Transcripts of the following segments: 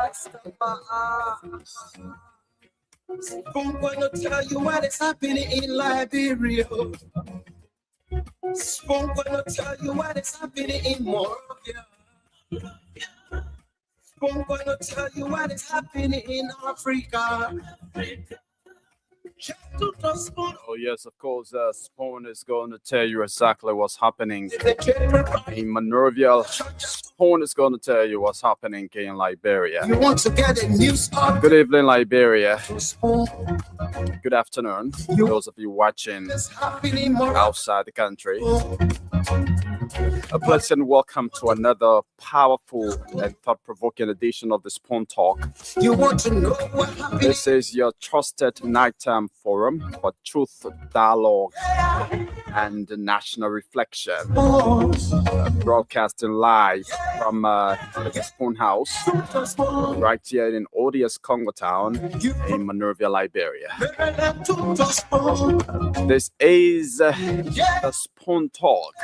I'm gonna tell you what is happening in Liberia. I'm gonna tell you what is happening in Moravia. I'm gonna tell you what is happening in Africa. Oh yes, of course. Spawn is going to tell you exactly what's happening in Monrovia. Spawn is going to tell you what's happening in Liberia. You want to get a news up? Good evening, Liberia. Good afternoon, those of you watching outside the country. A pleasant welcome to another powerful and thought-provoking edition of the Spawn Talk. You want to know what happened? This is your trusted nighttime forum for truth, dialogue, and national reflection. Broadcasting live from the Spoon House, right here in odious Congo Town in Monrovia, Liberia. This is the Spoon Talk,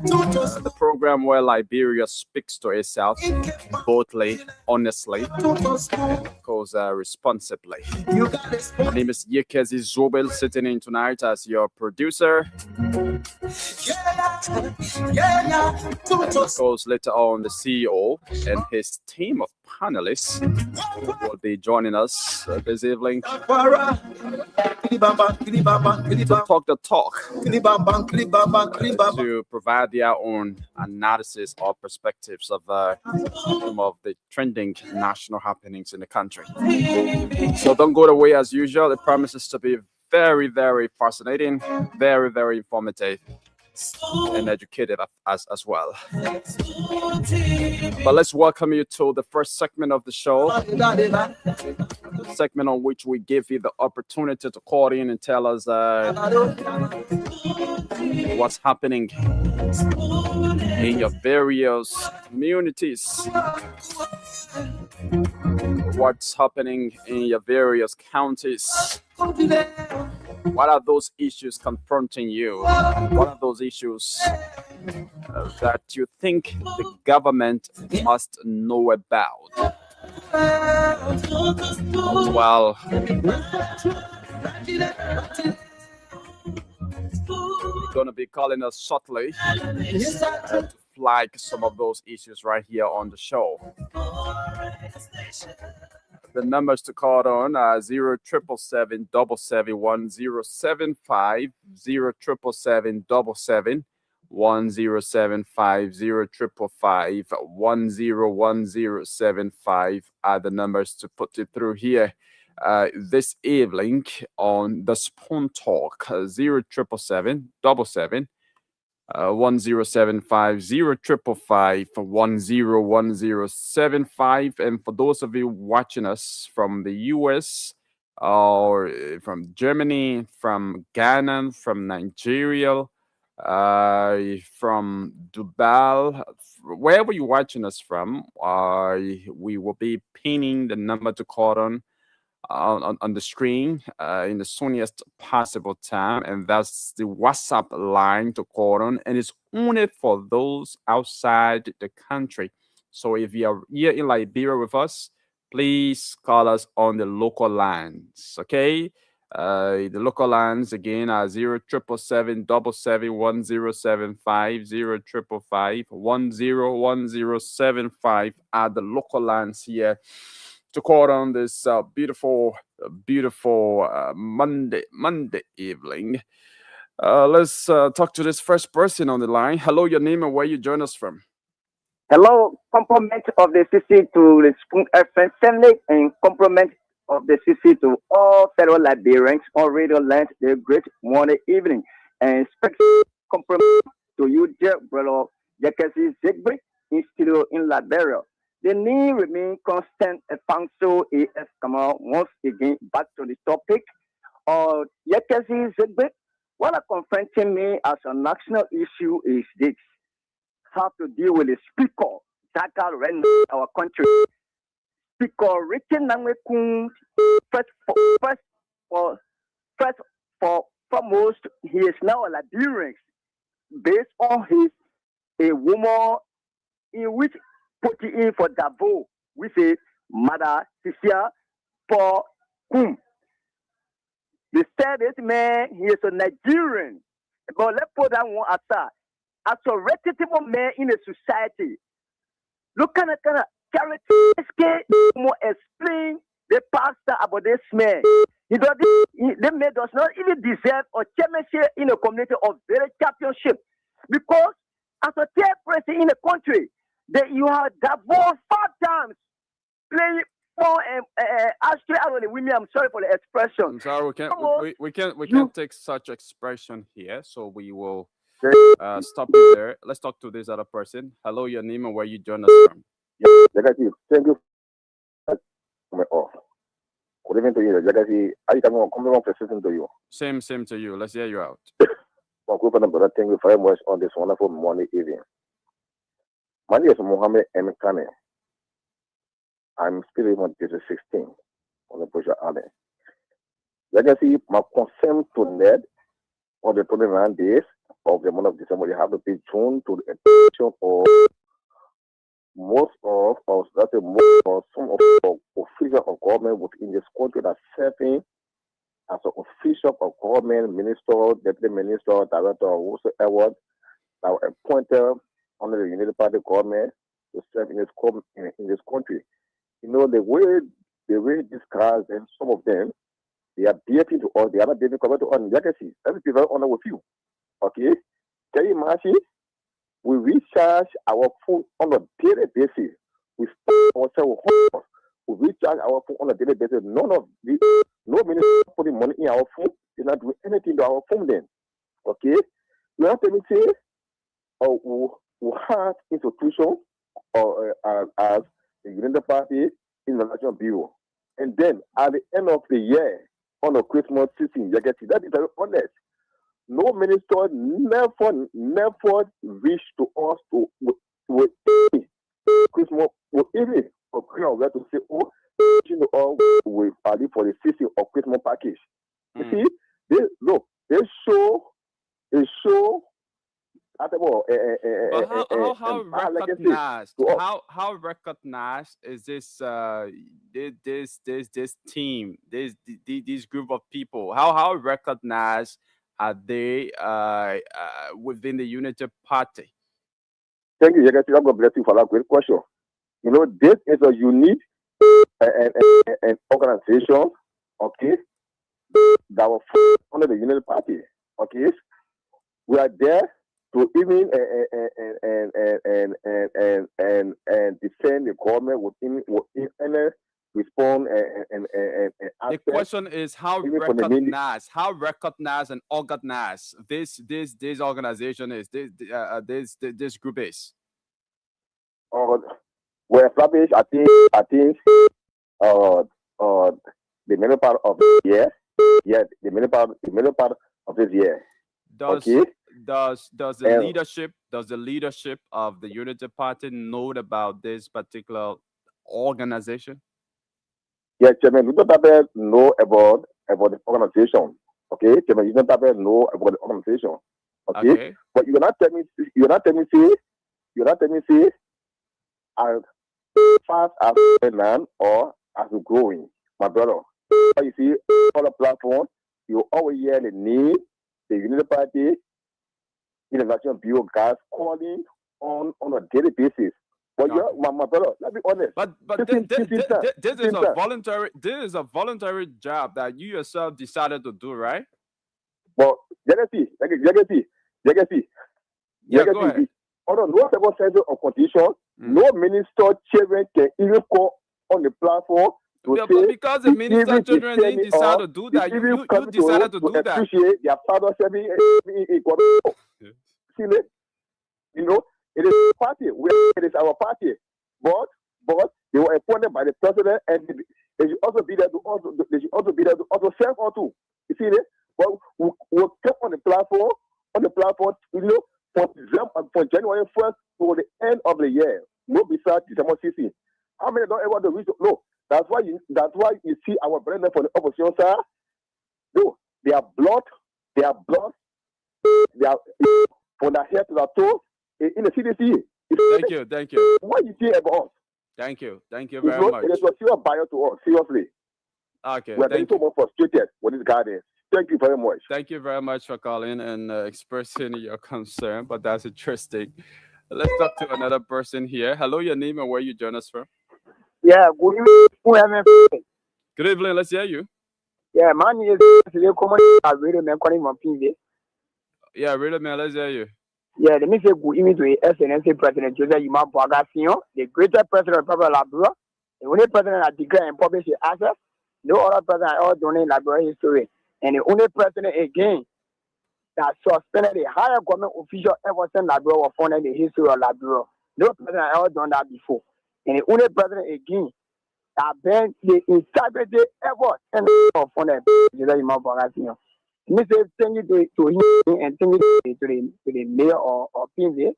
the program where Liberia speaks to itself boldly, honestly, and of course responsibly. My name is Yekezi Zobel, sitting in tonight as your producer. And of course, later on, the CEO and his team of panelists will be joining us this evening to talk the talk, to provide their own analysis or perspectives of some of the trending national happenings in the country. So don't go away as usual. It promises to be very, very fascinating, very, very informative, and educative as well. But let's welcome you to the first segment of the show, the segment on which we give you the opportunity to call in and tell us what's happening in your various communities, what's happening in your various counties. What are those issues confronting you? What are those issues that you think the government must know about? Well, you're going to be calling us shortly to flag some of those issues right here on the show. The numbers to call on are 0777 777 1075, 0777 1075, 0555 101075 are the numbers to put it through here this evening on the Spoon Talk. 0777 1075, 0555 101075. And for those of you watching us from the US or from Germany, from Ghana, from Nigeria, from Dubai, wherever you're watching us from, we will be pinning the number to call on the screen in the soonest possible time, and that's the WhatsApp line to call on, and it's only for those outside the country. So if you are here in Liberia with us, please call us on the local lines, okay? The local lines again are 0777 1075, 0555 101075 are the local lines here to call on this beautiful Monday evening. Let's talk to this first person on the line. Hello, your name and where you join us from. Hello, compliment of the CC to the Spoon FM family and compliment of the CC to all fellow Liberians on Radio Land. The great morning evening and special compliment to you, dear brother Yekezi Zogbe, in studio in Liberia. The need remain constant and functional AF come out once again back to the topic. Yekezi Zogbe, what are confronting me as a national issue is this: how to deal with the speaker that ran our country. Speaker Richard Nangwekun, foremost, he is now a Liberian based on a woman in which put in for Davos with a Mother Cecilia Paul Kum. They said this man, he is a Nigerian. But let's put that one aside. As a reputable man in a society, look at the character more explain the pastor about this man. The man does not even deserve a chairmanship in a community of very championship. Because as a chairperson in the country, you have divorced 5 times playing for Australia and women. I'm sorry for the expression. I'm sorry, we can't take such expression here, so we will stop you there. Let's talk to this other person. Hello, your name and where you join us from. Thank you. Good evening to you. Jagasi, I can compliment persistent to you. Same to you. Let's hear you out. Thank you very much on this wonderful morning evening. My name is Mohammed M. Kane. I'm still on this 16 on the Pusha Island. Legacy, my concern to Ned on the 29 days of the month of December, you have to be tuned to the attention of most of us, that's most of some of the officials of government within this country that serving as an official of government, minister, deputy minister, director, or whosoever that were appointed under the United Party government to serve in this country. You know, the way these guys and some of them, they are behaving to us, they are not behaving compared to us. Legacy. Let me be very honest with you. Okay? Can you imagine? We recharge our phone on a daily basis. We start ourselves home. We recharge our phone on a daily basis. No minister putting money in our phone. They're not doing anything to our phone then. Okay? You have to say, we have institutions as the United Party in the National Bureau. And then at the end of the year, on a Christmas season, you get it. That is very honest. No minister never reached to us with Christmas, with even a crown to say, oh, you know, we are for the season of Christmas package. You see, they show how recognized is this team, this group of people? How recognized are they within the Unity Party? Thank you, Jagasi. God bless you for that great question. You know, this is a unique an organization, okay, that was under the Unity Party, okay. We are there to even and defend the government with any respond and the question is how recognized and organized this organization is, this group is. Well, established, I think the middle part of the year. Yeah, the middle part of this year. Does the leadership of the Unity Party know about this particular organization? Yeah, Chairman, you don't know about the organization. Okay, Chairman, you don't know about the organization. Okay, but you're not telling me say as fast as a man or as a growing, my brother. You see, on the platform, you always hear the name, the Unity Party, National Bureau guys calling on a daily basis. But my brother, let's be honest. But this is a voluntary job that you yourself decided to do, right? Well, Legacy. Yeah, go ahead. Under no circumstances or conditions, no minister chairman can even call on the platform to say, because the minister children didn't decide to do that. You decided to do that. Appreciate their father serving in God. You know, it is party. It is our party. But they were appointed by the president, and they should also be there to also serve or too. You see it? But we kept on the platform, you know, for January 1st to the end of the year. No besides December 16th. How many don't ever reach? No. That's why you see our brethren for the opposition side. No, they are blood, they are from the head to the toe in the CDC. Thank you. What you say about us? Thank you very Because much. it is a serious bias to us, seriously. Okay, We are getting so much frustrated with this garden. Thank you very much. Thank you very much for calling and expressing your concern, but that's interesting. Let's talk to another person here. Hello, your name and where you join us from? Yeah, good evening. Good evening, let's hear you. Yeah, man is common really man calling from PV. Yeah, really, man, let's hear you. Yeah, let me say good evening to the SNC President Joseph Yuma Boagasio, the greatest president of Papa Labrador, the only president that declared and published the assets. No other president all donate Labrador history, and the only president again that suspended a higher government official ever since Labrador was founded in the history of Labrador. No president ever done that before, and the only president again that been the integrity ever and founded Joseph Yuma Boagasio. Me say thank you to him and thank you to the mayor of Pinville.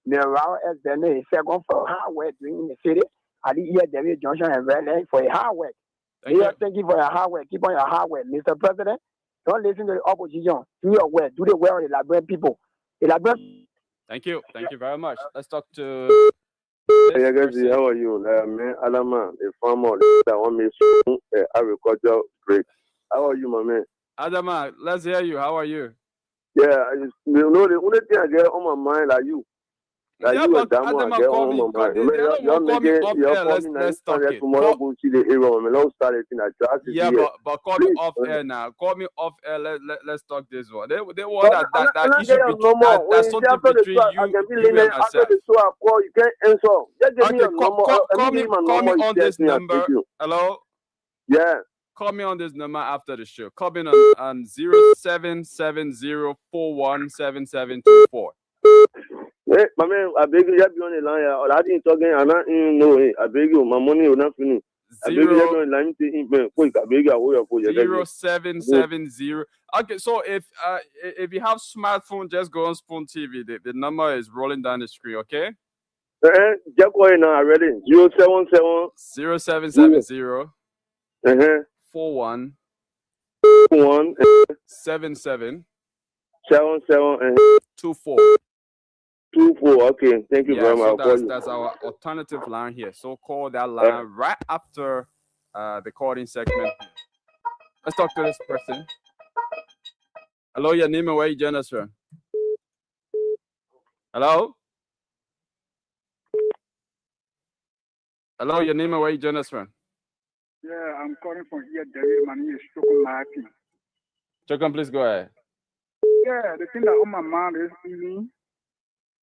Mayor Rao has been a second for hard work doing in the city. I did hear David Johnson and Redland for a hard work. Thank you for your hard work. Keep on your hard work, Mr. President. Don't listen to the opposition. Do your work. Do the work of the Liberian people. Thank you very much. Let's talk to. Hey, how are you? Man, Alama, a farmer that want me to agriculture break. How are you, my man? Adama, let's hear you. How are you? Yeah, you know the only thing I get on my mind like you. Like yeah, you but Adama, Adama, I get call on me. my mind. You're making Let's talk it. Tomorrow go see the area. Let's start it in a class. Yeah, but call me off air now. Call me off air. Let's talk this one. They want that issue that's something between you and myself. After the show, I call you can't answer. Just give me your number. Call me on this number. Hello. Yeah. Call me on this number after the show. Call me on 0770417724. Hey, my man, I beg you, be on the line. I didn't talking, and I didn't know it. I beg you, my money will not finish. I beg you, be on the line to him. Quick, I beg you, 0770. Okay, so if you have smartphone, just go on Spoon TV. The number is rolling down the screen. Okay. Just go in now. Ready? 0770. 41 77 24. 24. Okay, thank you very much. So that's our alternative line here. So call that line right after the calling segment. Let's talk to this person. Hello, your name and where you join us from? Hello? Hello, your name and where you join us from? Yeah, I'm calling from here. David Mani is Choco. Choco, please go ahead. Yeah, the thing that on my mind is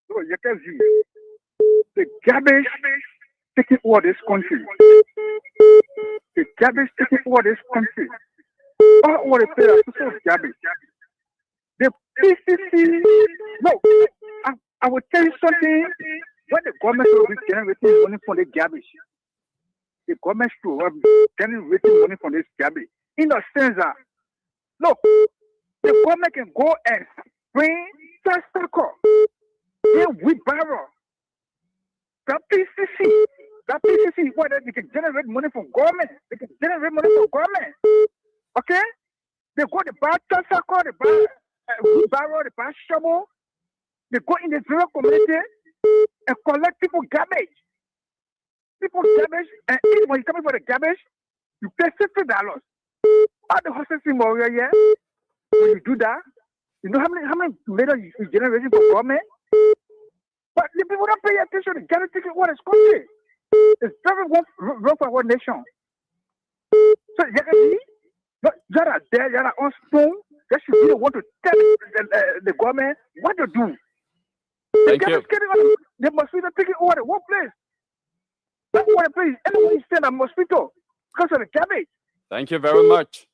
so you can see the garbage taking over this country. The garbage taking over this country. All over the place are so garbage. The PCC. No, I will tell you something. When the government will be generating money from the garbage, the government should be generating money from this garbage. In the sense that, look, the government can go and bring Tastaco, then wheelbarrow, the PCC, whether they can generate money from government, they can generate money from government. Okay? They go to buy Tastaco, they buy wheelbarrow, they buy shovel, they go in the rural community and collect people's garbage. People's garbage, and when you come for the garbage, you pay $50. All the horses in Moria, yeah? When you do that, you know how many million you generate for government? But the people don't pay attention to garbage taking what is country. It's very wrong for our nation. So, you are there, you are on spoon. They should really want to tell the government what to do. Thank you. The mosquito taking over the workplace. That's what the place. Everyone is saying a mosquito because of the garbage. Thank you very much.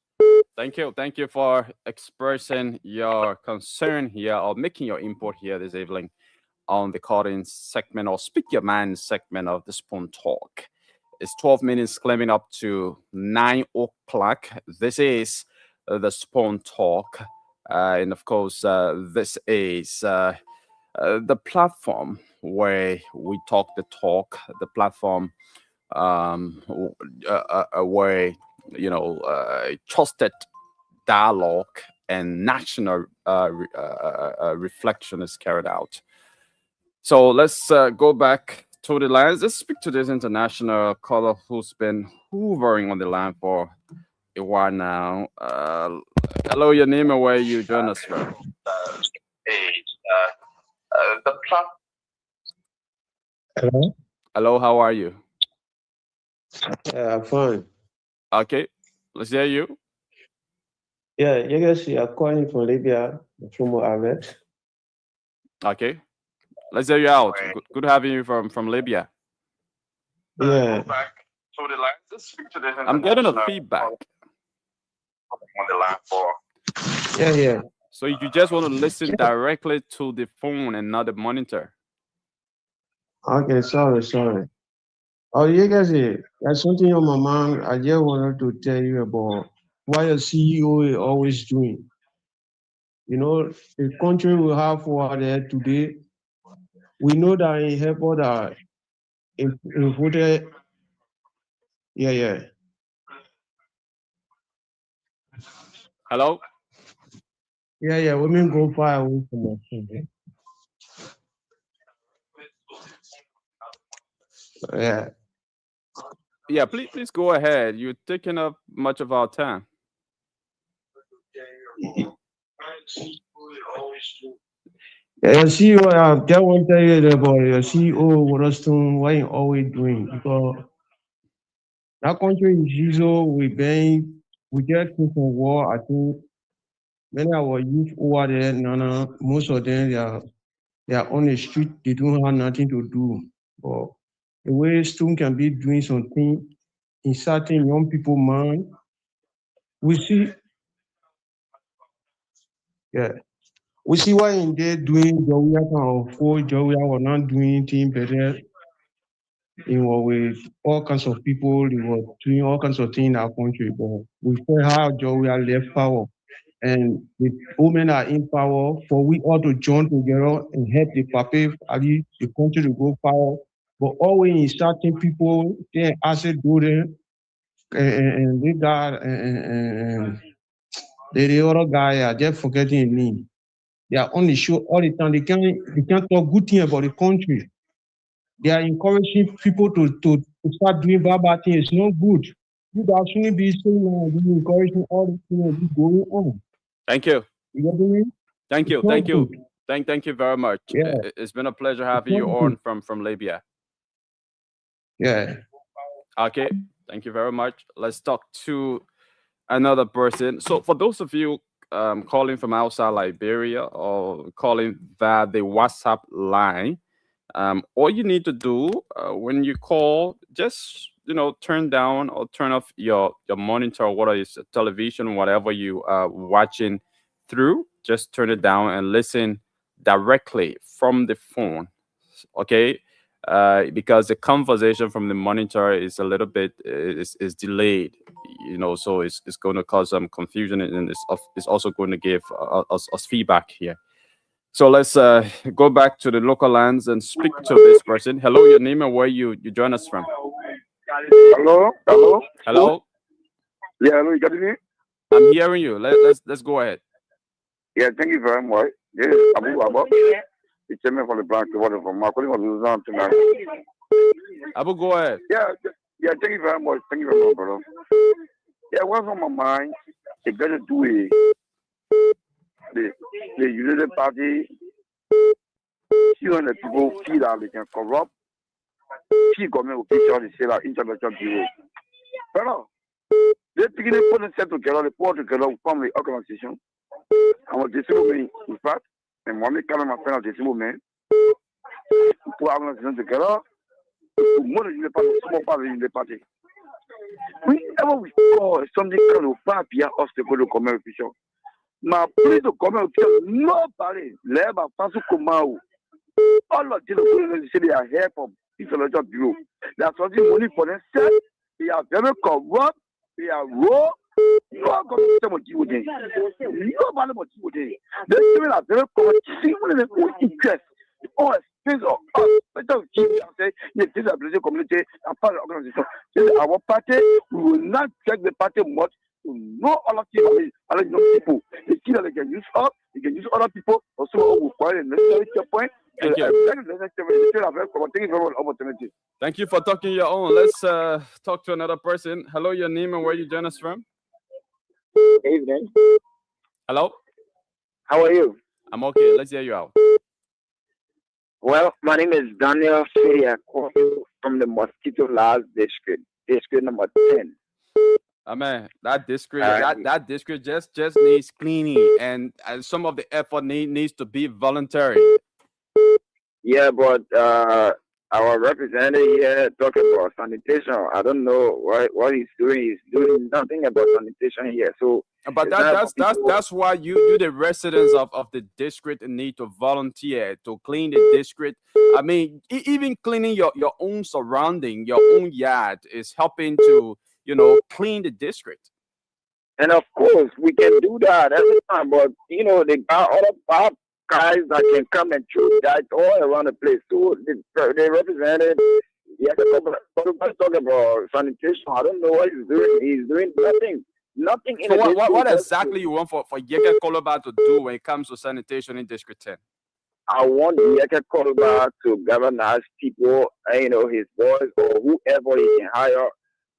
Thank you for expressing your concern here or making your input here this evening on the calling segment or Speak Your Mind segment of the Spoon Talk. It's 12 minutes climbing up to 9 o'clock. This is the Spoon Talk. And of course, this is the platform where we talk the talk, the platform where, trusted dialogue and national reflection is carried out. So let's go back to the lines. Let's speak to this international caller who's been hovering on the line for a while now. Hello, your name and where you join us from? Hello? Hello, how are you? Yeah, I'm fine. Okay, let's hear you. Yeah, you guys are calling from Libya, from Ahmed. Okay, let's hear you out. Good having you from Libya. Yeah. I'm getting a feedback. Yeah. So you just want to listen directly to the phone and not the monitor. Okay, sorry. Oh, you guys, there's something on my mind. I just wanted to tell you about what your CEO is always doing. You know, the country we have over there today, we know that in help that imported. Yeah. Hello? Yeah, women go far away from my phone. Yeah. Yeah, please go ahead. You're taking up much of our time. Yeah, your CEO, I just want to tell you about your CEO, what he always doing, because that country is usual, we just came from war. I think many of our youth over there, most of them, they are on the street, they don't have nothing to do. But the way Stone can be doing something in certain young people mind, we see what in there doing, Jowia kind of full, Jowia were not doing anything better. He was with all kinds of people, he was doing all kinds of things in our country, but we still have Jowia left power. And the women are in power for we all to join together and help the the country to go power. But always in certain people, they actually do them and they got and the other guy are just forgetting his name. They are on the show all the time. They can't talk good thing about the country. They are encouraging people to start doing bad things. It's not good. You shouldn't be saying encouraging all the things going on. Thank you. You get what I mean? Thank you. Thank you very much. Yeah. It's been a pleasure having you on from Libya. Yeah. Okay. Thank you very much. Let's talk to another person. So for those of you calling from outside Liberia or calling via the WhatsApp line, all you need to do when you call, just turn down or turn off your monitor or whatever is television, whatever you are watching through. Just turn it down and listen directly from the phone. Okay. Because the conversation from the monitor is a little bit is delayed, so it's going to cause some confusion, and it's also going to give us feedback here. So let's go back to the local lines and speak to this person. Hello, your name and where you join us from. Hello. Yeah, hello, you got me? I'm hearing you. Let's go ahead. Yeah, thank you very much. This is Abu Abba. It's chairman for the branch from my calling on Luzon tonight. Abu, go ahead. Yeah, thank you very much. Thank you very much, brother. Yeah, what's on my mind? It got to do with the United Party. See when the people feel that they can corrupt, see government officials, they say that international bureau. Brother, they begin to put themselves together, they put together with family organization. I'm a disabled man, in fact, and one kind of my friend, a disabled man. Put organization together, more than the party, small party in the party. Whenever we call something kind of bad, be us to go to government official. My please to government official, nobody, Leba, Fasu Kumau. All of them say they are here for international bureau. They are charging money for themselves. They are very corrupt. They are raw. No government will deal with them. Nobody will deal with them. They are very corrupt. See what is their own interest. All things of us. Let us say, yes, this is a Brazilian community and part of the organization. This is our party. We will not check the party much. No other people. They see that they can use us, they can use other people, or someone will acquire a necessary point Thank you. Thank you very much for the opportunity. Thank you for talking your own. Let's talk to another person. Hello, your name and where you join us from? Evening. Hello? How are you? I'm okay. Let's hear you out. Well, my name is Daniel Siri. I call you from the Mosquito Last district number 10. Man, that district, Alright. that district just needs cleaning, and some of the effort needs to be voluntary. Yeah, but our representative here talking about sanitation. I don't know what he's doing. He's doing nothing about sanitation here. So, But that's why you the residents of the district need to volunteer to clean the district. I mean, even cleaning your own surrounding, your own yard is helping to clean the district. and of course we can do that every time. But they got other bad guys that can come and throw that all around the place. So the representative, yeah, talk about sanitation. I don't know what he's doing. He's doing nothing. Nothing in So the what exactly you want for Yeke Koloba to do when it comes to sanitation in District 10? I want Yeke Koloba to galvanize people, his boys or whoever he can hire,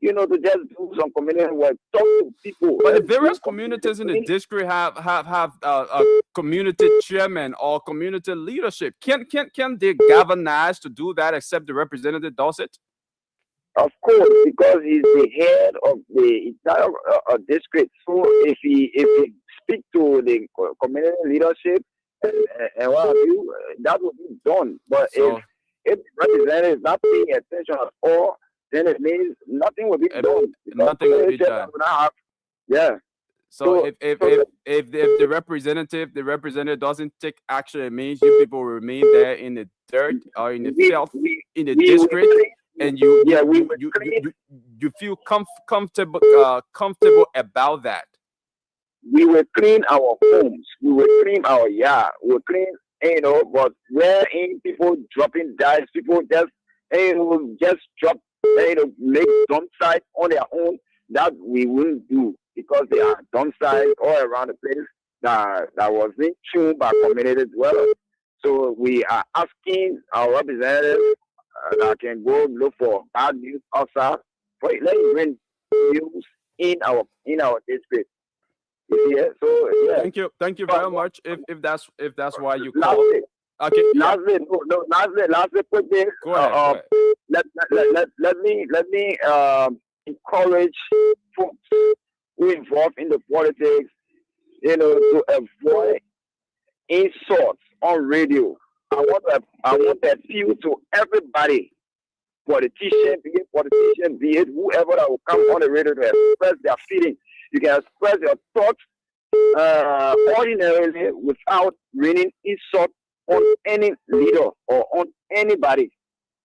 to just do some community work, talk to people. But the various communities in the district have a community chairman or community leadership. Can they galvanize to do that except the representative does it? Of course, because he's the head of the entire district. So if he speak to the community leadership and what have you, that will be done. But So- if the representative is not paying attention at all, then it means nothing will be done. nothing will be done. Yeah. So So- if the representative doesn't take action, it means you people will remain there in the dirt or in the filth in the district, and you feel comfortable about that. We will clean our homes, we will clean our yard, we will clean, but where ain't people dropping dice, people just, just drop, make dump sites on their own, that we won't do, because there are dump sites all around the place that was being tuned by community dwellers. So we are asking our representatives that can go look for bad news outside, for let me bring news in our district. You see it? So yeah. Thank you very much. If that's why you call. Lastly, Okay. Yeah. lastly, put this. Go ahead. Let me encourage folks who involved in the politics, to avoid insults on radio. I want to appeal to everybody, politician, be it whoever that will come on the radio to express their feelings. You can express your thoughts ordinarily without raining insult on any leader or on anybody.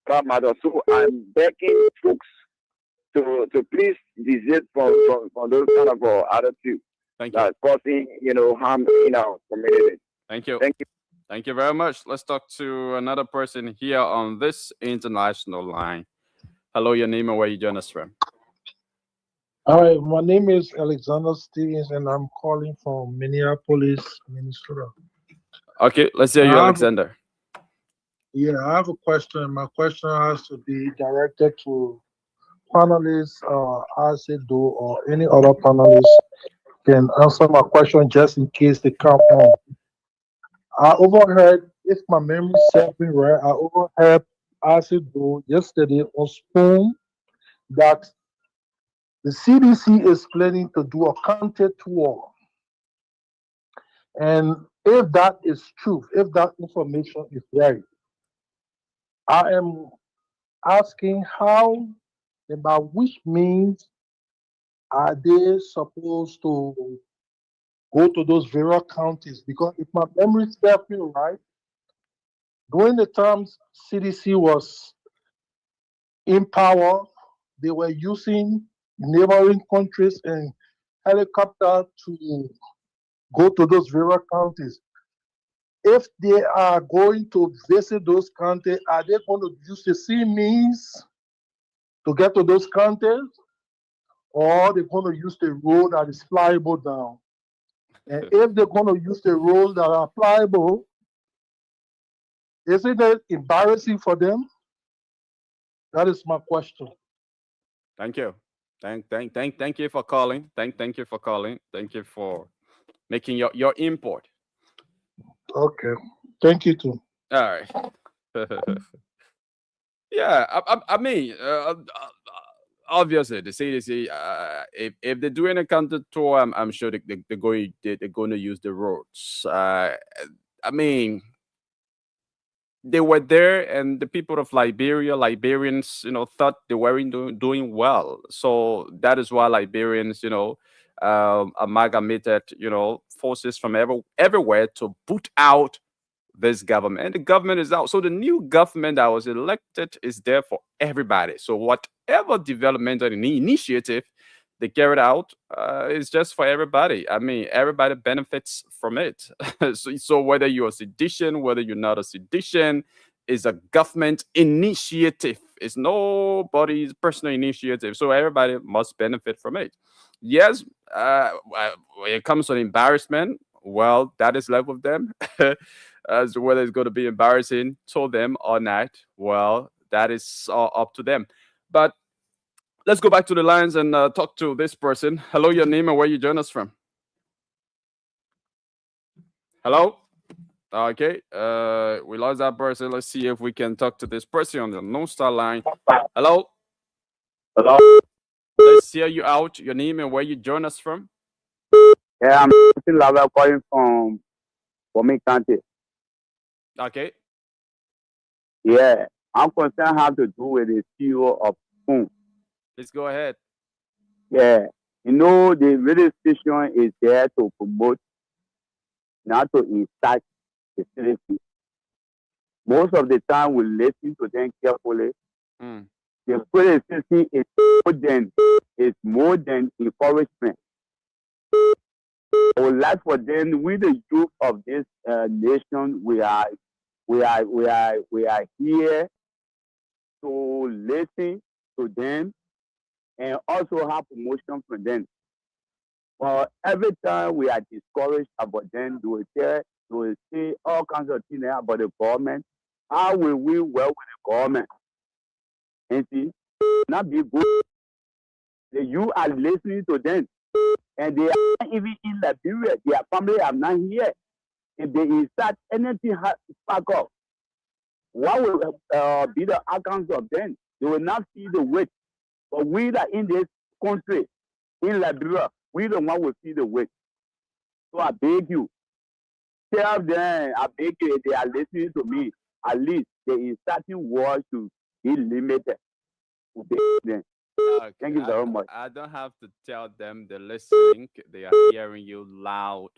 So I'm begging folks to please desist from those kind of attitudes Thank you. that causing harm in our community. Thank you. Thank you. Thank you very much. Let's talk to another person here on this international line. Hello, your name and where you join us from? Hi, my name is Alexander Stevens, and I'm calling from Minneapolis, Minnesota. Okay, let's hear you, I have- Alexander. Yeah, I have a question. My question has to be directed to panelists, Do or any other panelists can answer my question just in case they come on. I overheard, if my memory serves me right, I overheard Do yesterday on Spoon that the CDC is planning to do a county tour. And if that is true, if that information is right, I am asking how and by which means are they supposed to go to those various counties? Because if my memory serves me right, during the times CDC was in power, they were using neighboring countries and helicopter to go to those various counties. If they are going to visit those counties, are they going to use the same means to get to those counties? Or are they going to use the road that is flyable down? And if they're going to use the roads that are flyable, Isn't it embarrassing for them? That is my question. Thank you. Thank you for calling. Thank you for calling. Thank you for making your import. Okay. Thank you too. All right. Yeah, I mean, obviously the CDC, if they're doing a counter tour, I'm sure they're going to use the roads. I mean, they were there, and the people of Liberians, thought they weren't doing well. So that is why Liberians, amalgamated, forces from everywhere to boot out this government. And the government is out. So the new government that was elected is there for everybody. So whatever developmental initiative they carried out is just for everybody. I mean, everybody benefits from it. So whether you're a sedition, whether you're not a sedition, is a government initiative. It's nobody's personal initiative. So everybody must benefit from it. Yes, when it comes to embarrassment, well, that is left with them. As to whether it's going to be embarrassing to them or not, well, that is up to them. But let's go back to the lines and talk to this person. Hello, your name and where you join us from. Hello? Okay, we lost that person. Let's see if we can talk to this person on the no star line. Hello? Hello? Let's hear you out. Your name and where you join us from. Yeah, I'm calling from Bomi County. Okay. Yeah, I'm concerned how to do with the CEO of PUM. Let's go ahead. Yeah, the radio station is there to promote, not to incite the citizen. Most of the time, we listen to them carefully. The criticism is more than encouragement. I would like for them, we the youth of this nation, we are here to listen to them and also have promotion from them. But every time we are discouraged about them, they will say all kinds of things about the government. How will we work with the government? And see, not be good. You are listening to them, and they are not even in Liberia. Their family are not here. If they start anything spark up, what will be the outcomes of them? They will not see the weight. But we that in this country, in Liberia, we the one will see the weight. So I beg you, tell them, I beg you, if they are listening to me, at least the starting words to be limited. Okay. Thank you very much. I don't have to tell them they're listening. They are hearing you loud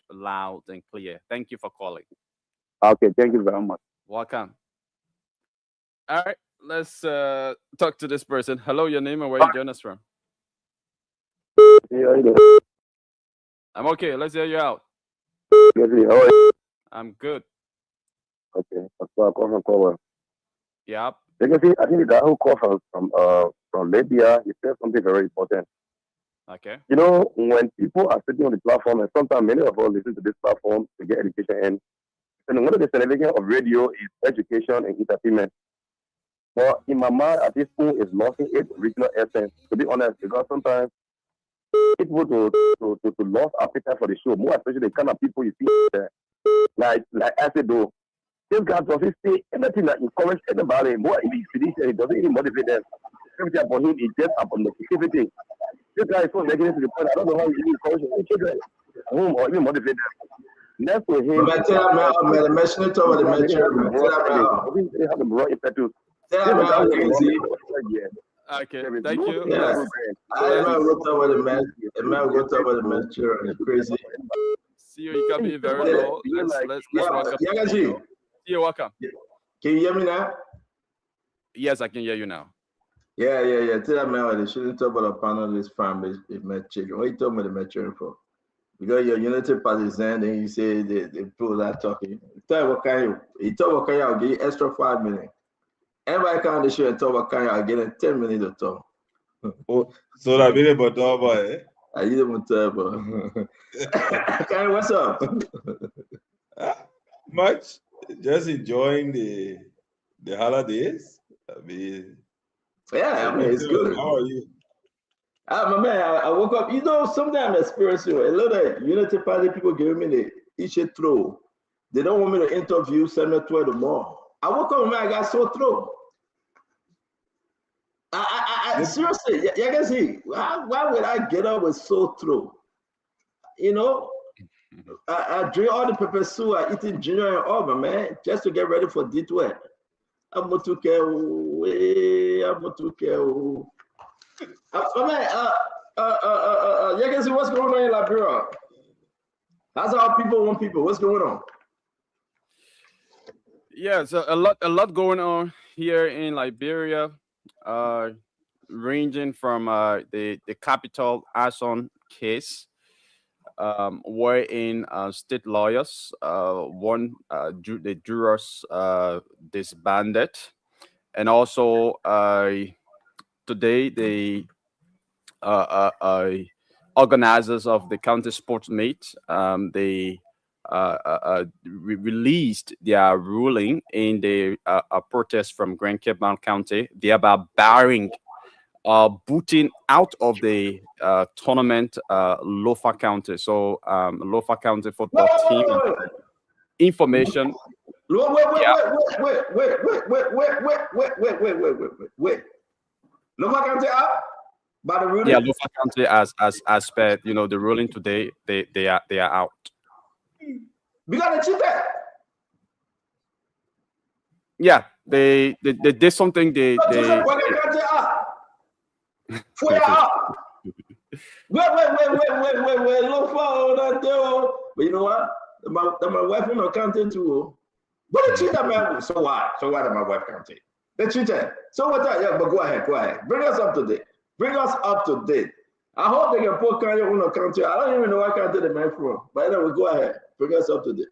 and clear. Thank you for calling. Okay, thank you very much. Welcome. All right, let's talk to this person. Hello, your name and where you join us from. I'm okay. Let's hear you out. I'm good. Okay, that's why I call from Conway. Yep. You can see, I think the guy who called from Libya, he said something very important. Okay. When people are sitting on the platform, and sometimes many of us listen to this platform to get education, and one of the significance of radio is education and entertainment. But in my mind, at this point, is losing its original essence, to be honest, because sometimes people to lose appetite for the show, more especially the kind of people you see there, like I said, though, this guy doesn't say anything that encourages anybody. More even he doesn't even motivate them. Everything about him is just about negativity. This guy is so negative to the point, I don't know how he encourages any children at home or even motivate them. Next to him, They have the moral impetus. Okay, thank you. Yes. I wrote over the match. Crazy. See you can be very low. Let's welcome. You're welcome. Can you hear me now? Yes, I can hear you now. Yeah. Tell that man they shouldn't talk about a panelist farm is met children. What you talking about the met children for? Because you're unity partisan, then you say they people that talking. Tell what kind you talk what kind I'll give you extra 5 minutes. Everybody come on the show and talk what kind I'll get in 10 minutes to talk. Oh, so that really but boy. I didn't turbo. Okay, what's up? Much. just enjoying the holidays. I mean, Yeah, I mean, it's good. How are you? My man, I woke up. You know, sometimes I'm experiencing a lot of Unity Party people giving me the issue throw. They don't want me to interview Samuel Twelve tomorrow. I woke up, man, I got sore throat. I seriously, you can see, why would I get up with sore throat? You know, I drink all the pepper soup, I eat Junior and Auburn, man, just to get ready for D12. I'm going to care. I'm going to care. You can see what's going on in Liberia. That's how people want people. What's going on? Yeah, so a lot going on here in Liberia, ranging from the capital arson case, wherein state lawyers the jurors disbanded, and also today the organizers of the county sports meet they released their ruling in the protest from Grand Cape Mount County, thereby barring booting out of the tournament Lofa County. So Lofa County football team information. Wait. Lofa County out by the ruling. Yeah, Lofa County as per the ruling today, they are out. Because they cheated. Yeah, they did something. They Wait. But you know what? My wife in accounting too. But they cheated, man. So what? So what? My wife counting. They cheated. So what? Yeah, but go ahead. Bring us up to date. I hope they can put Kanye on county. I don't even know what county they meant from. But anyway, go ahead. Bring us up to date.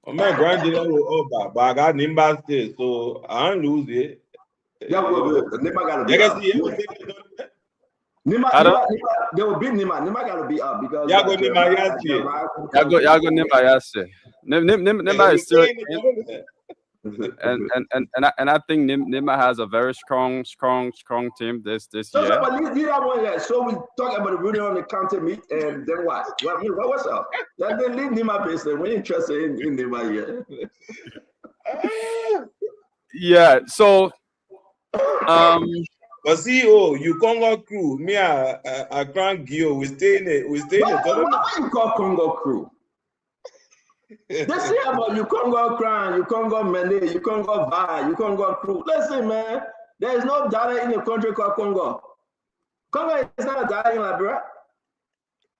Oh, my granddaughter will over, but I got Nimba still, so I don't lose it. Yeah, Nima gotta be up. Nima, there will be Nima. Nima gotta be up because Yago Nima Yasi. Yago Nima Yasi. Nima is still and I think Nima has a very strong team this year. But leave that one here. So we talk about the ruling on the county meet, and then what? What's up? Then leave Nima basically. We're interested in Nima here. Yeah. So, but CEO, you Congo crew, me a Grand Gio, we stay in the what you call Congo crew? They say about you Congo Crown, you Congo Mene, you Congo Va, you Congo crew. Listen, man, there is no data in a country called Congo. Congo is not a data in Liberia.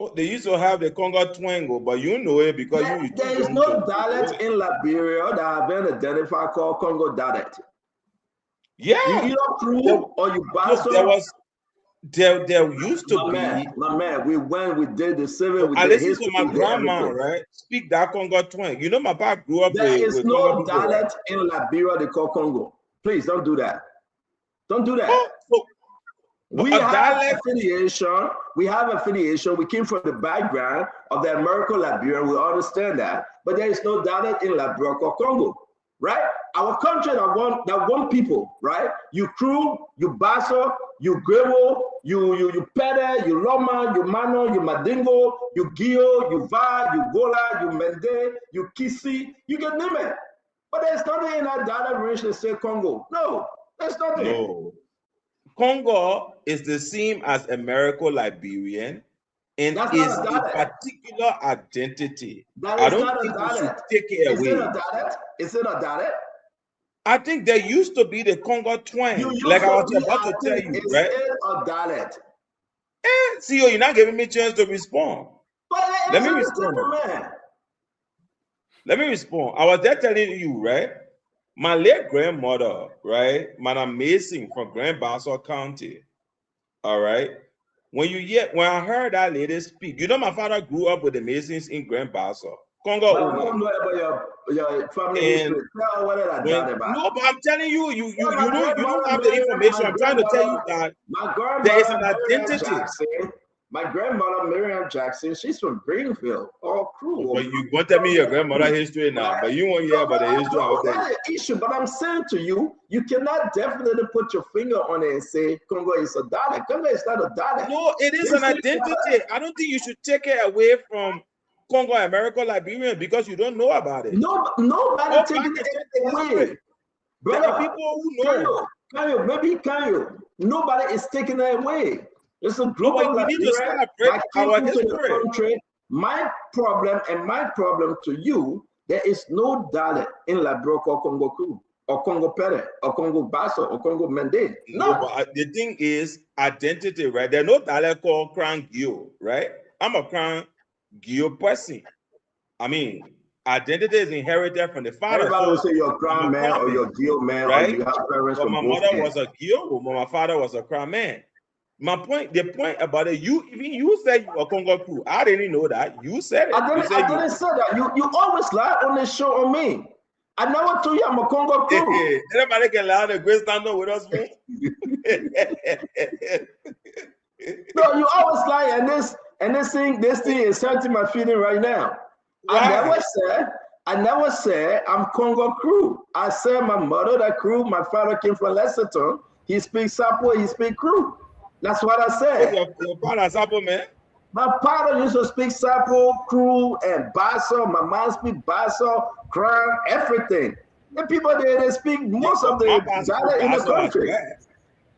Oh, they used to have the Congo Twango, but you know it because there is no dialect in Liberia that have been identified called Congo dialect. Yeah, you don't crew or you Basso. There used to my man, we did the civil. I listen to my grandma, right? Speak that Congo twang. You know, my papa grew up there with is no Congo dialect in Liberia they call Congo. Please don't do that. Don't do that. We have affiliation. We have affiliation. We came from the background of the American Liberia. We understand that, but there is no dialect in Liberia called Congo, right? Our country that one people, right? You Crew, you Basso, you Grebo, you Pede, you Loma, you Mano, you Madingo, you Gio, you Va, you Gola, you Mende, you Kisi, you can name it. But there's nothing in that data range that say Congo. No, there's nothing. No. Congo is the same as American Liberian, and is a particular identity. I don't think we should take it away. Is it a dialect? I think there used to be the Congo twang, like I was about to tell you, right? Is it a dialect? See, you're not giving me a chance to respond. Let me respond. Let me respond. I was there telling you, right? My late grandmother, right? Madam Mason from Grand Bassa County. All right. When I heard that lady speak, you know, my father grew up with the Masons in Grand Bassa. Congo. I don't know about your family history. No, but I'm telling you, you don't have the information. I'm trying to tell you that there is an identity. My grandmother, Miriam Jackson, she's from Greenville, all crew. But you want to tell me your grandmother history now, but you won't hear about the history of that. That's the issue, but I'm saying to you, you cannot definitely put your finger on it and say Congo is a dialect. Congo is not a dialect. No, it is an identity. I don't think you should take it away from Congo, America, Liberian, because you don't know about it. No, nobody taking it away. Brother, there are people who know. Kanyo, nobody is taking it away. It's a group of we need to celebrate our history. My problem to you, there is no dialect in Labroco or Congo Crew, or Congo Pere, or Congo Basso, or Congo Mende. No, but the thing is identity, right? There's no dialect called Crown Gio, right? I'm a Crown Gio person. I mean, identity is inherited from the father. Everybody will say your Crown man or your Gio man, right? Or you have parents from my both mother ends. was a Gio, but my father was a Crown man. The point about it, you said you were Congo Crew. I didn't know that. You said it. I didn't say that. You always lie on this show on me. I never told you I'm a Congo Crew. Everybody can lie on the great stand up with us, man. No, you always lie, and this thing is hurting my feeling right now. Why? I never said I'm Congo Crew. I said my mother that Crew, my father came from Lexington. He speaks Sapo, he speaks Crew. That's what I said. Your father Sapo, man. My father used to speak Sapo, Crew, and Basso. My mom speak Basso, Crown, everything. The people there, they speak most of the dialect in the country.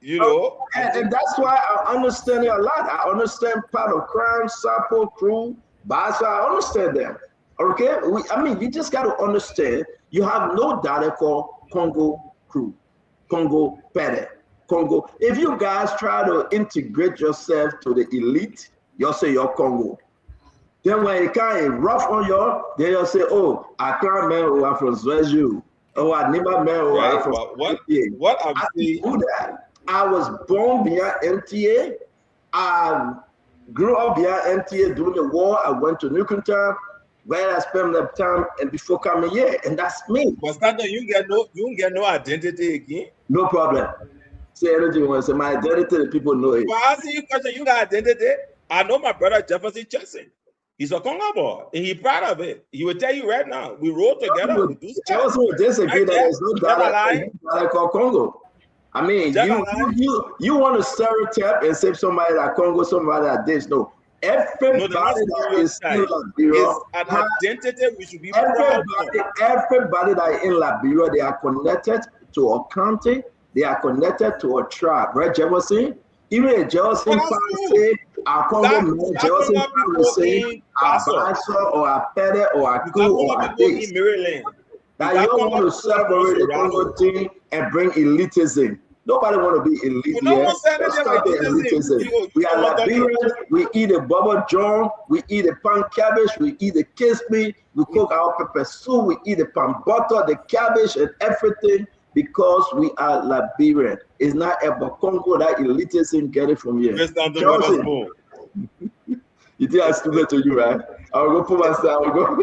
You know, and that's why I understand it a lot. I understand part of Crown, Sapo, Crew, Basso. I understand them. Okay, you just got to understand. You have no dialect called Congo Crew, Congo Pere. Congo. If you guys try to integrate yourself to the elite, you'll say you're Congo. Then when you can't rough on you, then you'll say, oh, I can't man who are from Zwezu. Oh, I never man who are from what I'm saying. Do that. I was born via MTA. I grew up via MTA during the war. I went to Newcombe, where I spent the time and before coming here, and that's me. But Stanton, you get no identity again. No problem. Say anything you want to say. My identity, the people know it. But I ask you a question, you got identity? I know my brother Jefferson Chesson. He's a Congo boy, and he's proud of it. He will tell you right now. We rode together. We do stuff. Also disagree that there's no dialect called Congo. I mean, you want to stereotype and say somebody like Congo, somebody like this. No. Everybody that is in Liberia, an identity we should be proud of. Everybody that is in Liberia, they are connected to a county. They are connected to a tribe, right, Jefferson? Even a Jefferson say, our Congo man, Jefferson will say, our Basso or our Pere or our Crew or our this. Now you don't want to separate the Congo thing and bring elitism. Nobody want to be elite here. Let's stop the elitism. We are Liberians. We eat a bubble john. We eat a pan cabbage. We eat a kispi. We cook our pepper soup. We eat the pan butter, the cabbage, and everything. Because we are Liberian. It's not about Congo that elitism get it from here. You think I stupid to you, right? I'll go put myself. I'll go.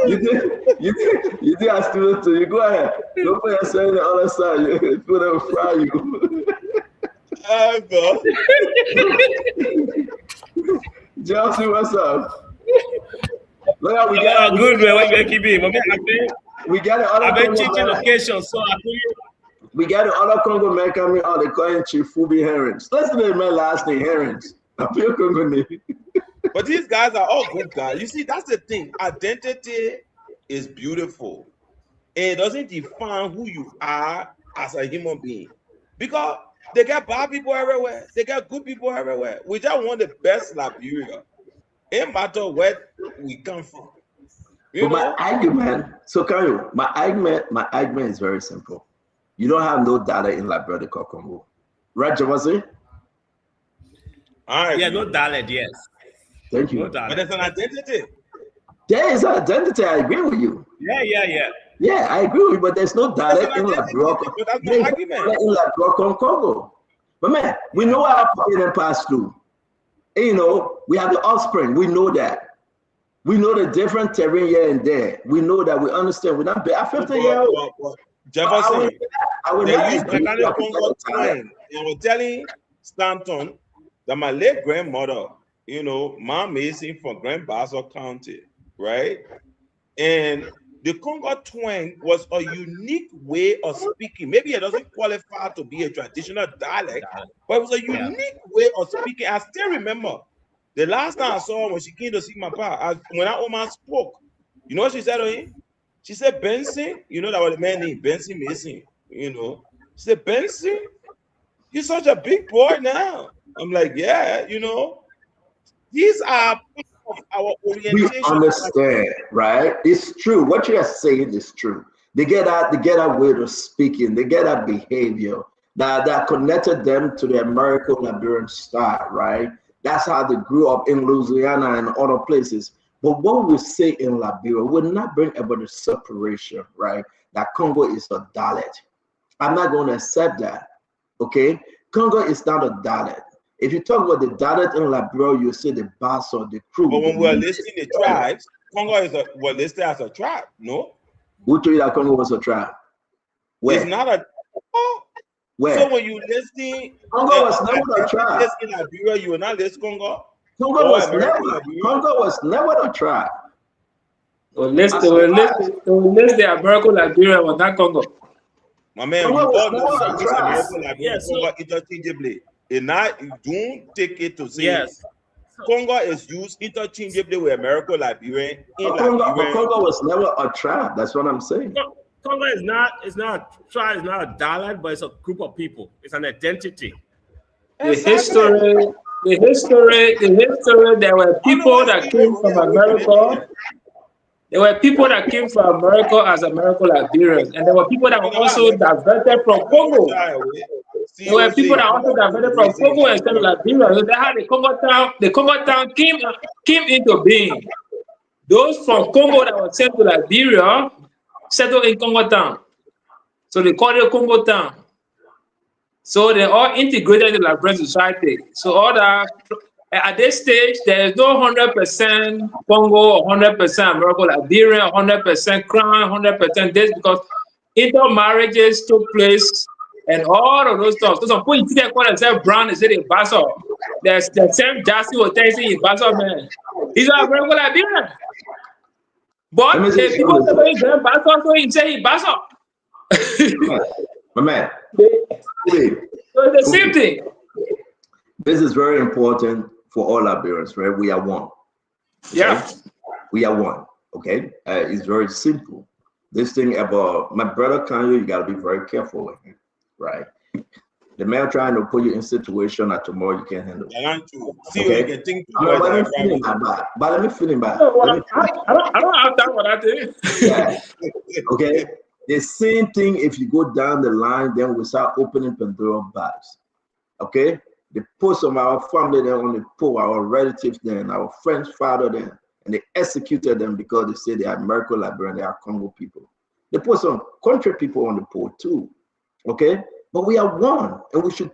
You think I stupid to you? Go ahead. Don't put yourself on the other side. People will fry you. Johnson, what's up? Look, we got good man. What you keep in? We got the other Congo location, so we got the other Congo man coming out. They call him Chief Fubi Herrings. Listen to my last name, Herrings. I feel Congo name. But these guys are all good guys. You see, that's the thing. Identity is beautiful. It doesn't define who you are as a human being. Because they got bad people everywhere. They got good people everywhere. We just want the best Liberia. It matter where we come from. My argument, my argument is very simple. You don't have no data in Liberia called Congo. Right, Jawasi? Yeah, no dialect, yes. Thank you. No dialect. But there's an identity. There is an identity, I agree with you. Yeah. Yeah, I agree with you, but there's no dialect in Liberia. That's no argument. In Liberia Congo. But man, we know our president passed through. And, you know, we have the offspring. We know that. We know the different terrain here and there. We know that. We understand. We're not bad. 50 years old. Jefferson. will they not use agree mechanical that Congo it's talent. twin. And I was telling Stanton that my late grandmother, you know, Mom Mason from Grand Bassa County, right? And the Congo twang was a unique way of speaking. Maybe it doesn't qualify to be a traditional dialect, but it was a unique way of speaking. I still remember the last time I saw her when she came to see my pa, when our woman spoke, you know what she said to him? She said, Benson, you know that was the man named Benson Mason, you know. She said, Benson, you're such a big boy now. I'm like, yeah, you know, these are part of our We orientation. understand, right? It's true. What you are saying is true. They get that way of speaking, they get that behavior that connected them to the American Liberian style, right? That's how they grew up in Louisiana and other places. But what we say in Liberia will not bring about the separation, right? That Congo is a dialect. I'm not going to accept that, okay? Congo is not a dialect. If you talk about the dialect in Liberia, you see the Bassa, the Kru. But when we're listing the tribes, Congo is was listed as a tribe, no? Who told you that Congo was a tribe? Where? It's not a. Oh. Where? So when you listing Congo was never a tribe. In Liberia, you will not list Congo. Congo was never a tribe. We'll list the American Liberia or not Congo. My man, we all know something American Liberia Congo interchangeably. And not don't take it to say Congo is used interchangeably with American Liberian. Congo was never a tribe. That's what I'm saying. Congo is not a tribe, it's not a dialect, but it's a group of people. It's an identity. The history, there were people that came from America. There were people that came from America as American Liberians, and there were people that were also diverted from Congo. There were people that also diverted from Congo and started Liberia. So that's how the Congo town came into being. Those from Congo that were sent to Liberia settled in Congo town. So they called it Congo town. So they all integrated in the Liberian society. So all that at this stage, there is no 100% Congo, 100% American Liberian, 100% Crown, 100% this, because intermarriages took place and all of those stuff. So some people they call themselves brown, they say they Bassa. There's the same Jassy will tell you say Bassa man. These are American Liberian. But the people say he's Bassa, so he say he Bassa. My man. So it's the same thing. This is very important for all Liberians, right? We are one. Okay? Yeah. We are one, okay? It's very simple. This thing about my brother Kanye, you got to be very careful with him, right? The man trying to put you in a situation that tomorrow you can't handle. Okay? But let me finish back. I don't have time for that thing. Yeah. Okay? The same thing if you go down the line, then we start opening Pandora box. Okay? They put some of our family there on the pole, our relatives there, and our friends' father there, and they executed them because they say they are American Liberian, they are Congo people. They put some country people on the pole too. Okay? But we are one, and we should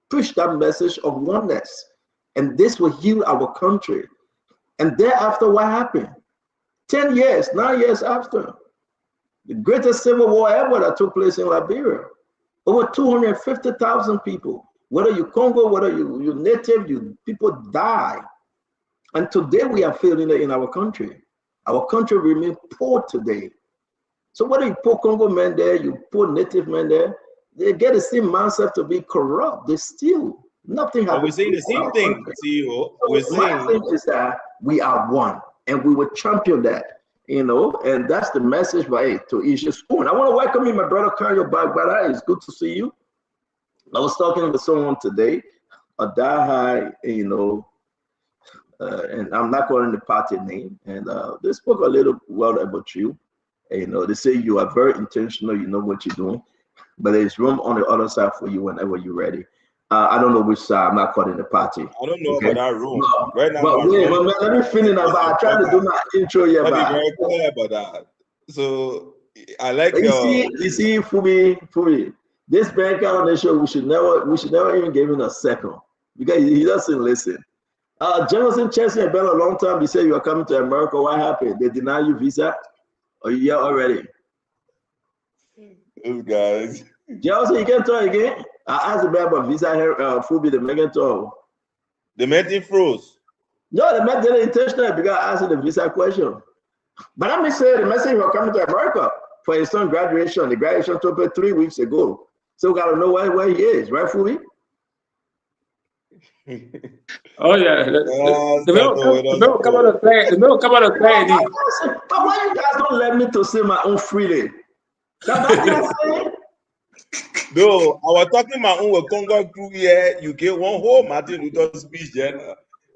push that message of oneness. And this will heal our country. And thereafter, what happened? 10 years, 9 years after, the greatest civil war ever that took place in Liberia. Over 250,000 people, whether you Congo, whether you native, you people die. And today we are feeling it in our country. Our country remains poor today. So whether you put Congo men there, you put native men there, they get the same mindset to be corrupt. They steal. Nothing happens. We're saying the same thing, CEO. We're saying my thing is that we are one, and we will champion that. You know, and that's the message by to Isha Spoon. I want to welcome you, my brother Kanye back, brother. It's good to see you. I was talking with someone today, a die-high, you know, and I'm not calling the party name, and they spoke a little well about you. You know, they say you are very intentional, you know what you're doing, but there's room on the other side for you whenever you're ready. I don't know which side. I'm not calling the party. I don't know about that room. No. Right now, but wait, man, let me finish about. I'm trying to do my intro here. I'll be very clear about that. So I like you see, Fubi, this bank on the show, we should never even give him a second because he doesn't listen. Jonathan Chesney had been a long time. He said you are coming to America. What happened? They deny you visa? Are you here already? Those guys. Joseph, you can talk again. I asked about visa here, Fubi, the Megan talk. The meeting froze. No, the man did it intentionally because I asked the visa question. But let me say, the message was coming to America for his son graduation. The graduation took place 3 weeks ago. So we got to know where he is, right, Fubi? Oh yeah, the milk come out of play. The milk come out of play. But why you guys don't let me to say my own freely? That's what I'm saying. No, I was talking my own with Congo crew here. You get one whole Martin Luther speech, then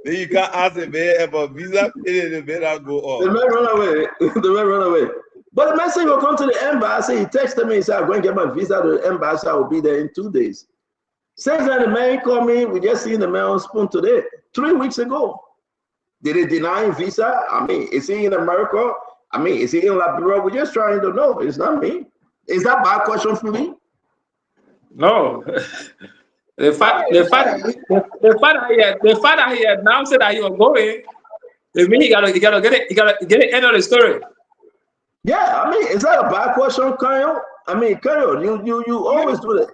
you can't ask a man about visa, the man go off. The man run away. The man run away. But the man said he will come to the embassy. He texted me. He said, I'm going to get my visa to the embassy. I will be there in 2 days. Since then, the man called me. We just seen the man on Spoon today, 3 weeks ago. Did he deny him visa? I mean, is he in America? I mean, is he in Liberia? We're just trying to know. It's not me. Is that a bad question for me? No. The father he announced that he was going. It means you gotta get it. You gotta get it. End of the story. Yeah, I mean, is that a bad question, Kyle? I mean, Kyle, you always do that.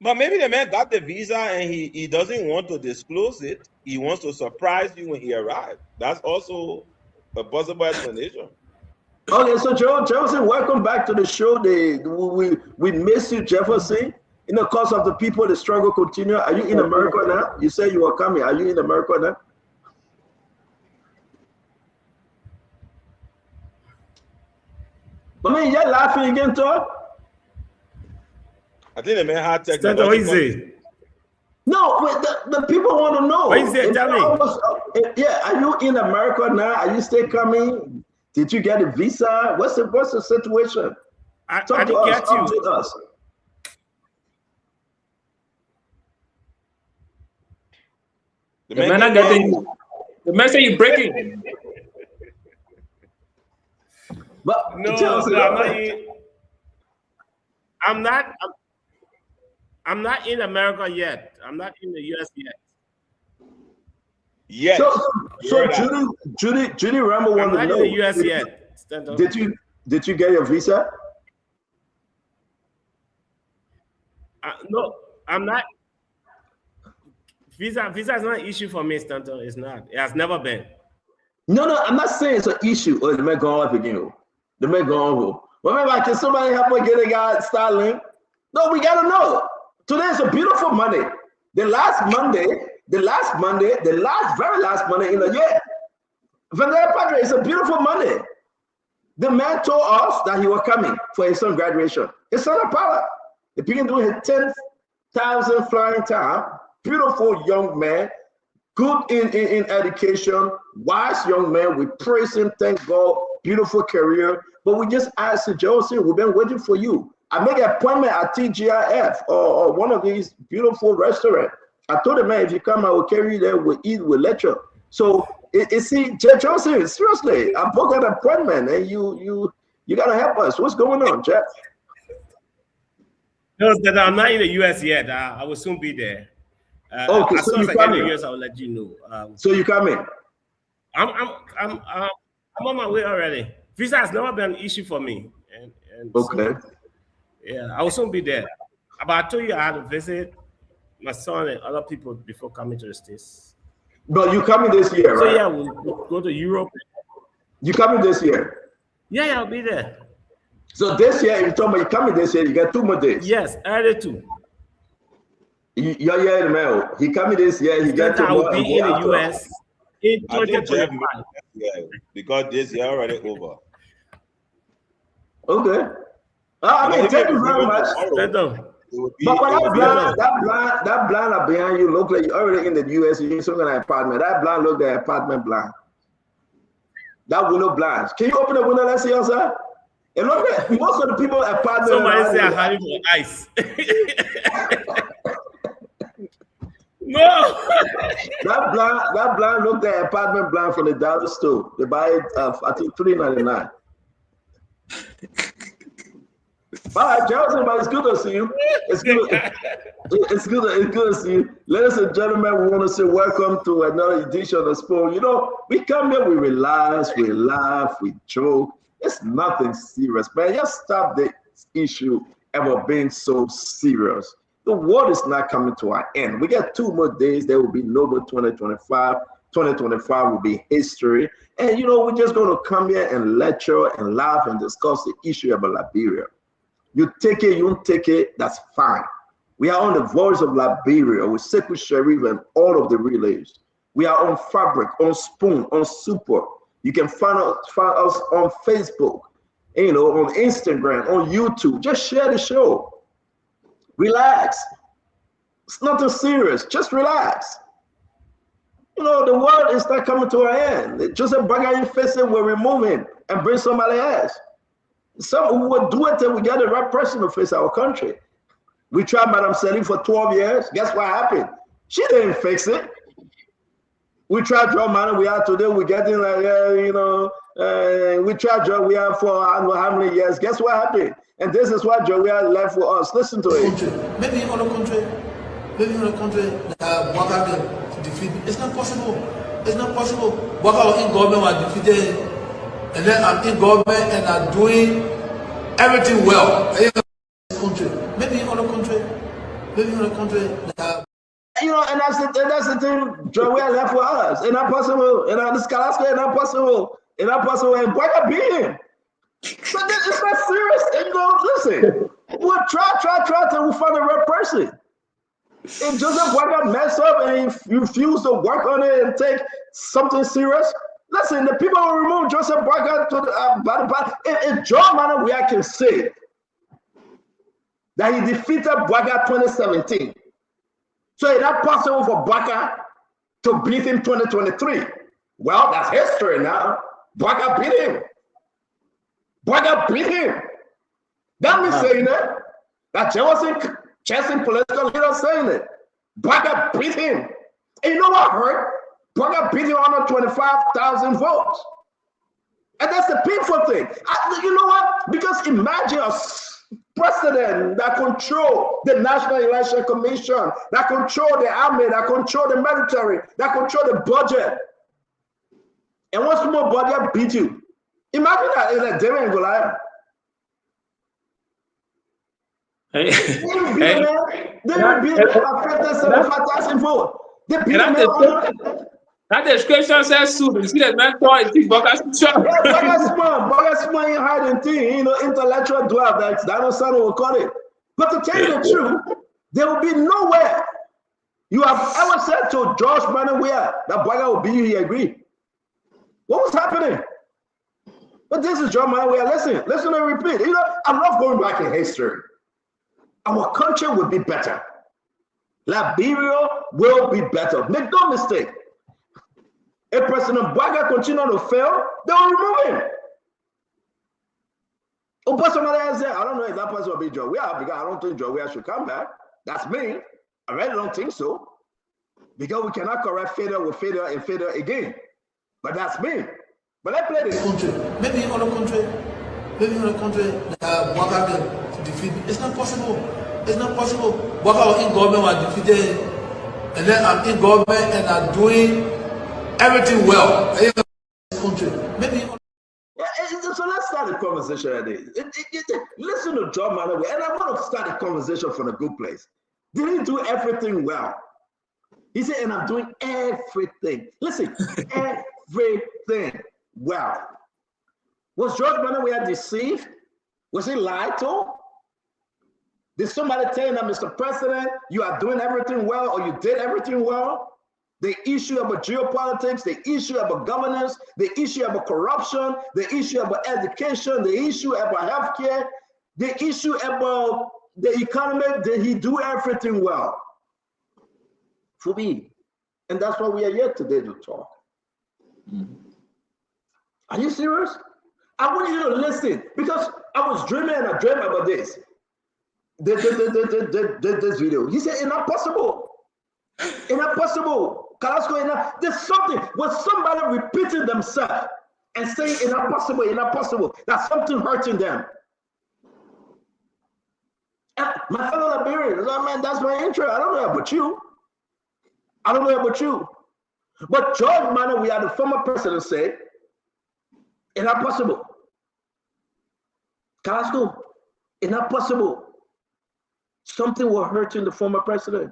But maybe the man got the visa and he doesn't want to disclose it. He wants to surprise you when he arrives. That's also a possible explanation. Okay, so Jefferson, welcome back to the show. We miss you, Jefferson. In the course of the people, the struggle continue. Are you in America now? You said you were coming. Are you in America now? I mean, you're laughing again, Todd? I think the man had technology. What is it? No, wait, the people want to know. What is it? Tell me. Yeah, are you in America now? Are you still coming? Did you get a visa? What's the situation? I didn't get you. Talk to us. The man not getting you. The man say you breaking. But no, I'm not in America yet. I'm not in the US yet. Yes. So Judy Rambo wanted to know. I'm not in the US yet. Did you get your visa? No, I'm not. Visa is not an issue for me, Stanton. It's not. It has never been. No, I'm not saying it's an issue. Oh, the man going up again. The man going up. Remember, can somebody help me get a guy Starlink? No, we gotta know. Today is a beautiful Monday. The very last Monday in the year. Vanilla Padre, it's a beautiful Monday. The man told us that he was coming for his son's graduation. His son Apollo. He began doing his 10,000 flying time. Beautiful young man, good in education, wise young man. We praise him, thank God, beautiful career. But we just asked Joseph, we've been waiting for you. I make an appointment at TGIF or one of these beautiful restaurants. I told the man, if you come, I will carry you there, we'll eat, we'll lecture. So, see, Joseph, seriously, I booked an appointment and you gotta help us. What's going on, Jeff? No, I'm not in the US yet. I will soon be there. Okay, as so soon as you I get coming? in the US, I will let you know. So you coming? I'm on my way already. Visa has never been an issue for me. And okay. So, yeah, I will soon be there. But I told you I had to visit my son and other people before coming to the States. But you coming this year, so, right? Yeah, we'll go to Europe. You coming this year? Yeah, I'll be there. So this year, if you told me you're coming this year, you got 2 more days. Yes, early 2. Yeah, man. He coming this year. He got to. I will be in the US in 2025. Because this year already over. Okay. I mean, thank you very much. But that blind behind you look like you're already in the US. You're in some kind of apartment. That blind look like apartment blind. That window blind. Can you open the window? Let's see outside. And look at most of the people apartment. Somebody say I'm having for ice. No. that blind looked at apartment blind from the dollar store. They buy it I think $3.99. All right, Johnson, but it's good to see you. It's good to see you. Ladies and gentlemen, we want to say welcome to another edition of the Spoon. You know, we come here, we relax, we laugh, we joke. It's nothing serious, man. Just stop the issue ever been so serious. The world is not coming to our end. We got 2 more days. There will be no more 2025. 2025 will be history. And, you know, we're just going to come here and lecture and laugh and discuss the issue about Liberia. You take it, you don't take it, that's fine. We are on the Voice of Liberia with Sekou Sharif and all of the relays. We are on Fabric, on Spoon, on Super. You can find us on Facebook, you know, on Instagram, on YouTube. Just share the show. Relax. It's nothing serious. Just relax. You know, the world is not coming to an end. Joseph Boakai Infese will remove him and bring somebody else. Some who will do it till we get the right person to face our country. We tried Madam Selig for 12 years. Guess what happened? She didn't fix it. We tried Joe Manuel we are today. We're getting like, you know, we tried Joe we are for I don't know how many years. Guess what happened? And this is what Joe we are left for us. Listen to it. Maybe in other country, Boakai can defeat. It's not possible. It's not possible. Boakai in government was defeated, and then I'm in government and I'm doing everything well. Country, maybe in other country, you know, and that's the thing. Joe we are left for us. It's not possible. And this Carrasco is not possible. It's not possible. And Boakai beat him. So it's not serious. And you know, listen, we'll try till we find the right person. If Joseph Boakai mess up and he refuse to work on it and take something serious, listen, the people will remove Joseph Boakai to the if John Manuel we can say that he defeated Boakai 2017, so it's not possible for Boakai to beat him 2023. Well, that's history now. Boakai beat him. Boakai beat him. That means saying that Jefferson chasing political leaders saying it. Boakai beat him. And you know what hurt? Boakai beat him under 25,000 votes. And that's the painful thing. You know what? Because imagine a president that control the National Election Commission, that control the army, that control the military, that control the budget. And once more budget beat you. Imagine that in a David and Goliath. That description says soon. You see that mentor is big Boakai smart. Boakai smart ain't hiding thing, you know, intellectual dwarf that Dino Sano will call it. But to tell you the truth, there will be nowhere you have ever said to George Manuel that Boakai will beat you, he agreed. What was happening? But this is John Manuel. Listen and repeat. You know, I love going back in history. Our country will be better. Liberia will be better. Make no mistake. If President Boakai continue to fail, they will remove him. Oh, but somebody else said, I don't know if that person will be Joe Weah, because I don't think Joe Weah should come back. That's me. I really don't think so. Because we cannot correct failure with failure and failure again. But that's me. But let's play this. Country, maybe in other country, Boakai can defeat. It's not possible. It's not possible. Boakai in government was defeated, and then I'm in government and I'm doing everything well. Country, maybe. So let's start the conversation. Listen to John Manuel, and I want to start the conversation from a good place. Did he do everything well? He said, and I'm doing everything. Listen, everything well. Was George Manuel deceived? Was he lied to? Did somebody tell him that, Mr. President, you are doing everything well, or you did everything well? The issue about geopolitics, the issue about governance, the issue about corruption, the issue about education, the issue about healthcare, the issue about the economy, did he do everything well? For me. And that's why we are here today to talk. Are you serious? I want you to listen, because I was dreaming and I dreamed about this. This video. He said, it's not possible. It's not possible. Carrasco, there's something, when somebody repeating themselves and saying it's not possible, that's something hurting them. And my fellow Liberians, man, that's my intro. I don't know about you. But George Manuel, we are the former president, said, it's not possible. Carrasco, It's not possible. Something will hurt the former president.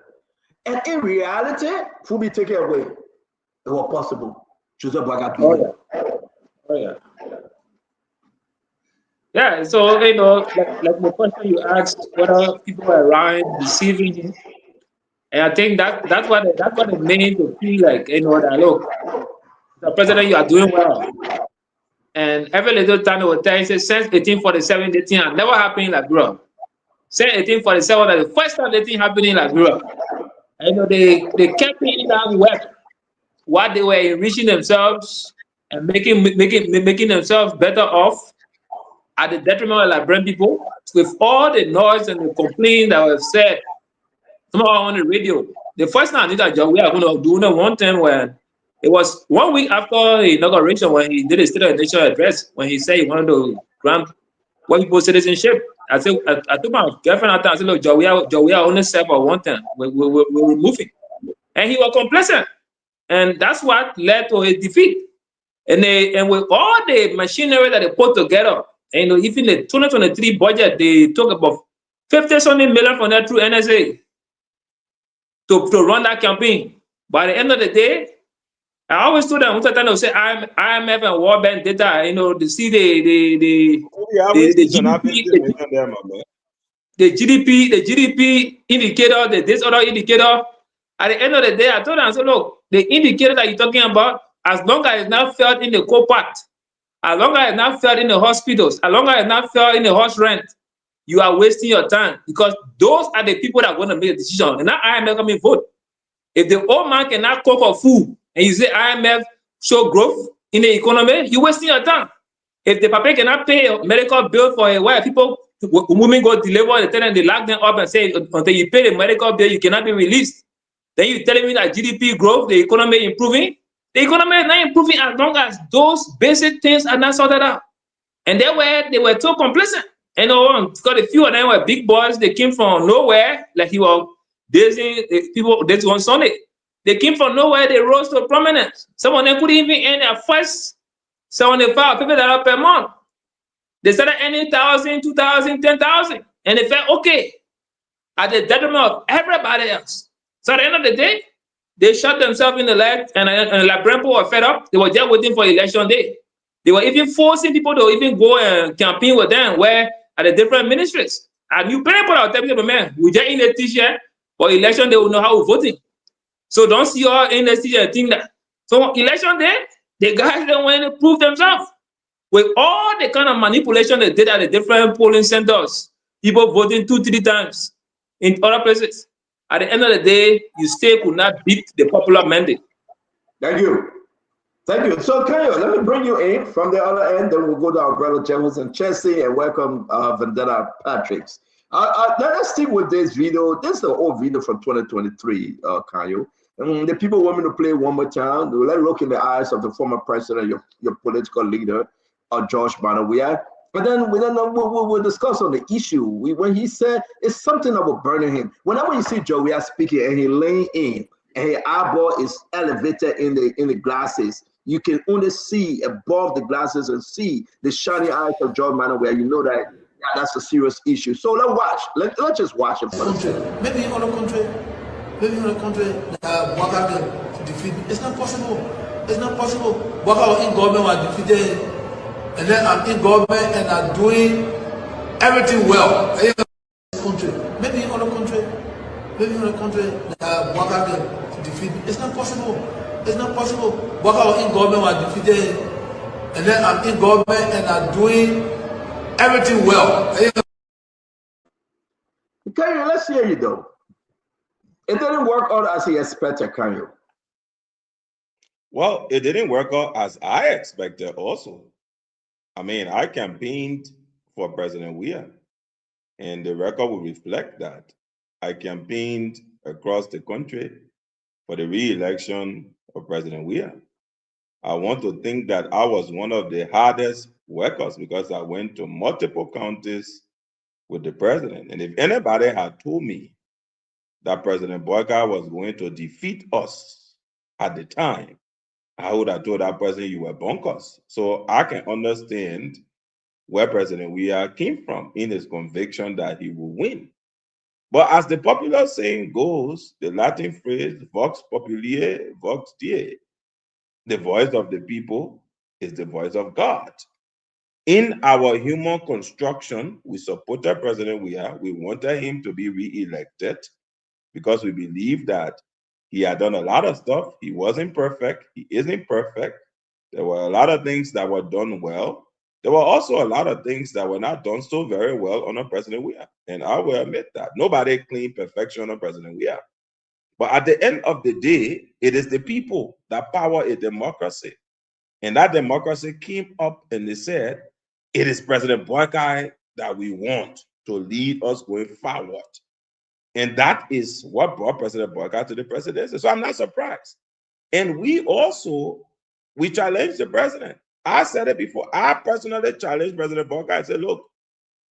And in reality, will be taken away. It was possible. Joseph Boakai. Oh, yeah. Oh, yeah. Yeah, so, like the question you asked, whether people were around deceiving him. And I think that's what it means to feel like, that look, the president, you are doing well. And every little time they will tell you, say, since 1847, the thing had never happened in Liberia. Since 1847, that the first time the thing happened in Liberia. And they kept in that web while they were enriching themselves and making themselves better off at the detriment of Liberian people, with all the noise and the complaint that was said somehow on the radio. The first time I did that job, we are going to do one time when it was 1 week after the inauguration, when he did his State of the Nation address, when he said he wanted to grant white people citizenship. I told my girlfriend at the time, I said, look, Joe, we are only served for one time. We're removing. And he was complacent. And that's what led to his defeat. And with all the machinery that they put together, and even the 2023 budget, they took about 50-something million from that through NSA to run that campaign. By the end of the day, I always told them, they would say IMF and World Bank data, to see the GDP indicator, this other indicator. At the end of the day, I told them, I said, look, the indicator that you're talking about, as long as it's not felt in the co-part, as long as it's not felt in the hospitals, as long as it's not felt in the house rent, you are wasting your time, because those are the people that want to make a decision. And not IMF coming vote. If the old man cannot cook for food and you say IMF show growth in the economy, you're wasting your time. If the papa cannot pay a medical bill for a while, women go deliver, they lock them up and say, until you pay the medical bill, you cannot be released. Then you're telling me that GDP growth, the economy improving? The economy is not improving as long as those basic things are not sorted out. And they were too complacent. And got a few of them were big boys. They came from nowhere, like he was dazing people this on Sunday. They came from nowhere. They rose to prominence. Some of them couldn't even earn their first $75 per month. They started earning 1,000, 2,000, 10,000, and they felt okay at the detriment of everybody else. So at the end of the day, they shot themselves in the leg, and Liberian people were fed up. They were just waiting for election day. They were even forcing people to even go and campaign with them, where at the different ministries. And you people are telling them, man, we just in a t-shirt for election, they will know how we're voting. So don't see all in the t-shirt think that. So election day, the guys don't want to prove themselves. With all the kind of manipulation they did at the different polling centers, people voting 2-3 times in other places. At the end of the day, you still could not beat the popular mandate. Thank you. Thank you. So, Kayo, let me bring you in from the other end, then we'll go to our brother Jefferson Chelsea and welcome Vendetta Patricks. Let us stick with this video. This is the old video from 2023, Kayo. The people want me to play one more time. Let's look in the eyes of the former president, your political leader, George Barnawia. But then we'll discuss on the issue. When he said it's something that will burn him. Whenever you see Joe, we are speaking and he laying in and his eyeball is elevated in the glasses, you can only see above the glasses and see the shiny eyes of George Barnawia. You know that that's a serious issue. So let's watch. Let's just watch it. Maybe in other country, Boakai can defeat. It's not possible. It's not possible. Boakai in government was defeated, and then I'm in government and I'm doing everything well. Country, maybe in other country, Boakai can defeat. It's not possible. It's not possible. Boakai in government was defeated, and then I'm in government and I'm doing everything well. Okay, let's hear you though. It didn't work out as he expected, can you? Well, it didn't work out as I expected also. I mean, I campaigned for President Weah, and the record will reflect that. I campaigned across the country for the re-election of President Weah. I want to think that I was one of the hardest workers because I went to multiple counties with the president. And if anybody had told me that President Boakai was going to defeat us at the time, I would have told that president you were bonkers. So I can understand where President Weah came from in his conviction that he will win. But as the popular saying goes, the Latin phrase, vox populi, vox Dei, the voice of the people is the voice of God. In our human construction, we supported President Weah. We wanted him to be re-elected because we believe that he had done a lot of stuff. He wasn't perfect. He isn't perfect. There were a lot of things that were done well. There were also a lot of things that were not done so very well under President Weah. And I will admit that. Nobody claimed perfection under President Weah. But at the end of the day, it is the people that power a democracy. And that democracy came up and they said, it is President Boakai that we want to lead us going forward. And that is what brought President Boakai to the presidency. So I'm not surprised. And we challenged the president. I said it before. I personally challenged President Boakai. I said, look,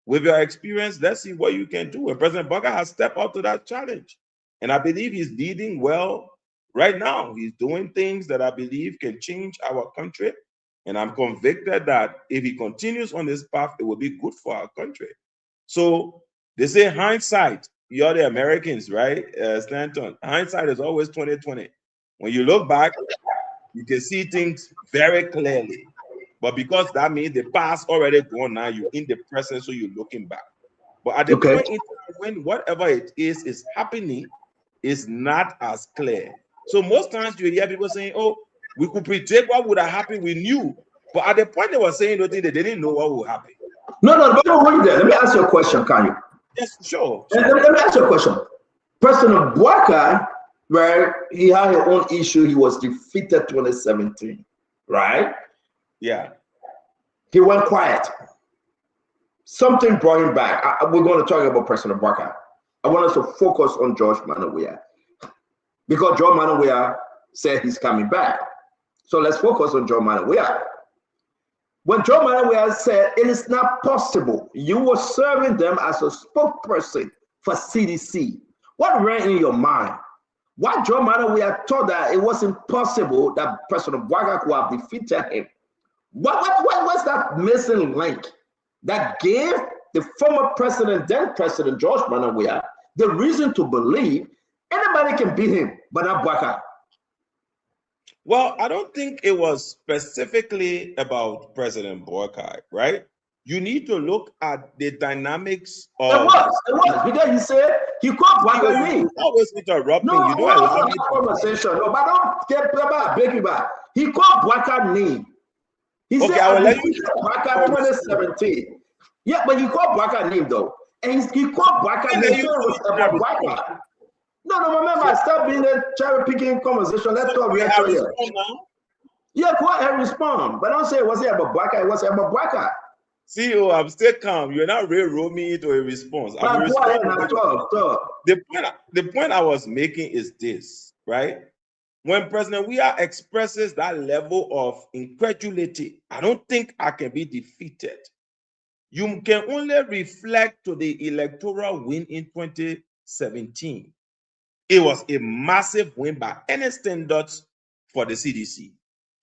with your experience, let's see what you can do. And President Boakai has stepped up to that challenge. And I believe he's leading well right now. He's doing things that I believe can change our country. And I'm convicted that if he continues on this path, it will be good for our country. So they say hindsight, you're the Americans, right? Stanton, hindsight is always 20/20. When you look back, you can see things very clearly. But because that means the past already gone now, you're in the present, so you're looking back. But at the point when whatever it is happening, is not as clear. So most times you hear people saying, oh, we could predict what would have happened, we knew. But at the point they were saying nothing, they didn't know what would happen. No, but wait there. Let me ask you a question, can you? Yes, sure. Let me ask you a question. President Boakai, right, he had his own issue. He was defeated 2017, right? Yeah. He went quiet. Something brought him back. We're going to talk about President Boakai. I want us to focus on George Manneh Weah because George Manneh Weah said he's coming back. So let's focus on George Manneh Weah. When George Manneh Weah said it is not possible, you were serving them as a spokesperson for CDC. What ran in your mind? Why George Manneh Weah thought that it wasn't possible that President Boakai could have defeated him? What's that missing link that gave the former president, then President George Manneh Weah, the reason to believe anybody can beat him, but not Boakai? Well, I don't think it was specifically about President Boakai, right? You need to look at the dynamics of. It was because he said he called Boakai name. Always interrupting. No, you don't allow me conversation. No, but don't get break it back. He called Boakai name. He said I will let you. Boakai 2017. Yeah, but he called Boakai name though, and he called Boakai name. So it was about Boakai. No, remember, stop being a cherry picking conversation. Let's talk real here. Yeah, go ahead and respond. But don't say it wasn't about Boakai, it was about Boakai. See, I'm still calm. You're not railroading me into a response. Go ahead and talk. The point I was making is this, right? When President Weah expresses that level of incredulity, I don't think I can be defeated. You can only reflect to the electoral win in 2017. It was a massive win by any standards for the CDC.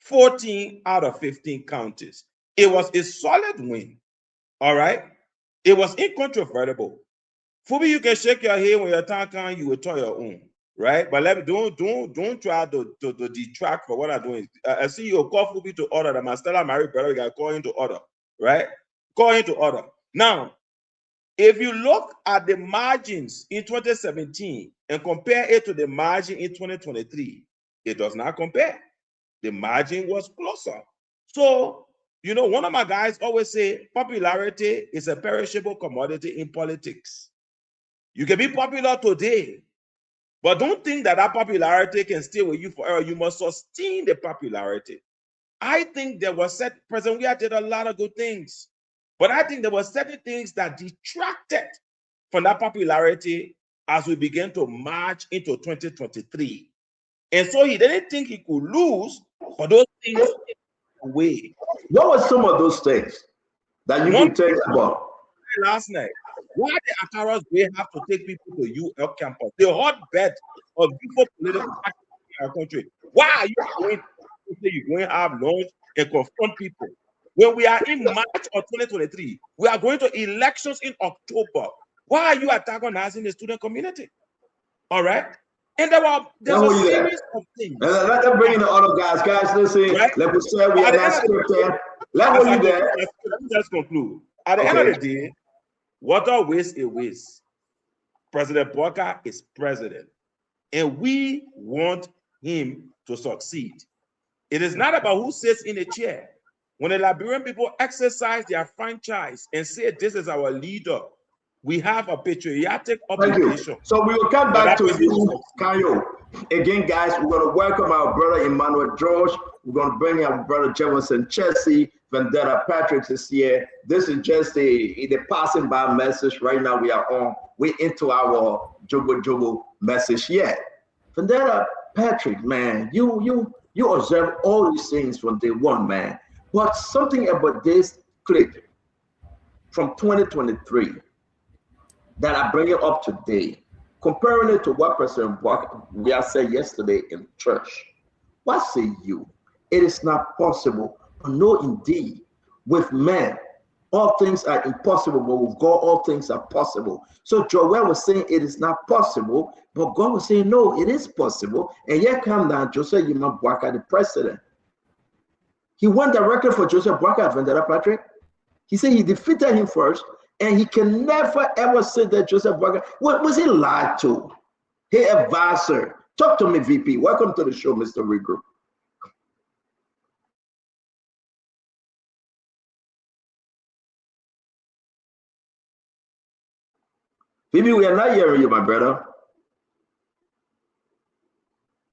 14 out of 15 counties. It was a solid win. All right. It was incontrovertible. Fubi, you can shake your head when you're talking, you will tell your own, right? But don't try to detract for what I'm doing. I see you call Fubi to order. The Mastella Mary brother, you got call into order, right? Call into order. Now, if you look at the margins in 2017 and compare it to the margin in 2023, it does not compare. The margin was closer. So, you know, one of my guys always say popularity is a perishable commodity in politics. You can be popular today, but don't think that that popularity can stay with you forever. You must sustain the popularity. I think there was President Weah did a lot of good things, but I think there were certain things that detracted from that popularity as we began to march into 2023. And so he didn't think he could lose for those things away. What were some of those things that you can tell about? Last night, why the Akaras Way have to take people to UL campus, the hotbed of beautiful political activity in our country? Why are you going to have lunch and confront people? when we are in March of 2023, we are going to elections in October. Why are you antagonizing the student community? All right. And there's a series of things. Let them bring in the other guys. Guys, listen. Right? Let me say we are not scripted. Let me there. Let me just conclude. At the end of the day, water waste is waste. President Bouaka is president, and we want him to succeed. It is not about who sits in a chair. When the Liberian people exercise their franchise and say this is our leader, we have a patriotic obligation. So we will come back to you, Kayo. Again, guys, we're going to welcome our brother Emmanuel George. We're going to bring our brother Jefferson Chelsea. Vendetta Patrick is here. This is just a passing by message. Right now we're into our Jobo message yet. Vendetta Patrick, man, you observe all these things from day one, man. But something about this clip from 2023 that I bring it up today, comparing it to what President Bouaka said yesterday in church. What say you? It is not possible. No, indeed. With man, all things are impossible, but with God, all things are possible. So Joel was saying it is not possible, but God was saying, no, it is possible. And yet come down Joseph Yuma Bouaka, the president. He went directly for Joseph Bouaka, Vendetta Patrick. He said he defeated him first, and he can never ever say that Joseph Bouaka, what was he lied to? Hey, advisor, talk to me, VP. Welcome to the show, Mr. Regroup. VP, we are not hearing you, my brother.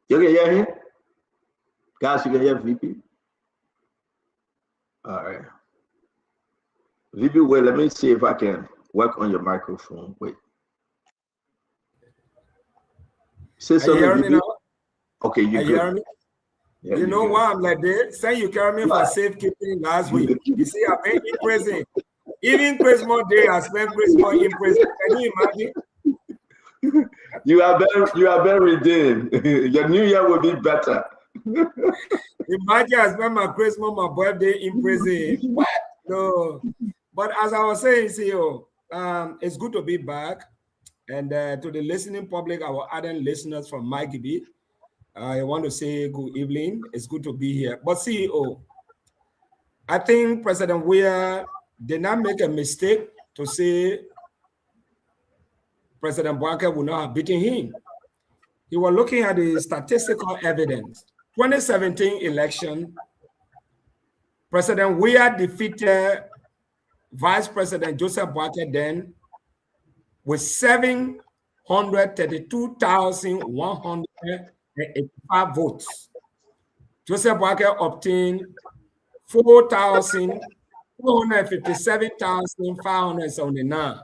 You can hear him? Guys, you can hear VP? All right. VP, wait, let me see if I can work on your microphone. Wait. Say something, VP. Okay, you hear me? Yeah, you know why I'm like this? Say you carry me for safekeeping last week. You see, I've been in prison. Even Christmas Day, I spent Christmas in prison. Can you imagine? You are very redeemed. Your new year will be better. Imagine I spent my Christmas, my birthday in prison. What? No. But as I was saying, CEO, it's good to be back. And to the listening public, our ardent listeners from Mikey B, I want to say good evening. It's good to be here. But CEO, I think President Weah did not make a mistake to say President Bouaka would not have beaten him. He was looking at the statistical evidence. 2017 election, President Weah defeated Vice President Joseph Bouaka then with 732,185 votes. Joseph Bouaka obtained 4,457,579.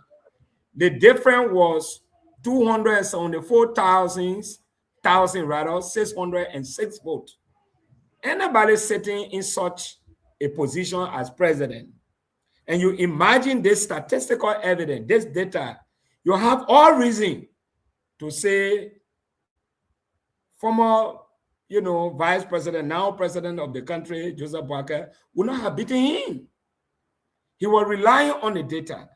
The difference was 606 votes. Anybody sitting in such a position as president, and you imagine this statistical evidence, this data, you have all reason to say former, vice president, now president of the country, Joseph Bouaka, would not have beaten him. He was relying on the data.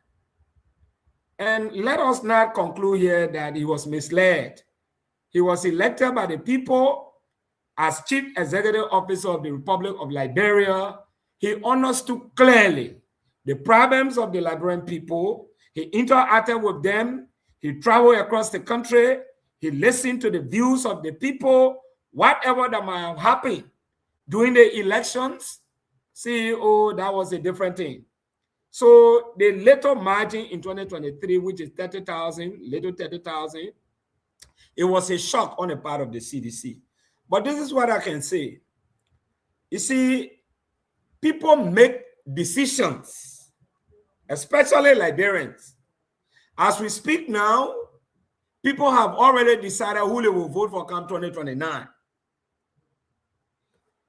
And let us not conclude here that he was misled. He was elected by the people as chief executive officer of the Republic of Liberia. He understood clearly the problems of the Liberian people. He interacted with them. He traveled across the country. He listened to the views of the people, whatever that might have happened during the elections. CEO, that was a different thing. So the little margin in 2023, which is 30,000, it was a shock on the part of the CDC. But this is what I can say. You see, people make decisions, especially Liberians. As we speak now, people have already decided who they will vote for come 2029.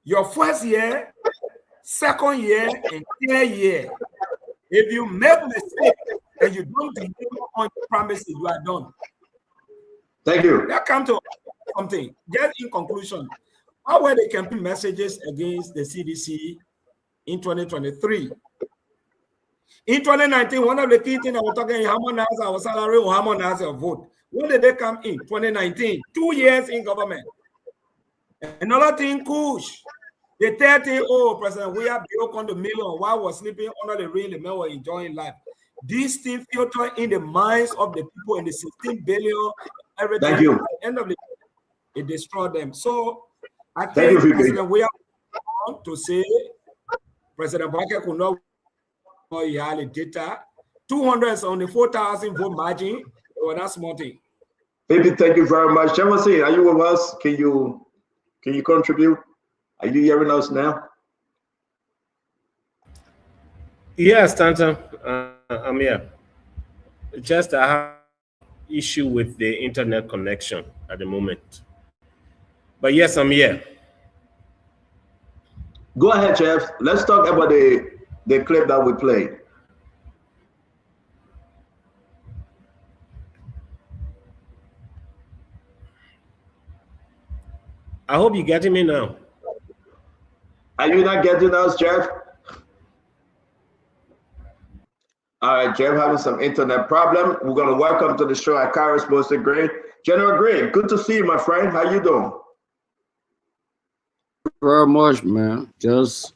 Your first year, second year, and third year, if you make mistakes and you don't deliver on the promises, you are done. Thank you. That come to something. Just in conclusion, how were the campaign messages against the CDC in 2023. In 2019, one of the key things I was talking, harmonize our salary or harmonize our vote. When did they come in? 2019, 2 years in government. Another thing, Kush. The 30, oh, President, we are broke on the million while we're sleeping under the rain, the men were enjoying life. This thing filter in the minds of the people in the 16 billion, everything. Thank you. At the end of the day, it destroyed them. So I Thank think you, President, we are to say President Baka could not the data 200 is on the 4,000 vote margin. Oh, that's small thing. Baby, thank you very much. Jefferson, are you with us? Can you contribute? Are you hearing us now? Yes, Tantam, I'm here. Just I have issue with the internet connection at the moment. But yes, I'm here. Go ahead, Jeff. Let's talk about the clip that we played. I hope you're getting me now. Are you not getting us, Jeff? All right, Jeff having some internet problem. We're going to welcome to the show Akaris Mr. Gray. General Gray, good to see you, my friend. How you doing? Very much, man. Just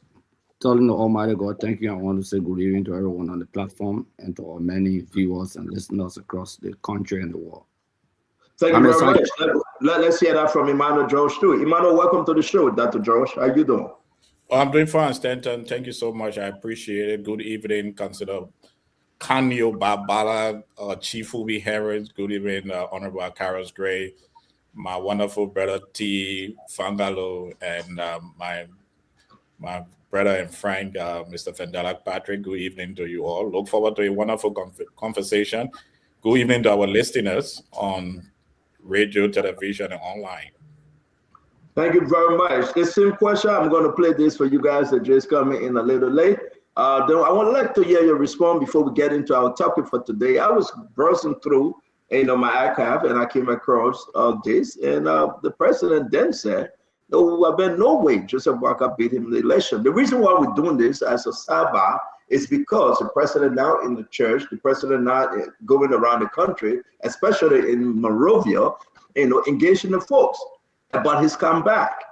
telling the Almighty God, thank you. I want to say good evening to everyone on the platform and to our many viewers and listeners across the country and the world. Thank you very much. Let's hear that from Emmanuel George too. Emmanuel, welcome to the show, Dr. George. How you doing? Well, I'm doing fine, Stanton. Thank you so much. I appreciate it. Good evening, Consider Kanyo Babala, Chief Ubi Harris. Good evening, Honorable Akaris Gray, my wonderful brother T. Fangalo, and my brother and friend, Mr. Vendela Patrick. Good evening to you all. Look forward to a wonderful conversation. Good evening to our listeners on radio, television, and online. Thank you very much. The same question. I'm going to play this for you guys that just coming in a little late. Then I would like to hear your response before we get into our topic for today. I was browsing through, my archive, and I came across this, and the president then said, "There will have been no way Joseph Boakai beat him in the election." The reason why we're doing this as a sidebar is because the president now in the church, the president now going around the country, especially in Monrovia, engaging the folks about his comeback.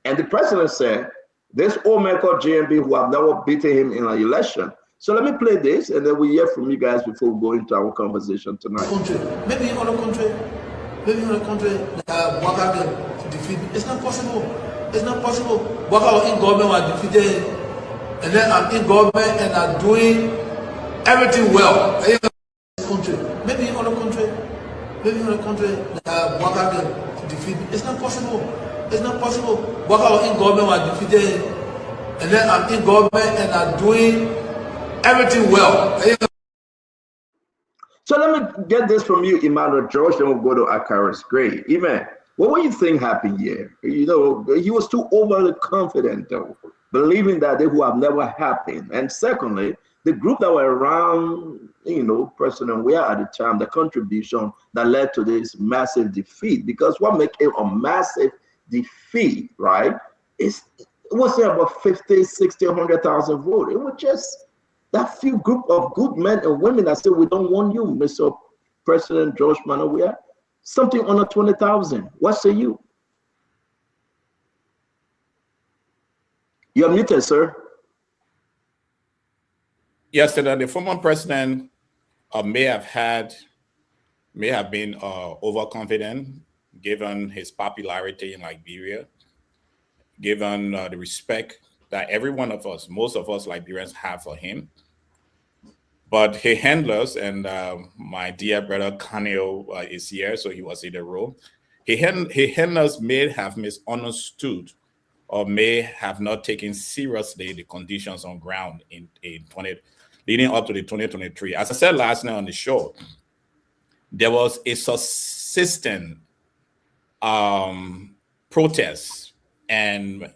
And the president said, this old man called JMB who have never beaten him in an election. So let me play this, and then we hear from you guys before we go into our conversation tonight. Maybe in other country, Boakai can defeat. It's not possible. It's not possible. Boakai in government was defeated, and then I'm in government and I'm doing everything well. Maybe in other country, Boakai can defeat. It's not possible. It's not possible. Boakai in government was defeated, and then I'm in government and I'm doing everything well. So let me get this from you, Emmanuel George, then we'll go to Akaris Gray. Amen. What do you think happened here? He was too overly confident, though, believing that they would have never happened. And secondly, the group that were around, President Weah at the time, the contribution that led to this massive defeat. Because what made it a massive defeat, right? It wasn't about 50, 60, 100,000 votes. It was just that few group of good men and women that said, we don't want you, Mr. President George Manneh Weah. Something under 20,000. What say you? You're muted, sir. Yesterday, the former president may have been overconfident, given his popularity in Liberia, given the respect that every one of us, most of us Liberians have for him. But his handlers, and my dear brother Kanyo is here, so he was in the room. His handlers may have misunderstood or may have not taken seriously the conditions on ground leading up to the 2023. As I said last night on the show, there was a persistent protest and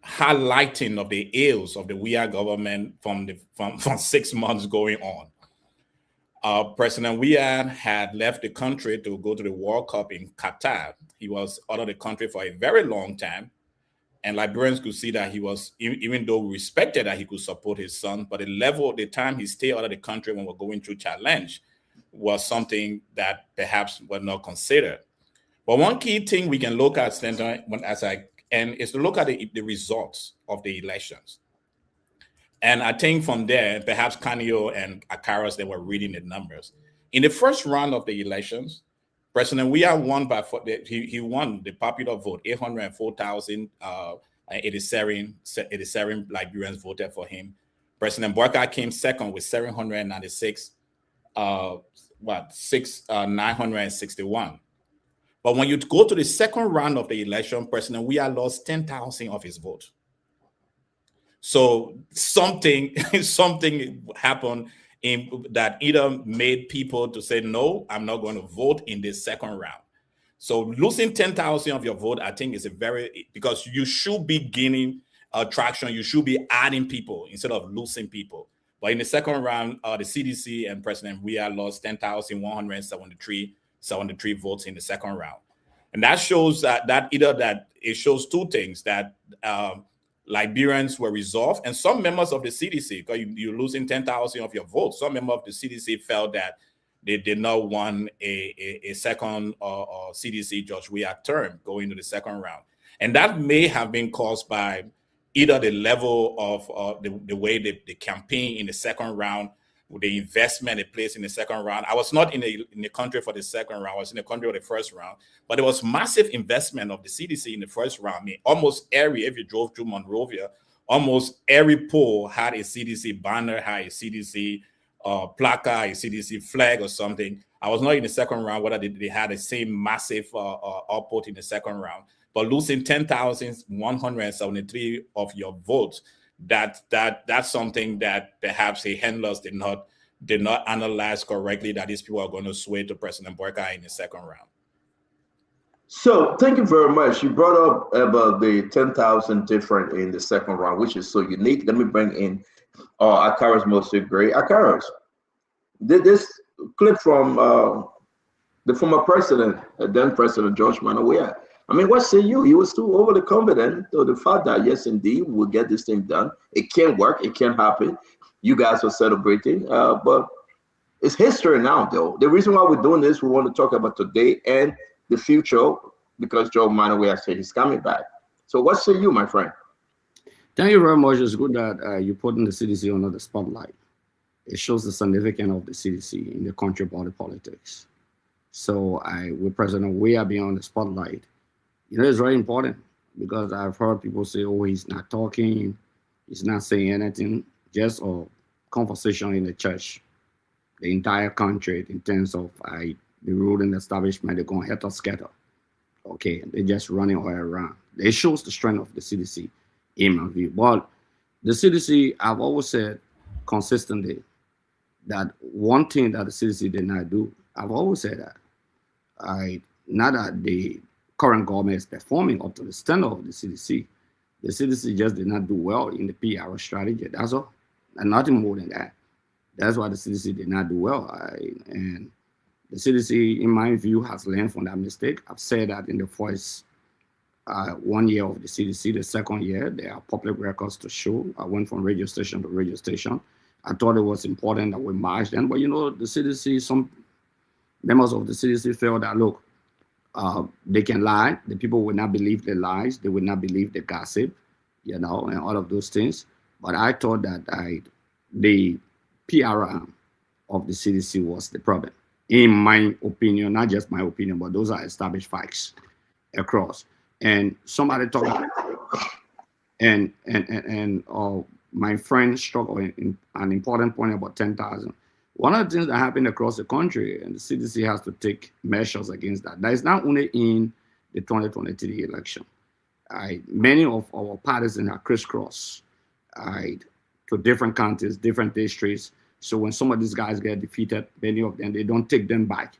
highlighting of the ills of the Weah government from 6 months going on. President Weah had left the country to go to the World Cup in Qatar. He was out of the country for a very long time. And Liberians could see that he was, even though we respected that he could support his son, but the time he stayed out of the country when we're going through challenge was something that perhaps was not considered. But one key thing we can look at, Stanton, is to look at the results of the elections. And I think from there, perhaps Kanyo and Akaros, they were reading the numbers. In the first round of the elections, President Weah won he won the popular vote, 804,087 Liberians voted for him. President Boakai came second with 796, 961. But when you go to the second round of the election, President Weah lost 10,000 of his vote. So something happened that either made people to say, no, I'm not going to vote in this second round. So losing 10,000 of your vote, I think is because you should be gaining traction. You should be adding people instead of losing people. But in the second round, the CDC and President Weah lost 10,173 votes in the second round. And that shows that it shows two things, that Liberians were resolved, and some members of the CDC, because you're losing 10,000 of your votes, some members of the CDC felt that they did not want a second CDC George Weah term going into the second round. And that may have been caused by either the level of the way the campaign in the second round, the investment they placed in the second round. I was not in the country for the second round. I was in the country for the first round. But there was massive investment of the CDC in the first round. I mean, if you drove through Monrovia, almost every poll had a CDC banner, had a CDC placard, a CDC flag or something. I was not in the second round, whether they had the same massive output in the second round. But losing 10,173 of your votes, that's something that perhaps the handlers did not analyze correctly, that these people are going to sway to President Boakai in the second round. So thank you very much. You brought up about the 10,000 different in the second round, which is so unique. Let me bring in Akaros Mostly Great. Akaros, this clip from the former president, then President George Manneh Weah. I mean, what say you? He was too overly confident of the fact that, yes, indeed, we'll get this thing done. It can work. It can happen. You guys are celebrating. But it's history now, though. The reason why we're doing this, we want to talk about today and the future, because George Manneh Weah said he's coming back. So what say you, my friend? Thank you very much. It's good that you put in the CDC under the spotlight. It shows the significance of the CDC in the country body politics. So with President Weah being on the spotlight, it's very important, because I've heard people say, oh, he's not talking, he's not saying anything, just a conversation in the church. The entire country, in terms of the ruling establishment, they're going to help us scatter. Okay, they're just running all around. It shows the strength of the CDC, in my view. But the CDC, I've always said consistently that one thing that the CDC did not do, I've always said that, not that the current government is performing up to the standard of the CDC. The CDC just did not do well in the PR strategy. That's all, and nothing more than that. That's why the CDC did not do well. And the CDC, in my view, has learned from that mistake. I've said that in the first 1 year of the CDC. The second year, there are public records to show. I went from radio station to radio station. I thought it was important that we marched in, but the CDC, some members of the CDC felt that, look, they can lie. The people will not believe the lies. They will not believe the gossip, and all of those things. But I thought that the PR arm of the CDC was the problem, in my opinion. Not just my opinion, but those are established facts across. And somebody talked, and my friend struck an important point about 10,000. One of the things that happened across the country, and the CDC has to take measures against that. That is not only in the 2023 election. Many of our partisans are crisscrossed to different counties, different districts. So when some of these guys get defeated, many of them, they don't take them back.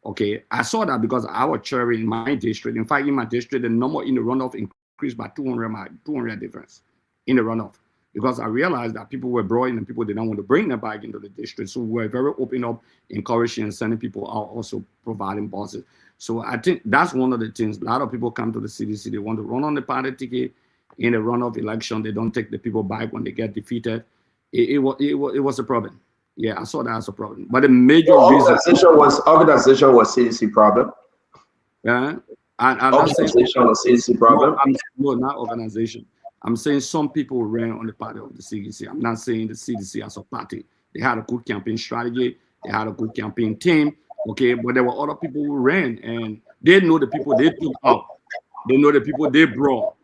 Okay, I saw that because our cherry in my district, in fact, in my district, the number in the runoff increased by 200 difference in the runoff. Because I realized that people were broiling and people did not want to bring them back into the district. So we were very open up, encouraging and sending people out, also providing buses. So I think that's one of the things. A lot of people come to the CDC, they want to run on the party ticket, in a runoff election. They don't take the people back when they get defeated. It was a problem. Yeah, I saw that as a problem. But the major reason organization was CDC problem. Yeah, organization was CDC problem. No, not organization. I'm saying some people ran on the party of the CDC. I'm not saying the CDC as a party. They had a good campaign strategy. They had a good campaign team. Okay, but there were other people who ran, and they know the people they took out. They know the people they brought.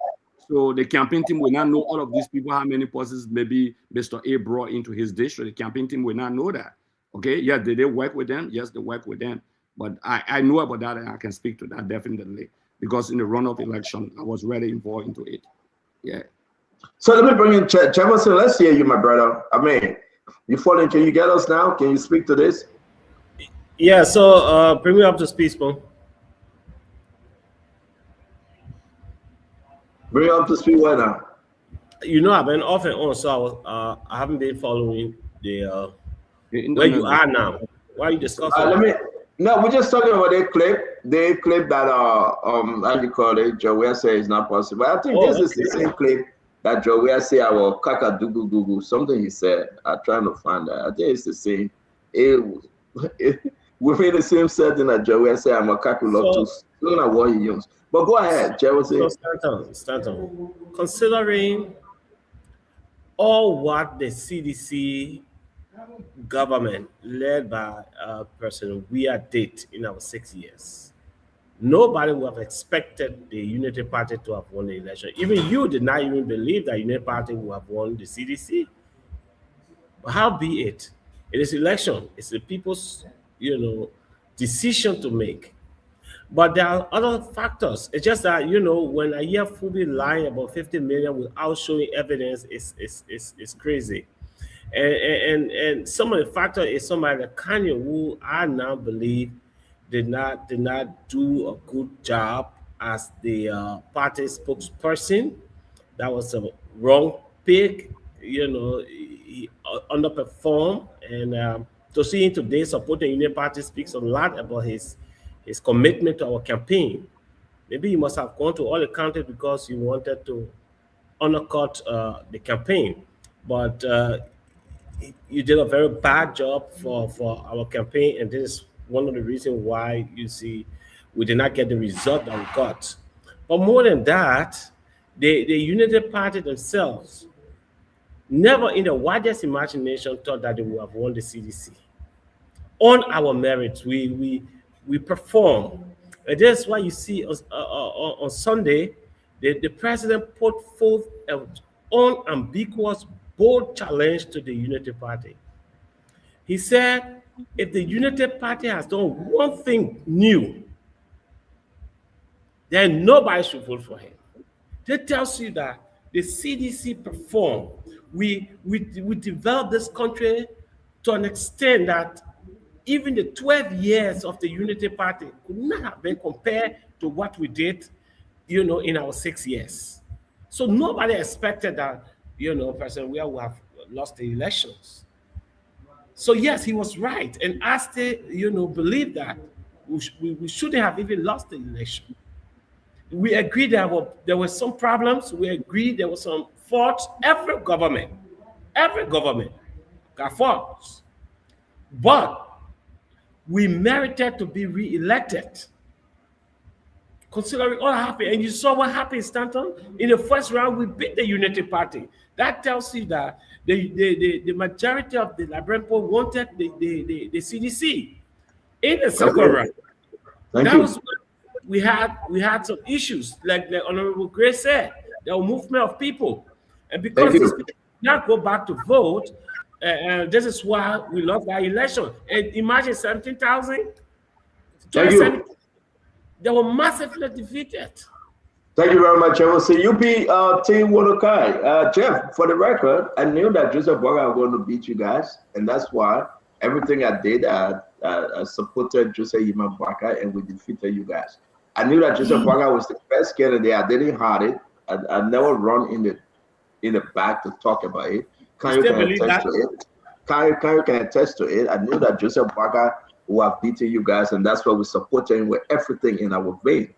So the campaign team will not know all of these people, how many persons maybe Mr. A brought into his district. The campaign team will not know that. Okay, yeah, did they work with them? Yes, they work with them. But I know about that, and I can speak to that definitely. Because in the runoff election, I was really involved into it. Yeah. So let me bring in Jefferson. Let's hear you, my brother. I mean, you falling, can you get us now? Can you speak to this? Yeah, so bring me up to speed, Spoon. Bring up to speed right now. You know, I've been off and on, so I haven't been following the where you are now. Why are you discussing? We're just talking about a clip. They clip that how you call it? Joey say it's not possible. I think this is the same clip that Joey say our kaka dugu gugu, something he said. I'm trying to find that. I think it's the same. Within the same setting that Joey say I'm a kaka love to. Don't know what he used. But go ahead, Joey. So Stanton, considering all what the CDC government led by President Weah did in our 6 years, nobody would have expected the Unity Party to have won the election. Even you did not even believe that Unity Party would have won the CDC. But how be it? It is election. It's the people's, decision to make. But there are other factors. It's just that, when I hear Fubi lying about 50 million without showing evidence, it's crazy. And some of the factor is somebody like Kanye, who I now believe did not do a good job as the party spokesperson. That was a wrong pick. He underperformed, and to see him today supporting Union Party speaks a lot about his commitment to our campaign. Maybe he must have gone to all the counties because he wanted to undercut the campaign, but you did a very bad job for our campaign, and this is one of the reasons why you see we did not get the result that we got. But more than that, the Unity Party themselves never in the widest imagination thought that they would have won the CDC. On our merits, we perform. And that's why you see on Sunday, the president put forth an unambiguous, bold challenge to the Unity Party. He said, if the Unity Party has done one thing new, then nobody should vote for him. That tells you that the CDC performed. We developed this country to an extent that even the 12 years of the Unity Party could not have been compared to what we did, in our 6 years. So nobody expected that, President Weah would have lost the elections. So yes, he was right. And I still, believe that we shouldn't have even lost the election. We agreed there were some problems. We agreed there were some faults. Every government got faults. But we merited to be re-elected. Considering all that happened, and you saw what happened, Stanton. In the first round, we beat the Unity Party. That tells you that the majority of the Liberian people wanted the CDC. In the second round, we had some issues, like the Honorable Grace said. There were movement of people, and because these people did not go back to vote, this is why we lost that election. And imagine 17,000. They were massively defeated. Thank you very much, Jeff. So UP Team Wonokai. Jeff, for the record, I knew that Joseph Boakai was going to beat you guys, and that's why everything I did, I supported Joseph Yima Boakai, and we defeated you guys. I knew that Joseph Boakai was the best candidate. I didn't hide it. I never run in the back to talk about it. Can attest to it. I knew that Joseph Boakai would have beaten you guys, and that's why we supported him with everything in our vein.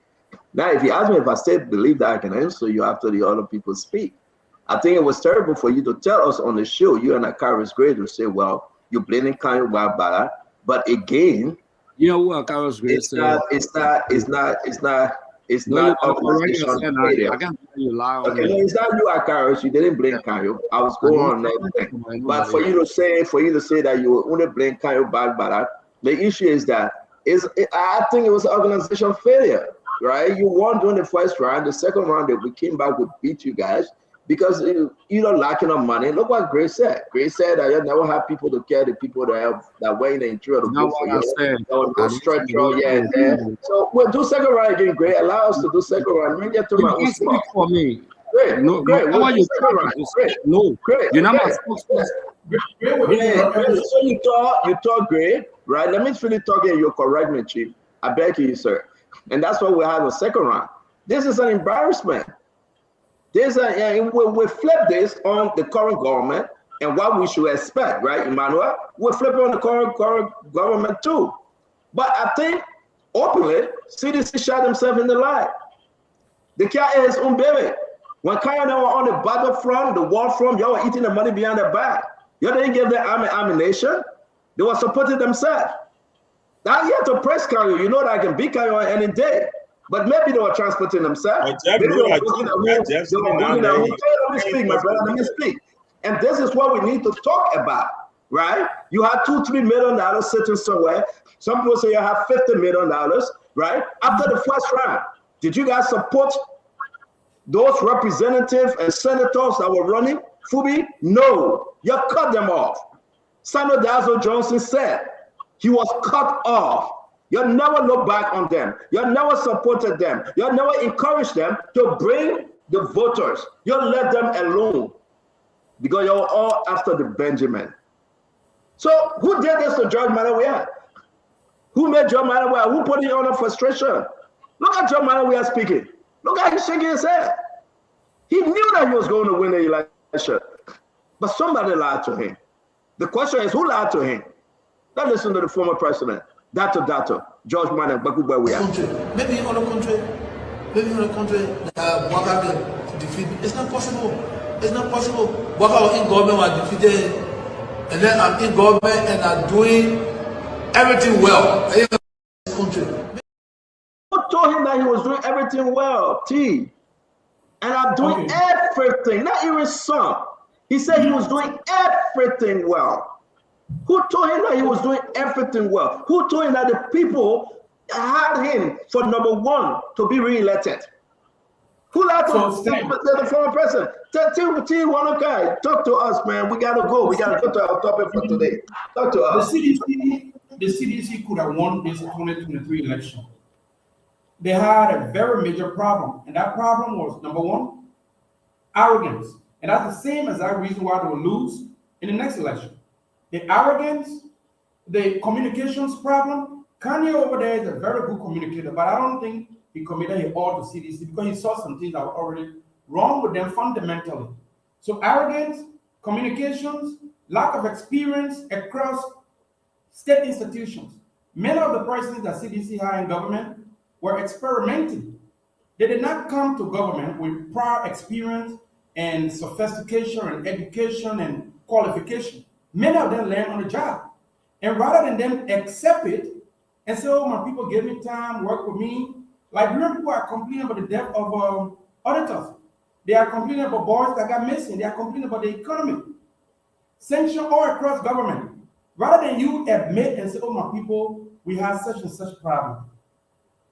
Now, if you ask me if I still believe that, I can answer you after the other people speak. I think it was terrible for you to tell us on the show, you and Akaris Gray, to say, well, you're blaming Kanye Wabala. But again, you know what Akaris Gray said? It's not organization failure. I can't tell you lie on Okay, no, it's not you, Akaris. You didn't blame Kanye. I was going on everything. But for you to say that you only blame Kanye Wabala, the issue is that I think it was organization failure, right? You won during the first round. The second round that we came back, we beat you guys because you're lacking on money. Look what Grace said. Grace said that you never have people to care the people that were in the interior to go for you. That would go structural, yeah, there. So we'll do second round again, Grace. Allow us to do second round. Let me get to my own spot. For me. Great. No, great. How are you great. No, great. You're not my spokesperson. So you thought great, right? Let me finish talking. You correct me, Chief. I beg you, sir. And that's why we have a second round. This is an embarrassment. We flip this on the current government and what we should expect, right, Emmanuel? We're flipping on the current government too. But I think openly, CDC shot themselves in the lie. The cat is baby. When Kanye were on the battlefront, the war front, y'all were eating the money behind their back. Y'all didn't give their army ammunition. They were supporting themselves. Now you have to press Kanye. You know that I can beat Kanye on any day. But maybe they were transporting themselves. Let me speak. And this is what we need to talk about, right? You have $2-3 million sitting somewhere. Some people say you have $50 million, right? After the first round, did you guys support those representatives and senators that were running? Fubi? No, you cut them off. Samuel Dazo Johnson said he was cut off. You never look back on them. You never supported them. You never encouraged them to bring the voters. You let them alone because you're all after the Benjamin. So who did this to George Manawia? Who made George Manawia? Who put it under frustration? Look at George Manawia speaking. Look at him shaking his head. He knew that he was going to win the election, but somebody lied to him. The question is, who lied to him? Let's listen to the former president. Dato, George Manan Bakubawea. Maybe in other country, Waka get defeated. It's not possible. It's not possible. Waka in government was defeated, and then I'm in government and I'm doing everything well. In this country. Who told him that he was doing everything well? T. And I'm doing everything, not even some. He said he was doing everything well. Who told him that he was doing everything well? Who told him that the people had him for number one to be re-elected? Who lied to the former president? Talk to us, man. We gotta go. We gotta go to our topic for today. Talk to us. The CDC could have won this 2023 election. They had a very major problem, and that problem was number one, arrogance, and that's the same as that reason why they will lose in the next election. The arrogance, the communications problem. Kanye over there is a very good communicator, but I don't think he committed it all to CDC because he saw some things that were already wrong with them fundamentally. So arrogance, communications, lack of experience across state institutions. Many of the persons that CDC had in government were experimenting. They did not come to government with prior experience and sophistication and education and qualification. Many of them learn on the job. And rather than them accept it and say, oh, my people give me time, work with me, Liberian people are complaining about the death of auditors. They are complaining about boys that got missing. They are complaining about the economy. Sanction all across government. Rather than you admit and say, oh, my people, we have such and such problem.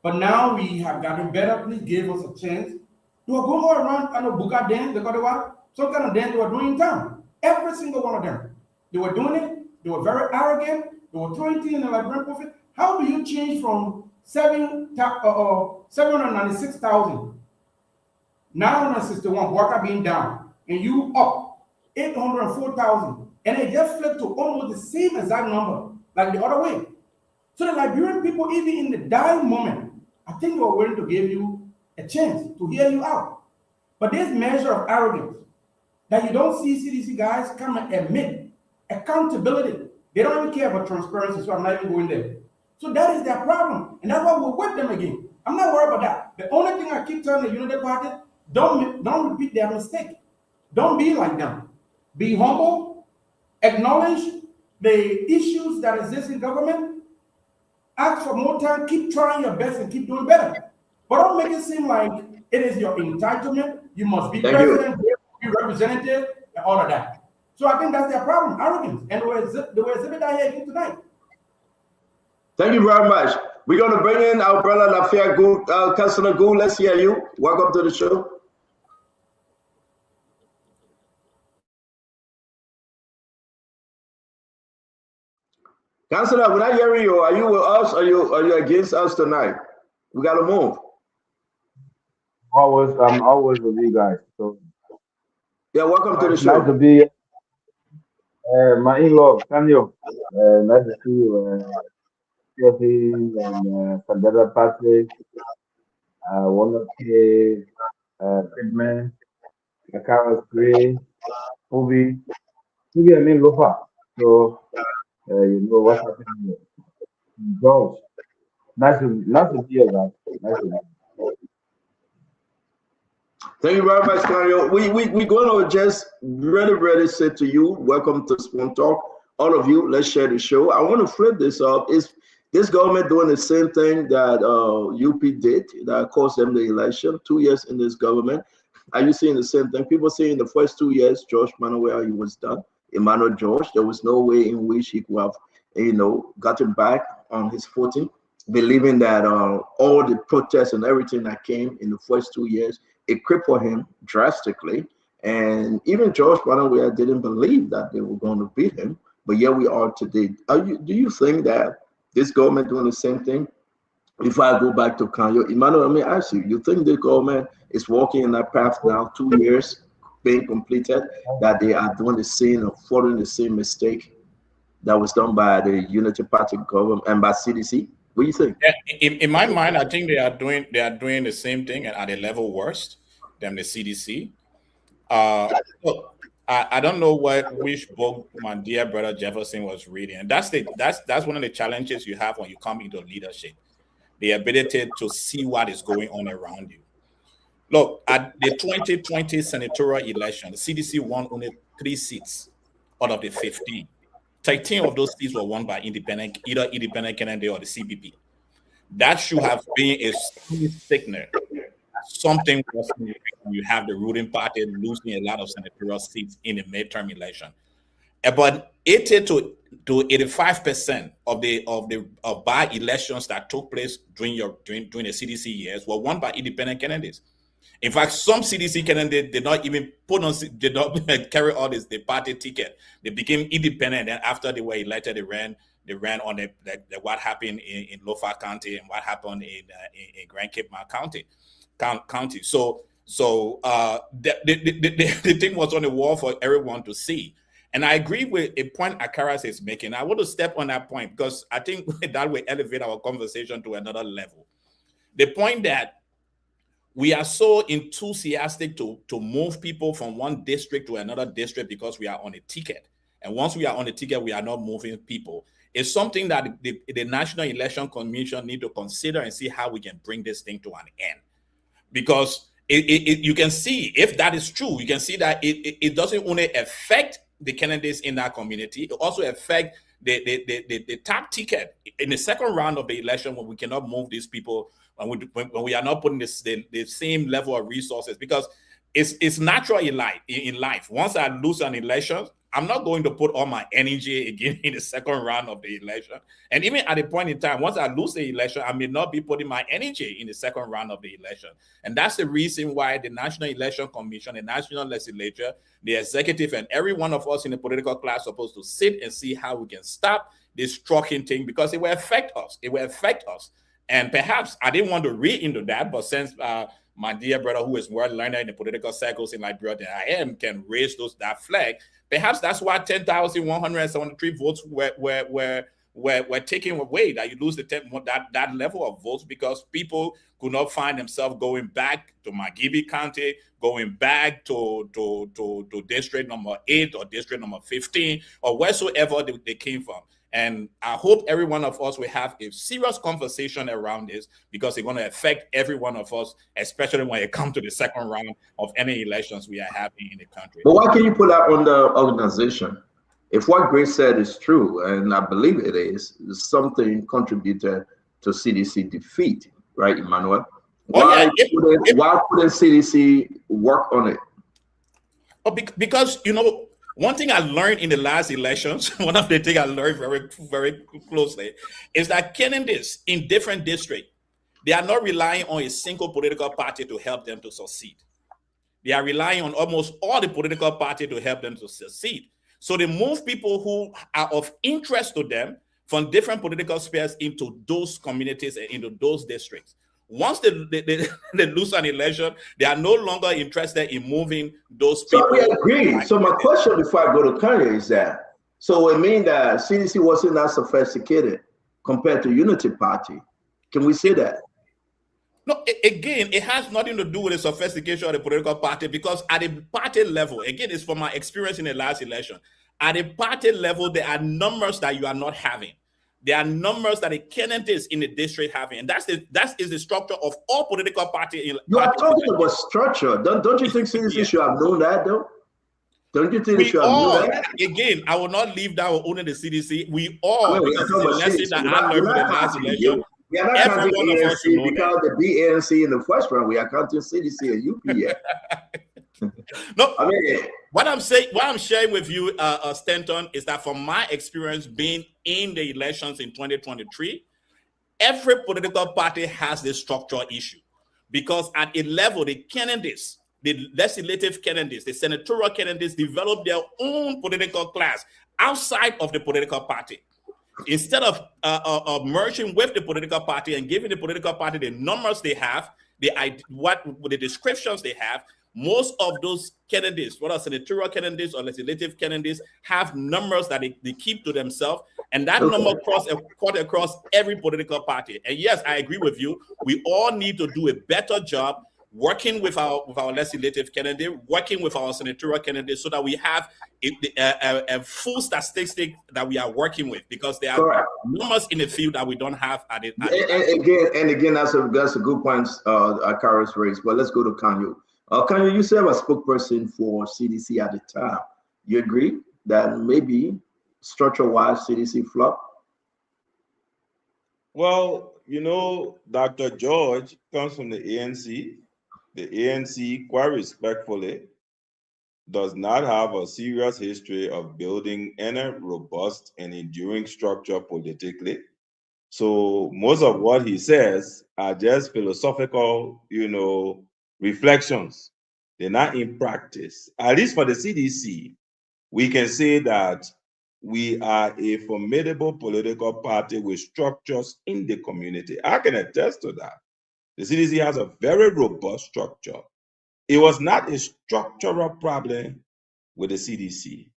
But now we have gotten better. Please give us a chance. They were going all around kind of buka dance, they got some kind of dance they were doing in town. Every single one of them. They were doing it. They were very arrogant. They were throwing things in the Liberian profit. How do you change from 796,000, 961, Waka being down, and you up 804,000, and it just flipped to almost the same exact number, like the other way. So the Liberian people, even in the dying moment, I think they were willing to give you a chance to hear you out. But this measure of arrogance that you don't see CDC guys come and admit accountability. They don't even care about transparency, so I'm not even going there. So that is their problem. And that's why we're with them again. I'm not worried about that. The only keep telling the Unity Party, don't repeat their mistake. Don't be like them. Be humble, acknowledge the issues that exist in government, ask for more time, keep trying your best and keep doing better. But don't make it seem like it is your entitlement. You must be president, be representative, and all of that. So I think that's their problem, arrogance. And they were exhibit that here tonight. Thank you very much. We're going to bring in our brother Lafayette Gould, Councillor Gould. Let's hear you. Welcome to the show. Councillor, we're not hearing you. Are you with us or are you against us tonight? We got to move. I'm always with you guys. So yeah, welcome to the show. Nice to be my in-law, Daniel. Nice to see you. Chelsea and Sandra Patrick, Wonder K, Friedman, Carlos Gray, Obi, and then Lofa. So you know what's happening here. George, nice to be here, guys. Nice to be here. Thank you very much, Mario. We're going to just really say to you, welcome to Spoon Talk. All of you, let's share the show. I want to flip this up. Is this government doing the same thing that UP did that cost them the election? 2 years in this government. Are you seeing the same thing? People say in the first 2 years, George Manuel, he was done. Emmanuel George, there was no way in which he could have, gotten back on his footing, believing that all the protests and everything that came in the first 2 years, it crippled him drastically. And even George Manuel didn't believe that they were going to beat him. But here we are today. Do you think that this government doing the same thing? If I go back to Kanyo, Emmanuel, let me ask you, you think the government is walking in that path now, 2 years being completed, that they are doing the same or following the same mistake that was done by the Unity Party government and by CDC? What do you think? Yeah, in my mind, I think they are doing the same thing and at a level worse than the CDC. Look, I don't know which book my dear brother Jefferson was reading, and that's one of the challenges you have when you come into leadership, the ability to see what is going on around you. Look, at the 2020 senatorial election, the CDC won only 3 seats out of the 15. 13 of those seats were won by either independent candidate or the CBP. That should have been a signal. Something was when you have the ruling party losing a lot of senatorial seats in the midterm election. About 80 to 85% of by elections that took place during the CDC years were won by independent candidates. In fact, some CDC candidates did not even carry all the party ticket. They became independent, and after they were elected, they ran on the what happened in Lofa County and what happened in Grand Cape Mount County. So the thing was on the wall for everyone to see. And I agree with a point Akaras is making. I want to step on that point because I think that will elevate our conversation to another level. The point that we are so enthusiastic to move people from one district to another district because we are on a ticket. And once we are on the ticket, we are not moving people. It's something that the National Election Commission need to consider and see how we can bring this thing to an end. Because you can see, if that is true, you can see that it doesn't only affect the candidates in that community, it also affects the top ticket in the second round of the election when we cannot move these people, when we are not putting the same level of resources, because it's natural in life. Once I lose an election, I'm not going to put all my energy again in the second round of the election. And even at a point in time, once I lose the election, I may not be putting my energy in the second round of the election. And that's the reason why the National Election Commission, the National Legislature, the executive, and every one of us in the political class are supposed to sit and see how we can stop this trucking thing, because it will affect us. It will affect us. And perhaps I didn't want to read into that, but since my dear brother, who is well learned in the political circles in Liberia that I am, can raise that flag, perhaps that's why 10,173 votes were taken away, that you lose that level of votes, because people could not find themselves going back to Magibi County, going back to district number 8 or district number 15 or wheresoever they came from. And I hope every one of us will have a serious conversation around this, because it's going to affect every one of us, especially when it comes to the second round of any elections we are having in the country. But why can you put that on the organization? If what Grace said is true, and I believe it is, something contributed to CDC defeat, right, Emmanuel? Why couldn't CDC work on it? Oh, because, you know, one thing I learned in the last elections, one of the things I learned very, very closely, is that candidates in different districts, they are not relying on a single political party to help them to succeed. They are relying on almost all the political parties to help them to succeed. So they move people who are of interest to them from different political spheres into those communities and into those districts. Once they lose an election, they are no longer interested in moving those people. So we agree. So my question before I go to Kanye is that, so it means that CDC wasn't that sophisticated compared to Unity Party. Can we say that? No, again, it has nothing to do with the sophistication of the political party, because at the party level, again, it's from my experience in the last election. At the party level, there are numbers that you are not having. There are numbers that the candidates in the district having, and that is the structure of all political parties. You are talking about structure. Don't you think CDC should have known that, though? Don't you think they should have known that? Again, I will not leave that with only the CDC. We all, because it's a lesson that I learned from the last election. We are not counting ANC because the BANC in the first round. We are counting CDC and UPA. No, I mean, what I'm sharing with you, Stanton, is that from my experience being in the elections in 2023, every political party has this structural issue, because at a level, the candidates, the legislative candidates, the senatorial candidates develop their own political class outside of the political party. Instead of merging with the political party and giving the political party the numbers they have, the descriptions they have, most of those candidates, whether senatorial candidates or legislative candidates, have numbers that they keep to themselves, and that number cut across every political party. And yes, I agree with you. We all need to do a better job working with our legislative candidate, working with our senatorial candidates, so that we have a full statistic that we are working with, because there are numbers in the field that we don't have at it. And again, that's a good point Karis raised. But let's go to Kanyo. Kanyo, you serve as spokesperson for CDC at the time. You agree that maybe structure-wise CDC flopped? Well, you know, Dr. George comes from the ANC. The ANC, quite respectfully, does not have a serious history of building any robust and enduring structure politically. So most of what he says are just philosophical, reflections. They're not in practice. At least for the CDC, we can say that we are a formidable political party with structures in the community. I can attest to that. The CDC has a very robust structure. It was not a structural problem with the CDC.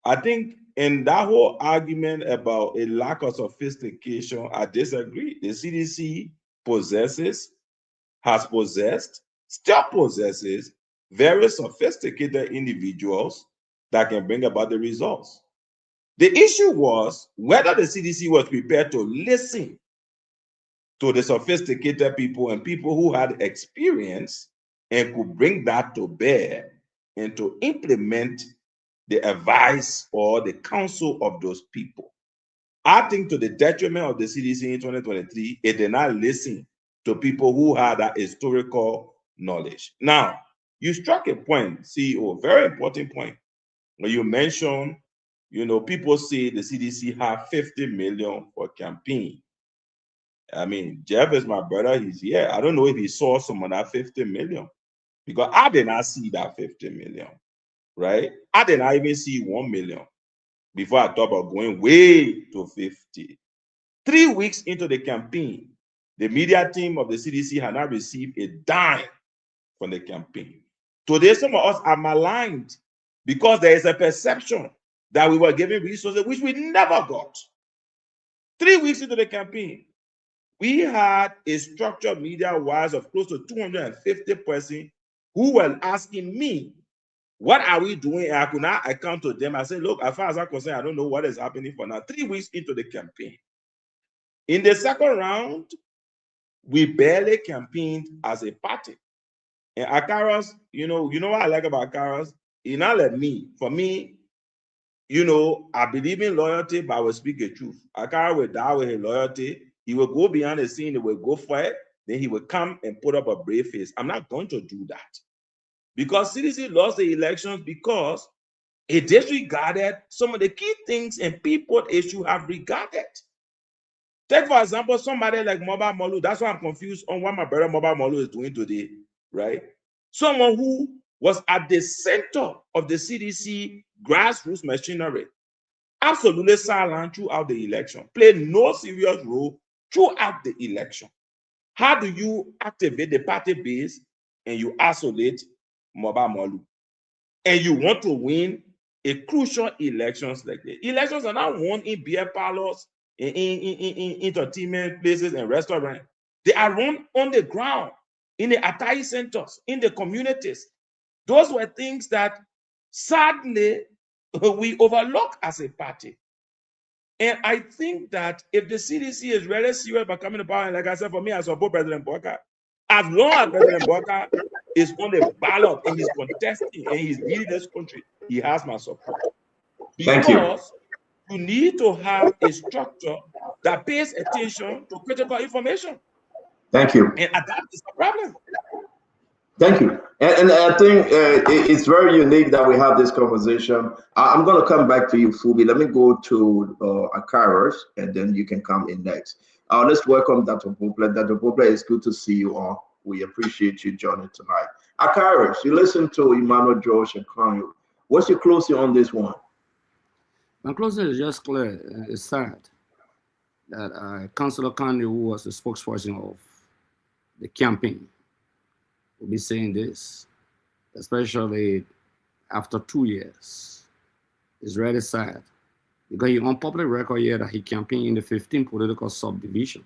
I think in that whole argument about a lack of sophistication, I disagree. The CDC has possessed, still possesses very sophisticated individuals that can bring about the results. The issue was whether the CDC was prepared to listen to the sophisticated people and people who had experience and could bring that to bear and to implement the advice or the counsel of those people. I think to the detriment of the CDC in 2023, it did not listen to people who had that historical knowledge. Now, you struck a point, CEO, very important point, when you mentioned, people say the CDC have 50 million for campaign. I mean, Jeff is my brother, he's here. I don't know if he saw some of that 50 million, because I did not see that 50 million, right? I did not even see 1 million before I thought about going way to 50. 3 weeks into the campaign, the media team of the CDC had not received a dime from the campaign. Today, some of us are maligned because there is a perception that we were giving resources, which we never got. 3 weeks into the campaign, we had a structured media-wise of close to 250 persons who were asking me What are we doing? And I could not account to them. I said, look, as far as I'm concerned, I don't know what is happening for now. 3 weeks into the campaign. In the second round, we barely campaigned as a party. And Akaros, you know what I like about Akaros? He not like me. For me, I believe in loyalty, but I will speak the truth. Akaros will die with his loyalty. He will go beyond the scene. He will go for it. Then he will come and put up a brave face. I'm not going to do that. Because CDC lost the elections because it disregarded some of the key things and people it should have regarded. Take, for example, somebody like Mobile Molu. That's why I'm confused on what my brother Mobile Molu is doing today, right? Someone who was at the center of the CDC grassroots machinery, absolutely silent throughout the election, played no serious role throughout the election. How do you activate the party base and you isolate Mobile Molu? And you want to win a crucial elections like that. Elections are not won in beer parlors, in entertainment places and restaurants. They are run on the ground, in the Atai centers, in the communities. Those were things that sadly we overlook as a party. And I think that if the CDC is really serious about coming to power, and like I said, for me, I support President Bokar. As long as President Bokar is on the ballot and he's contesting and he's leading this country, he has my support. Because you need to have a structure that pays attention to critical information. Thank you. And that is the problem. Thank you. And I think it's very unique that we have this conversation. I'm going to come back to you, Phoebe. Let me go to Akaros, and then you can come in next. Let's welcome Dr. Poplar. Dr. Poplar, it's good to see you all. We appreciate you joining tonight. Akaros, you listen to Emmanuel George and Kanye. What's your closing on this one? My closing is just clear. It's sad that Councillor Kanye, who was the spokesperson of the campaign, will be saying this, especially after 2 years. It's really sad because he on public record here that he campaigned in the 15th political subdivision.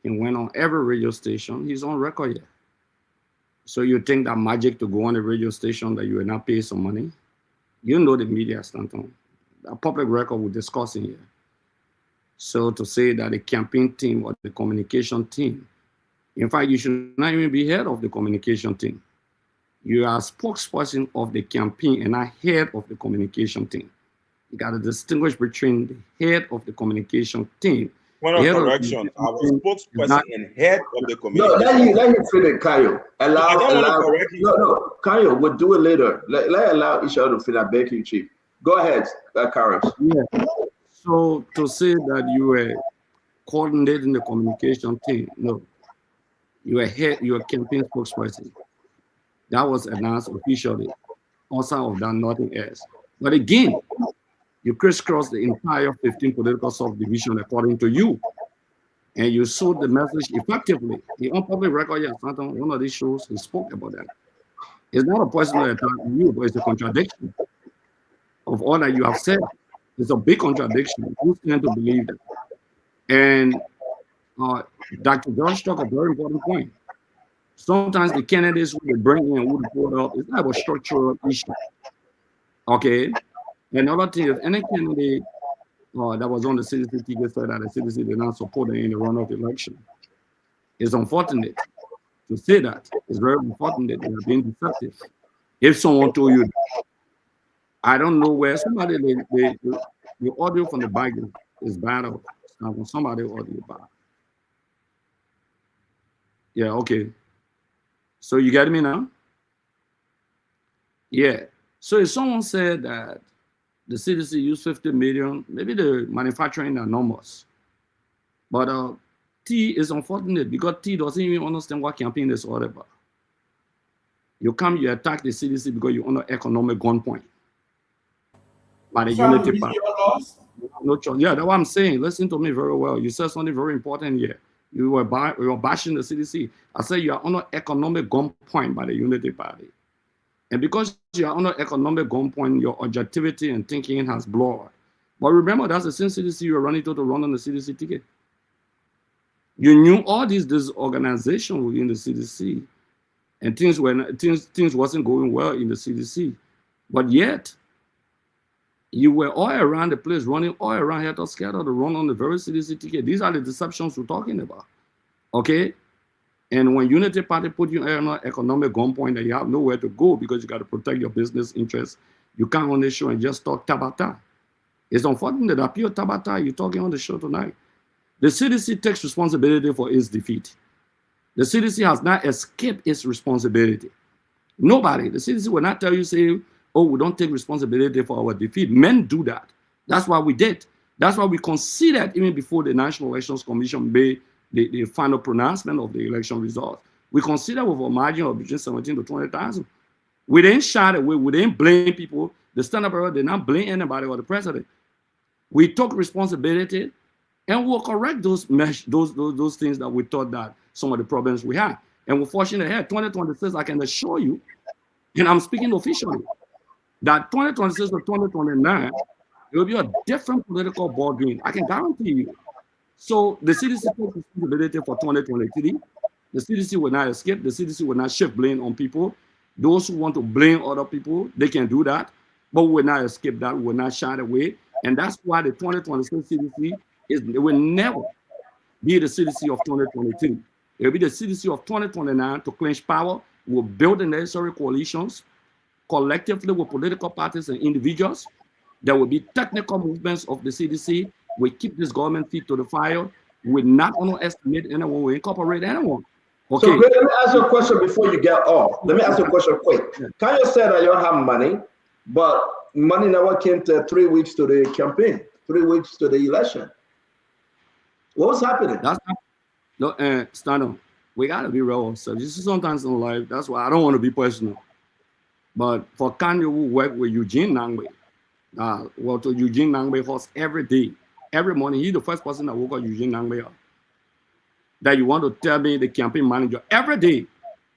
He went on every radio station. He's on record here. So you think that magic to go on a radio station that you will not pay some money? You know the media stand on. A public record we're discussing here. So to say that the campaign team or the communication team, in fact, you should not even be head of the communication team. You are a spokesperson of the campaign and not head of the communication team. You got to distinguish between the head of the communication team. Point of correction, I was spokesperson and head of the communication. No, let him finish, Kayo. Kayo, we'll do it later. Let allow each other to finish. I beg you, Chief. Go ahead, Karos. Yeah. So to say that you were coordinating the communication team, no. You were campaign spokesperson. That was announced officially. Outside of that, nothing else. But again, you crisscrossed the entire 15 political subdivision according to you. And you sold the message effectively. The on public record, on one of these shows, he spoke about that. It's not a personal attack on you, but it's a contradiction of all that you have said. It's a big contradiction. Who's going to believe that? And Dr. George talked a very important point. Sometimes the candidates who they bring in, who they put up, it's not a structural issue. Okay? Another thing is, any candidate that was on the CDC ticket said that the CDC did not support them in the runoff election. It's unfortunate to say that. It's very unfortunate that they're being deceptive. If someone told you, I don't know where somebody, the audio from the bike is bad, or somebody audio bad. Yeah, okay. So you get me now? Yeah. So if someone said that the CDC used 50 million, maybe the manufacturing are numbers. But T is unfortunate because T doesn't even understand what campaign is all about. You come, you attack the CDC because you're under economic gunpoint by the Unity Party. No choice. Yeah, that's what I'm saying. Listen to me very well. You said something very important here. You were bashing the CDC. I said you are under economic gunpoint by the Unity Party. And because you are under economic gunpoint, your objectivity and thinking has blurred. But remember, that's the same CDC you were running to run on the CDC ticket. You knew all these disorganization within the CDC, and things wasn't going well in the CDC. But yet, you were all around the place, running all around here to scatter to run on the very CDC ticket. These are the deceptions we're talking about. Okay? And when Unity Party put you on an economic gunpoint and you have nowhere to go because you got to protect your business interests, you come on the show and just talk tabata. It's unfortunate that pure tabata you're talking on the show tonight. The CDC takes responsibility for its defeat. The CDC has not escaped its responsibility. Nobody, the CDC will not tell you, say, oh, we don't take responsibility for our defeat. Men do that. That's what we did. That's why we considered, even before the National Elections Commission made the final pronouncement of the election results, we considered with a margin of between 17 to 20,000. We didn't shy away. We didn't blame people. The Standard Bureau did not blame anybody or the president. We took responsibility and we'll correct those things that we thought that some of the problems we had. And we're fortunate here, 2026, I can assure you, and I'm speaking officially, that 2026 to 2029, it will be a different political ball game. I can guarantee you. So the CDC takes responsibility for 2023. The CDC will not escape. The CDC will not shift blame on people. Those who want to blame other people, they can do that, but we will not escape that. We will not shy away. And that's why the 2026 CDC it will never be the CDC of 2022. It will be the CDC of 2029 to clinch power. We'll build the necessary coalitions collectively with political parties and individuals. There will be technical movements of the CDC. We keep this government feet to the fire. We're not going to estimate anyone. We incorporate anyone. Okay. So, let me ask you a question before you get off. Let me ask you a question quick. Kanye said that you don't have money, but money never came to 3 weeks to the campaign, 3 weeks to the election. What was happening? That's not, no, Stano, we got to be real. So this is sometimes in life. That's why I don't want to be personal. But for Kanye, who worked with Eugene Nangbe, well, to Eugene Nangbe host every day, every morning, he's the first person that woke up Eugene Nangbe up. That you want to tell me the campaign manager every day.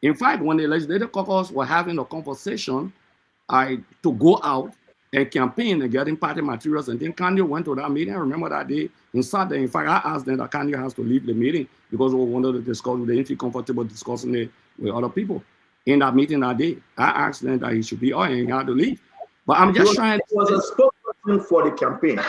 In fact, when the legislative caucus were having a conversation, to go out and campaign and getting party materials, and then Kanye went to that meeting. I remember that day in Saturday. In fact, I asked them that Kanye has to leave the meeting because we wanted to discuss, they didn't feel comfortable discussing it with other people. In that meeting that day, I asked them that he should be and he had to leave. But I'm just trying to. He was a spokesperson for the campaign,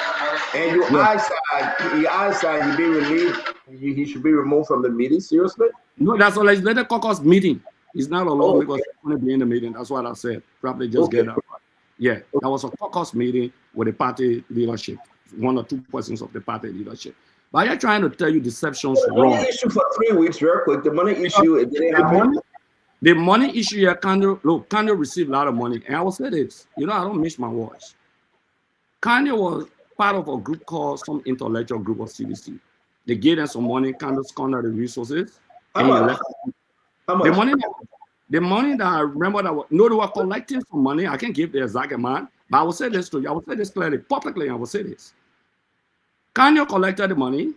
and you asked that he be relieved, he should be removed from the meeting. Seriously? No, that's a legislative caucus meeting. It's not a law because he's going to be in the meeting. That's what I said. Probably just get that right. Yeah, that was a caucus meeting with the party leadership, one or two persons of the party leadership. But I'm trying to tell you deceptions wrong. The money issue for 3 weeks, real quick. The money issue, it didn't happen. The money issue here, Kanye received a lot of money. And I will say this, I don't miss my words. Kanye was part of a group called some intellectual group of CDC. They gave them some money, Kanye squandered the resources. How much? The money that I remember they were collecting some money. I can't give the exact amount, but I will say this to you. I will say this clearly, publicly, I will say this. Kanye collected the money.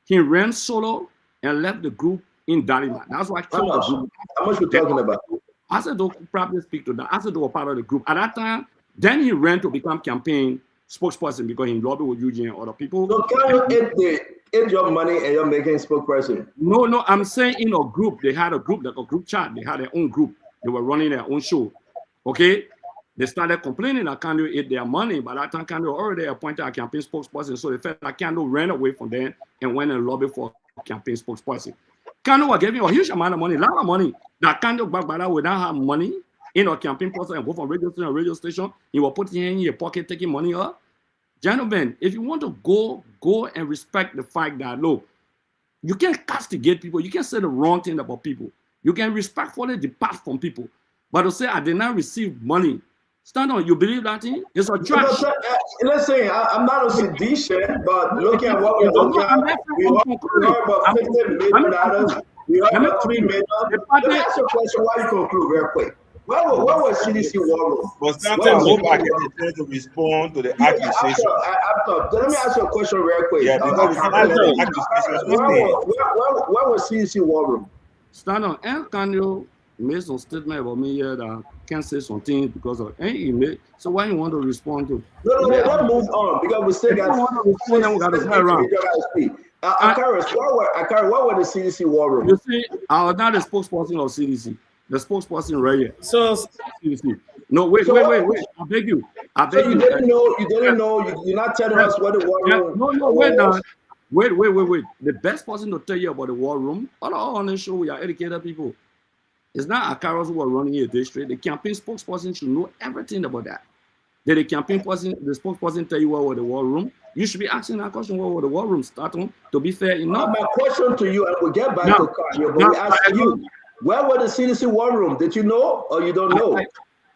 He ran solo and left the group in Dalima. That's why I killed the group. How much you talking about? I said, don't probably speak to that. I said they were part of the group. At that time, then he ran to become campaign spokesperson because he lobbied with Eugene and other people. So Kanye ate your money and you're making spokesperson? No, I'm saying in a group. They had a group, like a group chat. They had their own group. They were running their own show. Okay? They started complaining that Kanye ate their money. By that time, Kanye already appointed a campaign spokesperson. So they felt like Kanye ran away from them and went and lobbied for a campaign spokesperson. Kanye was giving a huge amount of money, a lot of money. That Kanye back by that would not have money in a campaign process and go from radio station to radio station. He will put it in your pocket, taking money up. Gentlemen, if you want to go and respect the fact that, look, you can't castigate people. You can't say the wrong thing about people. You can respectfully depart from people. But to say, I did not receive money. Stand on, you believe that thing? It's a trash. Listen, I'm not a seditious, but looking at what we're looking at, we heard about $50 million. We heard about $3 million. Let me ask you a question while you conclude real quick. Where was CDC war room? But sometimes go back and try to respond to the accusation. Let me ask you a question real quick. Yeah, because where was CDC war room? Stand on, and Kanye made some statement about me here that I can't say some things because of any email. So why you want to respond to? No, let's move on because we still got Akaris, what were the CDC war room? You see, I was not a spokesperson of CDC. The spokesperson right here. So no, wait. I beg you. So you didn't know. You're not telling us what the war room. No, wait now. Wait. The best person to tell you about the war room, all on the show, we are educated people. It's not Akaros who are running a district. The campaign spokesperson should know everything about that. Did the campaign person, the spokesperson tell you what was the war room? You should be asking that question, what was the war room start on, to be fair enough. My question to you, and we'll get back to Kanye, but we ask you, where was the CDC war room? Did you know or you don't know?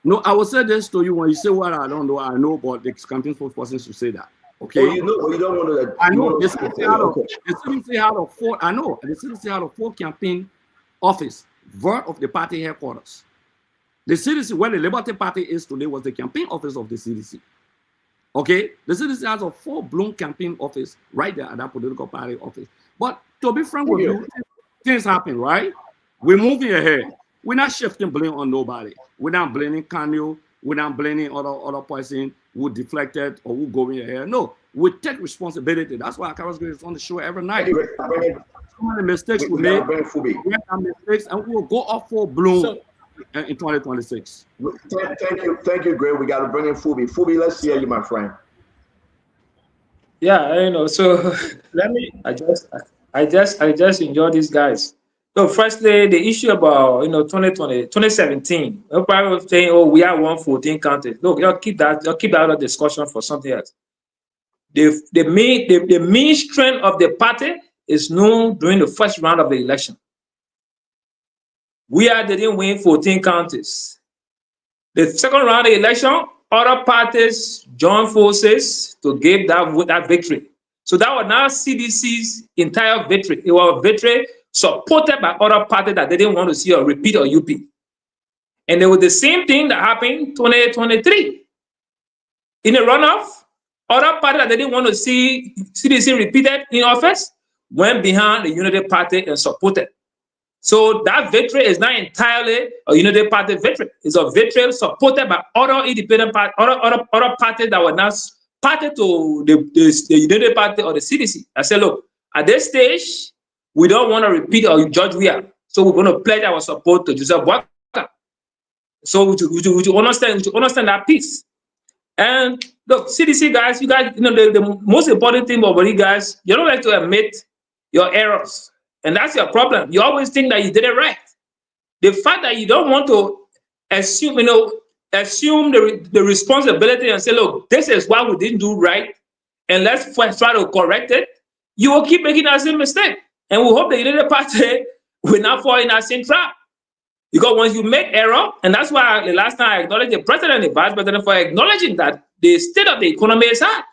No, I will say this to you. When you say what I don't know, I know, but the campaign spokesperson should say that. Okay. Oh, you know, but you don't want to. I know. The CDC had a four. I know. The CDC had a full campaign office, part of the party headquarters. The CDC, where the Liberty Party is today, was the campaign office of the CDC. Okay, the CDC has a full-blown campaign office right there at that political party office. But to be frank with you, things happen, right? We're moving ahead. We're not shifting blame on nobody. We're not blaming Kanye. We're not blaming other person who deflected or who going ahead. No, we take responsibility. That's why Akaros is on the show every night. So many mistakes we made. We have mistakes, and we'll go off full bloom in 2026. Thank you, Greg. We got to bring in Fubi. Fubi, let's hear you, my friend. Yeah, you know. So let me. I just enjoy these guys. So firstly, the issue about 2017. Everybody was saying, "Oh, we are 114 counties." Look, y'all keep that out of discussion for something else. The main strength of the party is known during the first round of the election. We didn't win 14 counties. The second round of the election, other parties joined forces to give that victory. So that was now CDC's entire victory. It was a victory supported by other parties that they didn't want to see a repeat of UP. And it was the same thing that happened in 2023. In the runoff, other parties that they didn't want to see CDC repeated in office went behind the Unity Party and supported. So that victory is not entirely a Unity Party victory. It's a victory supported by other independent parties, other parties that were not party to the Unity Party or the CDC. I said, look, at this stage, we don't want to repeat or George Weah. So we're going to pledge our support to Joseph Boakai. So would you understand that piece? And look, CDC guys, you guys, the most important thing about you guys, you don't like to admit your errors. And that's your problem. You always think that you did it right. The fact that you don't want to assume the responsibility and say, look, this is what we didn't do right, and let's try to correct it, you will keep making that same mistake. And we hope the Unity Party will not fall in that same trap. Because once you make error, and that's why the last time I acknowledged the president and the vice president for acknowledging that the state of the economy is hard.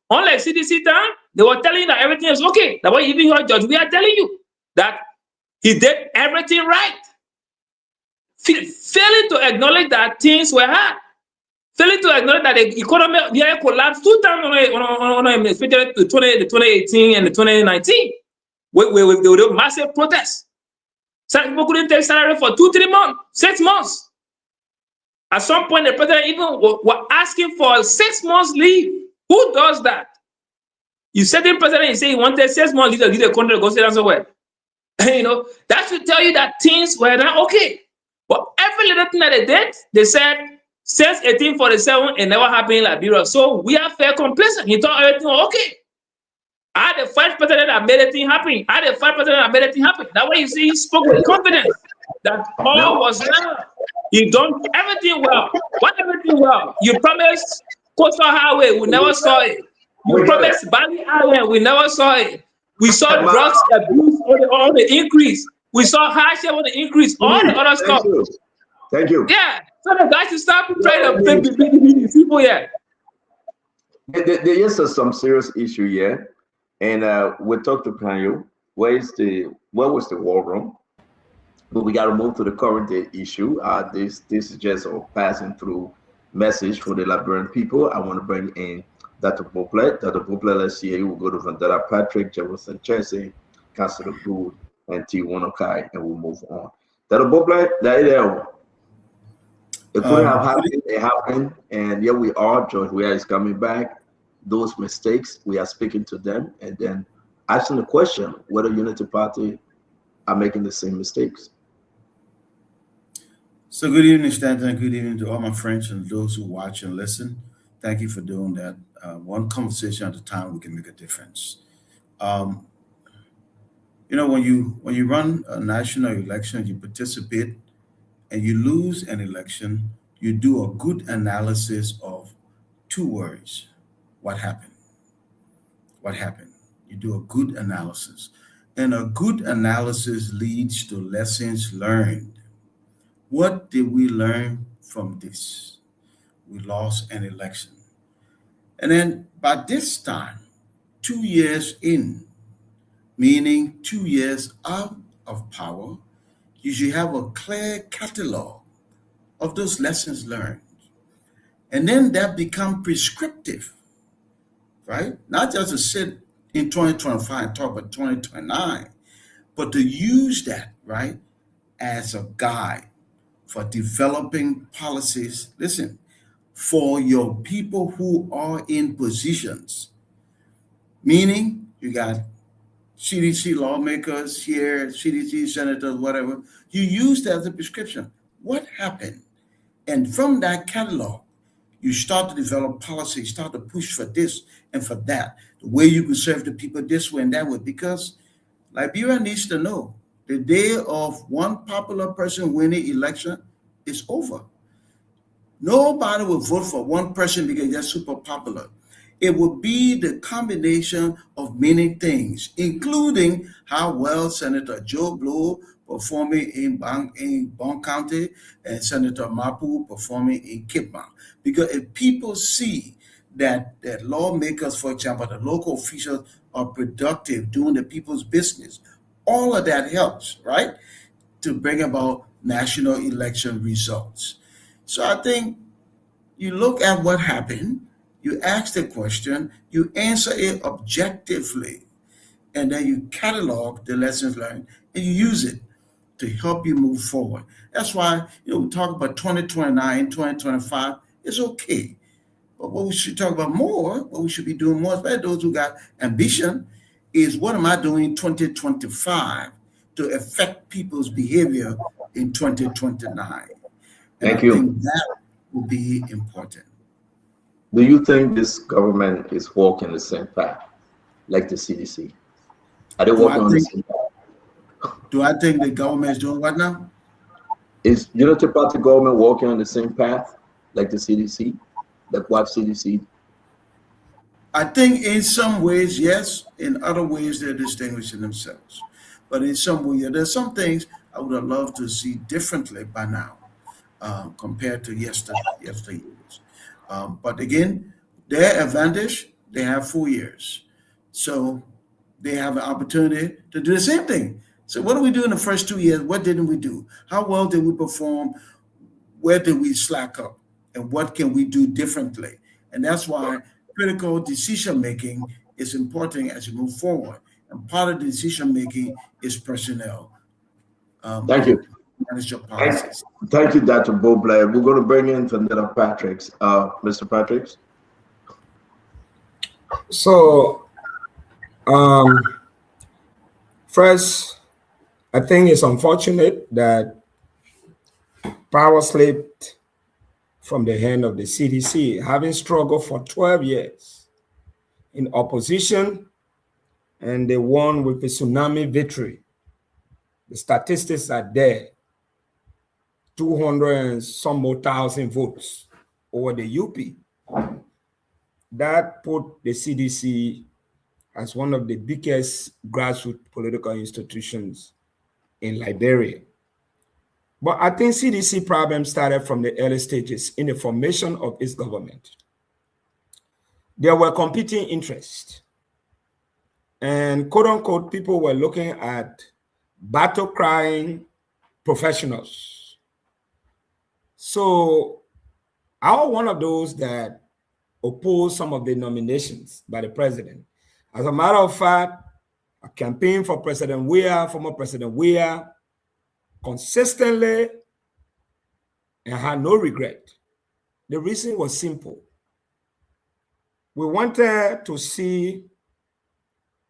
Unlike CDC time, they were telling you that everything is okay. That's why even your judge, we are telling you that he did everything right. Failing to acknowledge that things were hard. Failing to acknowledge that the economy collapsed 2 times, especially the 2018 and the 2019, with the massive protests. Some people couldn't take salary for 2-3 months, 6 months. At some point, the president even were asking for 6 months leave. Who does that? You said the president, you say he wanted 6 months leave the country to go sit somewhere. That should tell you that things were not okay. But every little thing that they did, they said, since 1847, it never happened in Liberia. So we are fair complacent. He thought everything was okay. I had the vice president that made everything happen. That way you see he spoke with confidence that all was well. He done everything well. What everything well? You promised Coastal Highway, we never saw it. You promised Bali Island, we never saw it. We saw drugs abuse on the increase. We saw hardship on the increase. All the other stuff. Thank you. Yeah. So the guys should stop trying to big people here. There is some serious issue here. And we talked to Kanye. Where was the war room? But we got to move to the current day issue. This is just a passing through message for the Liberian people. I want to bring in Dr. Boplet. Dr. Boplet, let's see. We'll go to Vandana Patrick, Jefferson Chelsea, Councilor Gould, and T. Wanokai, and we'll move on. Dr. Boplet, there. It couldn't have happened. It happened, and here we are. George Weah is coming back. Those mistakes, we are speaking to them and then asking the question whether Unity Party are making the same mistakes. So good evening, Stanton. Good evening to all my friends and those who watch and listen. Thank you for doing that. One conversation at a time, we can make a difference. Um, when you run a national election, you participate, and you lose an election, you do a good analysis of two words: what happened? What happened? You do a good analysis, and a good analysis leads to lessons learned. What did we learn from this? We lost an election. And then by this time, 2 years in, meaning 2 years out of power, you should have a clear catalog of those lessons learned. And then that become prescriptive, right? Not just to sit in 2025 and talk about 2029, but to use that, right, as a guide for developing policies. Listen, for your people who are in positions, meaning you got CDC lawmakers here, CDC senators, whatever, you use that as a prescription. What happened? And from that catalog, you start to develop policy, start to push for this and for that, the way you can serve the people this way and that way, because Liberia needs to know the day of one popular person winning election is over. Nobody will vote for one person because they're super popular. It will be the combination of many things, including how well Senator Joe Blow performing in Bon County and Senator Mapu performing in Kipma. Because if people see that lawmakers, for example, the local officials are productive doing the people's business, all of that helps, right, to bring about national election results. So I think you look at what happened, you ask the question, you answer it objectively, and then you catalog the lessons learned and you use it to help you move forward. That's why we talk about 2029, 2025. It's okay. But what we should talk about more, what we should be doing more, especially those who got ambition, is what am I doing in 2025 to affect people's behavior in 2029? Thank you. I think that will be important. Do you think this government is walking the same path like the CDC? Are they walking on the same path? Do I think the government is doing what now? Is Unity Party government walking on the same path like the CDC, like what CDC? I think in some ways, yes. In other ways, they're distinguishing themselves. But in some ways, there's some things I would have loved to see differently by now compared to yesteryears. But again, their advantage, they have 4 years. So they have an opportunity to do the same thing. So what did we do in the first 2 years? What didn't we do? How well did we perform? Where did we slack up? And what can we do differently? And that's why critical decision-making is important as you move forward. And part of the decision-making is personnel. Thank you. Manage your policies. Thank you, Dr. Bo Blair. We're going to bring in Vanessa Patricks. Mr. Patricks? So, first, I think it's unfortunate that power slipped from the hand of the CDC, having struggled for 12 years in opposition, and they won with a tsunami victory. The statistics are there, 200 and some more thousand votes over the UP. That put the CDC as one of the biggest grassroots political institutions in Liberia. But I think CDC problem started from the early stages in the formation of its government. There were competing interests. And quote unquote, people were looking at battle-crying professionals. So I was one of those that opposed some of the nominations by the president. As a matter of fact, I campaigned for President Weah, former President Weah, consistently, and had no regret. The reason was simple. We wanted to see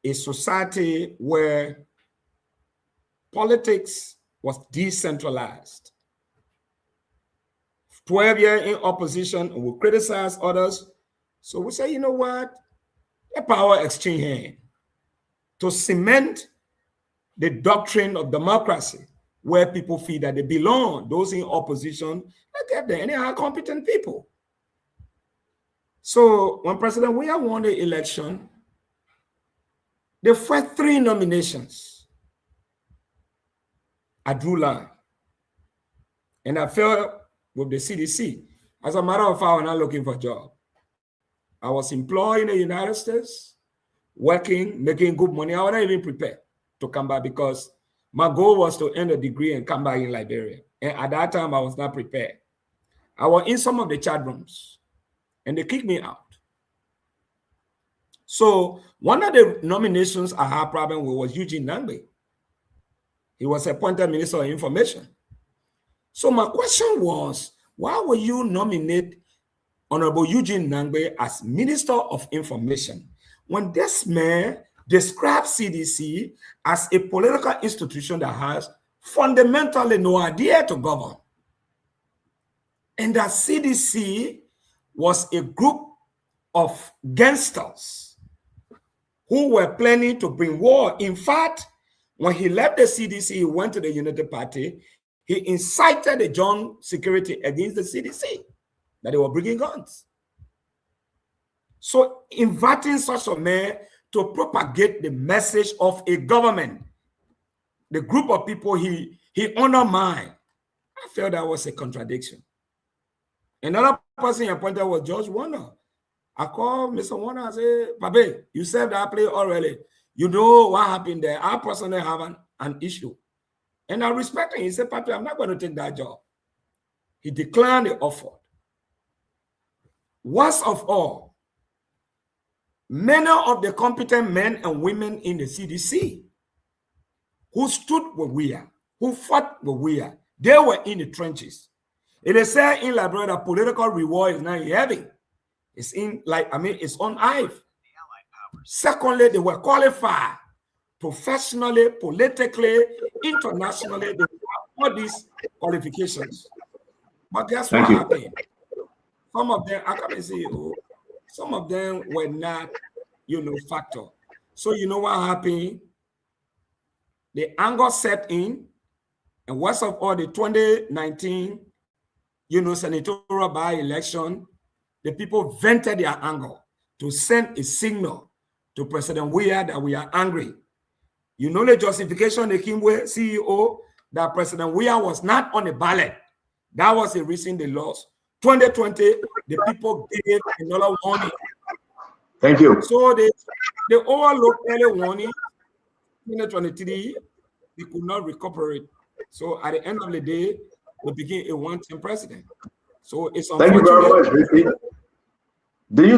a society where politics was decentralized. 12 years in opposition and will criticize others. So we say, you know what? A power exchange hand to cement the doctrine of democracy, where people feel that they belong. Those in opposition, let get there. Any are competent people. So when President Weah won the election, the first 3 nominations, I drew line. And I fell with the CDC. As a matter of fact, I was not looking for a job. I was employed in the United States, working, making good money. I was not even prepared to come back because my goal was to earn a degree and come back in Liberia. And at that time, I was not prepared. I was in some of the chat rooms, and they kicked me out. So one of the nominations I had a problem with was Eugene Nangbe. He was appointed Minister of Information. So my question was, why would you nominate Honorable Eugene Nangbe as Minister of Information when this man describes CDC as a political institution that has fundamentally no idea to govern? And that CDC was a group of gangsters who were planning to bring war. In fact, when he left the CDC, he went to the United Party. He incited the joint security against the CDC, that they were bringing guns. So inviting such a man to propagate the message of a government, the group of people he undermined, I felt that was a contradiction. Another person he appointed was George Warner. I called Mr. Warner and said, Pape, you said that play already. You know what happened there. I personally have an issue. And I respect him. He said, Pape, I'm not going to take that job. He declined the offer. Worst of all, many of the competent men and women in the CDC who stood with Weah, who fought with Weah, they were in the trenches. It is said in Liberia that political reward is not heavy. It's in, it's on ice. Secondly, they were qualified professionally, politically, internationally. They have all these qualifications. But guess what happened? Some of them, I can't say, some of them were not, factor. So you know what happened? The anger set in, and worst of all, the 2019, senatorial by-election, the people vented their anger to send a signal to President Weah that we are angry. You know the justification they came with, CEO, that President Weah was not on the ballot. That was the reason they lost. 2020, the people gave another warning. Thank you. So they overlooked early warning. 2023, they could not recuperate. So at the end of the day, we became a one-term president. So it's Thank you very much, VP. Do you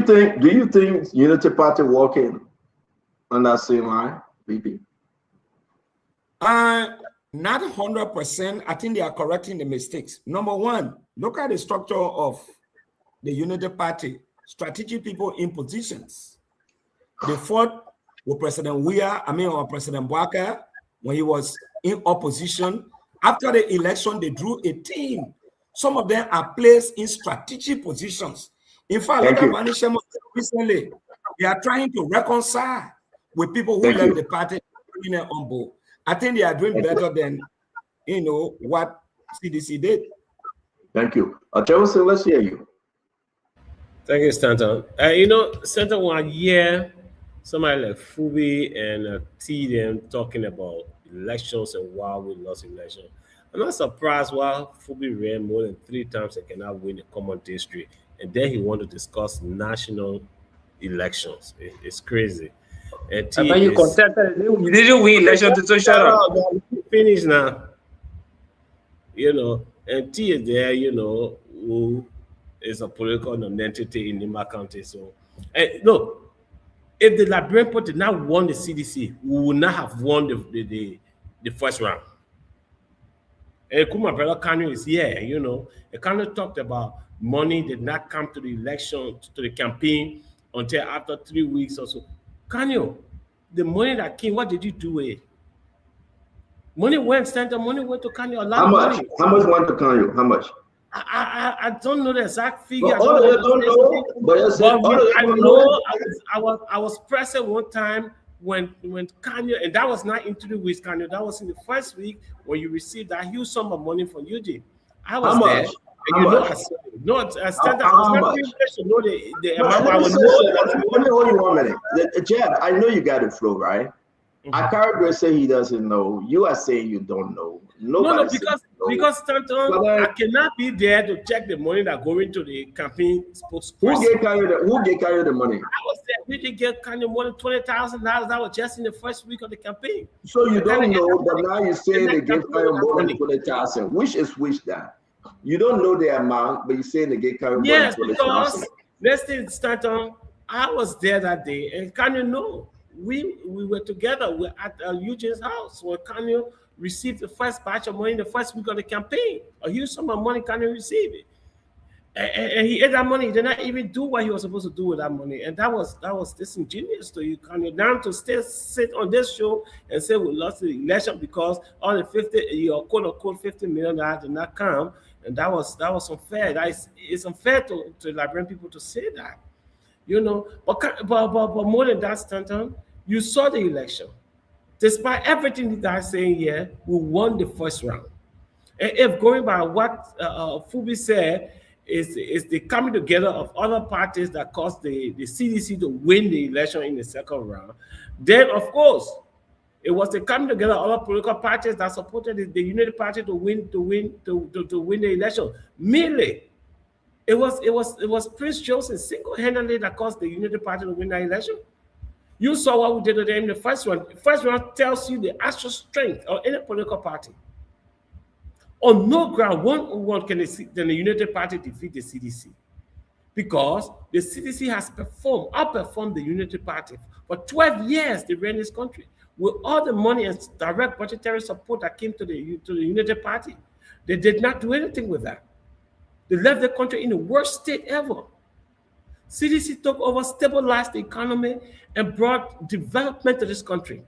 think Unity Party working on that same line, VP? Not 100%. I think they are correcting the mistakes. Number one, look at the structure of the Unity Party. Strategic people in positions. They fought with President Weah, or President Bouaka when he was in opposition. After the election, they drew a team. Some of them are placed in strategic positions. In fact, look at Vani Shemo recently. They are trying to reconcile with people who left the party on board. I think they are doing better than what CDC did. Thank you. Joseph, let's hear you. Thank you, Stanton. Stanton, 1 year, somebody like Fubi and T them talking about elections and why we lost elections. I'm not surprised why Fubi ran more than 3 times and cannot win the common district. And then he want to discuss national elections. It's crazy. And T you contested, you didn't win election to shut up. Finish now. And T is there, who is a political non-entity in Nima County. So, look, if the Liberian Party did not won the CDC, we would not have won the first round. And Kuma brother Kanu is here, Kanu talked about money did not come to the election, to the campaign until after 3 weeks or so. Kanu, the money that came, what did you do with it? Money went, Stanton, money went to Kanu. How much went to Kanu? How much? I don't know the exact figure. But all of you don't know. But you said all of you I don't know know. I was present one time when Kanye, and that was not introduced with Kanye. That was in the first week when you received that huge sum of money from Eugene. I was How there. much? And How you know, much? I said, no, I was How not much? privileged to know the No, amount. let I me would say know. something. Let me hold you 1 minute. Jeff, I know you got the flow, right? Akara say he doesn't know. You are saying you don't know. Nobody because Stanton, I cannot be there to check the money that go into the campaign spokesperson. Who gave Kanye the money? I was there. We did get Kanye more than $20,000. That was just in the first week of the campaign. So you don't know, but now you say they gave Kanye more than 20,000. Which is which that? You don't know the amount, but you say they gave Kanye more Yes, than because 20,000. let's say Stanton, I was there that day, and Kanye know. We were together. We were at Eugene's house when Kanye received the first batch of money in the first week of the campaign. A huge sum of money Kanye received it. And he ate that money. He did not even do what he was supposed to do with that money. And that was disingenuous to you, Kanye. Now to still sit on this show and say we lost the election because all the your quote unquote $50 million did not come. And that was unfair. It's unfair to Liberian people to say that. You know, but more than that, Stanton, you saw the election. Despite everything you guys saying here, we won the first round. And if going by what Fubi said, is the coming together of other parties that caused the CDC to win the election in the second round, then of course it was the coming together of other political parties that supported the Unity Party to win the election. Merely. It was Prince Joseph single-handedly that caused the Unity Party to win that election. You saw what we did to them in the first one. The first one tells you the actual strength of any political party. On no ground, one can the Unity Party defeat the CDC. Because the CDC has outperformed the Unity Party. For 12 years, they ran this country. With all the money and direct budgetary support that came to the Unity Party, they did not do anything with that. They left the country in the worst state ever. CDC took over, stabilized the economy, and brought development to this country.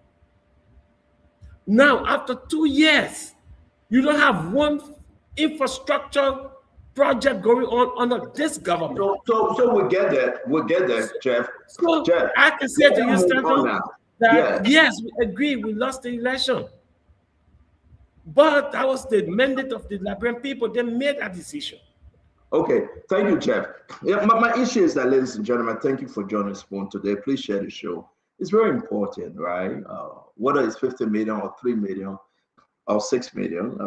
Now, after 2 years, you don't have one infrastructure project going on under this government. So we get that, Jeff. So Jeff, I can say to you, Stanton, that yes, we agree, we lost the election. But that was the mandate of the Liberian people. They made that decision. Okay, thank you, Jeff. Yeah, my issue is that, ladies and gentlemen, thank you for joining us today. Please share the show. It's very important, right? Whether it's 50 million or 3 million or 6 million,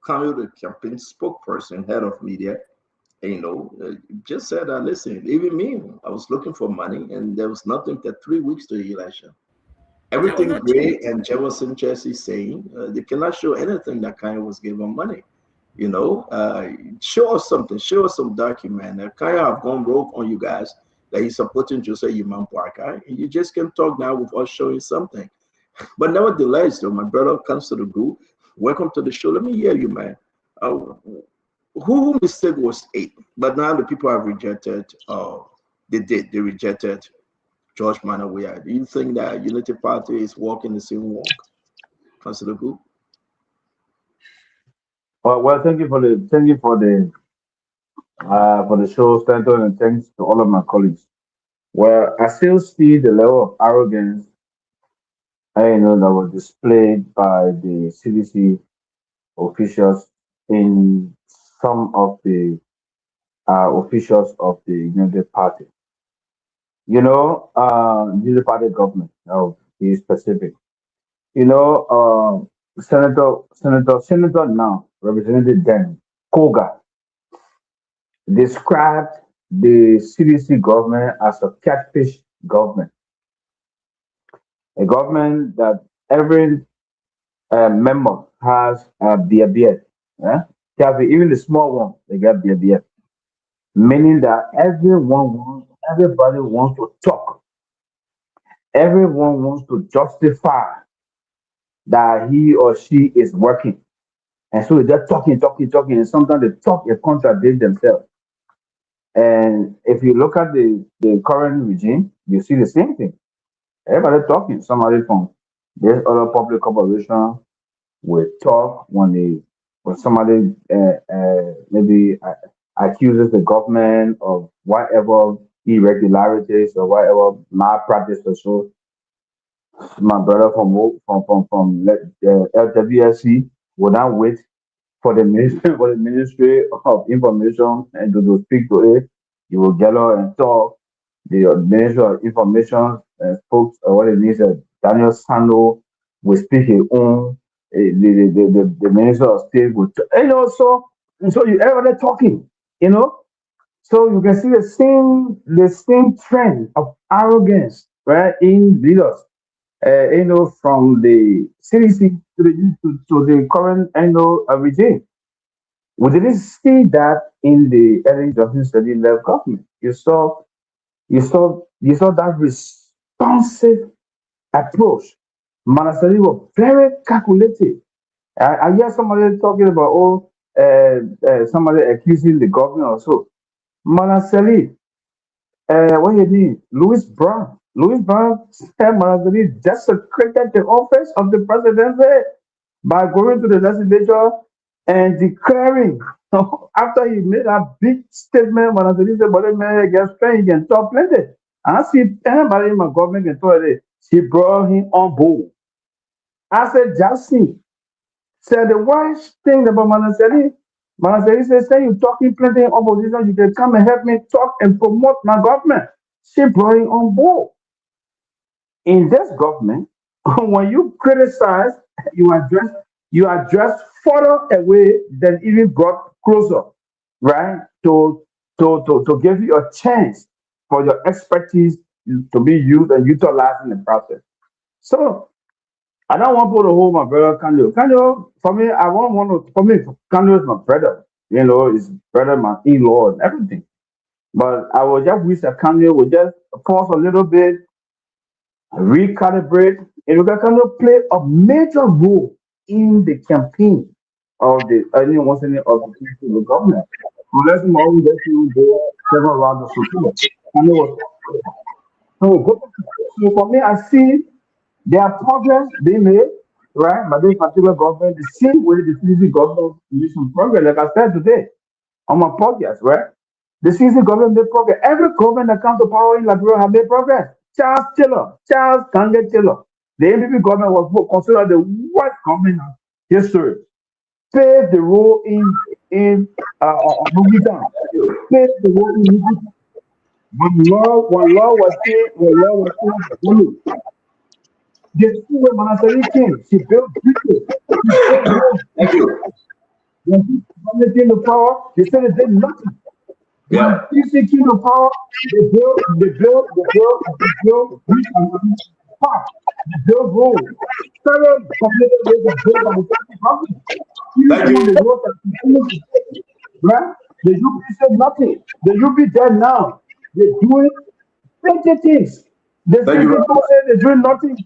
Kanye, the campaign spokesperson, head of media, just said that, listen, even me, I was looking for money and there was nothing that 3 weeks to the election. Everything Gray and Jefferson Chelsea saying, they cannot show anything that Kanye was given money. Show us something, show us some document. Kanye have gone rogue on you guys that he's supporting Joseph Yimam Parker. You just can talk now with us showing something. But nevertheless, though, my brother comes to the group. Welcome to the show. Let me hear you, man. Who mistake was 8, but now the people have rejected. They rejected George Manawia. Do you think that Unity Party is walking the same walk? Comes to the group. Well, thank you for the show, Stanton, and thanks to all of my colleagues. Well, I still see the level of arrogance that was displayed by the CDC officials in some of the officials of the Unity Party. Unity Party government, to be specific. Senator now, Representative then, Koga, described the CDC government as a catfish government. A government that every member has a beard. Yeah? Even the small one, they got beard. Meaning that everybody wants to talk. Everyone wants to justify that he or she is working. And so they're talking, and sometimes they talk and contradict themselves. And if you look at the current regime, you see the same thing. Everybody talking. Somebody from this other public corporation will talk when when somebody maybe accuses the government of whatever irregularities or whatever malpractice or so, my brother from LWSC will not wait for the Ministry of Information and to speak to it. You will gather and talk. The Ministry of Information spoke what it means. Daniel Sando will speak his own. The Minister of State will, so you everybody talking, So you can see the same trend of arrogance, right, in leaders. From the CDC to the current regime. We didn't see that in the Ellen Johnson study led government. You saw that responsive approach. Manasari was very calculated. I hear somebody talking about somebody accusing the government or so. Manasari, what you mean? Louis Brown said Manasari desecrated the office of the presidency by going to the legislature and declaring after he made a big statement, Manasari said, "But man, gets paid, he can talk plenty." And I see anybody in my government can talk it. She brought him on board. I said, Jackson said the worst thing about Manasari said, "Say you talking plenty in opposition, you can come and help me talk and promote my government." She brought him on board. In this government, when you criticize, you address further away than even brought closer, right? To give you a chance for your expertise to be used and utilized in the process. So I don't want to hold my brother Kanyo. Kanyo, for me, Kanyo is my brother. His brother, my in-law and everything. But I will just wish that Kanyo would just pause a little bit, recalibrate, and we can play a major role in the campaign of the government. Unless we always get to several rounds of support. So for me, I see there are progress being made, right, by this particular government. The same way the CDC government made some progress, like I said today on my podcast, right? The CDC government made progress. Every government that comes to power in Liberia has made progress. Charles Kange Taylor, the NPP government was considered the worst government in history. Paved the role in Mugitan. Paved the role in Mugitan. When law was saying, the school where Manasari came, she built bridges. Thank you. When she came to power, they said they did nothing. Yeah. When she came to power, they built bridge and park. They built roads. Several community roads were built by the government. Thank you. The roads that right? The UP said nothing. The UP dead now. They're doing plenty things. They say people say they're doing nothing.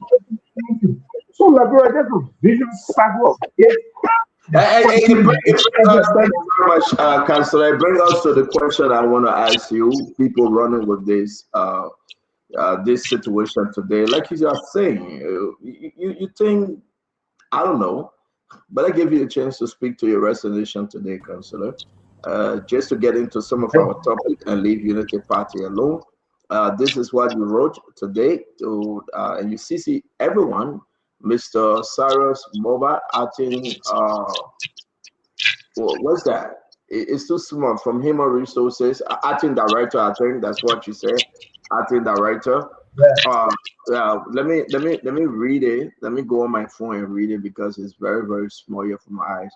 So Liberia, that's a vision cycle. Thank you very much, Councillor. Bring us to the question I want to ask you. People running with this this situation today, like you are saying, you think, I don't know, but I give you a chance to speak to your resolution today, Councillor, just to get into some of our topic and leave Unity Party alone. This is what you wrote today and you see everyone, Mr. Cyrus Moba, acting, what's that? It's too small, from Human Resources, acting director, I think that's what you said, acting director. Let me read it. Let me go on my phone and read it because it's very, very small here for my eyes.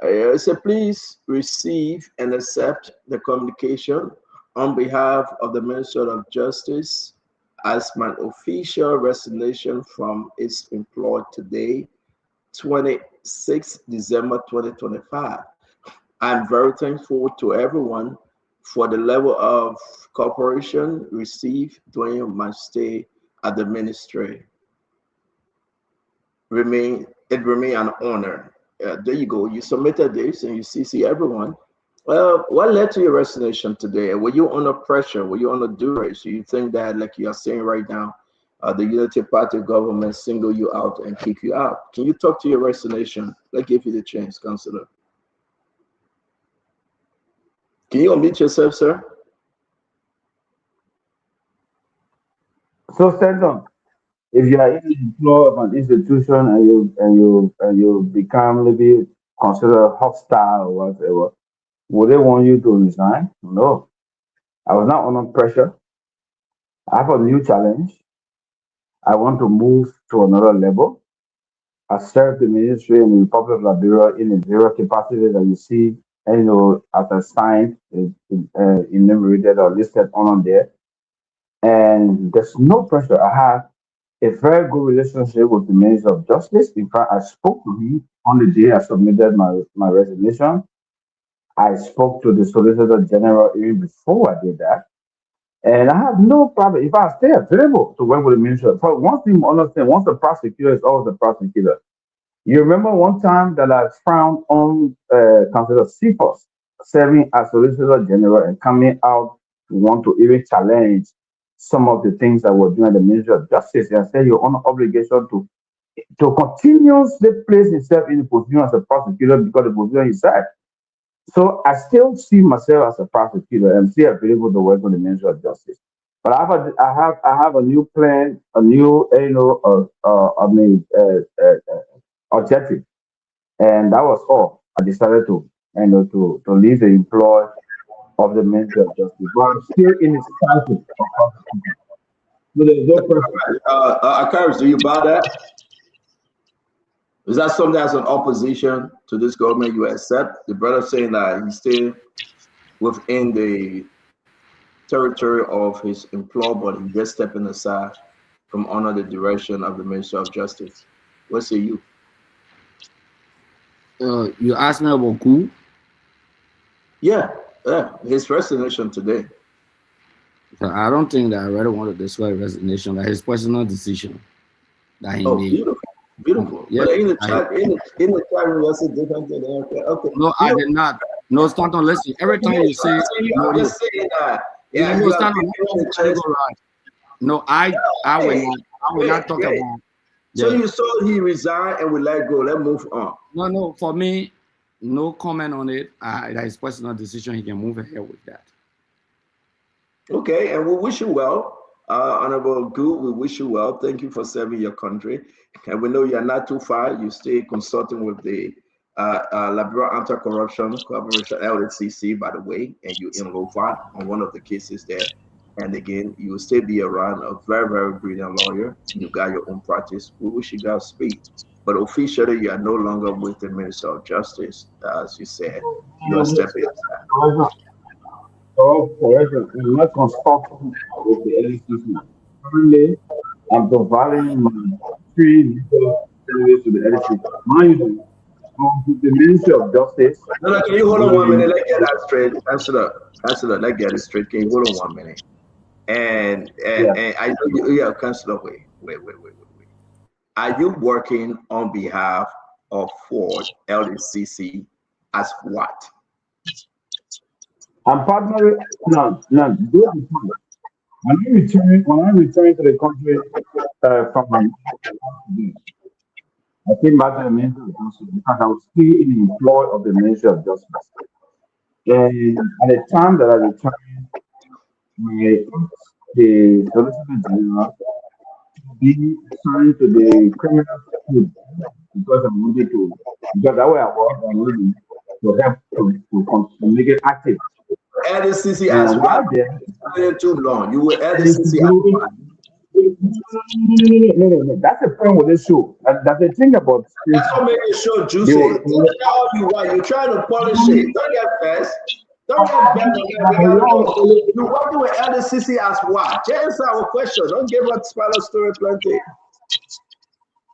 It said, please receive and accept the communication on behalf of the Ministry of Justice as my official resignation from its employ today, 26 December 2025. I'm very thankful to everyone for the level of cooperation received during my stay at the ministry. It remains an honor. There you go. You submitted this and you see everyone. Well, what led to your resignation today? Were you under pressure? Were you under duress? Do you think that, like you are saying right now, the Unity Party government single you out and kick you out? Can you talk to your resignation? Let's give you the chance, Councillor. Can you unmute yourself, sir? So, Stanton, if you are in the floor of an institution and you become maybe considered hostile or whatever, would they want you to resign? No. I was not under pressure. I have a new challenge. I want to move to another level. I served the ministry in the Republic of Liberia in a zero capacity that you see, as I signed, enumerated or listed on there. And there's no pressure. I have a very good relationship with the Minister of Justice. In fact, I spoke to him on the day I submitted my resignation. I spoke to the Solicitor General even before I did that. And I have no problem. If I stay available to work with the minister, but one thing I understand, once the prosecutor is always the prosecutor. You remember one time that I found on Councillor Cephas serving as Solicitor General and coming out to want to even challenge some of the things that were doing at the Ministry of Justice. And I said you're on obligation to continuously place yourself in the position as a prosecutor because the position is set. So I still see myself as a prosecutor and still available to work with the Ministry of Justice. But I have a new plan, a new objective, and that was all. I decided to leave the employ of the Ministry of Justice. But I'm still in the status of prosecutor. So there's no pressure. Akaris, do you buy that? Is that something that's an opposition to this government you accept? The brother saying that he's still within the territory of his employer, but he's just stepping aside from under the direction of the Minister of Justice. What say you? You asked me about who? Yeah, his resignation today. I don't think that I really want to discuss resignation. That his personal decision that he made. Beautiful. Beautiful. Yeah, but in the chat, was a different thing. Okay. No, I did not. No, Stanton, listen. Every time you say, no, I will not talk about. So you saw he resigned and we let go. Let's move on. No. For me, no comment on it. That is personal decision. He can move ahead with that. Okay, and we wish you well. Honorable Gu, we wish you well. Thank you for serving your country. And we know you're not too far. You stay consulting with the Liberia Anti-Corruption Corporation, LCC, by the way, and you in Lovat on one of the cases there. And again, you will still be around a very, very brilliant lawyer. You got your own practice. We wish you Godspeed. But officially, you are no longer with the Minister of Justice. As you said, you are stepping aside. Correction. I'm not consulting with the LCC. Currently, I'm providing my free legal service to the LCC. Mind you, the Ministry of Justice. No, can you hold on 1 minute? Let's get that straight. Councillor, let's get it straight. Can you hold on 1 minute? And I know you, Councillor, wait. Are you working on behalf of Ford LCC as what? I'm partnering. No. When I return to the country from I came back to the Ministry of Justice because I was still in the employ of the Ministry of Justice. And at the time that I returned, the Solicitor General to be assigned to the criminal code because I wanted to, because that way I was to help to make it active. LCC as what? Too long. You will LCC as what? No. That's the point with this show. That's the thing about. That's what makes the show juicy. You're trying to polish it. Don't get fast. Don't get bad. You're working with LCC as what? Just answer our question. Don't give us spiral story plenty.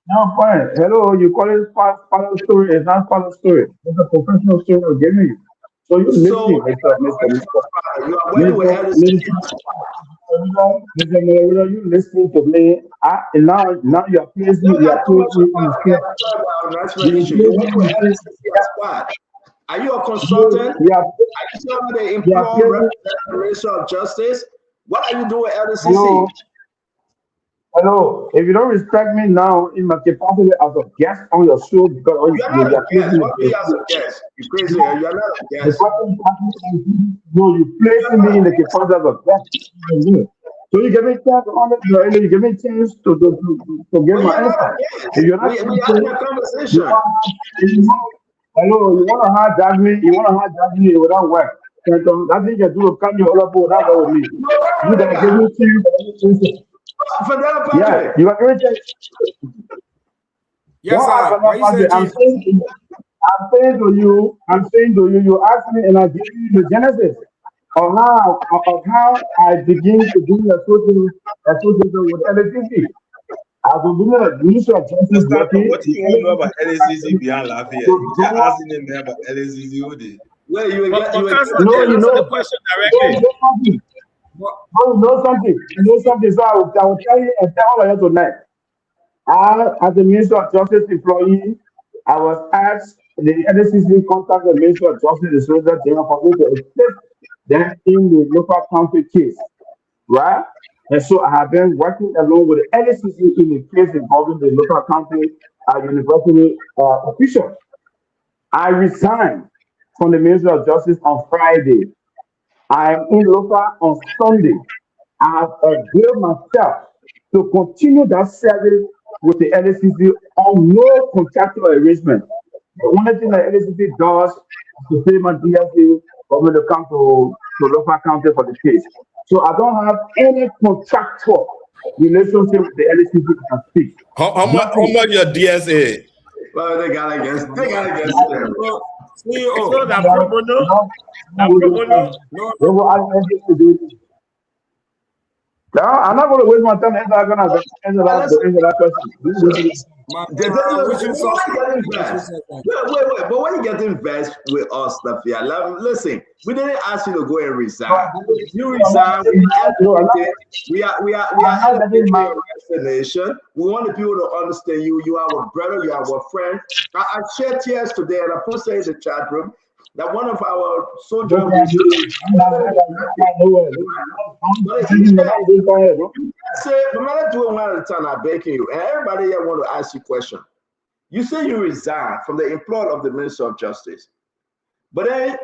No, fine. Hello, you call it spiral story. It's not spiral story. It's a professional story we're giving you. So you're listening, Mr. You are working with LCC. You listening to me? Now you are placing on the screen. Are you a consultant? Yeah. Are you some of the employee representation of justice? What are you doing at LCC? Hello, if you don't respect me now in my capacity as a guest on your show, because all You're not a guest. What me as a guest? You crazy? You're not a guest. No, you placing me in the capacity as a guest. So you give me chance you give me chance to give my insight. If you're not we having a conversation. Hello, you want to hijack me? You want to hijack me without work? That thing you do come here all about that with me. You gotta give me chance. Yeah, you are going to. Yes, sir. I'm saying to you, you asked me and I give you the genesis of how I begin to do association with LCC. I will do the Ministry of Justice. What do you know about LCC beyond Lafayette? You're asking him about LCC. Well, you know the question directly. You know something. So I will tell you and tell all of you tonight. As a Minister of Justice employee, I was asked the NSCC contact the Minister of Justice, the Solicitor General, for me to assist them in the local county case, right? And so I have been working along with the NSCC in the case involving the local county university official. I resigned from the Ministry of Justice on Friday. I am in local on Sunday. I have availed myself to continue that service with the LSCC on no contractual arrangement. The only thing that LSCC does is to pay my DSA for me to come to local county for the case. So I don't have any contractual relationship with the LSCC to speak. How much your DSA? Well, they got against them. So that pro bono. No, I'm not going to waste my time answer that question. Wait, but when you get invest with us, listen, we didn't ask you to go and resign. You resign. We are destination. We want the people to understand you. You are our brother. You are our friend. I shed tears today, and I posted in the chat room that one of our soldiers. Say, no matter doing one at a time, I'm begging you, and everybody here want to ask you a question. You say you resign from the employer of the Ministry of Justice, but then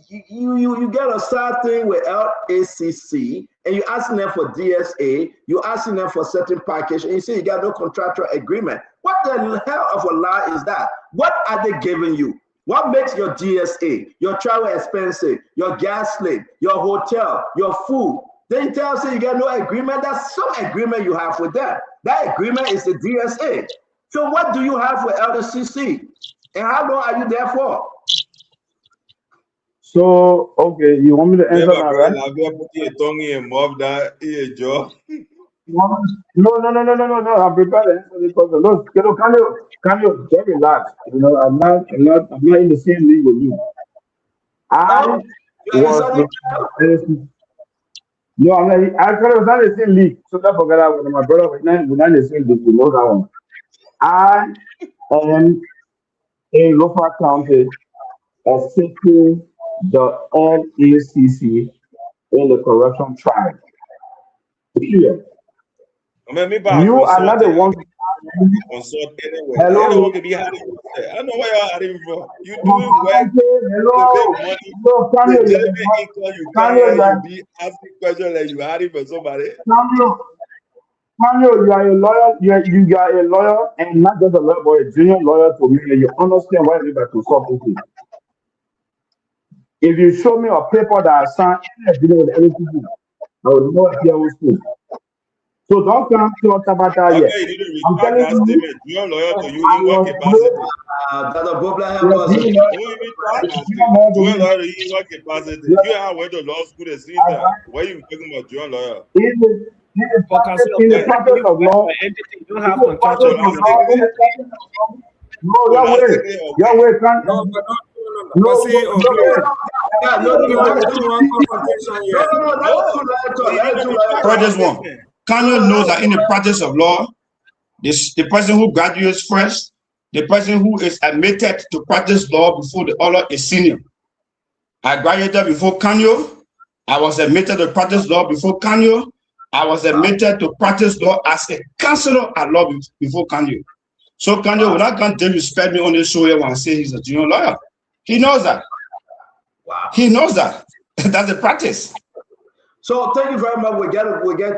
you get a side thing with LACC, and you asking them for DSA, you asking them for certain package, and you say you got no contractual agreement. What the hell of a lie is that? What are they giving you? What makes your DSA, your travel expenses, your gas slip, your hotel, your food? Then you tell us you got no agreement. That's some agreement you have with them. That agreement is the DSA. So what do you have with LCC? And how long are you there for? So, okay, you want me to answer that, right? No. I'm prepared to answer this question. Look, can you get relaxed? You know, I'm not in the same league with you. No, I'm not. Actually, was not in the same league. So don't forget that with my brother. We're not in the same league. You know that one. I am in local county assisting the LACC in the corruption trial. Here. You are not the one. Hello. I know where you're hiding from. You doing work. Hello. You be asking questions like you hiding from somebody. Samuel, you are a lawyer. You are a lawyer, and not just a lawyer, but a junior lawyer to me. And you understand why we have to solve this. If you show me a paper that I signed, with anything, I would know if I was true. So don't come to us about that yet. I'm telling you, you're a lawyer to you in what capacity? You're a lawyer in what capacity? You have went to law school to see that. Why are you talking about you're a lawyer? In the process of law, you don't have contractual. This one. Kano knows that in the practice of law, the person who graduates first, the person who is admitted to practice law before the other is senior. I graduated before Kanyo. I was admitted to practice law before Kanyo. I was admitted to practice law as a counselor at law before Kanye. So Kanye will not come disrespect me on the show here and say he's a junior lawyer. He knows that. Wow. He knows that. That's the practice. So thank you very much. We get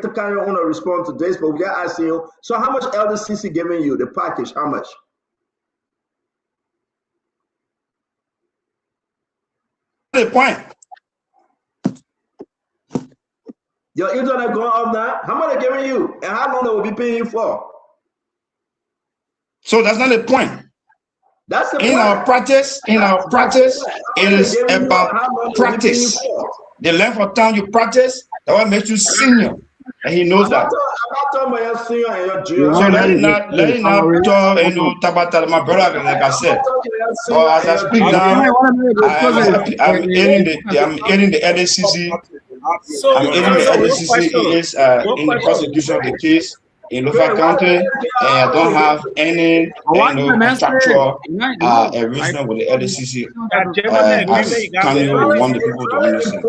to Kanye on to respond to this, but we got to ask you. So how much LDCC giving you the package? How much? The point. Your internet going up now? How much they giving you? And how long they will be paying you for? So that's not the point. That's the in point. Our practice, it is about practice. The length of time you practice, that what makes you senior. And he knows that. I'm not talking about your senior and your junior. So let it not talk, Tabata, my brother, like I said. So as I speak now, I'm aiding the LACC. I'm aiding the LACC is in the prosecution of the case in Lofa County, and I don't have any contractual arrangement with the LACC. As Kanye want the people to understand.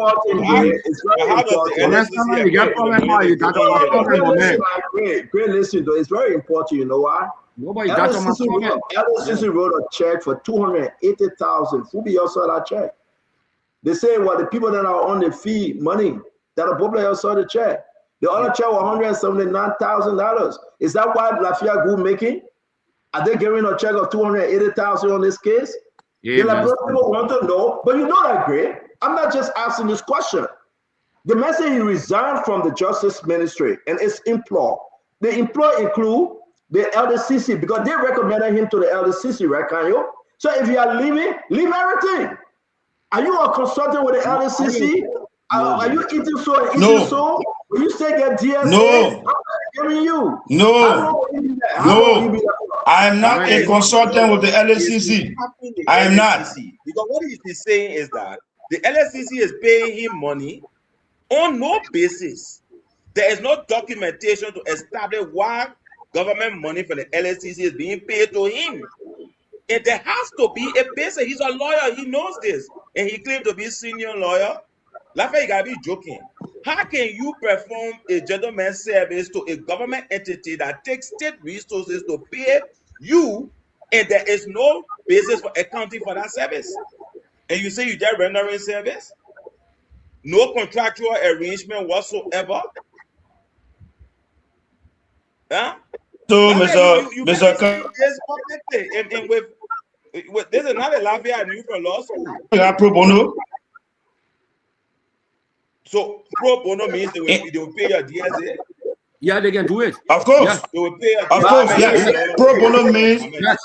Great listen, though. It's very important. You know why? LACC wrote a check for $280,000. Fubi also saw that check. They say, well, the people that are on the fee money that are popular saw the check. The other check was $179,000. Is that what Lafayette Group making? Are they giving a check of $280,000 on this case? Yeah, people want to know, but you know that, great. I'm not just asking this question. The man said he resigned from the Justice Ministry and its employee. The employee include the LDCC because they recommended him to the LDCC, right, Kanyo? So if you are leaving, leave everything. Are you a consultant with the LDCC? Are you eating so and eating so? Will you still get DSA? No. I'm giving you. No. No. I am not a consultant with the LACC. I am not. Because what he's saying is that the LACC is paying him money on no basis. There is no documentation to establish why government money for the LACC is being paid to him. And there has to be a basis. He's a lawyer. He knows this. And he claimed to be a senior lawyer. Lafayette, you gotta be joking. How can you perform a gentleman's service to a government entity that takes state resources to pay you, and there is no basis for accounting for that service? And you say you just rendering service? No contractual arrangement whatsoever? Huh? So, Mr. This is not a Lafayette I knew from law school. Pro bono. So pro bono means they will pay your DSA. Yeah, they can do it. Of course. Yeah. They will pay your of course, yes. Pro bono means that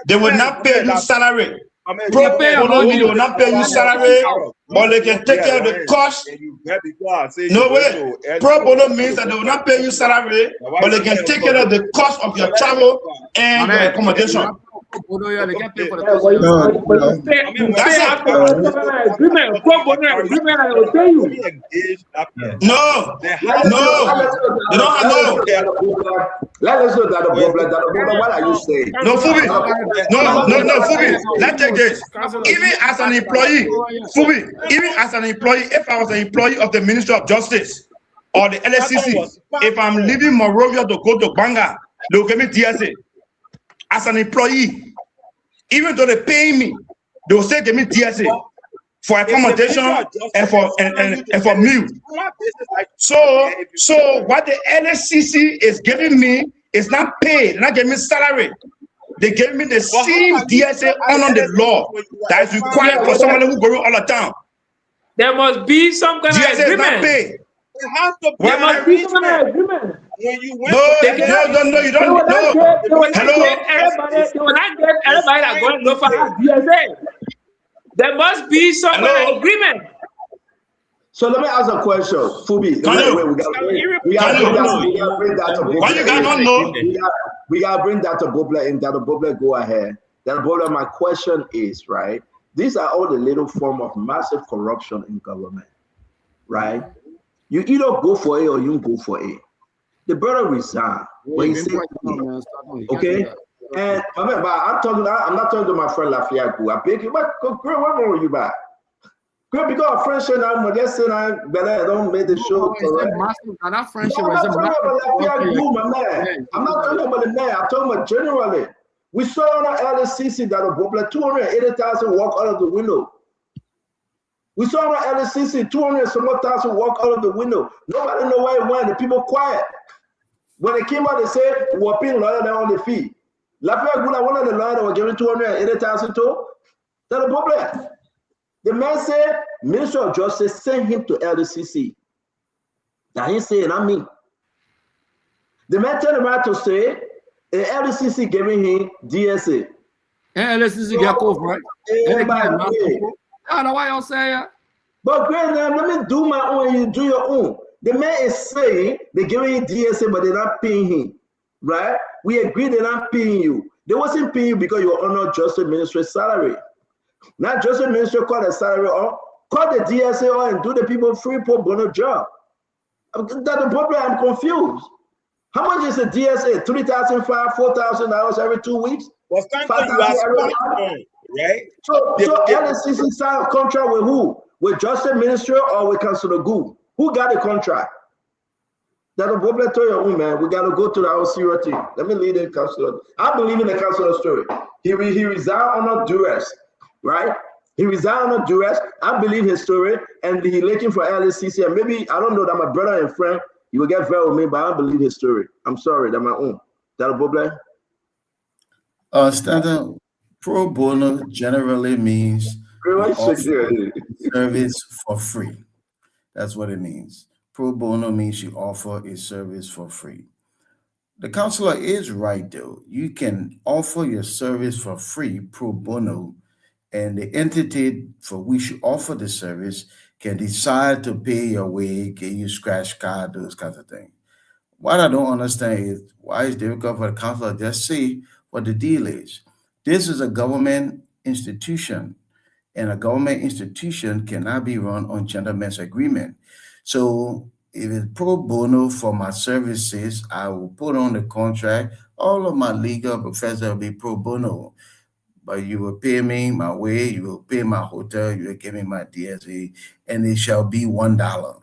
they will not pay you salary. Pro bono means they will not pay you salary, but they can take care of the cost. No way. Pro bono means that they will not pay you salary, but they can take care of the cost of your travel and your accommodation. No, they don't have no. Let us know that the problem. What are you saying? No, Fubi. No, Fubi. Let's take this. Even as an employee, Fubi. Even as an employee, if I was an employee of the Ministry of Justice or the LACC, if I'm leaving Monrovia to go to Banga, they will give me DSA. As an employee, even though they pay me, they will still give me DSA for accommodation and for meal. So what the LACC is giving me is not paid, they're not giving me salary. They gave me the same DSA under the law that is required for someone who goes all the time. There must be some kind of agreement. Not paid. There must be some kind of agreement. No, you don't know. They will not get everybody that going to go for DSA. There must be some kind of agreement. So let me ask a question, Fubi. We gotta bring that to Bobla. Why you guys don't know? We gotta bring that to Bobla, and that Bobla go ahead. That Bobla, my question is, right? These are all the little form of massive corruption in government, right? You either go for A or you go for A. The brother resigned. When he said, okay, and I'm not talking to my friend Lafayette. I beg you, but where were you back? Because our friendship now, just saying I don't make the show. That friendship I'm not talking about like you, my man. I'm not talking about the man. I'm talking about generally. We saw on our LSCC that a popular 280,000 walk out of the window. We saw on our LSCC 200,000 walk out of the window. Nobody know where it went. The people quiet. When they came out, they said we're paying lawyer down on the fee. Lafayette Gula, one of the lawyers that were giving 280,000 to. That's a problem. The man said, Minister of Justice sent him to LDCC. Now he said, not me. The man turned around to say, the LDCC giving him DSA. And LDCC got off, right? I know why y'all say that. But great, let me do my own and you do your own. The man is saying they're giving him DSA, but they're not paying him. Right? We agree they're not paying you. They wasn't paying you because you were on Justice Ministry's salary. Not Justice Ministry call the salary or call the DSA or and do the people free pro bono job. That's the problem. I'm confused. How much is the DSA? $3,500, $4,000 every 2 weeks? Well, $5,000 every month, right? So LSCC signed a contract with who? With Justice Ministry or with Councilor Gu? Who got the contract? That's a problem to your own, man. We got to go to our serious team. Let me lead the Councilor. I believe in the Councilor story. He resigned on a duress, right? He resigned on a duress. I believe his story, and he looking for LSCC. And maybe, I don't know, that my brother and friend, he will get very with me, but I believe his story. I'm sorry, that's my own. That's a problem. Standard pro bono generally means service for free. That's what it means. Pro bono means you offer a service for free. The counselor is right, though. You can offer your service for free, pro bono, and the entity for which you offer the service can decide to pay your way, give you scratch card, those kinds of things. What I don't understand is why it's difficult for the counselor to just say what the deal is. This is a government institution, and a government institution cannot be run on gentleman's agreement. So if it's pro bono for my services, I will put on the contract. All of my legal professors will be pro bono. But you will pay me my way, you will pay my hotel, you will give me my DSA, and it shall be $1.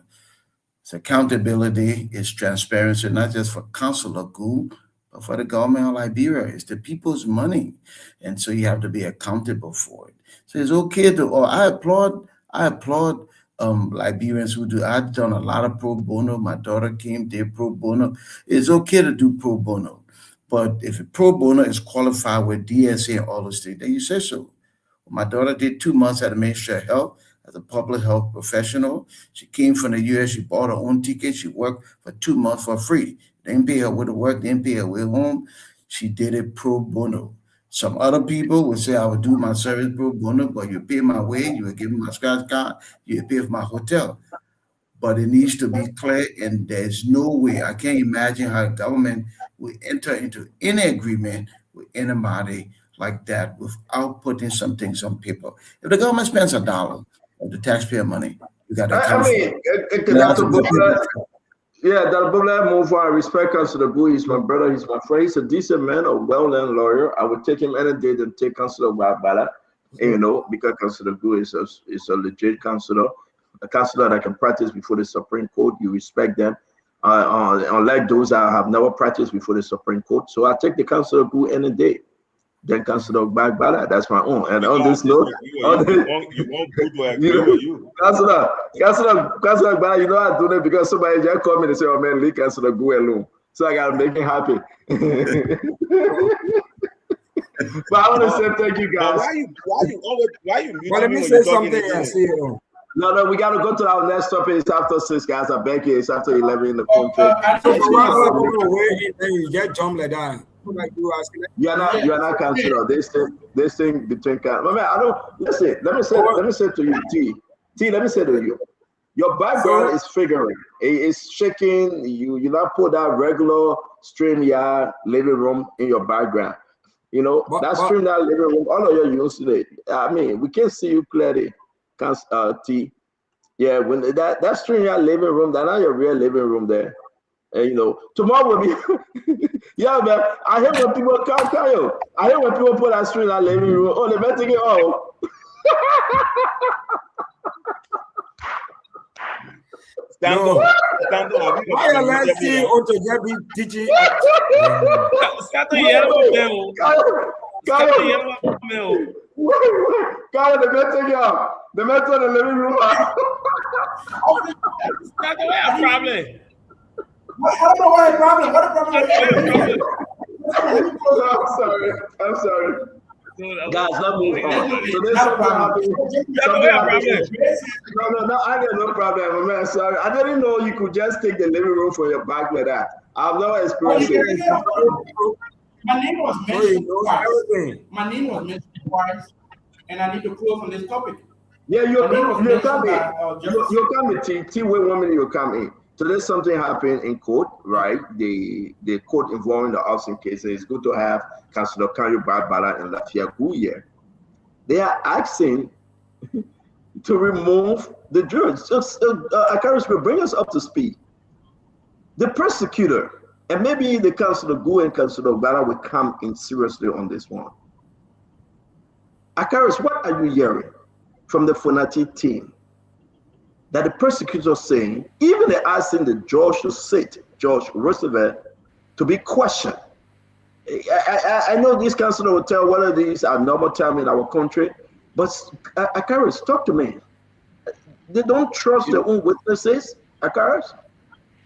It's accountability, it's transparency, not just for Councilor Gu, but for the government of Liberia. It's the people's money. And so you have to be accountable for it. So it's okay to, I applaud Liberians who do. I've done a lot of pro bono. My daughter came, did pro bono. It's okay to do pro bono. But if a pro bono is qualified with DSA and all those things, then you say so. My daughter did 2 months at the Ministry of Health as a public health professional. She came from the U.S. She bought her own ticket. She worked for 2 months for free. They didn't pay her with the work. They didn't pay her way home. She did it pro bono. Some other people would say, I would do my service pro bono, but you pay my way, you will give me my scratch card, you pay for my hotel. But it needs to be clear, and there's no way, I can't imagine how government will enter into any agreement with anybody like that without putting some things on paper. If the government spends $1 of the taxpayer money, you got to account for it. Yeah, that Bola move. I respect Councilor Gu. He's my brother. He's my friend. He's a decent man, a well-known lawyer. I would take him any day than take Councilor Wagbala, because Councilor Gu is a legit councilor, a councilor that can practice before the Supreme Court. You respect them. Unlike those that have never practiced before the Supreme Court. So I take the Councilor Gu any day. Then Councilor Wagbala, that's my own. And on this note, you want good to agree with you. Councilor Wagbala, you know I do that because somebody just called me and say, oh man, leave Councilor Gu alone. So I gotta make him happy. But I want to say thank you guys. Why you well, let me say something and see it on. No, we gotta go to our next topic. It's after 6, guys. I beg you, it's after 11 in the phone. You get jumped like that. You are not councilor. This thing between councilor. I don't listen. Let me say to you, T. Let me say to you, your background is figuring. It's shaking. You not put that regular StreamYard living room in your background. You know that StreamYard living room. All of you used to it. I mean, we can see you clearly, T. Yeah, when that StreamYard living room, that's not your real living room there. And tomorrow will be yeah, man. I hear when people I hear when people put that stream in that living room. Oh, they better take it off. No. Stanton, Why are let's see Otojabi teaching? Stanton yellow Carl, the better girl. The better in the living room. Stanton, what a problem? I don't know what the problem. What the problem? I'm sorry. Guys, let's move on. So there's something happening. No, I got no problem, man. Sorry, I didn't know you could just take the living room from your back like that. I've never experienced it. My name was mentioned twice. My name was mentioned twice, and I need to close on this topic. Yeah, you come in. T way 1 minute you come in. So there's something happened in court, right? The court involving the Austin case. It's good to have Councilor Kanyo Barbara and Lafia Guye. They are asking to remove the judge. Akaris will bring us up to speed. The prosecutor, and maybe the Councilor Guye and Councilor Barbara will come in seriously on this one. Akaris, what are you hearing from the Fonati team? That the prosecutor saying, even they're asking the judge to sit, Judge Roosevelt, to be questioned. I know this councilor will tell whether these are normal time in our country, but Akaris, talk to me. They don't trust their own witnesses, Akaris?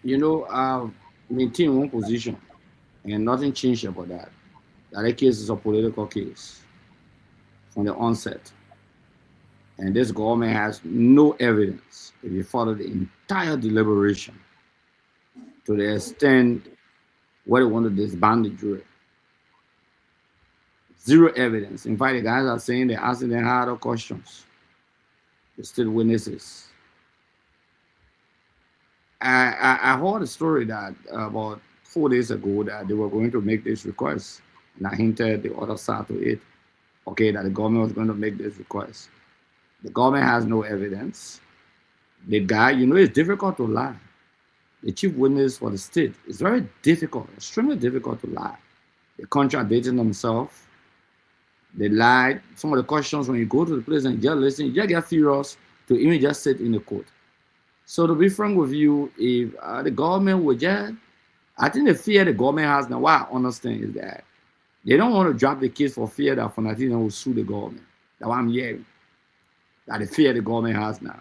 You know, maintain one position, and nothing changed about that. That case is a political case from the onset. And this government has no evidence, if you follow the entire deliberation, to the extent where they want to disband the jury. Zero evidence. In fact, the guys are saying they're asking them harder questions. They're still witnesses. I heard a story that about 4 days ago that they were going to make this request. And I hinted the other side to it, okay, that the government was going to make this request. The government has no evidence. The guy, you know, it's difficult to lie. The chief witness for the state, it's very difficult, extremely difficult to lie. They contradicted themselves. They lied. Some of the questions, when you go to the place and just listen, you just get furious to even just sit in the court. So to be frank with you, if the government would just, I think the fear the government has now, what I understand is that they don't want to drop the case for fear that Fonatina will sue the government. That's what I'm hearing. That the fear the government has now.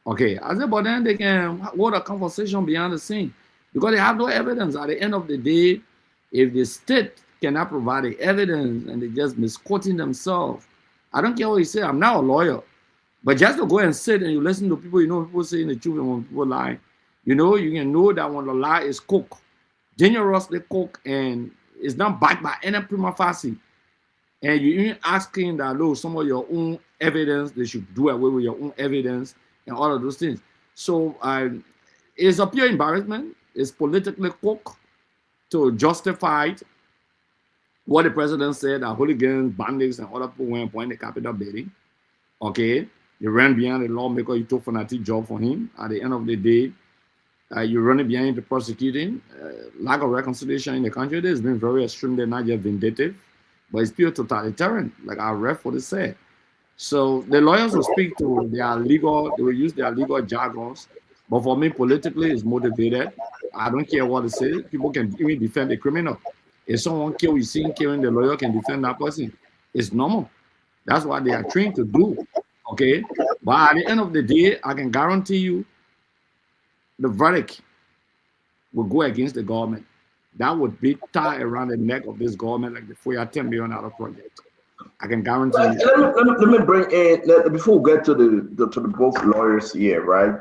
Okay, I said, but then they can hold a conversation behind the scene because they have no evidence. At the end of the day, if the state cannot provide the evidence and they just misquoting themselves, I don't care what you say. I'm not a lawyer, but just to go and sit and you listen to people, you know, people saying the truth and when people lie, you know, you can know that when the lie is cooked, generously cooked, and it's not backed by any prima facie. And you're even asking that, look, some of your own evidence, they should do away with your own evidence and all of those things. So it's a pure embarrassment. It's politically cooked to justify what the president said, that hooligans, bandits, and other people went upon the Capitol building. Okay, you ran behind the lawmaker, you took fanatic job for him. At the end of the day, you're running behind the prosecuting. Lack of reconciliation in the country, this has been very extremely, not just vindictive, but it's pure totalitarian, like our ref would have said. So the lawyers will speak to their legal, they will use their legal jargons. But for me, politically, it's motivated. I don't care what they say. People can even defend a criminal. If someone kills, you see him killing, the lawyer can defend that person. It's normal. That's what they are trained to do. Okay? But at the end of the day, I can guarantee you the verdict will go against the government. That would be tied around the neck of this government like the FOIA $10 million project. I can guarantee you. Let me bring in, before we get to the both lawyers here, right?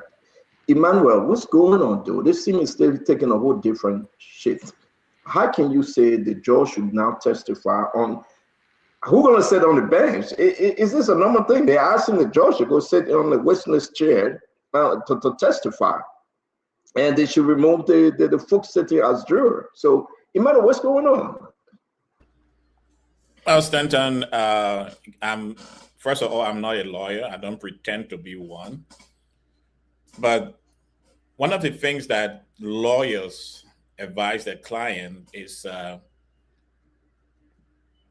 Emmanuel, what's going on, though? This thing is still taking a whole different shift. How can you say the judge should now testify on who's going to sit on the bench? Is this a normal thing? They're asking the judge to go sit on the witness chair to testify, and they should remove the folks sitting as juror. So, Emmanuel, what's going on? Well, Stanton, first of all, I'm not a lawyer. I don't pretend to be one. But one of the things that lawyers advise their client is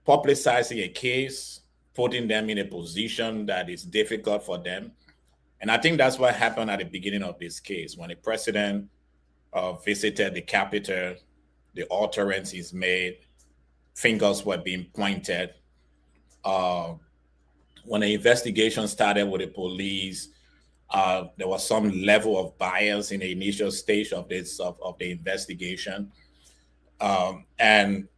publicizing a case, putting them in a position that is difficult for them, And I think that's what happened at the beginning of this case. When the president visited the Capitol, the utterances made, fingers were being pointed. When the investigation started with the police, there was some level of bias in the initial stage of the investigation, and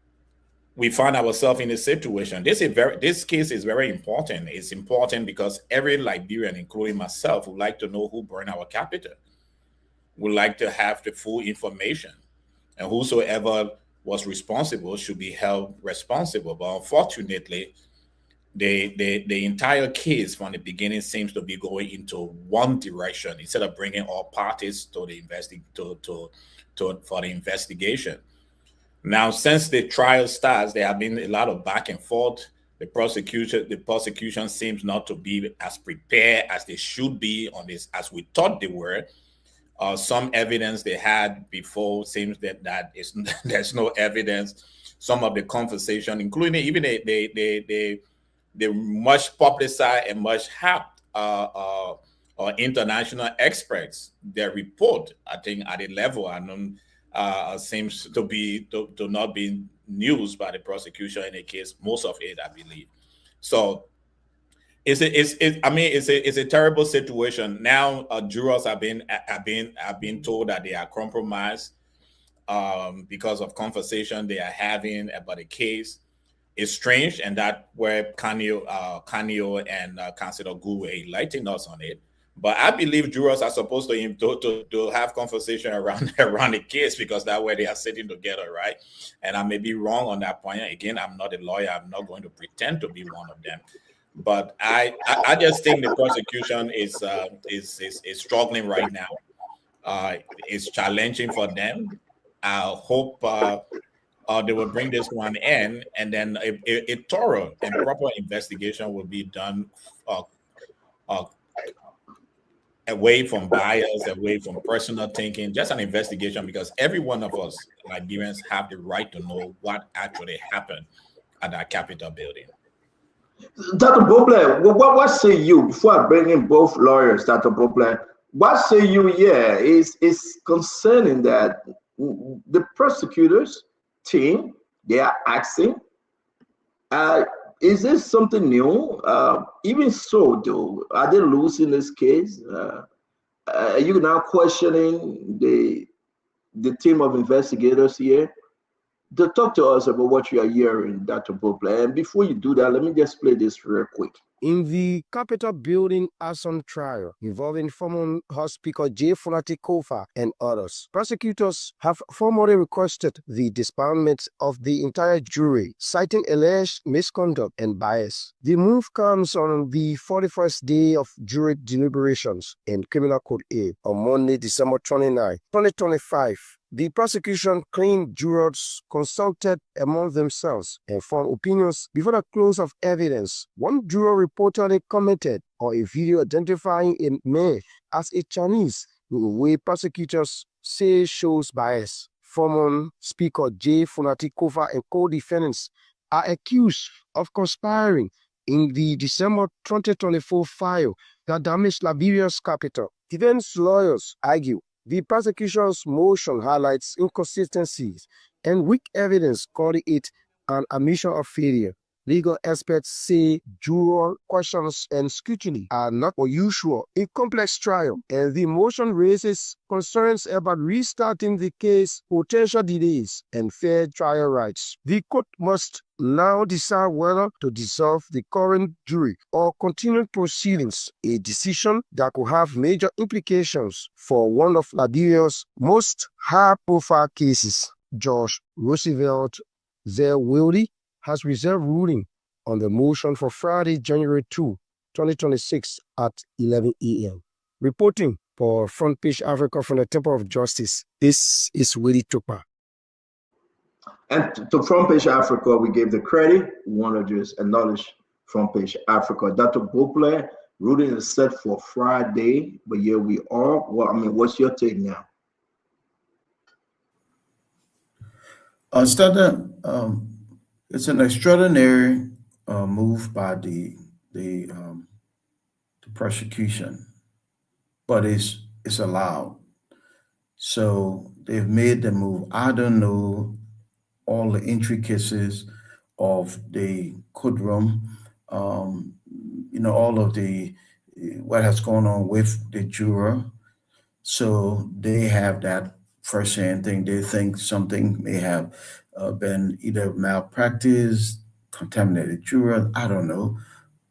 we found ourselves in a situation. This case is very important. It's important because every Liberian, including myself, would like to know who burned our capital. Would like to have the full information, and whosoever was responsible should be held responsible. But unfortunately, the entire case from the beginning seems to be going into one direction instead of bringing all parties to the for the investigation. Now, since the trial starts, there have been a lot of back and forth. The prosecution seems not to be as prepared as they should be on this, as we thought they were. Some evidence they had before seems that there's no evidence. Some of the conversation, including even the much publicized and much hyped international experts, their report, I think at a level seems to not be news by the prosecution in the case, most of it, I believe. So it's a terrible situation. Now jurors have been told that they are compromised because of conversation they are having about the case. It's strange, and that where Kanio and Councilor Gu were enlightening us on it. But I believe jurors are supposed to have conversation around the case, because that way they are sitting together, right? And I may be wrong on that point. Again, I'm not a lawyer. I'm not going to pretend to be one of them. But I just think the prosecution is struggling right now. It's challenging for them. I hope they will bring this one in, and then a thorough and proper investigation will be done away from bias, away from personal thinking, just an investigation, because every one of us Liberians have the right to know what actually happened at that Capitol building. Dr. Boble, what say you, before I bring in both lawyers, Dr. Boble, what say you, is concerning that the prosecutors team, they are asking, is this something new? Even so, though, are they losing this case? Are you now questioning the team of investigators here? To talk to us about what you are hearing, Dr. Boble. And before you do that, let me just play this real quick. In the Capitol building arson trial involving former House Speaker J. Funati Kofa and others, prosecutors have formally requested the disbandment of the entire jury, citing alleged misconduct and bias. The move comes on the 41st day of jury deliberations in Criminal Code A on Monday, December 29, 2025. The prosecution claimed jurors consulted among themselves and formed opinions before the close of evidence. One juror reportedly commented on a video identifying a man as a Chinese, in a way prosecutors say shows bias. Former Speaker J. Funati Kofa and co-defendants are accused of conspiring in the December 2024 fire that damaged Liberia's capital. Defense lawyers argue the prosecution's motion highlights inconsistencies and weak evidence, calling it an admission of failure. Legal experts say juror questions and scrutiny are not unusual in complex trial, and the motion raises concerns about restarting the case, potential delays, and fair trial rights. The court must now decide whether to dissolve the current jury or continue proceedings, a decision that could have major implications for one of Liberia's most high-profile cases. Judge Roosevelt Zewildi has reserved ruling on the motion for Friday, January 2, 2026 at 11 a.m. Reporting for Front Page Africa from the Temple of Justice, this is Willie Tupa. And to Front Page Africa, we gave the credit. We want to just acknowledge Front Page Africa. Dr. Boble, ruling is set for Friday, but here we are. Well, what's your take now? It's an extraordinary move by the prosecution but it's allowed. So they've made the move. I don't know all the intricacies of the courtroom, all of the what has gone on with the juror. So they have that first-hand thing. They think something may have been either malpractice, contaminated juror. I don't know,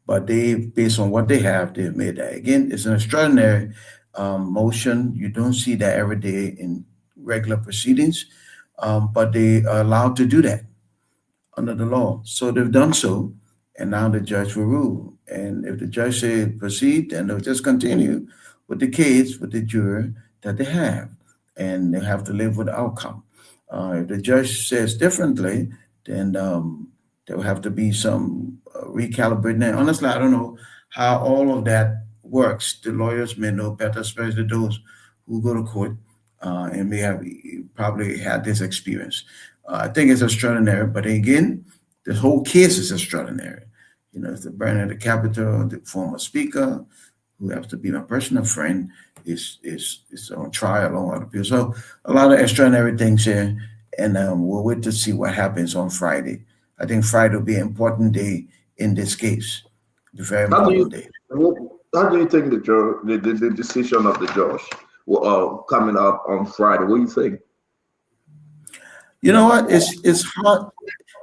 but based on what they have, they've made that. Again, it's an extraordinary motion. You don't see that every day in regular proceedings, but they are allowed to do that under the law. So they've done so, and now the judge will rule. And if the judge says proceed, then they'll just continue with the case with the juror that they have, and they have to live with the outcome. If the judge says differently, then there will have to be some recalibrating. And honestly, I don't know how all of that works. The lawyers may know better, especially those who go to court and may have probably had this experience. I think it's extraordinary, but again, the whole case is extraordinary. It's the burning of the Capitol, the former speaker, who happens to be my personal friend, is on trial on other people. So a lot of extraordinary things here, and we'll wait to see what happens on Friday. I think Friday will be an important day in this case. A very important day. How do you think the decision of the judge coming up on Friday? What do you think? You know what? It's hard.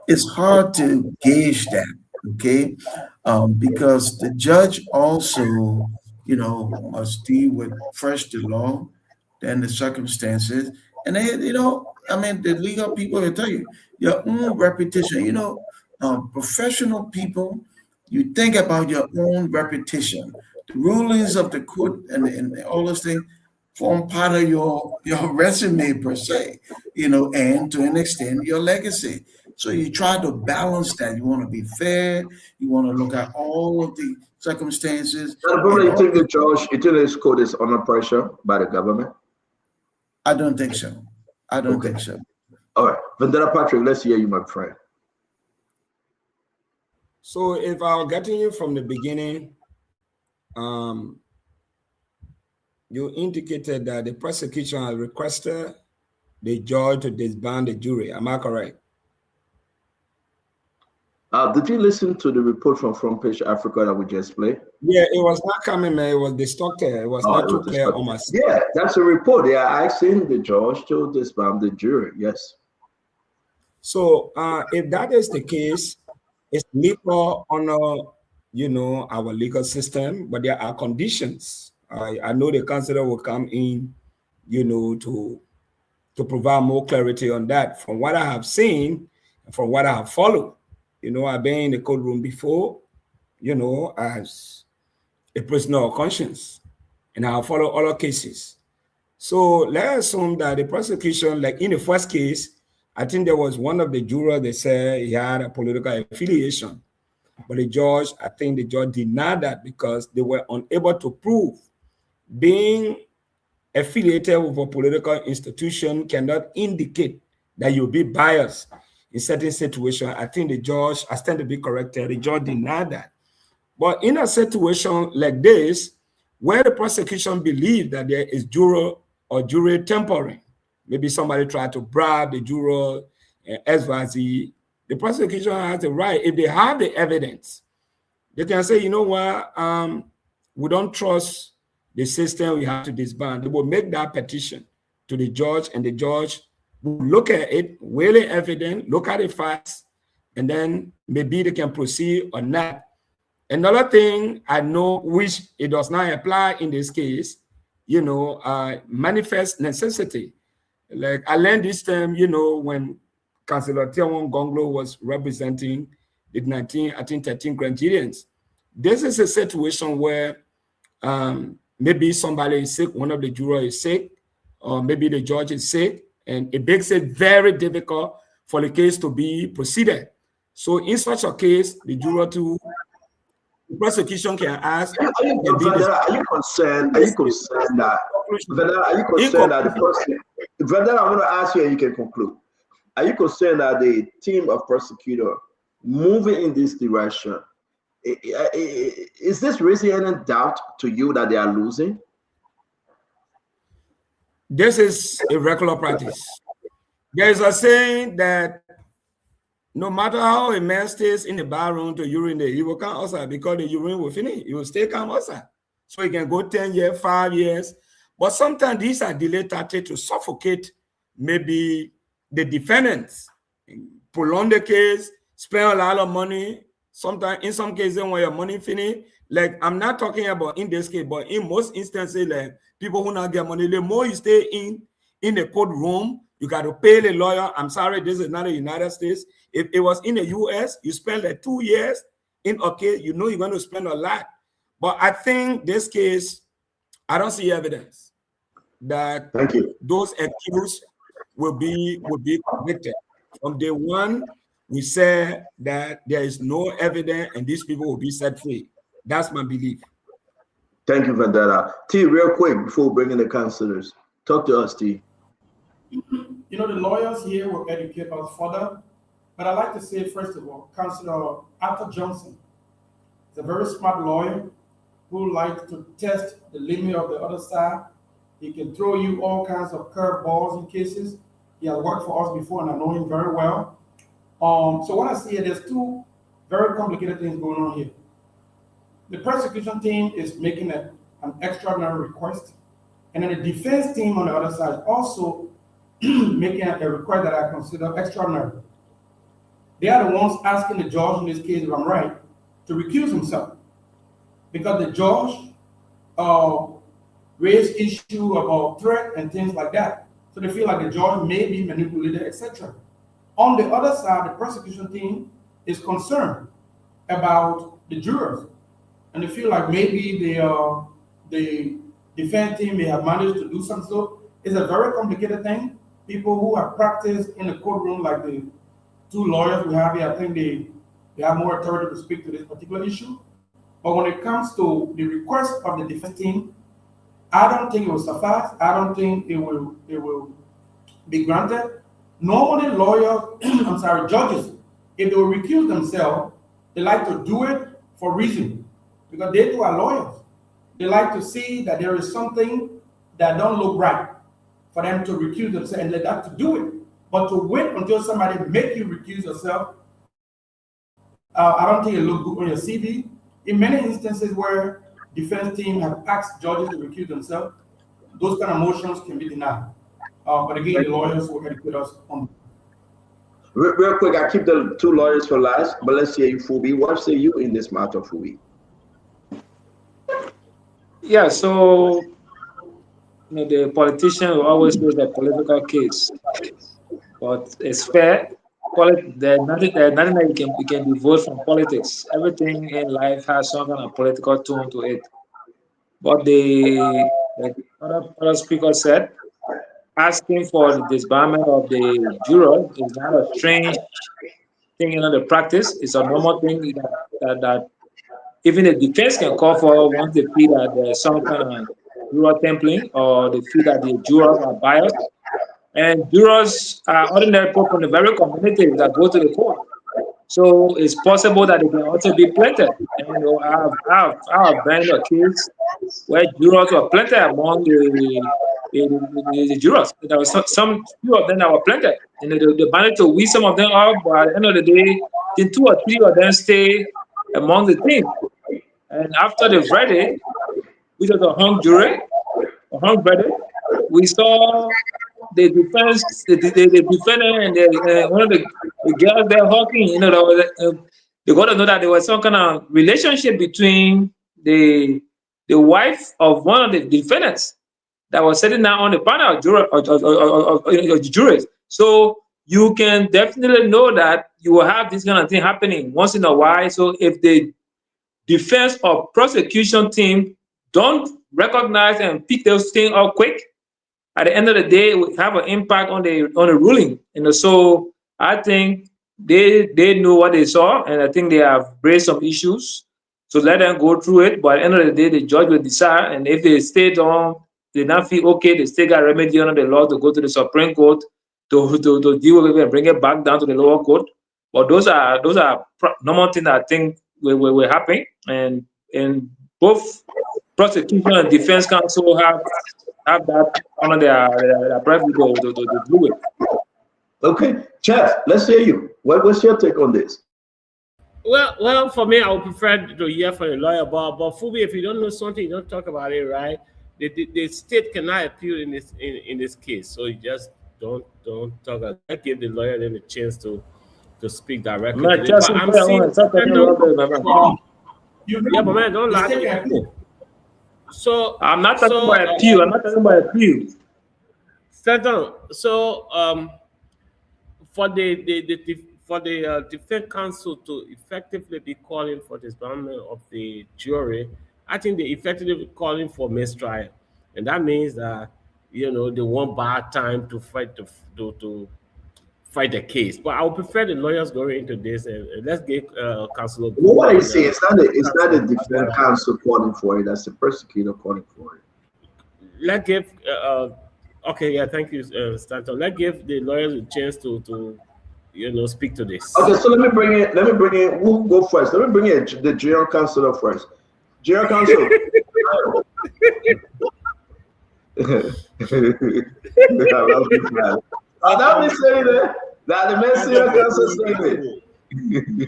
It's hard to gauge that, okay? Because the judge also, must deal with first the law, then the circumstances, and then, the legal people will tell you your own reputation. Professional people, you think about your own reputation. The rulings of the court and all those things form part of your resume per se, and to an extent your legacy. So you try to balance that. You want to be fair. You want to look at all of the circumstances. You think the judge, this court is under pressure by the government? I don't think so. I don't think so. All right, Vendetta Patrick, let's hear you, my friend. So if I'm getting you from the beginning, you indicated that the prosecution has requested the judge to disband the jury. Am I correct? Did you listen to the report from Front Page Africa that we just played? Yeah, it was not coming, man. It was distorted. It was not too clear on my side. Yeah, that's a report. They are asking the judge to disband the jury. Yes. So if that is the case, it's legal under, our legal system, but there are conditions. I know the counselor will come in, to provide more clarity on that. From what I have seen, from what I have followed, I've been in the courtroom before, as a prisoner of conscience, and I have followed other cases. So let's assume that the prosecution, like in the first case, I think there was one of the jurors that said he had a political affiliation, but I think the judge denied that because they were unable to prove being affiliated with a political institution cannot indicate that you'll be biased in certain situations. I think the judge, I stand to be corrected, the judge denied that. But in a situation like this, where the prosecution believes that there is juror or jury tampering, maybe somebody tried to bribe the juror, XYZ, the prosecution has the right, if they have the evidence, they can say, we don't trust the system, we have to disband. They will make that petition to the judge, and the judge will look at it, weigh the evidence, look at the facts, and then maybe they can proceed or not. Another thing I know, which it does not apply in this case, manifest necessity. Like I learned this term, when Councillor Tiawon Gonglo was representing the 13 Nigerians. This is a situation where maybe somebody is sick, one of the jurors is sick, or maybe the judge is sick, and it makes it very difficult for the case to be proceeded. So in such a case, the prosecution can ask. Are you concerned that the person? Vendetta, I want to ask you, and you can conclude. Are you concerned that the team of prosecutors moving in this direction? Is this raising any doubt to you that they are losing? this is a regular practice. There is a saying that no matter how a man stays in the bathroom to urinate, he will come outside because the urine will finish. He will stay come outside. So he can go 10 years, 5 years. But sometimes these are delayed tactics to suffocate maybe the defendants, prolong the case, spend a lot of money. Sometimes, in some cases, when your money finish, like I'm not talking about in this case, but in most instances, like people who not get money, the more you stay in the courtroom, you got to pay the lawyer. I'm sorry, this is not the United States. If it was in the US, you spend like 2 years in a case, you know you're going to spend a lot. But I think this case, I don't see evidence that those accused will be convicted. From day one, we said that there is no evidence and these people will be set free. That's my belief. Thank you, Vendetta. T, real quick, before bringing the counselors, talk to us, T. You know, the lawyers here will educate us further. But I'd like to say, first of all, Councillor Arthur Johnson is a very smart lawyer who likes to test the limit of the other side. He can throw you all kinds of curveballs in cases. He has worked for us before, and I know him very well. So what I see here, there's two very complicated things going on here. The prosecution team is making an extraordinary request, and then the defense team on the other side also making a request that I consider extraordinary. They are the ones asking the judge in this case, if I'm right, to recuse himself, because the judge raised issue about threat and things like that. So they feel like the judge may be manipulated, etc. On the other side, the prosecution team is concerned about the jurors, and they feel like maybe the defense team may have managed to do something. So it's a very complicated thing. People who have practiced in the courtroom, like the two lawyers we have here, I think they have more authority to speak to this particular issue. But when it comes to the request of the defense team, I don't think it will suffice. I don't think it will be granted. Normally, lawyers, judges, if they will recuse themselves, they like to do it for reason, because they too are lawyers. They like to see that there is something that don't look right for them to recuse themselves, and they like to do it. But to wait until somebody make you recuse yourself, I don't think it looks good on your CV. In many instances where defense team have asked judges to recuse themselves, those kind of motions can be denied. But again, the lawyers will educate us on. Real quick, I keep the two lawyers for last, but let's hear you, Fubi. What say you in this matter, Fubi? Yeah, so the politician will always lose a political case, but it's fair. There's nothing that you can divorce from politics. Everything in life has some kind of political tone to it. But the other speaker said, asking for the disbarment of the juror is not a strange thing in the practice. It's a normal thing that even the defense can call for once they feel that there's some kind of juror tampering or they feel that the jurors are biased. And jurors are ordinary people from the very community that go to the court. So it's possible that they can also be planted. And I have been a case where jurors were planted among the jurors. There was some few of them that were planted. And they managed to weed some of them out, but at the end of the day, then 2 or 3 of them stay among the team. And after the verdict, which was a hung jury, a hung verdict, we saw the defense, the defender, and one of the girls there hawking. You know, they got to know that there was some kind of relationship between the wife of one of the defendants that was sitting down on the panel of jurors. So you can definitely know that you will have this kind of thing happening once in a while. So if the defense or prosecution team don't recognize and pick those things up quick, at the end of the day, it will have an impact on the ruling. So I think they know what they saw, and I think they have raised some issues. So let them go through it. But at the end of the day, the judge will decide, and if they stay on, they not feel okay, they still got remedy under the law to go to the Supreme Court to deal with it and bring it back down to the lower court. But those are normal things that I think will happen, and both prosecution and defense counsel have have that under their president to do it. Okay, Chef, let's hear you. What's your take on this? Well, for me, I would prefer to hear from a lawyer. But Fubi, if you don't know something, you don't talk about it, right? The state cannot appeal in this case, so you just don't talk. Let's give the lawyer then a chance to speak directly. Man, just but I'm seeing yeah, but man, don't lie. So I'm not talking about appeal. I'm not talking about appeal. So for the defense counsel to effectively be calling for disbandment of the jury, I think they effectively calling for mistrial, and that means that they won't buy time to fight to fight the case. But I would prefer the lawyers going into this and let's get counsel. What I say, it's not the defense counsel calling for it. That's the prosecutor calling for it. Let's give. Okay, yeah, thank you, Stanton. Let's give the lawyers a chance to speak to this. Okay, so let me bring in. We'll go first. Let me bring in the general counsel first. General counsel. You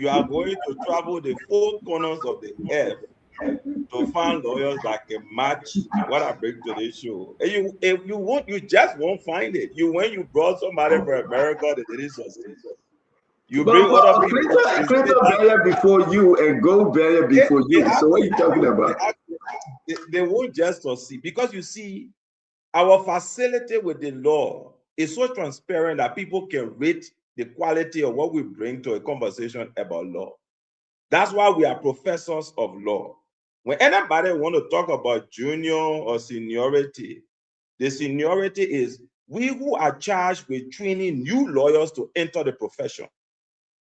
are going to travel the 4 corners of the earth to find lawyers that can match what I bring to the show. And you just won't find it. When you brought somebody from America that didn't succeed. You bring other people. Clinton better before you and go better before you. So what are you talking about? They won't just succeed because you see, our facility with the law is so transparent that people can rate the quality of what we bring to a conversation about law. That's why we are professors of law. When anybody want to talk about junior or seniority, the seniority is we who are charged with training new lawyers to enter the profession.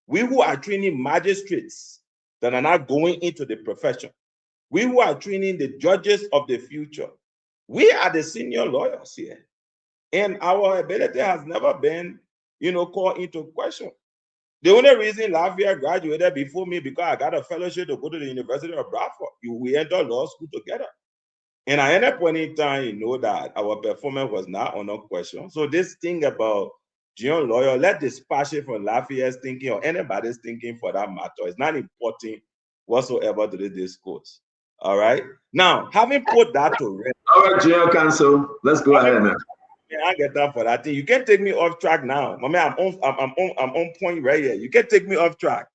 We who are training magistrates that are not going into the profession. We who are training the judges of the future. We are the senior lawyers here. And our ability has never been, called into question. The only reason Lafayette graduated before me because I got a fellowship to go to the University of Bradford. We entered law school together. And at any point in time, that our performance was not under question. So this thing about junior lawyer, let dispatch it from Lafayette's thinking or anybody's thinking for that matter. It's not important whatsoever to the discourse. All right. Now, having put that to rest. All right, general counsel, let's go ahead now. I get that for that thing. You can't take me off track now. My man, I'm on point right here. You can't take me off track.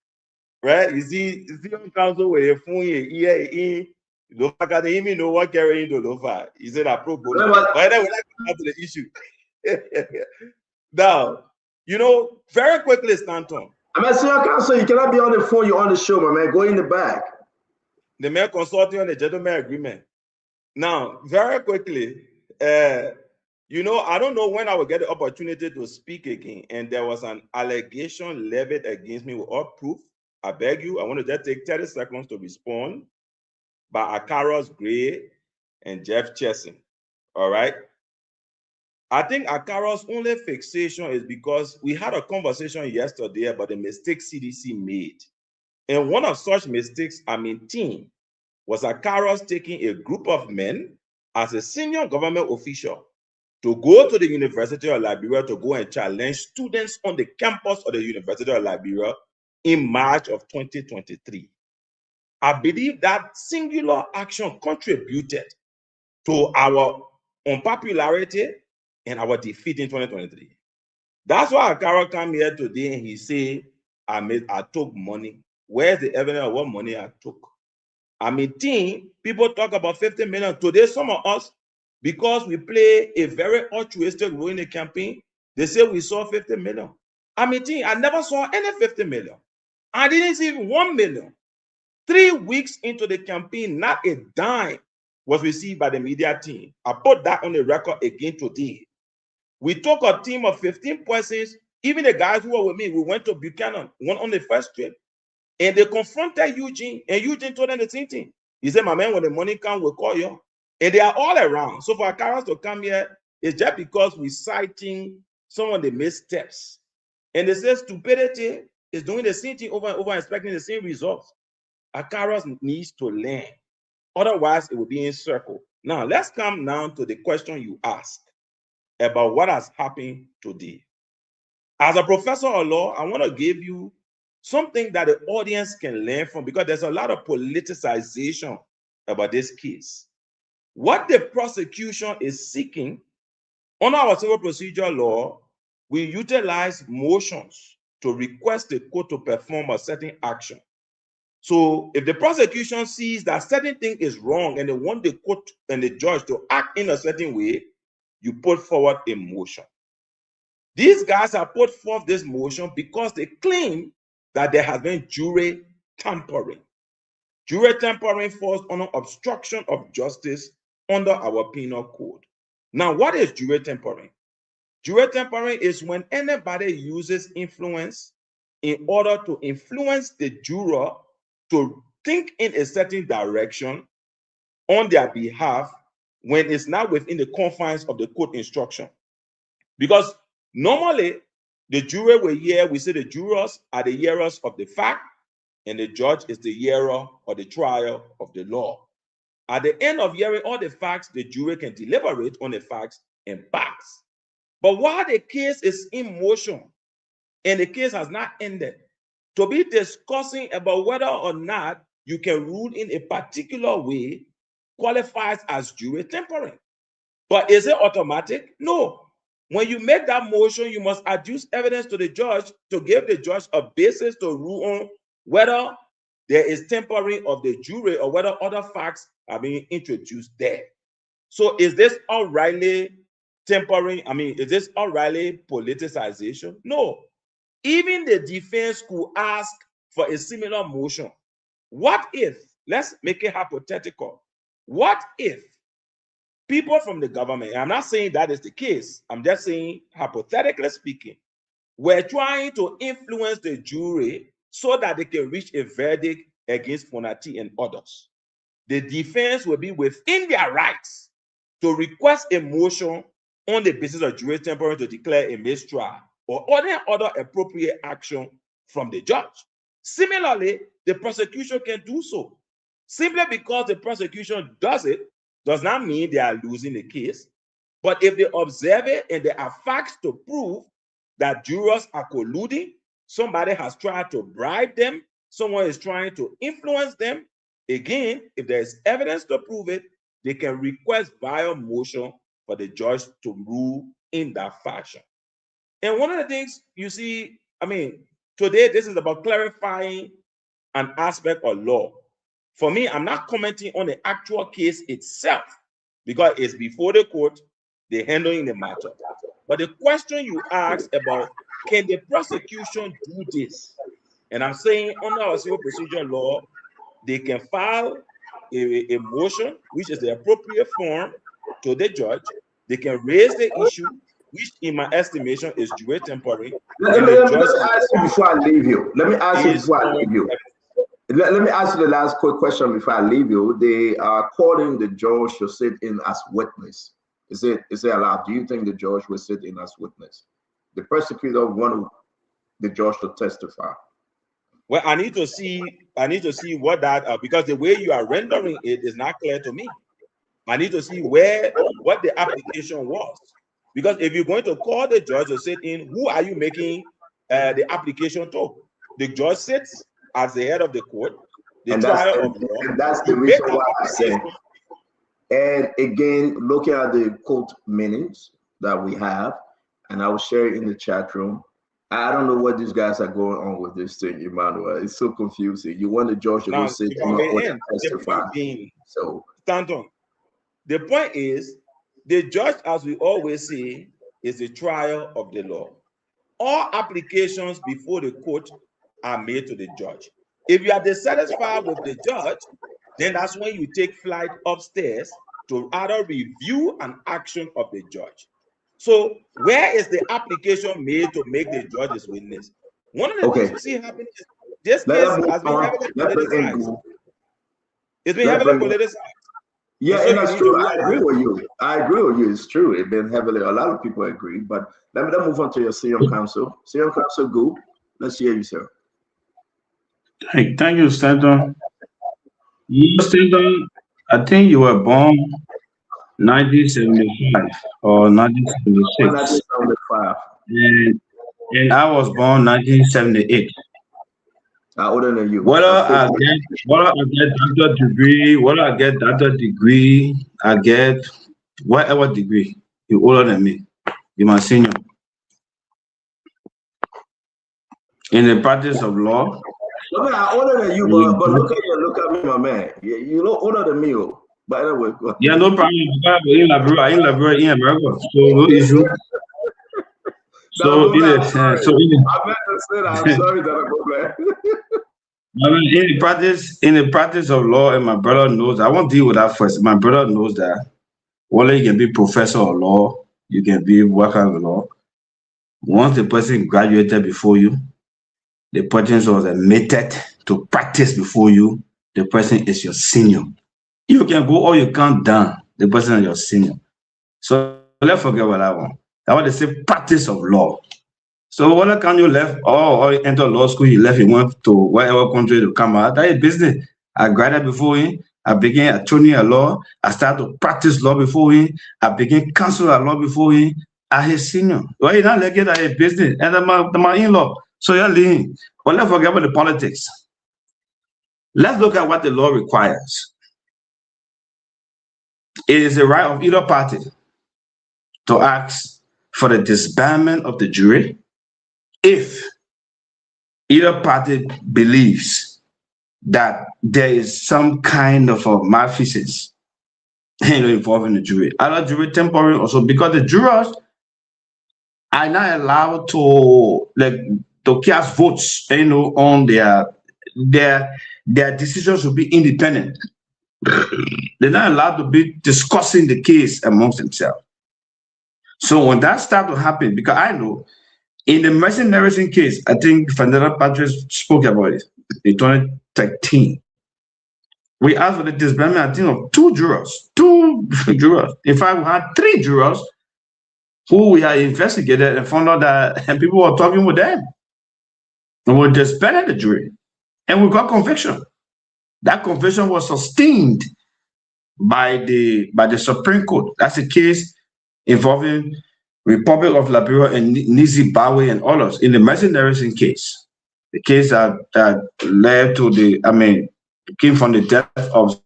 Right? You see on council with a phone here. You don't even know what carrying the lofa. He said pro bono. But then we like to get to the issue. Now, very quickly, Stanton. I'm senior counsel, you cannot be on the phone, you're on the show, my man. Go in the back. The mayor consulting on the gentleman agreement. Now, very quickly, I don't know when I will get the opportunity to speak again. And there was an allegation levied against me with all proof. I beg you, I want to just take 30 seconds to respond by Akaros Gray and Jeff Chesson. All right. I think Akaros' only fixation is because we had a conversation yesterday about the mistake CDC made. And one of such mistakes, was Akaros taking a group of men as a senior government official to go to the University of Liberia to go and challenge students on the campus of the University of Liberia in March of 2023. I believe that singular action contributed to our unpopularity and our defeat in 2023. That's why Akaro came here today and he said, I took money. Where's the evidence of what money I took? People talk about 50 million. Today, some of us, because we play a very altruistic role in the campaign, they say we saw 50 million. I never saw any 50 million. I didn't see 1 million. 3 weeks into the campaign, not a dime was received by the media team. I put that on the record again today. We took a team of 15 persons, even the guys who were with me, we went to Buchanan, one on the first trip, and they confronted Eugene, and Eugene told them the same thing. He said, my man, when the money comes, we'll call you. And they are all around. So for Akaros to come here, it's just because we're citing some of the missteps. And they say stupidity is doing the same thing over and over, expecting the same results. Akaros needs to learn. Otherwise, it will be in circle. Now, let's come now to the question you asked about what has happened today. As a professor of law, I want to give you something that the audience can learn from, because there's a lot of politicization about this case. What the prosecution is seeking under our civil procedure law, we utilize motions to request the court to perform a certain action. So if the prosecution sees that certain thing is wrong and they want the court and the judge to act in a certain way, you put forward a motion. These guys have put forth this motion because they claim that there has been jury tampering. Jury tampering falls under obstruction of justice under our penal code. Now, what is jury tampering? Jury tampering is when anybody uses influence in order to influence the juror to think in a certain direction on their behalf when it's not within the confines of the court instruction. Because normally, the jury will hear, we say the jurors are the hearers of the fact, and the judge is the hearer or the trial of the law. At the end of hearing all the facts, the jury can deliberate on the facts and pass. But while the case is in motion and the case has not ended, to be discussing about whether or not you can rule in a particular way qualifies as jury tampering. But is it automatic? No. When you make that motion, you must adduce evidence to the judge to give the judge a basis to rule on whether there is tampering of the jury or whether other facts are being introduced there. So is this O'Reilly tampering? Is this O'Reilly politicization? No. Even the defense could ask for a similar motion. What if, let's make it hypothetical, what if people from the government, I'm not saying that is the case, I'm just saying hypothetically speaking, were trying to influence the jury so that they can reach a verdict against Fonati and others. The defense will be within their rights to request a motion on the basis of jury tampering to declare a mistrial or any other appropriate action from the judge. Similarly, the prosecution can do so. Simply because the prosecution does it does not mean they are losing the case. But if they observe it and there are facts to prove that jurors are colluding, somebody has tried to bribe them, someone is trying to influence them, again, if there is evidence to prove it, they can request via motion for the judge to rule in that fashion. And one of the things you see, today this is about clarifying an aspect of law. For me, I'm not commenting on the actual case itself because it's before the court, they're handling the matter. But the question you asked about, can the prosecution do this? And I'm saying under our civil procedure law, they can file a motion, which is the appropriate form, to the judge. They can raise the issue, which in my estimation is jury tampering. Let me ask you before I leave you. Let me ask you the last quick question before I leave you. They are calling the judge to sit in as witness. Is it allowed? Do you think the judge will sit in as witness? The prosecutor wanted the judge to testify. Well, I need to see what that because the way you are rendering it is not clear to me. I need to see what the application was. Because if you're going to call the judge to sit in, who are you making the application to? The judge sits as the head of the court. And that's the reason why I said. And again, looking at the court minutes that we have, and I will share it in the chat room. I don't know what these guys are going on with this thing, Emmanuel. It's so confusing. You want the judge to go sit and testify. So, Stanton, the point is, the judge, as we always say, is the trial of the law. All applications before the court are made to the judge. If you are dissatisfied with the judge, then that's when you take flight upstairs to either review an action of the judge. So where is the application made to make the judge his witness? One of the things you see happening is this case has been heavily politicized. It's been heavily politicized. Yeah, and that's true. I agree with you. It's true. It's been heavily, a lot of people agree. But let me move on to your CM counsel. CM counsel, go. Let's hear you, sir. Thank you, Stanton. Stanton, I think you were born 1975 or 1976. 1975. And I was born 1978. I'm older than you. Whether I get doctor degree, I get whatever degree, you're older than me. You're my senior. In the practice of law. Okay, I'm older than you, but look at me, my man. You look older than me, but anyway. Yeah, no problem. In Liberia, in America, so no issue. So I'm sorry that I'm glad. I mean, in the practice of law, and my brother knows, I won't deal with that first. My brother knows that whether you can be professor of law, you can be worker of law. Once the person graduated before you, the person was admitted to practice before you, the person is your senior. You can go or you can't down, the person is your senior. So let's forget what I want. I want to say practice of law. So whether can you left or enter law school, you left, you went to whatever country to come out, that is business. I graduated before him. I began attorney at law. I started to practice law before him. I began counsel at law before him. I his senior. Why you not like it as a business? And my in-law. So you're leaving. But let's forget about the politics. Let's look at what the law requires. It is the right of either party to ask for the disbandment of the jury if either party believes that there is some kind of a malfeasance involving the jury. Other jury temporary also, because the jurors are not allowed to cast votes, on their decisions should be independent. They're not allowed to be discussing the case amongst themselves. So when that starts to happen, because I know in the mercenary case, I think Federal Patrick spoke about it in 2013. We asked for the disbandment, I think, of two jurors. In fact, we had 3 jurors who we had investigated and found out that and people were talking with them. And we disbanded the jury. And we got conviction. That conviction was sustained by the Supreme Court. That's a case involving Republic of Liberia and Nizi Bawe and others in the mercenaries case. The case that led to came from the death of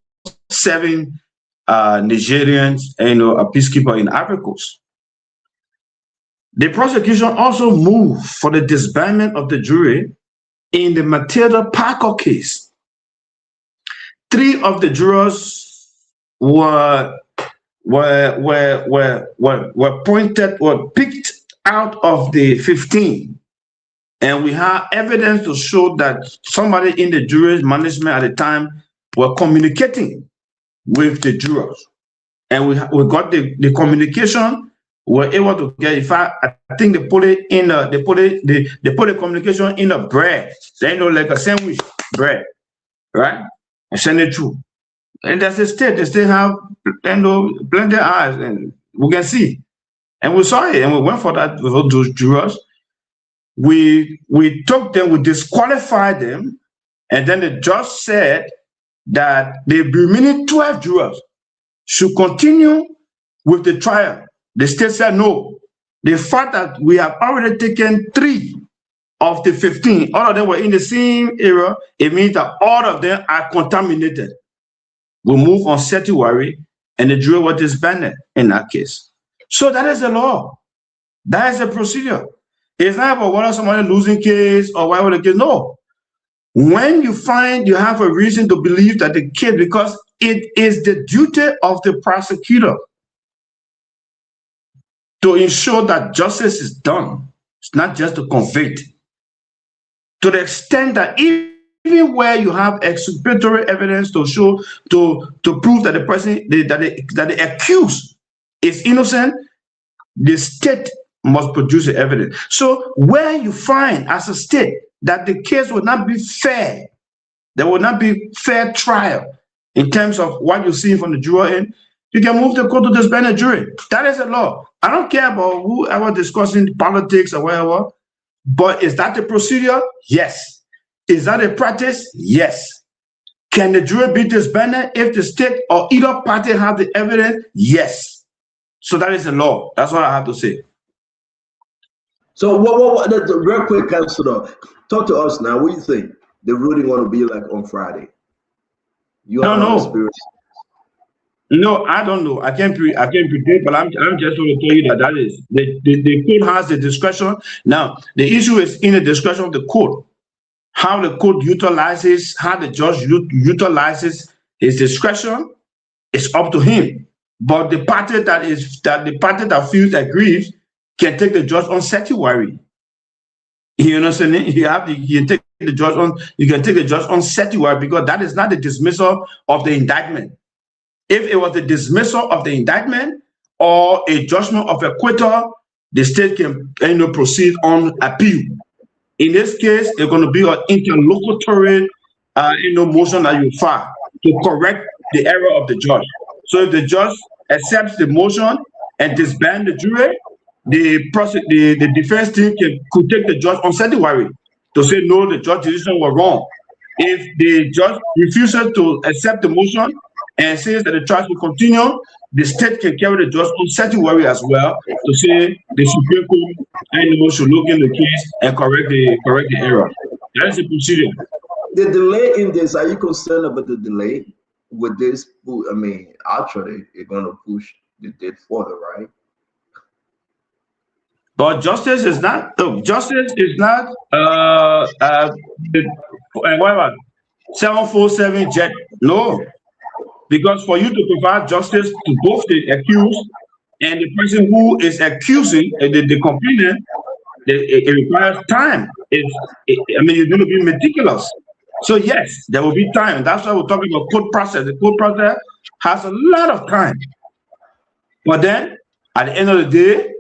7 Nigerians and a peacekeeper in Ivory Coast. The prosecution also moved for the disbandment of the jury in the Matilda Parker case. 3 of the jurors were picked out of the 15, and we have evidence to show that somebody in the jury's management at the time were communicating with the jurors, and we got the communication. Were able to get. In fact, I think they put it in they put the communication in a bread, like a sandwich bread, right? And send it through. And that's the state. They still have plenty of eyes, and we can see. And we saw it, and we went for that with all those jurors. We took them, we disqualified them, and then the judge said that the remaining 12 jurors should continue with the trial. The state said no. The fact that we have already taken 3 of the 15, all of them were in the same area, it means that all of them are contaminated. We move on certiorari, and the jury was disbanded in that case. So that is the law. That is the procedure. It's not about whether somebody losing case or whatever the case. No. When you find you have a reason to believe that the case, because it is the duty of the prosecutor to ensure that justice is done. It's not just to convict. To the extent that even where you have exculpatory evidence to show, to prove that the person, that the accused is innocent, the state must produce the evidence. So where you find as a state that the case will not be fair, there will not be fair trial in terms of what you see from the juror end, you can move the court to disband a jury. That is the law. I don't care about whoever discussing politics or whatever, but is that the procedure? Yes. Is that a practice? Yes. Can the jury be disbanded if the state or either party have the evidence? Yes. So that is the law. That's what I have to say. So real quick, Councilor, talk to us now. What do you think the ruling going to be like on Friday? You have no experience. No, I don't know. I can't predict, but I'm just going to tell you that is the court has the discretion. Now, the issue is in the discretion of the court. How the court utilizes, how the judge utilizes his discretion is up to him. But the party that feels aggrieved can take the judge on certiorari. You understand? You can take the judge on certiorari because that is not the dismissal of the indictment. If it was the dismissal of the indictment or a judgment of acquittal, the state can proceed on appeal. In this case, it's going to be an interlocutory motion that you file to correct the error of the judge. So if the judge accepts the motion and disband the jury, the defense team could take the judge on certiorari to say no, the judge's decision was wrong. If the judge refuses to accept the motion and says that the trial will continue, the state can carry the judge on certiorari as well to say the Supreme Court should look in the case and correct the error. That is the procedure. The delay in this, are you concerned about the delay with this? I mean, actually, they're going to push the date further, right? But justice is not. Whatever 747 jet. No. Because for you to provide justice to both the accused and the person who is accusing the complainant, it requires time. You're going to be meticulous. So yes, there will be time. That's why we're talking about court process. The court process has a lot of time. But then, at the end of the day,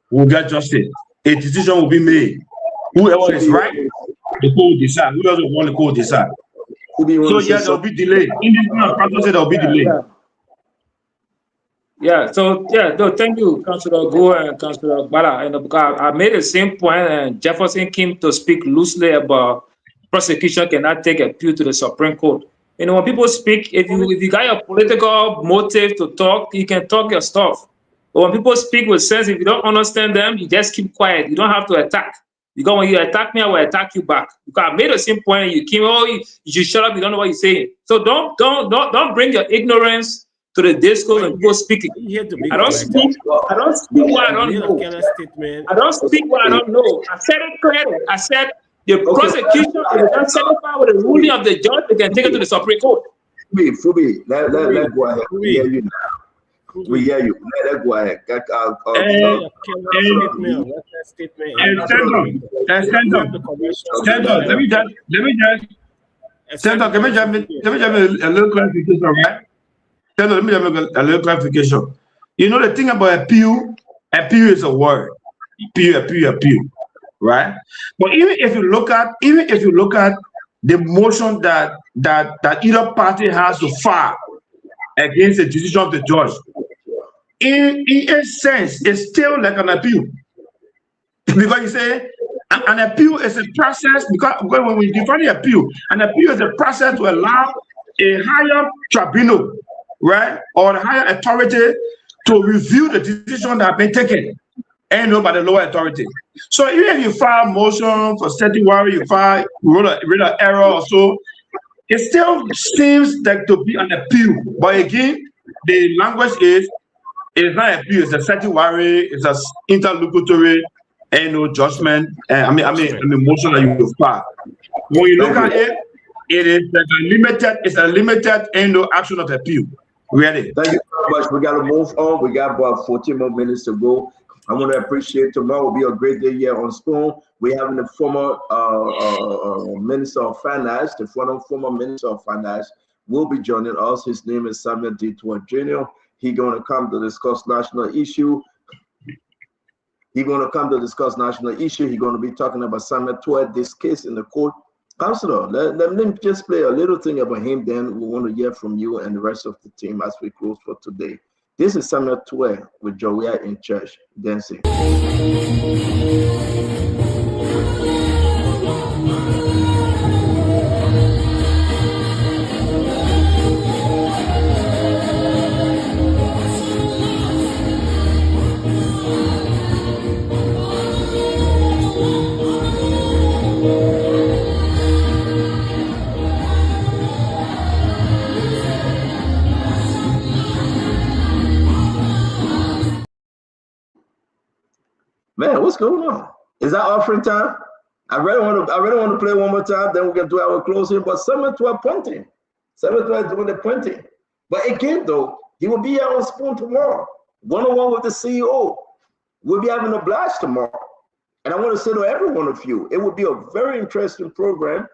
we'll get justice. A decision will be made. Whoever is right, the court will decide. Who doesn't want the court to decide? So yeah, there'll be delay. In this kind of process, there'll be delay. Yeah. So yeah, no, thank you, Councilor Go and Councilor Bala. And because I made the same point, and Jefferson came to speak loosely about prosecution cannot take appeal to the Supreme Court. When people speak, if you got a political motive to talk, you can talk your stuff. But when people speak with sense, if you don't understand them, you just keep quiet. You don't have to attack. Because when you attack me, I will attack you back. Because I made the same point, and you came, you should shut up. You don't know what you're saying. So don't bring your ignorance to the discourse and people speaking. I don't speak what I don't know. I don't speak what I don't know. I said it clearly. I said the prosecution is not satisfied with the ruling of the judge. They can take it to the Supreme Court. Fubi, let go ahead. We hear you now. We hear you. Let go ahead. Let me just a little clarification, right? Let me just make a little clarification. You know the thing about appeal is a word. Appeal, right? But even if you look at the motion that either party has to file against the decision of the judge, in a sense, it's still like an appeal. Because you say an appeal is a process, because when we define appeal, an appeal is a process to allow a higher tribunal, right, or a higher authority to review the decision that has been taken and by the lower authority. So even if you file motion for certiorari, you file wrote an error or so, it still seems like to be an appeal. But again, the language is not appeal, it's a certiorari, it's an interlocutory judgment. Motion that you file. When you look at it, it is like a limited action of appeal. Really. Thank you very much. We got to move on. We got about 14 more minutes to go. I want to appreciate tomorrow will be a great day here on Spoon. We're having the former Minister of Finance, former Minister of Finance will be joining us. His name is Samuel D. Twain Jr. He's going to come to discuss national issue. He's going to be talking about Samuel Twain, this case in the court. Councilor, let me just play a little thing about him, then we want to hear from you and the rest of the team as we close for today. This is Samuel Twain with Joia in church dancing. What's going on? Is that offering time? I really want to play one more time, then we can do our closing. But 712 pointing. 712 doing the pointing. But again, though, he will be here on Spoon tomorrow. One-on-one with the CEO. We'll be having a blast tomorrow. And I want to say to every one of you, it will be a very interesting program.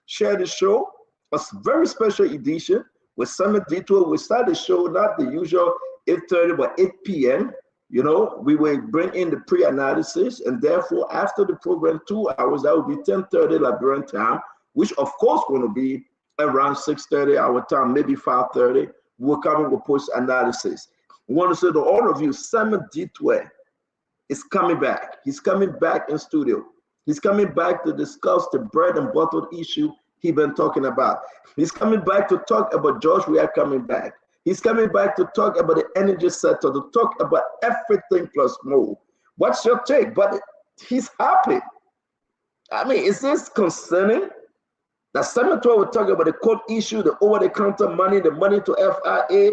Share the show. A very special edition with Summit Detour. We start the show, not the usual 8:30, but 8 p.m. You know, we will bring in the pre-analysis, and therefore, after the program, 2 hours, that will be 10:30 Liberian time, which of course going to be around 6:30 our time, maybe 5:30. We'll come in with post-analysis. We want to say to all of you, Summit Detour is coming back. He's coming back in studio. He's coming back to discuss the bread and butter issue he's been talking about. He's coming back to talk about George. We are coming back. He's coming back to talk about the energy sector, to talk about everything plus more. What's your take? But he's happy. I mean, is this concerning? That 712 will talk about the court issue, the over-the-counter money, the money to FIA,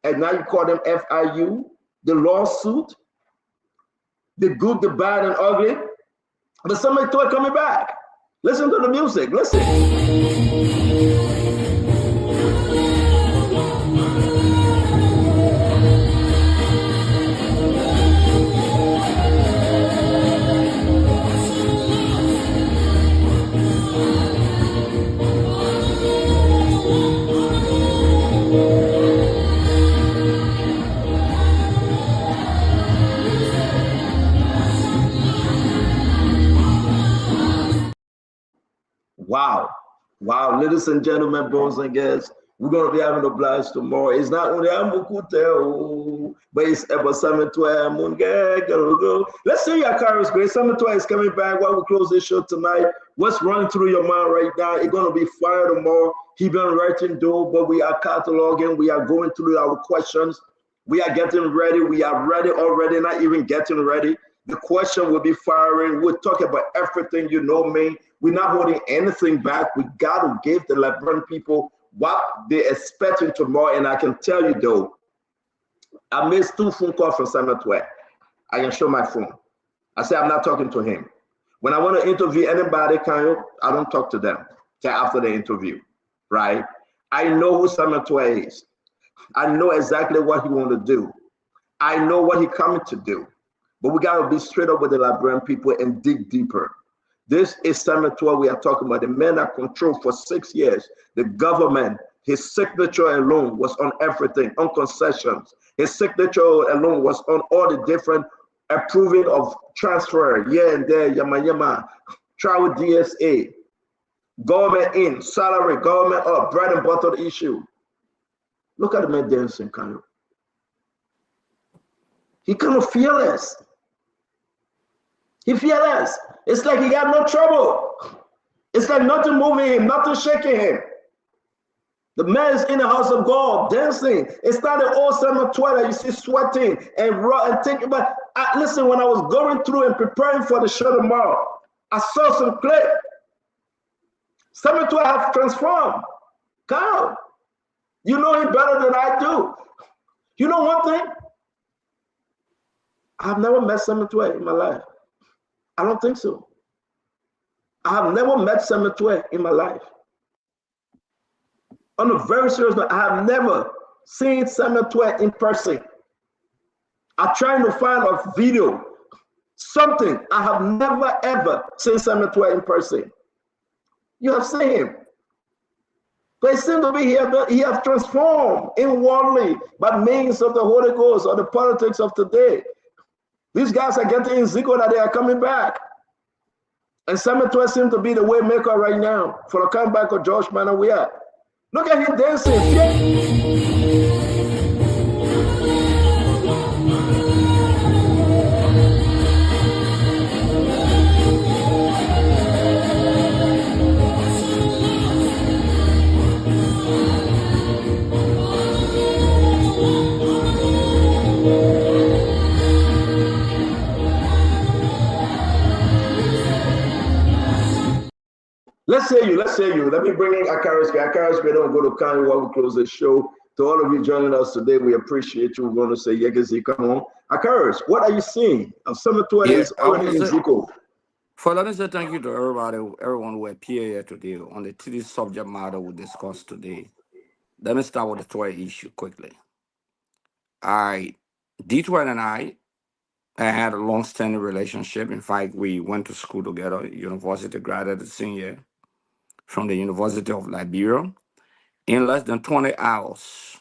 and now you call them FIU, the lawsuit, the good, the bad, and ugly. But 712 coming back. Listen to the music. Listen. Wow. Wow, ladies and gentlemen, boys and girls, we're going to be having a blast tomorrow. It's not only Amukute, but it's about 712. Let's see your cars, great. 712 is coming back while we close this show tonight. What's running through your mind right now? It's going to be fire tomorrow. He been writing though, but we are cataloging. We are going through our questions. We are getting ready. We are ready already, not even getting ready. The question will be firing. We'll talk about everything, you know me. We're not holding anything back. We got to give the Liberian people what they're expecting tomorrow. And I can tell you, though, I missed 2 phone calls from 712. I can show my phone. I say I'm not talking to him. When I want to interview anybody, I don't talk to them till after the interview, right? I know who 712 is. I know exactly what he want to do. I know what he coming to do. But we got to be straight up with the Liberian people and dig deeper. This is 712 we are talking about. The man that controlled for 6 years. The government, his signature alone was on everything, on concessions. His signature alone was on all the different approving of transfer, here and there, yama, travel DSA, government in, salary, government up, bread and butter issue. Look at the man dancing, kind of. He kind of fearless. He fearless. It's like he got no trouble. It's like nothing moving him, nothing shaking him. The man is in the house of God dancing. It's not the old 712 that you see sweating and thinking about. Listen, when I was going through and preparing for the show tomorrow, I saw some clip. 712 have transformed. Kyle, you know him better than I do. You know one thing? I've never met 712 in my life. I don't think so. I have never met 712 in my life. On a very serious note, I have never seen 712 in person. I'm trying to find a video, something. I have never ever seen 712 in person. You have seen him. But it seems to be here, but he has transformed inwardly by means of the Holy Ghost or the politics of today. These guys are getting in Zico that they are coming back. And 712 seems to be the way maker right now for the comeback of George Manawia. Look at him dancing. Let's hear you. Let me bring in Akaris. Akaris, we don't go to Kanye while we close the show. To all of you joining us today, we appreciate you. We're going to say, Yegezi, come on. Akaris, what are you seeing? Summit 20 is already in Zuko. Let me say thank you to everyone who appeared here today on the TD subject matter we discussed today. Let me start with the toy issue quickly. Detroit and I had a long-standing relationship. In fact, we went to school together, university graduated senior from the University of Liberia. In less than 20 hours,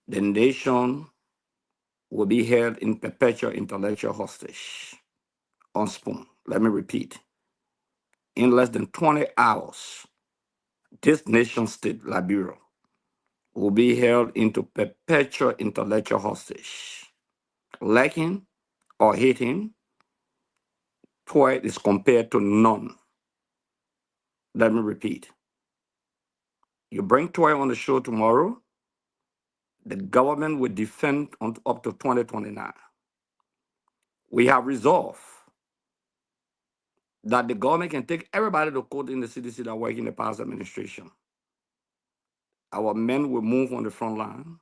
the nation will be held in perpetual intellectual hostage on Spoon. Let me repeat. In less than 20 hours, this nation state, Liberia, will be held into perpetual intellectual hostage. Lacking or hating, Toy is compared to none. Let me repeat. You bring Toy on the show tomorrow, the government will defend up to 2029. We have resolved that the government can take everybody to court in the CDC that work in the past administration. Our men will move on the front line.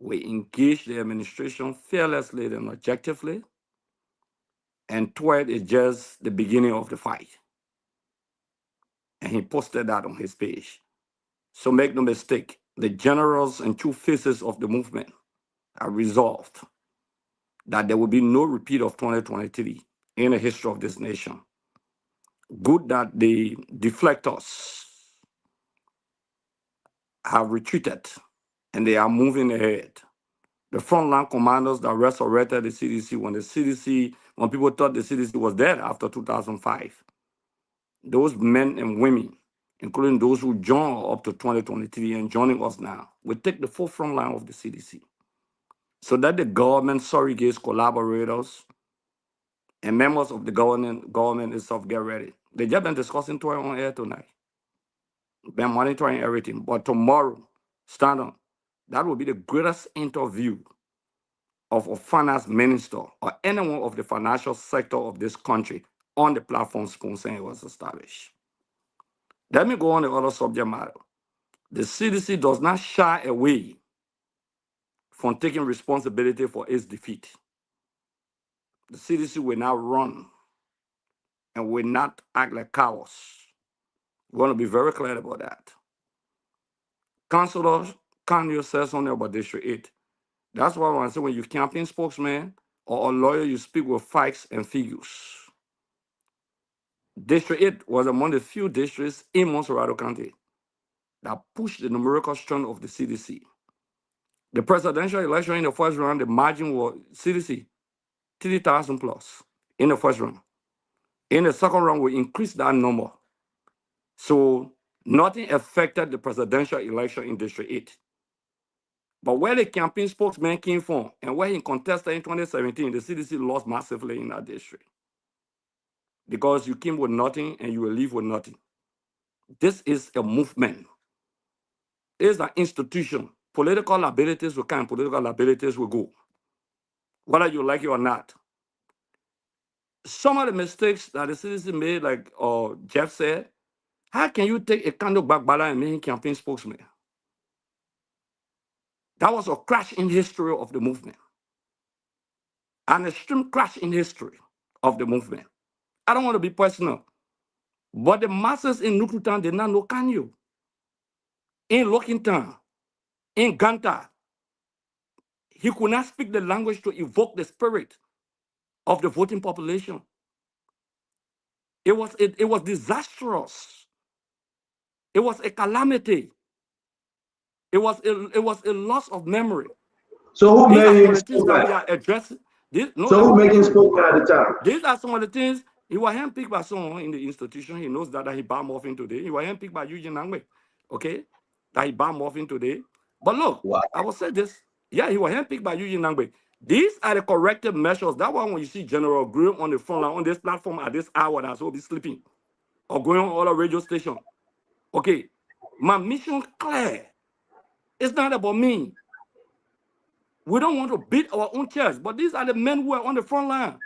We engage the administration fearlessly and objectively. And Twed is just the beginning of the fight. And he posted that on his page. So make no mistake, the generals and two faces of the movement are resolved that there will be no repeat of 2023 in the history of this nation. Good that the deflectors have retreated and they are moving ahead. The frontline commanders that resurrected the CDC when people thought the CDC was dead after 2005, those men and women, including those who joined up to 2023 and joining us now, will take the full front line of the CDC. So that the government, surrogates, collaborators, and members of the government itself get ready. They just been discussing Toy on air tonight. Been monitoring everything. But tomorrow, stand on, that will be the greatest interview of a finance minister or anyone of the financial sector of this country on the platform Spoon saying it was established. Let me go on the other subject matter. The CDC does not shy away from taking responsibility for its defeat. The CDC will not run and will not act like cowards. We want to be very clear about that. Councilor Kanye says something about District 8. That's why when I say when you campaign spokesman or a lawyer, you speak with facts and figures. District 8 was among the few districts in Montserrado County that pushed the numerical strength of the CDC. The presidential election in the first round, the margin was CDC, 3,000 plus in the first round. In the second round, we increased that number. So nothing affected the presidential election in District 8. But where the campaign spokesman came from and where he contested in 2017, the CDC lost massively in that district. Because you came with nothing and you will leave with nothing. This is a movement. It is an institution. Political liabilities will come, political liabilities will go. Whether you like it or not. Some of the mistakes that the CDC made, like Jeff said, how can you take a kind of backbala and make him campaign spokesman? That was a crash in history of the movement. An extreme crash in history of the movement. I don't want to be personal, but the masses in Nukutan did not know Kanyo. In Lockington, in Ganta, he could not speak the language to evoke the spirit of the voting population. It was disastrous. It was a calamity. It was a loss of memory. So who made him things that we are addressing. Who made him spoken at the time? These are some of the things. He was handpicked by someone in the institution. He knows that he bombed off in today. He was handpicked by Eugene Nangbe. Okay? That he bombed off in today. But look, I will say this. Yeah, he was handpicked by Eugene Nangbe. These are the corrective measures. That's why when you see General Grimm on the front line on this platform at this hour, that's will be sleeping or going on other radio station. Okay, my mission clear. It's not about me. We don't want to beat our own chest, but these are the men who are on the front line.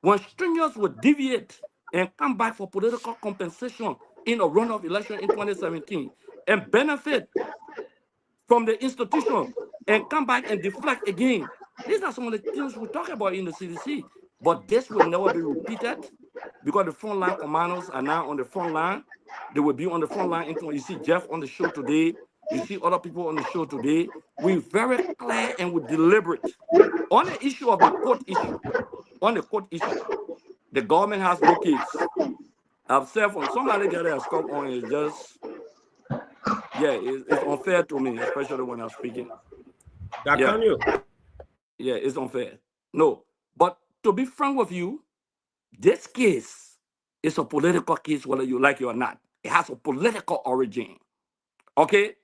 When strangers would deviate and come back for political compensation in a runoff election in 2017, and benefit from the institution and come back and deflect again. These are some of the things we talk about in the CDC. But this will never be repeated because the frontline commandos are now on the front line. They will be on the front line. You see Jeff on the show today. You see other people on the show today. We're very clear and we're deliberate. On the issue of the court issue, the government has no case. I've said from somebody get a scope on it, just, yeah, it's unfair to me, especially when I'm speaking. Yeah, it's unfair. No, but to be frank with you, this case is a political case, whether you like it or not. It has a political origin. Okay?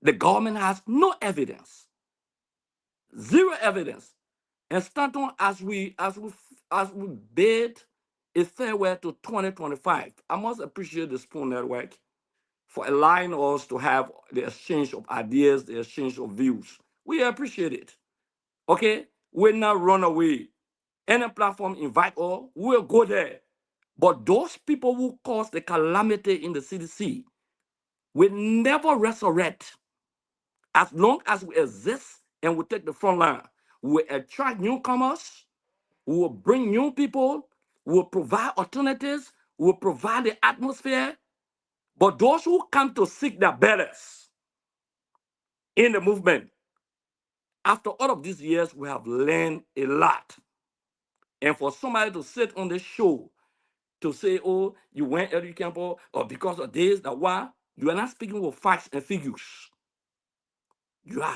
The government has no evidence, zero evidence. And Stanton, as we bid a farewell to 2025, I must appreciate the Spoon Network for allowing us to have the exchange of ideas, the exchange of views. We appreciate it. Okay? We'll not run away. Any platform invite us, we'll go there. But those people who caused the calamity in the CDC will never resurrect. As long as we exist and we take the front line, we will attract newcomers, we will bring new people, we will provide alternatives, we will provide the atmosphere. But those who come to seek their betters in the movement, after all of these years, we have learned a lot. And for somebody to sit on the show to say, oh, you went Eddie Campbell, or because of this, that why, you are not speaking with facts and figures. You are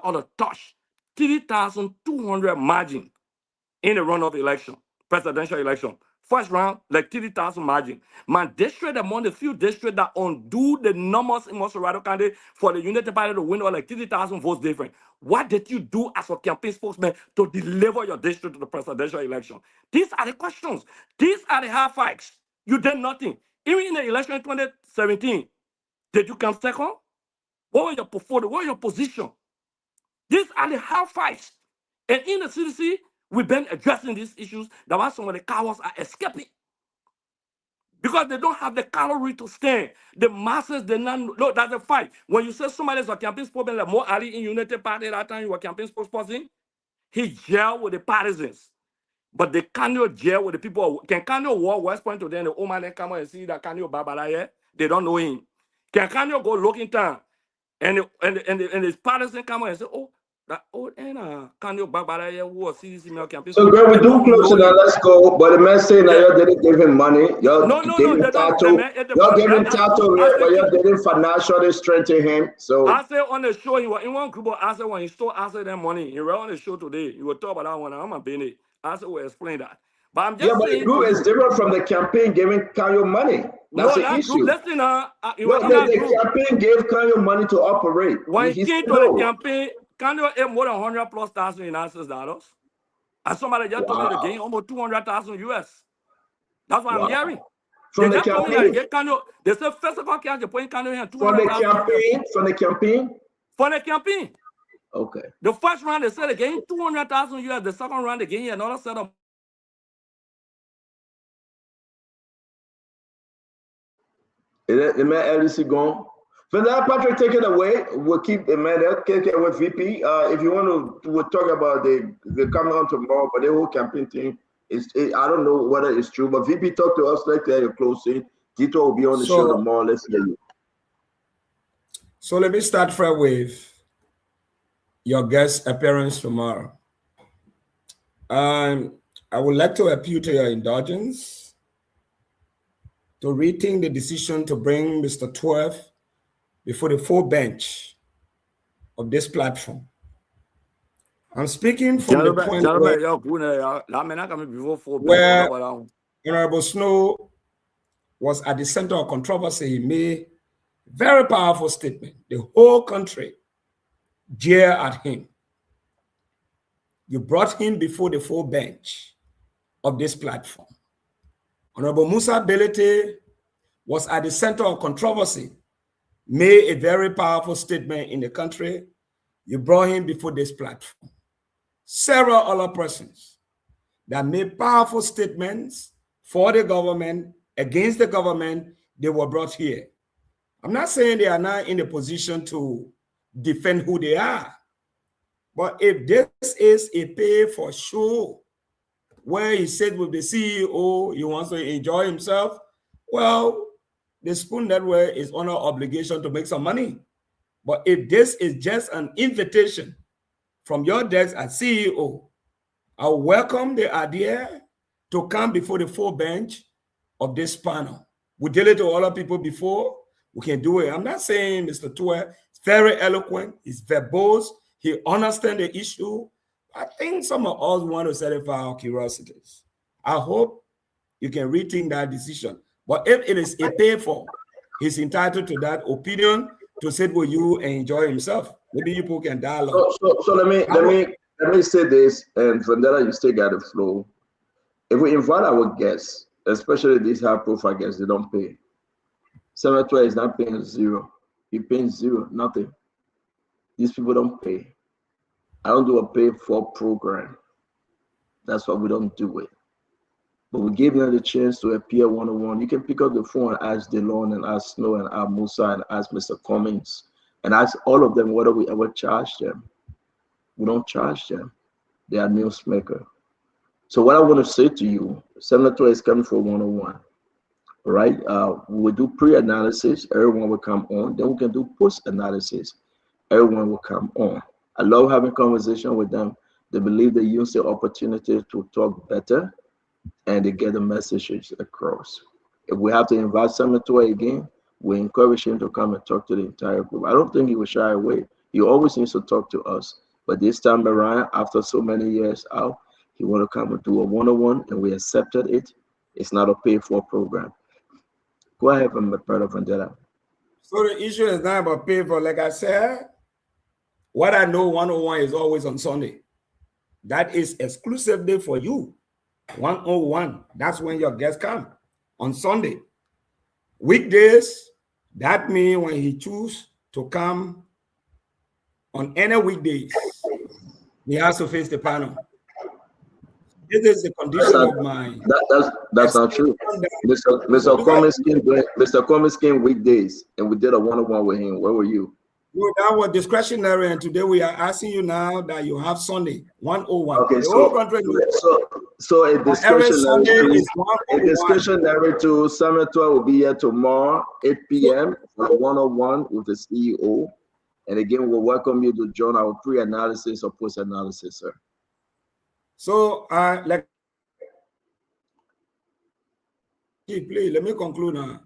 out of touch. 3,200 margin in the runoff election, presidential election. First round, like 30,000 margin. Man, district among the few districts that undo the numbers in Moserado County for the United Party to win, or like 30,000 votes different. What did you do as a campaign spokesman to deliver your district to the presidential election? These are the questions. These are the hard facts. You did nothing. Even in the election in 2017, did you come second? What was your portfolio? What was your position? These are the hard facts. And in the CDC, we've been addressing these issues. That's why some of the cowards are escaping. Because they don't have the calorie to stand. The masses, they not know. That's a fight. When you say somebody is a campaign spokesman, like Mo Ali in United Party, that time you were campaign spokesperson, he jailed with the partisans. But they cannot jail with the people. Can Kanyo walk West Point to them, the old man then come and see that Kanyo Babala here? They don't know him. Can Kanyo go look in town? And his partisans come and say, oh, that old Kanyo Babala here was CDC male campaign. So, Greg, we do close it and let's go. But the man saying that y'all didn't give him money. Y'all gave him title. Y'all gave him title, but y'all didn't financially strengthen him. So I said on the show, he was in one group of asset when he stole asset and money. He was on the show today. He will talk about that one. I'm a Benny. I said we'll explain that. But I'm just but the group is different from the campaign giving Kanyo money. That's the issue. Group, listen, the campaign gave Kanyo money to operate. When he came to the campaign, Kanyo had more than 100,000+ in assets dollars. And somebody just told me to gain almost 200,000 US. That's what I'm hearing. From the campaign. They said physical cash, they put Kanyo here 200,000. From the campaign? For the campaign. Okay. The first round, they said they gained 200,000 US. The second round, they gained another set of. The man LDC gone. For that, Patrick, take it away. We'll keep the man there. Take it with VP. If you want to, we'll talk about the coming on tomorrow, but the whole campaign thing I don't know whether it's true, but VP, talk to us like you're closing. Tito will be on the show tomorrow. Let's hear you. So let me start first with your guest appearance tomorrow. I would like to appeal to your indulgence to rethink the decision to bring Mr. 12 before the full bench of this platform. I'm speaking from the point where Honorable Snow was at the center of controversy. He made a very powerful statement. The whole country jeered at him. You brought him before the full bench of this platform. Honorable Musa Belete was at the center of controversy, made a very powerful statement in the country. You brought him before this platform. Several other persons that made powerful statements for the government, against the government, they were brought here. I'm not saying they are not in a position to defend who they are. But if this is a pay for show where he said with the CEO he wants to enjoy himself, well, the Spoon Network is on our obligation to make some money. But if this is just an invitation from your desk as CEO, I welcome the idea to come before the full bench of this panel. We did it to other people before. We can do it. I'm not saying Mr. Tuer is very eloquent. He's verbose. He understands the issue. I think some of us want to satisfy our curiosities. I hope you can rethink that decision. But if it is a pay for, he's entitled to that opinion to sit with you and enjoy himself. Maybe people can dialogue. So let me say this, and Vendetta, you still got the flow. If we invite our guests, especially these high-profile guests, they don't pay. Senator is not paying zero. He paying zero, nothing. These people don't pay. I don't do a pay-for program. That's why we don't do it. But we give them the chance to appear one-on-one. You can pick up the phone and ask DeLon and ask Snow and ask Musa and ask Mr. Cummings and ask all of them whether we ever charge them. We don't charge them. They are newsmaker. So what I want to say to you, Senator is coming for one-on-one. Right? We'll do pre-analysis. Everyone will come on. Then we can do post-analysis. Everyone will come on. I love having conversation with them. They believe they use the opportunity to talk better and they get the messages across. If we have to invite Senator again, we encourage him to come and talk to the entire group. I don't think he will shy away. He always needs to talk to us. But this time around, after so many years out, he want to come and do a one-on-one, and we accepted it. It's not a pay-for program. Go ahead, my brother Vendetta. So the issue is not about pay for, like I said, what I know 101 is always on Sunday. That is exclusively for you. 101, that's when your guests come on Sunday. Weekdays, that means when he choose to come on any weekdays, he has to face the panel. This is the condition of mine. That's not true. Mr. Cummings came weekdays, and we did a one-on-one with him. Where were you? Well, that was discretionary, and today we are asking you now that you have Sunday 101. Okay, so a discretionary to Senator will be here tomorrow, 8 p.m. for one-on-one with the CEO. And again, we'll welcome you to join our pre-analysis or post-analysis, sir. So, please let me conclude now.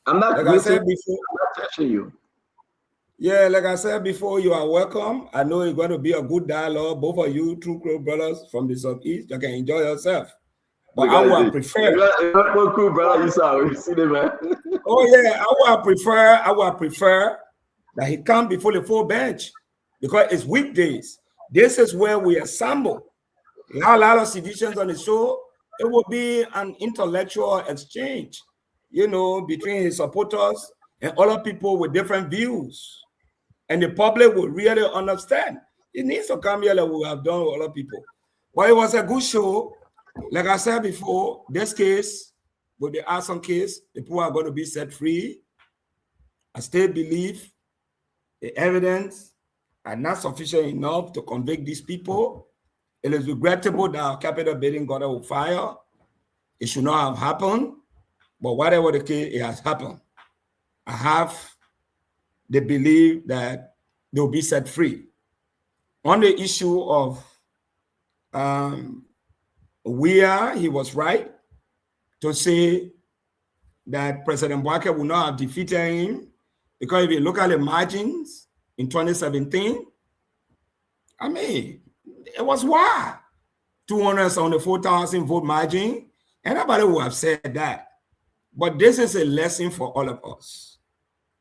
I'm not. Like I said before, I'm not touching you. Yeah, like I said before, you are welcome. I know it's going to be a good dialogue. Both of you, True Crow brothers from the Southeast, you can enjoy yourself. But I would prefer. Crew brother, you see them, man. Oh yeah, I would prefer that he come before the full bench because it's weekdays. This is where we assemble. We have a lot of citizens on the show. It will be an intellectual exchange, you know, between his supporters and other people with different views. And the public will really understand. It needs to come here like we have done with other people. But it was a good show. Like I said before, this case, with the arson case, the people are going to be set free. I still believe the evidence are not sufficient enough to convict these people. It is regrettable that our capital building got on fire. It should not have happened. But whatever the case, it has happened. I have the belief that they'll be set free. On the issue of he was right to say that President Bouaké would not have defeated him because if you look at the margins in 2017, I mean, it was why 274,000 vote margin. Anybody would have said that. But this is a lesson for all of us.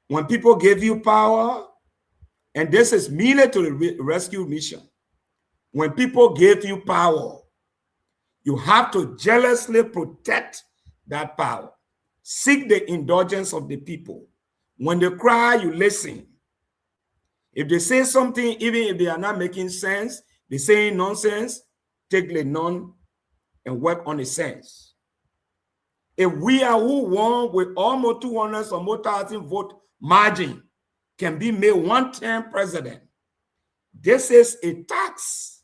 When people give you power, and this is merely to the rescue mission, when people give you power, you have to jealously protect that power. Seek the indulgence of the people. When they cry, you listen. If they say something, even if they are not making sense, they say nonsense, take the none and work on the sense. If we are who won with almost 200 or more thousand vote margin can be made one-term president. This is a tax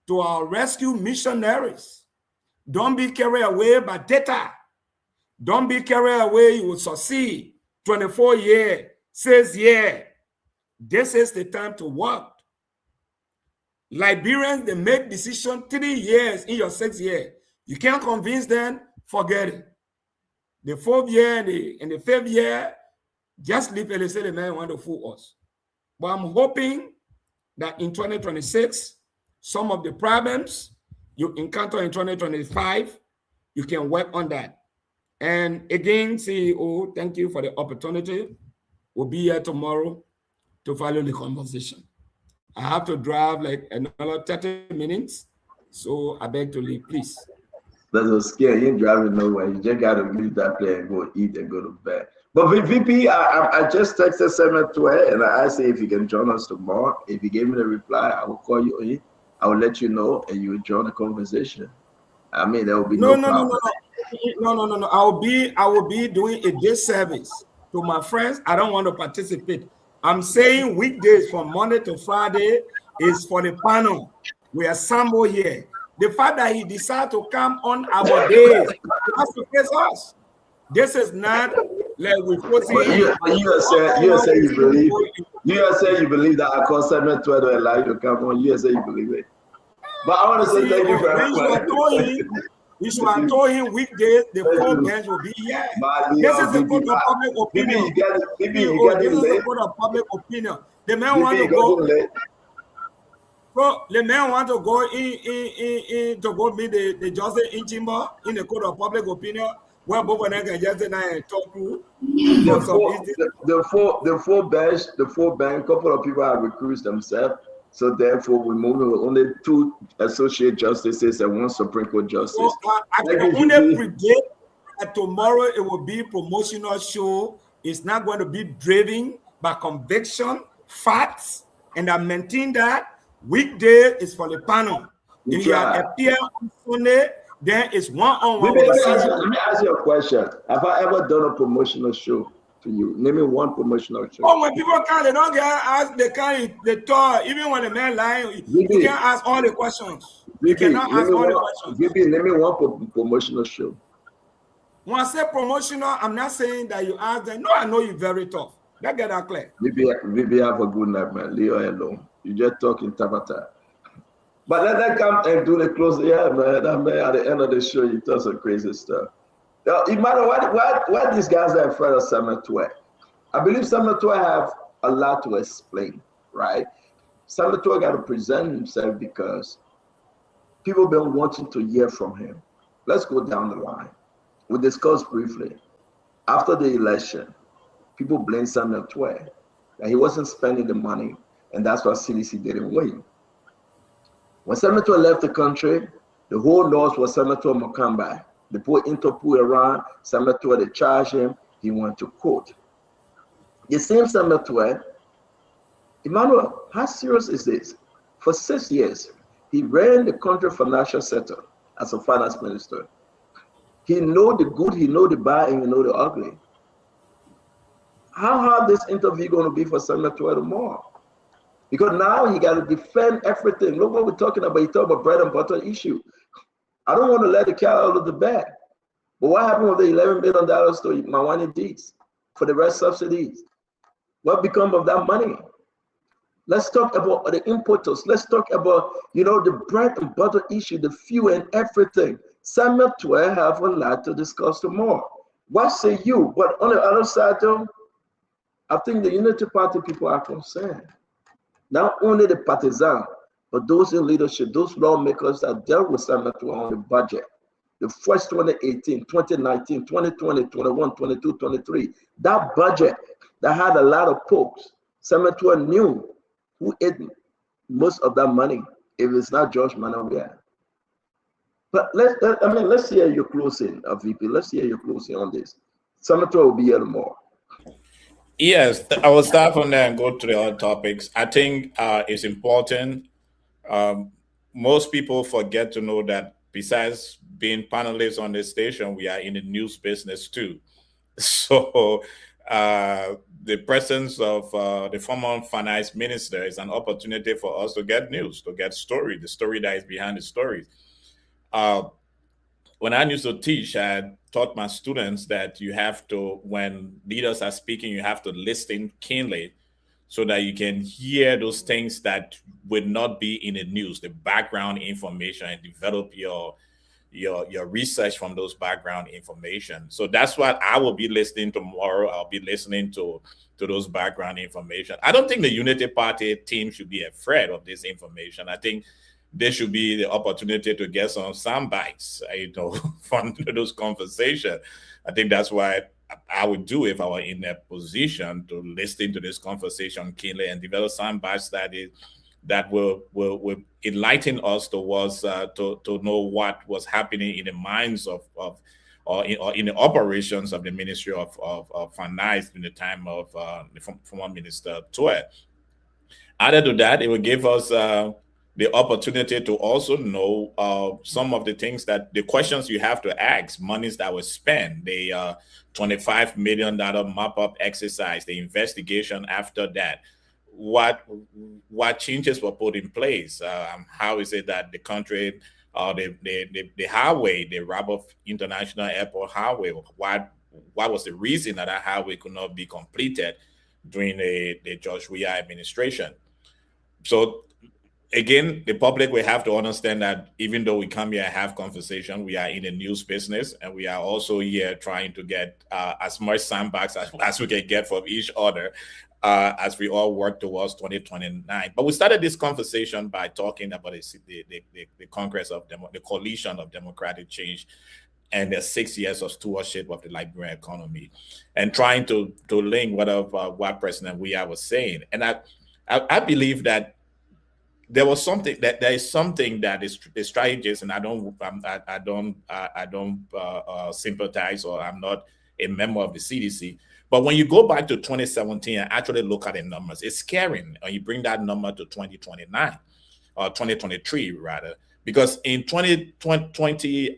to our rescue missionaries. Don't be carried away by data. Don't be carried away, you will succeed. 24 years, 6 years. This is the time to work. Liberians, they make decision 3 years in your 6th year. You can't convince them, forget it. The 4th year and the 5th year, just leave it and say the man want to fool us. But I'm hoping that in 2026, some of the problems you encounter in 2025, you can work on that. And again, CEO, thank you for the opportunity. We'll be here tomorrow to follow the conversation. I have to drive like another 30 minutes, so I beg to leave, please. That's so scary. You ain't driving nowhere. You just got to leave that place and go eat and go to bed. But VP, I just texted Samuel Twe and I asked him if he can join us tomorrow. If he gave me the reply, I will call you in. I will let you know and you will join the conversation. I mean, there will be no problem. No. I will be doing a day service to my friends. I don't want to participate. I'm saying weekdays from Monday to Friday is for the panel. We are Sambo here. The fact that he decided to come on our days, he has to face us. This is not like we forcing him. You say you believe that I call 712 to allow you to come on. You say you believe it. But I want to say thank you very much. You should have told him weekdays the 4 bench will be here. This is a code of public opinion. This is a code of public opinion. The man want to go. So the man want to go in to go meet the justice in chamber in the code of public opinion. Where both of them can just talk to. The four bench, couple of people have recruited themselves. So therefore, we're moving with only 2 associate justices and 1 Supreme Court justice. So I can only predict that tomorrow it will be a promotional show. It's not going to be driven by conviction, facts, and I maintain that weekday is for the panel. If you appear on Sunday, then it's one-on-one. Let me ask you a question. Have I ever done a promotional show? You name me 1 promotional show. Oh, when people come, they don't get asked. They talk. Even when the man lying, you can't ask all the questions. You cannot ask all the questions. Name me 1 promotional show. When I say promotional, I'm not saying that you ask them. No, I know you're very tough. Let's get that clear. Maybe have a good night, man. Leave her alone. You just talking tabata. But let them come and do the close. Yeah, man. That man at the end of the show, you talk some crazy stuff. Now, it matter why these guys are afraid of Samuel Twe. I believe Samuel Twe have a lot to explain, right? Samuel Twe got to present himself because people been wanting to hear from him. Let's go down the line. We discussed briefly. After the election, people blamed Samuel Twe that he wasn't spending the money, and that's why CDC didn't win. When Samuel Twe left the country, the whole North was Samuel Twe Mokamba. They put Interpol around, Samuel Twe, they charged him, he went to court. The same Samuel Twe, Emmanuel, how serious is this? For 6 years, he ran the country financial sector as a finance minister. He know the good, he know the bad, and he know the ugly. How hard this interview going to be for Samuel Twe tomorrow? Because now he got to defend everything. Look what we're talking about. He talked about bread and butter issue. I don't want to let the cat out of the bag. But what happened with the $11 billion to Mawani Deeds for the rest subsidies? What become of that money? Let's talk about the importers. Let's talk about, the bread and butter issue, the fuel and everything. Samuel Twe have a lot to discuss tomorrow. What say you? But on the other side, though, I think the Unity Party people are concerned. Not only the partisans, but those in leadership, those lawmakers that dealt with Samuel Twe on the budget. The first 2018, 2019, 2020, 21, 22, 23. That budget that had a lot of pokes. Samuel Twe knew who ate most of that money if it's not George Manawia. But let's hear your closing, VP. Let's hear your closing on this. Samuel Twe will be here tomorrow. Yes, I will start from there and go to the other topics. I think it's important. Most people forget to know that besides being panelists on this station, we are in the news business too. So the presence of the former finance minister is an opportunity for us to get news, to get story, the story that is behind the stories. When I used to teach, I taught my students that you have to, when leaders are speaking, you have to listen keenly so that you can hear those things that would not be in the news, the background information, and develop your research from those background information. So that's what I will be listening to tomorrow. I'll be listening to those background information. I don't think the Unity Party team should be afraid of this information. I think there should be the opportunity to get some sound bites, from those conversations. I think that's what I would do if I were in that position, to listen to this conversation keenly and develop sound bites that will enlighten us towards to know what was happening in the minds of or in the operations of the Ministry of Finance in the time of the former Minister Toure. Added to that, it will give us the opportunity to also know some of the things the questions you have to ask, monies that were spent, the $25 million mop-up exercise, the investigation after that. What changes were put in place? How is it that the country, the highway, the Rabat International Airport highway, what was the reason that highway could not be completed during the George Weah administration? So again, the public will have to understand that even though we come here and have conversation, we are in the news business, and we are also here trying to get as much sandbags as we can get from each other as we all work towards 2029. But we started this conversation by talking about the Congress of the Coalition of Democratic Change and the 6 years of stewardship of the Liberian economy, and trying to link what President Weah was saying. And I believe that there is something that the strategists, and I don't sympathize, or I'm not a member of the CDC. But when you go back to 2017 and actually look at the numbers, it's scary. And you bring that number to 2029 or 2023 rather, because in 2017,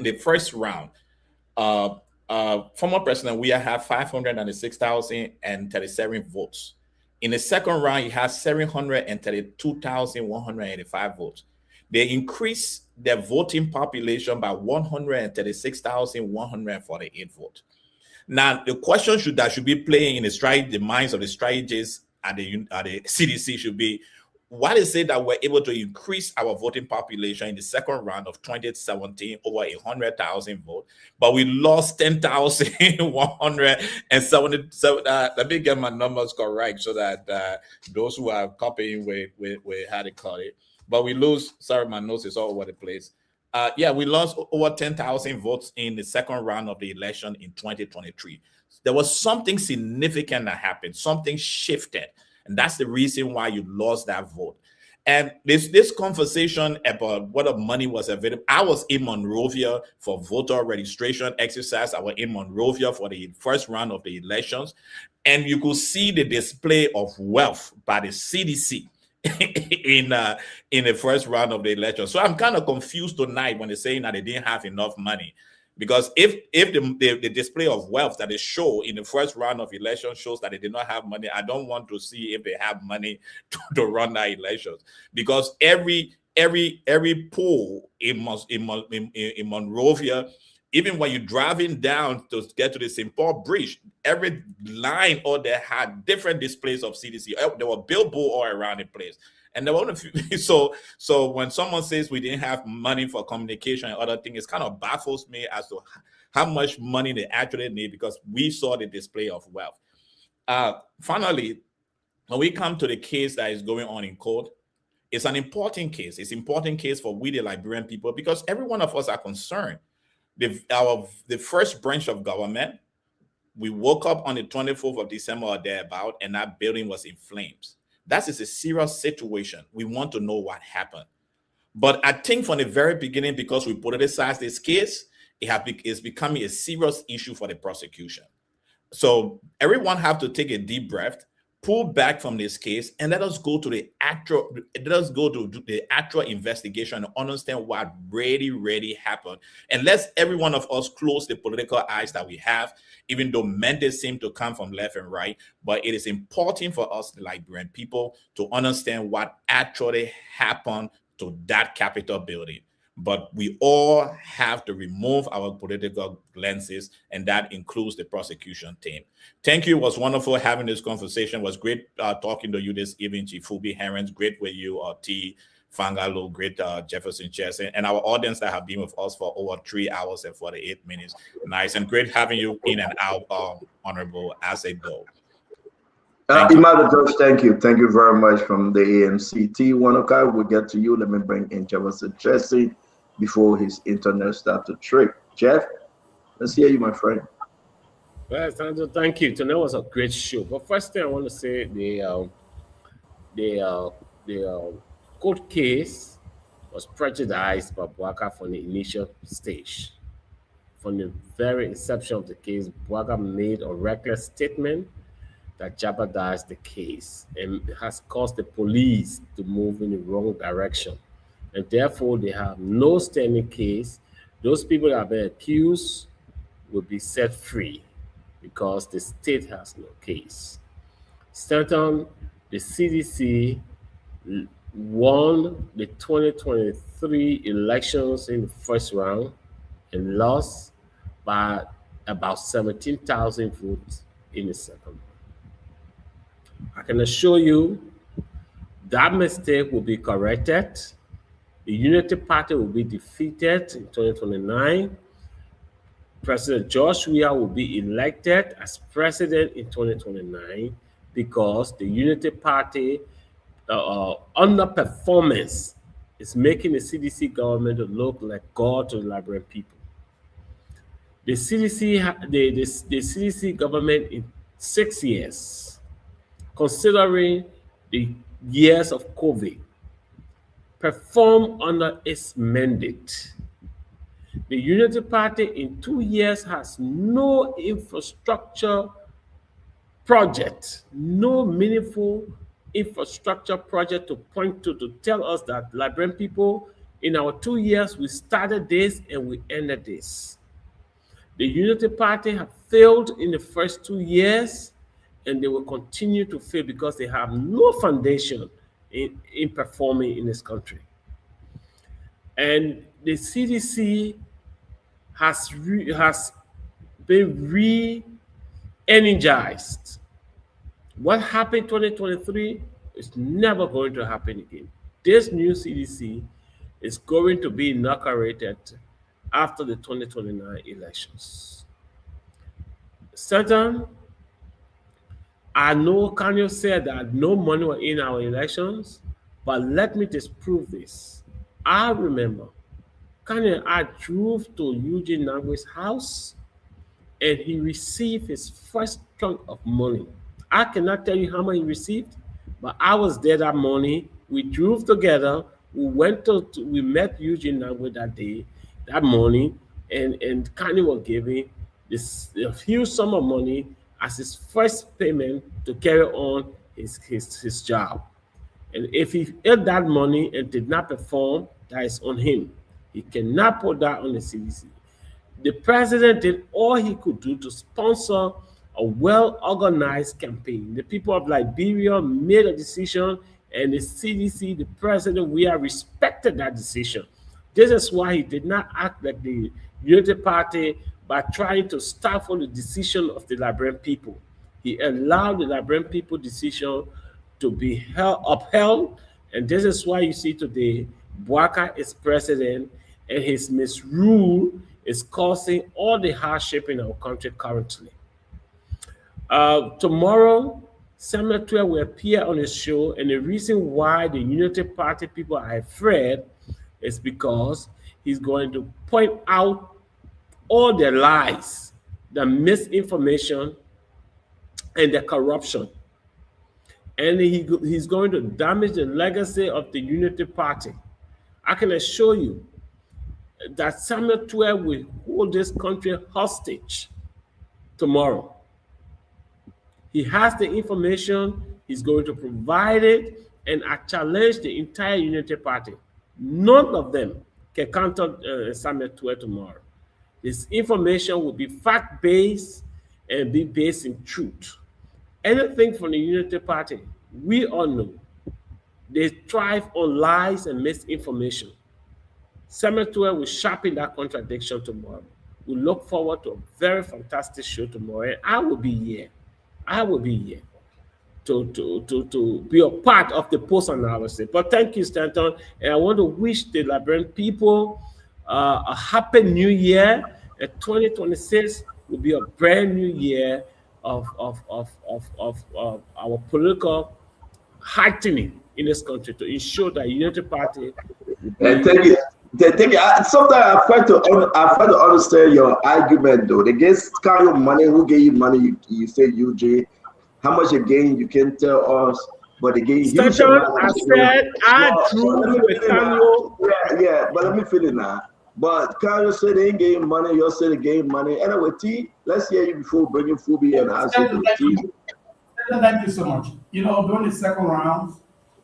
the first round, former President Weah had 506,037 votes. In the second round, he has 732,185 votes. They increased their voting population by 136,148 votes. Now, the question that should be playing in the minds of the strategists at the CDC should be, what is it that we're able to increase our voting population in the second round of 2017 over 100,000 votes, but we lost 10,177? Let me get my numbers correct so that those who are copying we had it caught it. But we lose. Sorry, my notes is all over the place. We lost over 10,000 votes in the second round of the election in 2023. There was something significant that happened. Something shifted. And that's the reason why you lost that vote. And this conversation about whether money was available, I was in Monrovia for voter registration exercise. I was in Monrovia for the first round of the elections. And you could see the display of wealth by the CDC in the first round of the election. So I'm kind of confused tonight when they're saying that they didn't have enough money. Because if the display of wealth that they show in the first round of election shows that they did not have money, I don't want to see if they have money to run that elections. Because every poll in Monrovia, even when you're driving down to get to the St. Paul Bridge, every line or there had different displays of CDC. There were billboards all around the place. And there were a few, so when someone says we didn't have money for communication and other things, it kind of baffles me as to how much money they actually need, because we saw the display of wealth. Finally, when we come to the case that is going on in court, it's an important case. It's an important case for we, the Liberian people, because every one of us are concerned. The first branch of government, we woke up on the 24th of December or thereabout, and that building was in flames. That is a serious situation. We want to know what happened. But I think from the very beginning, because we politicized this case, it's becoming a serious issue for the prosecution. So everyone have to take a deep breath, pull back from this case and let us go to the actual investigation and understand what really happened. And let's every one of us close the political eyes that we have, even though mandates seem to come from left and right. But it is important for us, the Liberian people, to understand what actually happened to that Capitol building. But we all have to remove our political lenses, and that includes the prosecution team. Thank you. It was wonderful having this conversation. It was great talking to you this evening, Chief Fubi Herons. Great with you, T. Fangalo, great Jefferson Chesson, and our audience that have been with us for over 3 hours and 48 minutes. Nice and great having you in and out, Honorable as a go. Imad Josh, thank you. Thank you very much from the AMC. T. Wanoka, we'll get to you. Let me bring in Jefferson Chesson before his internet starts to trip. Jeff, let's hear you, my friend. Well, Sandro, thank you. Tonight was a great show. But first thing I want to say, the court case was prejudiced by Bouaka from the initial stage. From the very inception of the case, Bouaka made a reckless statement that jeopardized the case and has caused the police to move in the wrong direction. And therefore, they have no standing case. Those people that have been accused will be set free because the state has no case. Second, the CDC won the 2023 elections in the first round and lost by about 17,000 votes in the second round. I can assure you that mistake will be corrected. The Unity Party will be defeated in 2029. President George Weah will be elected as president in 2029 because the Unity Party underperformance is making the CDC government look like God to the Liberian people. The CDC government in 6 years, considering the years of COVID, perform under its mandate. The Unity Party in 2 years has no infrastructure project, no meaningful infrastructure project to point to tell us that Liberian people, in our 2 years, we started this and we ended this. The Unity Party have failed in the first 2 years, and they will continue to fail because they have no foundation in performing in this country. And the CDC has been re-energized. What happened in 2023 is never going to happen again. This new CDC is going to be inaugurated after the 2029 elections. Certain, I know Kanye said that no money was in our elections, but let me disprove this. I remember Kanye, I drove to Eugene Nangwe's house and he received his first chunk of money. I cannot tell you how much he received, but I was there that morning. We drove together. We met Eugene Nangwe that day, that morning, and Kanye was giving this huge sum of money as his first payment to carry on his job. And if he ate that money and did not perform, that is on him. He cannot put that on the CDC. The president did all he could do to sponsor a well-organized campaign. The people of Liberia made a decision, and the CDC, the president, we have respected that decision. This is why he did not act like the Unity Party by trying to stifle the decision of the Liberian people. He allowed the Liberian people decision to be upheld, and this is why you see today Bouaka is president, and his misrule is causing all the hardship in our country currently. Tomorrow, Samuel Tuah will appear on his show, and the reason why the Unity Party people are afraid is because he's going to point out all the lies, the misinformation, and the corruption. And he's going to damage the legacy of the Unity Party. I can assure you that Samuel Tuah will hold this country hostage tomorrow. He has the information, He's going to provide it, and I challenge the entire Unity Party. None of them can counter Samuel Tuer tomorrow. This information will be fact-based and be based in truth. Anything from the Unity Party, we all know, they thrive on lies and misinformation. Samuel Tuer will sharpen that contradiction tomorrow. We look forward to a very fantastic show tomorrow, and I will be here. I will be here to be a part of the post-analysis. But thank you, Stanton, and I want to wish the Liberian people a happy new year. 2026 will be a brand new year of our political heightening in this country to ensure that Unity Party. Thank you. Sometimes I find to understand your argument though. They get kind of money. Who gave you money? You say UJ. How much you gain? You can tell us. But they gave you. I said I drew with Kanye. Yeah. But let me finish now. But Kanye said they ain't getting money. You said they gave money. Anyway, T. Let's hear you before bringing Fubi and answer T. Thank you so much. You know, during the second round,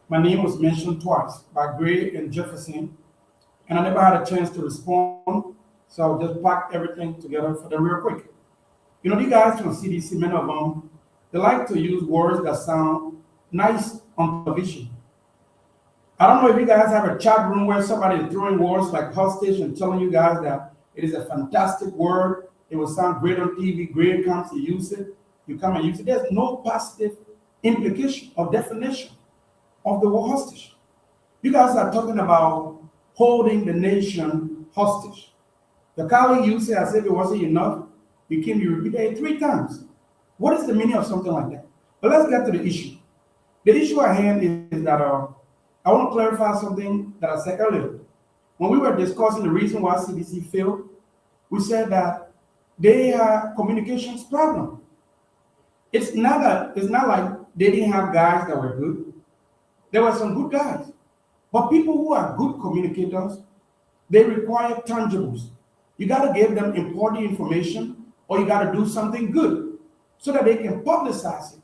my name was mentioned twice by Gray and Jefferson, and I never had a chance to respond, so I'll just pack everything together for them real quick. You know, these guys from CDC, many of them, they like to use words that sound nice on television. I don't know if you guys have a chat room where somebody is throwing words like hostage and telling you guys that it is a fantastic word, it will sound great on TV, Gray comes to use it, you come and use it. There's no positive implication or definition of the word hostage. You guys are talking about holding the nation hostage. The colleague you say as if it wasn't enough, you repeated it 3 times. What is the meaning of something like that? But let's get to the issue. The issue at hand is that I want to clarify something that I said earlier. When we were discussing the reason why CDC failed, we said that they had communications problem. It's not like they didn't have guys that were good. There were some good guys. But people who are good communicators, they require tangibles. You got to give them important information, or you got to do something good so that they can publicize it,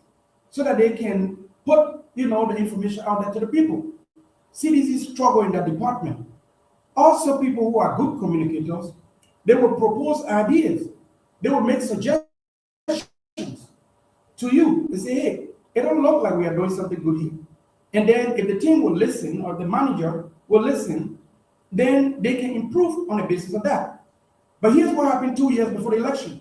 so that they can put, the information out there to the people. CDC struggle in that department. Also, people who are good communicators, they will propose ideas. They will make suggestions to you. They say, hey, it don't look like we are doing something good here. And then if the team will listen, or the manager will listen, then they can improve on the basis of that. But here's what happened 2 years before the election.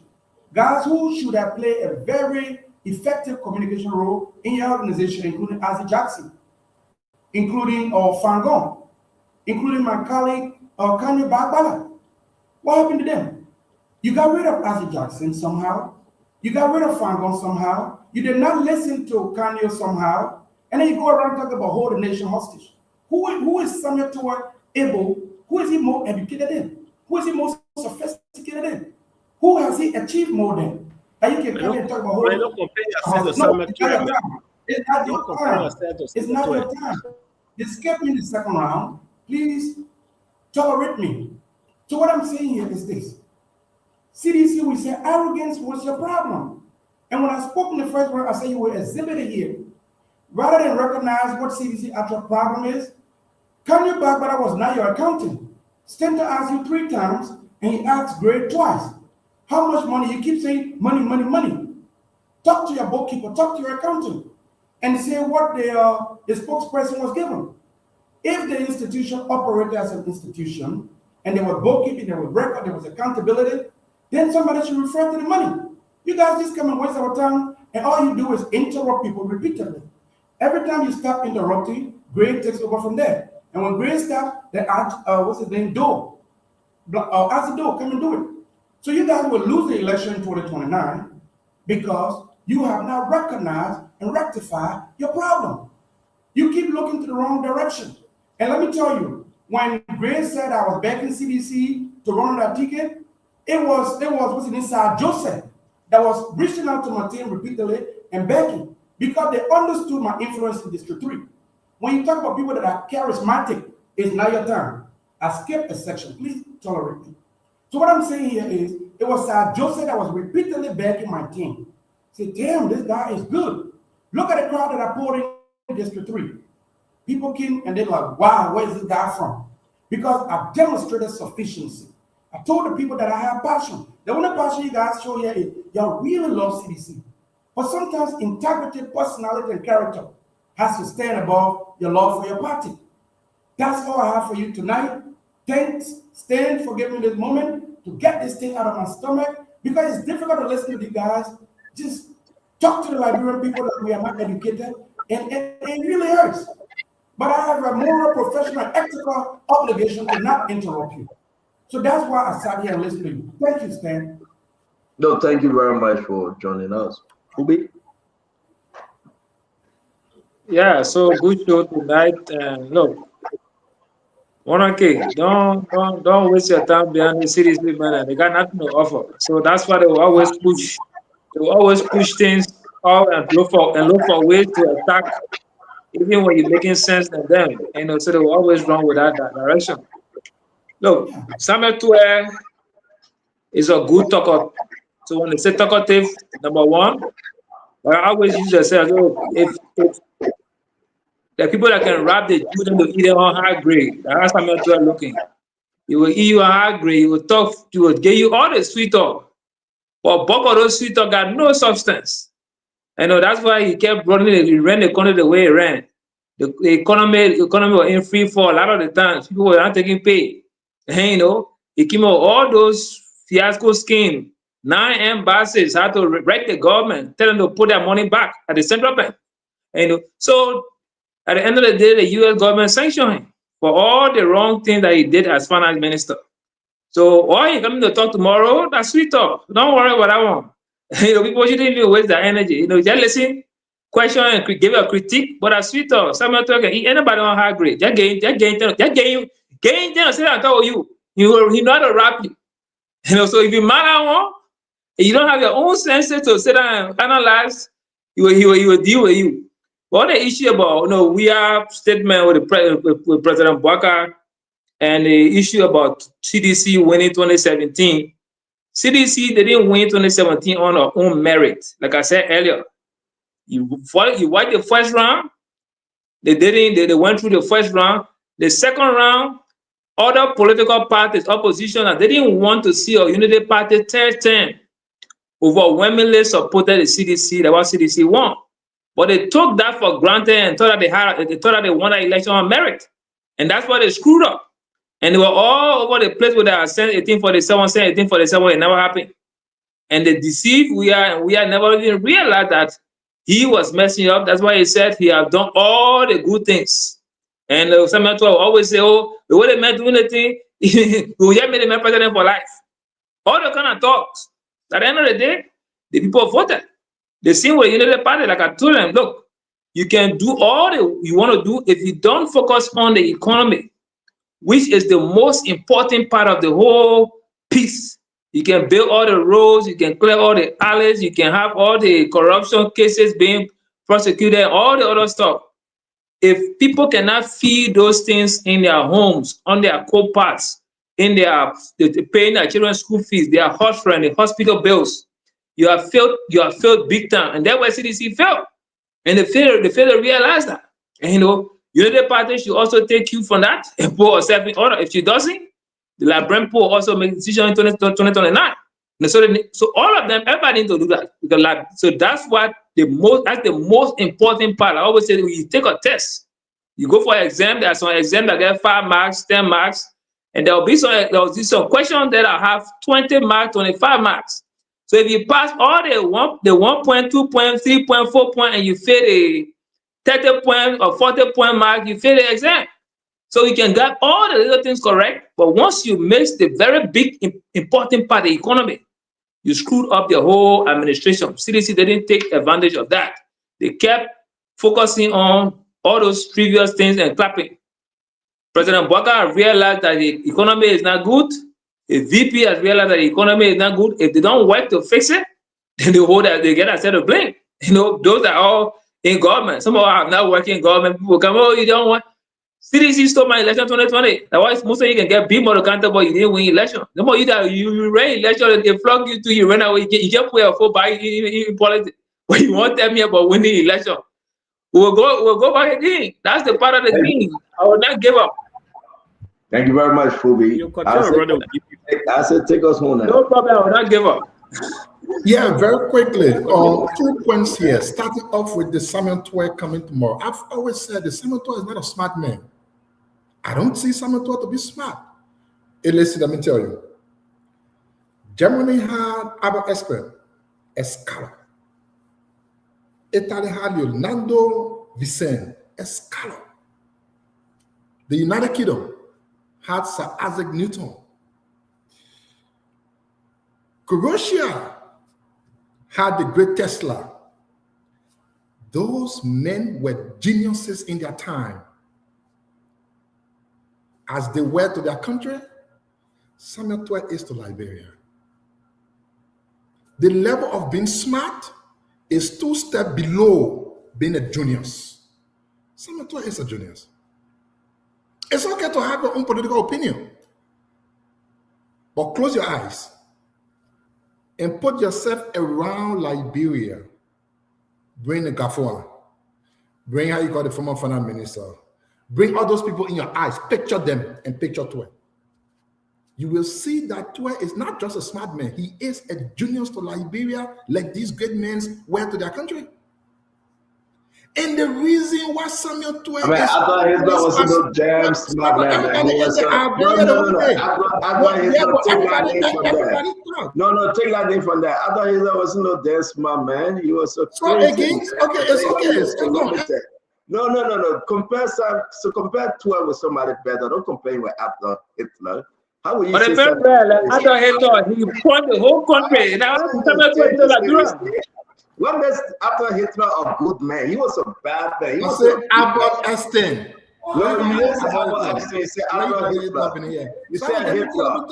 Guys who should have played a very effective communication role in your organization, including Ozzie Jackson, including Fangon, including my colleague Kanye Bagbala. What happened to them? You got rid of Ozzie Jackson somehow. You got rid of Fangon somehow. You did not listen to Kanye somehow. And then you go around talking about hold the nation hostage. Who is Samuel Tuer able? Who is he more educated in? Who is he more sophisticated in? Who has he achieved more than? And you can come and talk about hold it's not your time. It's not your time. They skipped me in the second round. Please tolerate me. So what I'm saying here is this. CDC will say arrogance was your problem. And when I spoke in the first round, I said you were exhibited here. Rather than recognize what CDC actual problem is, Kanye Bagbala was not your accountant. Stanton asked you 3 times, and he asked Gray twice. How much money? You keep saying money, money, money. Talk to your bookkeeper, talk to your accountant, and say what the spokesperson was given. If the institution operated as an institution, and there was bookkeeping, there was record, there was accountability, then somebody should refer to the money. You guys just come and waste our time, and all you do is interrupt people repeatedly. Every time you stop interrupting, Gray takes over from there. And when Gray stops, then what's his name? Doe. Ask the Doe, come and do it. So you guys will lose the election in 2029 because you have not recognized and rectified your problem. You keep looking to the wrong direction. And let me tell you, when Gray said I was begging CDC to run on that ticket, it was what's inside Joseph that was reaching out to my team repeatedly and begging, because they understood my influence in District 3. When you talk about people that are charismatic, it's not your time. I skipped a section. Please tolerate me. So what I'm saying here is, it was Joseph that was repeatedly begging my team. Say, damn, this guy is good. Look at the crowd that I poured in District 3. People came and they're like, wow, where's this guy from? Because I've demonstrated sufficiency. I told the people that I have passion. The only passion you guys show here is y'all really love CDC. But sometimes integrity, personality, and character has to stand above your love for your party. That's all I have for you tonight. Thanks, Stan, for giving me this moment to get this thing out of my stomach, because it's difficult to listen to you guys. Just talk to the Liberian people that we are not educated, and it really hurts. But I have a moral, professional, ethical obligation to not interrupt you. So that's why I sat here and listened to you. Thank you, Stan. No, thank you very much for joining us. Ubi? Yeah, so good show tonight. And look, 100K, don't waste your time behind the CDC man. They got nothing to offer. So that's why they will always push. They will always push things out and look for ways to attack, even when you're making sense to them. So they will always run with that direction. Look, Samuel Tuer is a good talker. So when they say talkative, number one, but I always use yourself. If the people that can rap, they do them to eat them on high grade. That's Samuel Tuer looking. He will eat you on high grade. He will talk. He will give you all the sweet talk. But bulk of those sweet talk got no substance. That's why he kept running. He ran the economy the way he ran. The economy was in free fall. A lot of the times, people were not taking pay. He came out all those fiasco schemes. 9 embassies had to write the government, tell them to put their money back at the central bank. So at the end of the day, the U.S. government sanctioned him for all the wrong things that he did as finance minister. So all you coming to talk tomorrow, that's sweet talk. Don't worry about that one. People shouldn't even waste their energy. Just listen, question, and give a critique, but that's sweet talk. Someone talking, anybody on high grade, just gain, sit and talk with you. He know how to rap you. So if you mad at one, and you don't have your own senses to sit down and analyze, he will deal with you. But the issue about, we have statement with President Boubacar, and the issue about CDC winning 2017. CDC, they didn't win 2017 on our own merit. Like I said earlier, you won the first round. They didn't. They went through the first round. The second round, other political parties, opposition, and they didn't want to see a unity party third term. Overwhelmingly supported the CDC. That's what CDC won. But they took that for granted and thought that they won that election on merit. And that's why they screwed up. And they were all over the place with their Senate 1847, Senate 1847. It never happened. And they deceived we are never even realized that he was messing up. That's why he said he had done all the good things. And Samuel Tuer always say, oh, the way they meant doing the thing, we have made him president for life. All the kind of talks. At the end of the day, the people voted. They seen with the Unity Party, like I told them, look, you can do all you want to do if you don't focus on the economy, which is the most important part of the whole piece. You can build all the roads, you can clear all the alleys, you can have all the corruption cases being prosecuted, all the other stuff. If people cannot feed those things in their homes, on their co-parts, in their paying their children's school fees, their hospital bills, you have failed big time. And that's why CDC failed. And they failed to realize that. And Unity Party should also take you from that and put herself in order. If she doesn't, the Liberian poll also make a decision in 2029. And so all of them, everybody needs to do that. So that's the most important part. I always say, when you take a test, you go for an exam. There are some exams that get 5 marks, 10 marks, and there will be some questions that have 20 marks, 25 marks. So if you pass all the 1 point, 2 point, 3 point, 4 point, and you fail a 30 point or 40 point mark, you fail the exam. So you can get all the little things correct, but once you miss the very big important part of the economy, you screwed up the whole administration. CDC didn't take advantage of that. They kept focusing on all those previous things and clapping. President Boubacar realized that the economy is not good. The VP has realized that the economy is not good. If they don't work to fix it, then they get a set of blame. Those are all in government. Some of them are not working in government. People come, oh, you don't want. CDC stole my election 2020. That's why most of you can get more accountable. You didn't win election. The more you ran election, they flog you to you run away. You can't put your foot by in politics. But you won't tell me about winning election. We'll go back again. That's the part of the game. I will not give up. Thank you very much, Phoebe. I said, take us home now. No problem. I will not give up. Yeah, very quickly. 2 points here. Starting off with the Samuel Twe coming tomorrow. I've always said the Samuel Twe is not a smart man. I don't see Samuel Twe to be smart. Hey, listen, let me tell you. Germany had our expert, a scholar. Italy had Leonardo Vicente, a scholar. The United Kingdom had Sir Isaac Newton. Croatia had the great Tesla. Those men were geniuses in their time. As they were to their country, Samuel Twe is to Liberia. The level of being smart is 2 steps below being a genius. Samuel Twe is a genius. It's okay to have your own political opinion, but close your eyes and put yourself around Liberia. Bring the Gafoa, bring how you call the former finance minister, bring all those people in your eyes, picture them and picture Twe. You will see that Twe is not just a smart man, he is a genius to Liberia, like these great men were to their country. And the reason why Samuel Twe I mean, I thought his brother was no damn smart man. No, take that name from that. I thought his brother was no damn smart man. He was so again, okay, it's okay. No. Compare Twe with somebody better. Don't compare him with after Hitler. How will you say something? After Hitler, he won the whole country. Now, what makes after Hitler a good man? He was a bad man. He was Albert Einstein. No, you didn't say Albert Einstein. You said Albert Hitler. You said Hitler.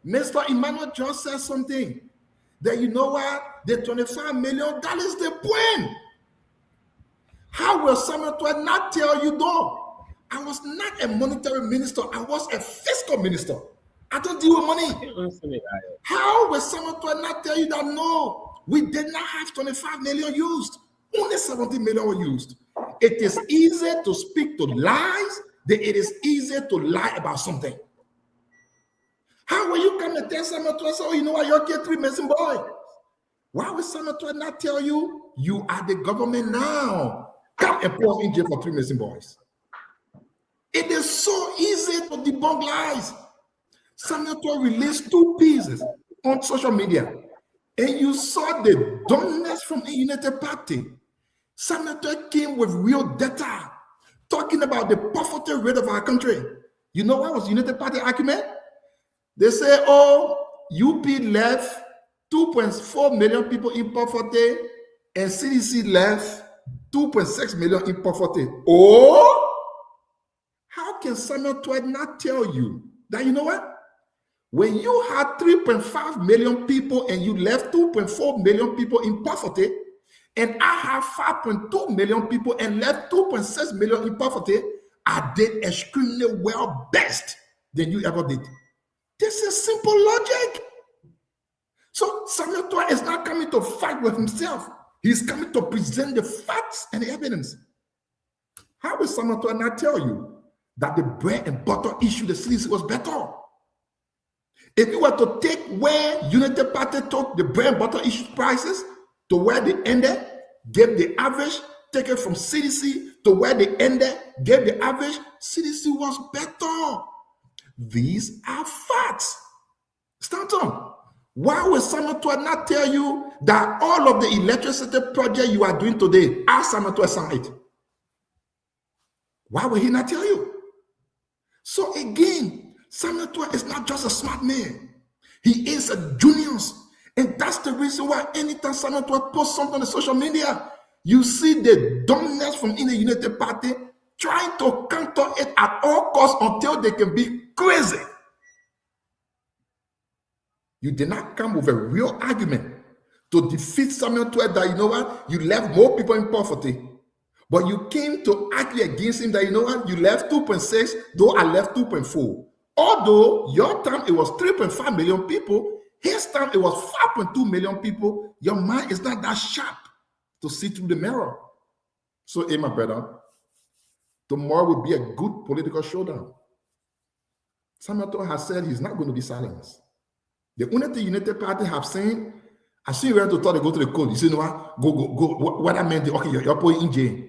Mr. Emmanuel just said something. That you know what? The $25 million, that is the point. How will Samuel Twe not tell you though? I was not a monetary minister, I was a fiscal minister. I don't deal with money. How will Samuel Twe not tell you that no, we did not have 25 million used, only 70 million were used. It is easy to speak to lies than it is easy to lie about something. How will you come and tell Samuel Twe, oh, you know what, you're a 3 missing boy? Why will Samuel Twe not tell you, you are the government now? Come and put us in jail for 3 missing boys. It is so easy to debunk lies. Samuel Twe released 2 pieces on social media, and you saw the dumbness from the United Party. Samuel Twe came with real data, talking about the poverty rate of our country. You know what was United Party argument? They say, oh, UP left 2.4 million people in poverty, and CDC left 2.6 million in poverty. Oh, how can Samuel Twe not tell you that, you know what? When you had 3.5 million people and you left 2.4 million people in poverty, and I have 5.2 million people and left 2.6 million in poverty, I did extremely well, best than you ever did. This is simple logic. So Samuel Twe is not coming to fight with himself. He's coming to present the facts and the evidence. How will Samuel Twe not tell you that the bread and butter issue, the CDC was better? If you were to take where United Party took the bread and butter issue prices to where they ended, gave the average, take it from CDC to where they ended, gave the average, CDC was better. These are facts. Stanton, why will Samuel Twe not tell you that all of the electricity project you are doing today, ask Samuel Twe signed it? Why will he not tell you? So again, Samuel Twe is not just a smart man. He is a genius. And that's the reason why anytime Samuel Twe posts something on social media, you see the dumbness from in the United Party trying to counter it at all costs until they can be crazy. You did not come with a real argument to defeat Samuel Tuet that, you know what, you left more people in poverty. But you came to argue against him that, you know what, you left 2.6, though I left 2.4. Although your time it was 3.5 million people, his time it was 5.2 million people, your mind is not that sharp to see through the mirror. So, hey, my brother, tomorrow will be a good political showdown. Samuel Tuet has said he's not going to be silenced. The only thing United Party have seen, I see you ready to talk to go to the court. You say, no, go. What I meant, okay, you're putting in jail.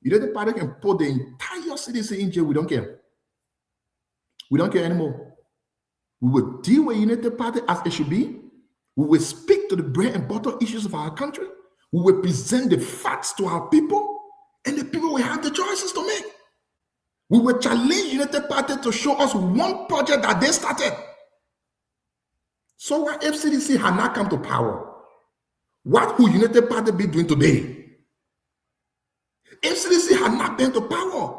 United Party can put the entire citizen in jail. We don't care. We don't care anymore. We will deal with United Party as it should be. We will speak to the bread and butter issues of our country. We will present the facts to our people, and the people will have the choices to make. We will challenge United Party to show us one project that they started. So what if CDC had not come to power? What would United Party be doing today? If CDC had not been to power,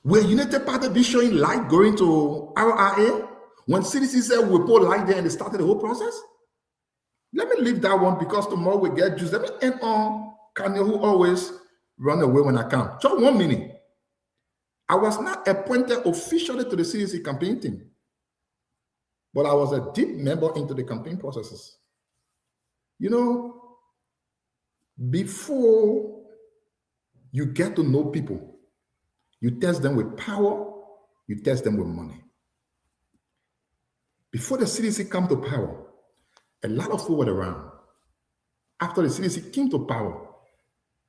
will United Party be showing light going to RRA? When CDC said we'll put light there and they started the whole process? Let me leave that one because tomorrow we get juice. Let me end on Kanye, who always run away when I come. Just 1 minute. I was not appointed officially to the CDC campaign team, but I was a deep member into the campaign processes. You know, before you get to know people, you test them with power, you test them with money. Before the CDC come to power, a lot of people were around. After the CDC came to power,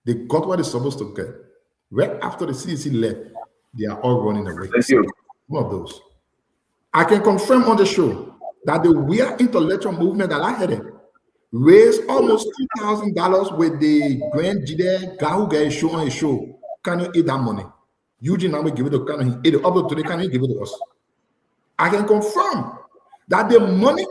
they got what they're supposed to get. Right after the CDC left, they are all running away. Thank you. One of those. I can confirm on the show that the weird intellectual movement that I headed raised almost $2,000 with the Grand Jide guy who got a show on his show. Can you eat that money? Eugene now will give it to Can he ate it up to the Can you give it to us? I can confirm that the money,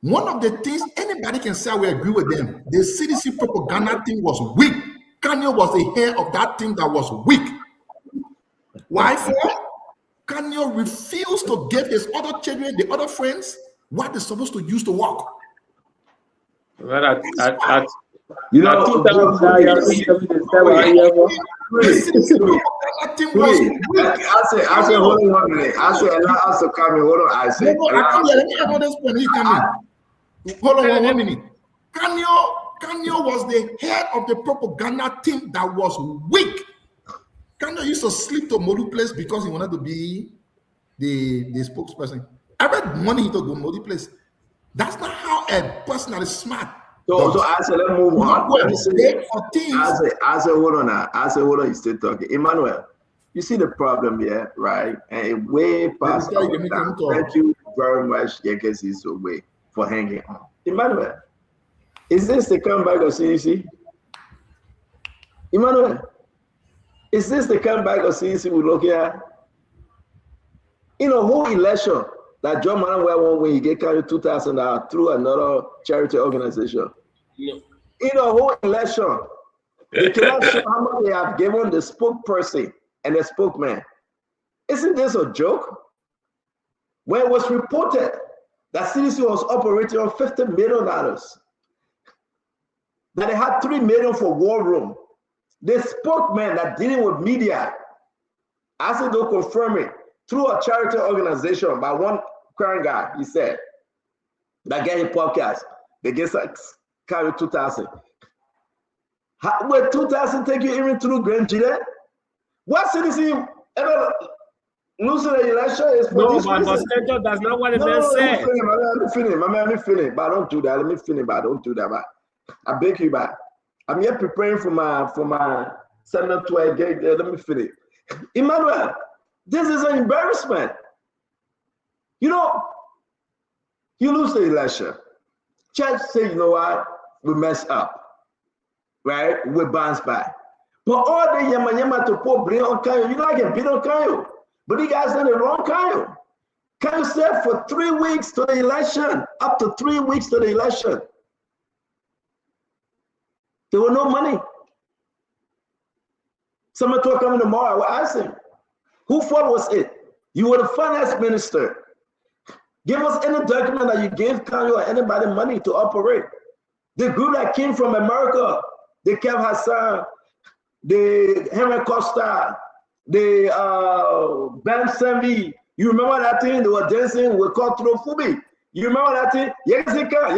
one of the things anybody can say, I will agree with them. The CDC propaganda thing was weak. Kanye was the head of that thing that was weak. Why for? Kanye refused to give his other children, the other friends, what they're supposed to use to work. Well, you know, I say, hold on 1 minute. I say, allow us to come in. Hold on, I say. Let me have this point. He come in. Hold on 1 minute. Kanye was the head of the propaganda team that was weak. Kanye used to sleep to Modu Place because he wanted to be the spokesperson. Every morning he took to Modu Place. That's not how a person that is smart. So I said, let's move on. Let me say, I said, hold on now. I said, hold on, you're still talking. Emmanuel, you see the problem here, right? And it way past our time. Thank you very much, Yekesi Sowe, for hanging on. Emmanuel, is this the comeback of CDC? Emmanuel, is this the comeback of CDC we're looking at? In a whole election, that John Manawa won when he get carried $2,000 through another charity organization. No. In a whole election, they cannot show how much they have given the spokesperson and the spokesman. Isn't this a joke? When it was reported that CDC was operating on $50 million, that they had $3 million for war room, the spokesman that dealing with media, I said they'll confirm it through a charity organization by one current guy, he said, that get his podcast, they get carry 2,000. Will 2,000 take you even through Grand Jide? What CDC ever losing the election is for this reason? No, that's not what the man said. Let me finish, but don't do that. Let me finish, but don't do that. But I beg you, but I'm here preparing for my Senator Tuet. Let me finish. Emmanuel, this is an embarrassment. You know, you lose the election. Church say, you know what, we mess up, right? We bounce back. But all the yama to put blame on Kanye, you know I can beat on Kanye. But you guys done the wrong Kanye. Kanye said for 3 weeks to the election, up to 3 weeks to the election, there was no money. Someone told coming tomorrow, I will ask him, who fault was it? You were the finance minister. Give us any document that you gave Kanye or anybody money to operate. The group that came from America, the Kev Hassan, the Henry Costa, the Ben Sembi. You remember that thing? They were dancing. We called through Fubi. You remember that thing? Yegezika.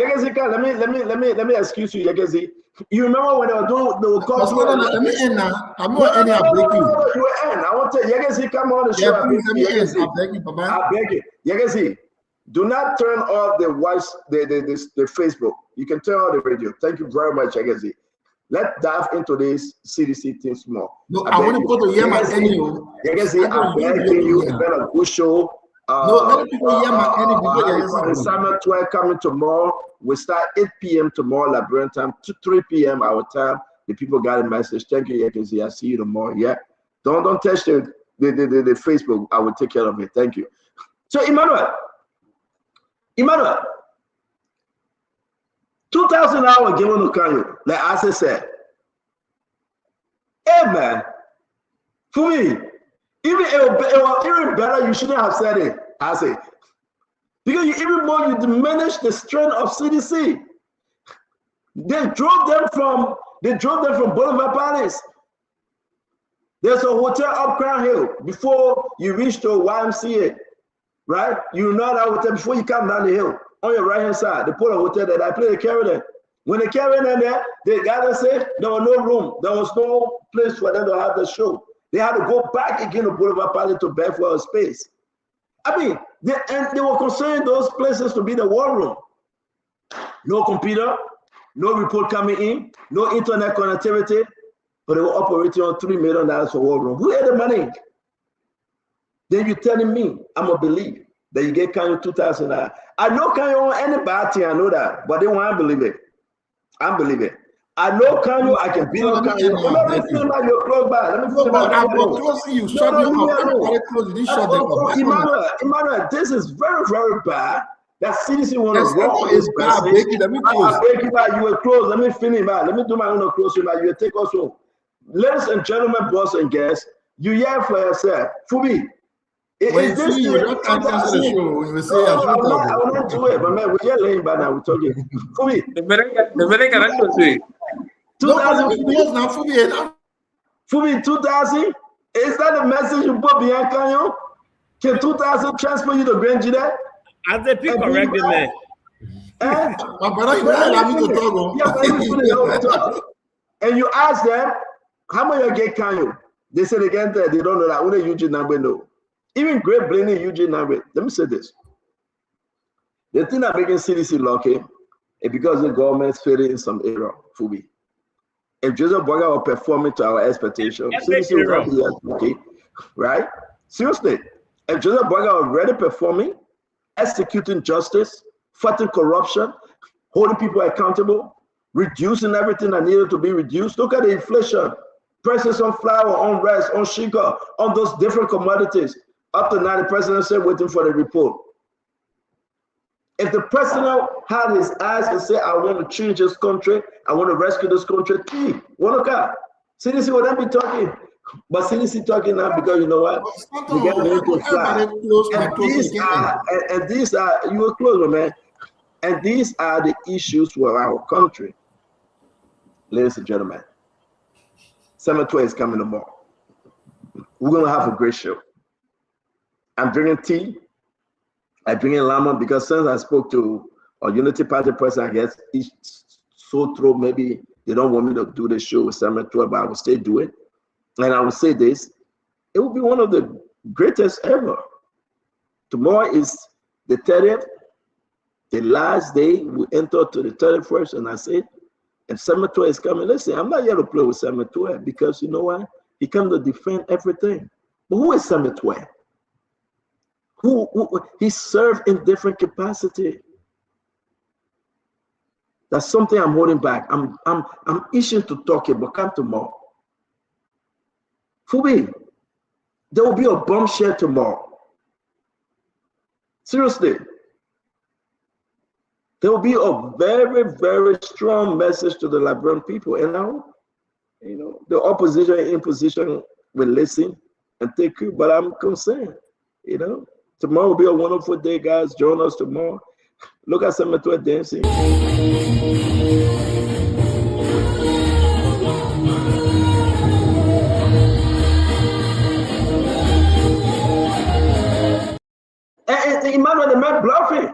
Let me excuse you, Yegezi. You remember when they were doing? They were called through. Let me end now. I'm not ending. I beg you. You will end. I want to Yegezi come on the show. Yeah, please, let me end. I beg you, Papa. I beg you, Yegezi. Do not turn off the voice, the Facebook. You can turn on the radio. Thank you very much, Yegezi. Let's dive into this CDC things more. No, I want to go to Yema Enio. Yegezi, I'm begging you. It's been a good show. No, let people hear my Enio. Summer 12 coming tomorrow. We start 8 p.m. tomorrow, Liberian time, to 3 p.m. our time. The people got a message. Thank you, Yegezi. I'll see you tomorrow. Yeah. Don't touch the Facebook. I will take care of it. Thank you. So, Emmanuel, 2,000 hours given to Kanye, like I said. Hey man, for me, even it was even better. You shouldn't have said it. I say, because even more you diminish the strength of CDC. They drove them from Boulevard Palace. There's a hotel up Crown Hill before you reach to YMCA. Right? You know that hotel before you come down the hill. On your right hand side, they put a hotel that I play the carry them. When they carry them there, they gotta say there was no room. There was no place for them to have the show. They had to go back again to Boulevard Palace to beg for a space. I mean, they were considering those places to be the war room. No computer, no report coming in, no internet connectivity, but they were operating on $3 million for war room. Who had the money? Then you're telling me I'm gonna believe that you get Kanye 2,000 hours. I know Kanye on any bad thing, I know that, but they won't believe it. I believe it. I know Kanye, I can beat on Kanye. Let me feel like you're close by. Let me feel like you're close. You shut them up. Emmanuel, this is very, very bad. That CDC want to roll is bad. Let me close. You were close. Let me finish back. Let me do my own close. You will take us home. Ladies and gentlemen, boss and guests, you hear for yourself. Fubi. When this you don't answer the show, you will say, I will not do it, but man, we're here laying by now. We're talking. Fubi. The better can say. 2000. Fubi 2000. Is that the message you put behind Kanyo? Can 2000 transfer you to Grand Jide? As they pick correctly, man. My brother, you don't allow me to talk. And you ask them, how much you get Kanyo? They said again that they don't know that. Only Eugene Nangbe know. Even Great Blaney, Eugene Nangbe. Let me say this. The thing that making CDC lucky is because the government's failing in some area. Fubi. If Joseph Boaga was performing to our expectations, okay, right? Seriously, if Joseph Boaga was already performing, executing justice, fighting corruption, holding people accountable, reducing everything that needed to be reduced. Look at the inflation, prices on flour, on rice, on sugar, on those different commodities. Up to now, the president said waiting for the report. If the president had his eyes and said, I want to change this country, I want to rescue this country, CDC would not be talking. But CDC talking now because you know what? You get ready to fly. And these are, you were close, man. And these are the issues for our country. Ladies and gentlemen, Summer 12 is coming tomorrow. We're going to have a great show. I'm drinking tea. I bring in Lama because since I spoke to a Unity Party person, I guess each so through maybe they don't want me to do the show with Summer 12, but I will still do it. And I will say this, it will be one of the greatest ever. Tomorrow is the 30th, the last day we enter to the 31st, and I said, if Summer 12 is coming, listen, I'm not here to play with Summer 12 because you know what? He comes to defend everything. But who is Summer 12? Who he served in different capacity. That's something I'm holding back. I'm itching to talk it, but come tomorrow. Fubi, there will be a bombshell tomorrow. Seriously. There will be a very, very strong message to the Liberian people. And now, you know, the opposition and imposition will listen and take you, but I'm concerned, you know. Tomorrow will be a wonderful day, guys. Join us tomorrow. Look at Summer 12 dancing. man bluffing.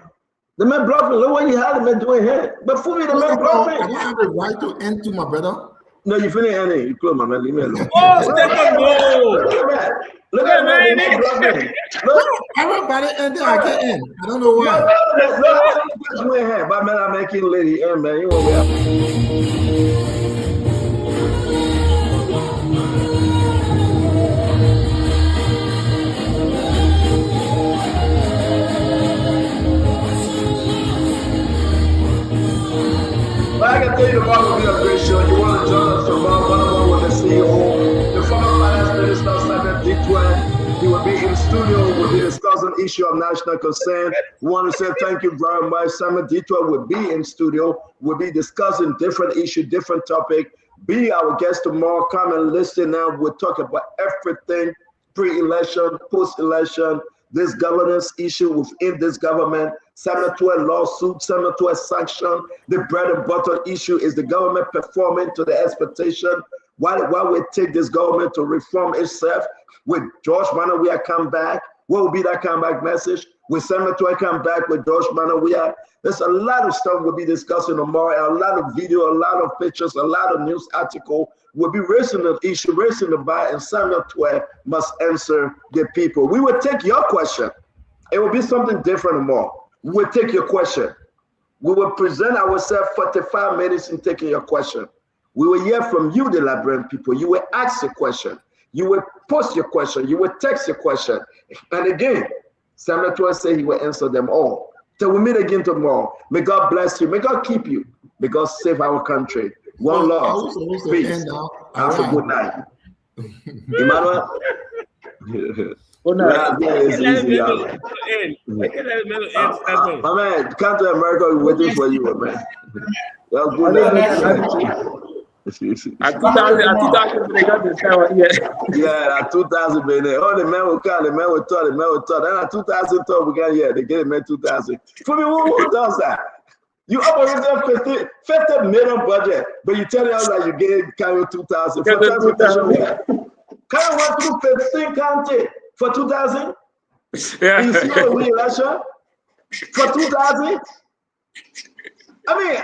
The man bluffing. Look what he had the man doing here. But for me, the man bluffing. I don't have the right to end to my brother. No, you finish ending. You close, my man. Leave me alone. Oh, Stephen, no. Look at that. The man bluffing. Look. Everybody ending, I can't end. I don't know why. Look, but man, I'm making lady end, man. You know where? But I can tell you tomorrow will be a great show. You want to join us tomorrow, one-on-one with the CEO, the former finance minister, Samuel Ditwe. He will be in studio. We'll be discussing issue of national concern. We want to say thank you very much. Samuel Ditwe will be in studio. We'll be discussing different issue, different topic. Be our guest tomorrow. Come and listen now. We'll talk about everything, pre-election, post-election, this governance issue within this government, Samuel Ditwe lawsuit, Samuel Ditwe sanction. The bread and butter issue is the government performing to the expectation. Why we take this government to reform itself? With George Manawia come back, what will be that comeback message? With Samuel Ditwe come back with George Manawia, there's a lot of stuff we'll be discussing tomorrow, a lot of video, a lot of pictures, a lot of news article. We'll be raising the issue, raising the bar, and Samuel Ditwe must answer the people. We will take your question. It will be something different tomorrow. We will take your question. We will present ourselves 45 minutes in taking your question. We will hear from you, the Liberian people. You will ask your question. You will post your question. You will text your question. And again, Samuel Ditwe said he will answer them all. Till we meet again tomorrow. May God bless you. May God keep you. May God save our country. One love, peace, and have a good night. Emmanuel? Good night. My man, come to America, we're waiting for you, man. Well, good night. At 2000, they got this time. Yeah, at 2000, man. Oh, the man will come, the man will talk, the man will talk. Then at 2000, talk, we got, yeah, they get it, man, 2000. For me, who does that? You operate 50 million budget, but you tell us that you get carry 2000. For transportation, Carry went through 15 counties for 2000. Yeah. You see the re-election for 2000. I mean, I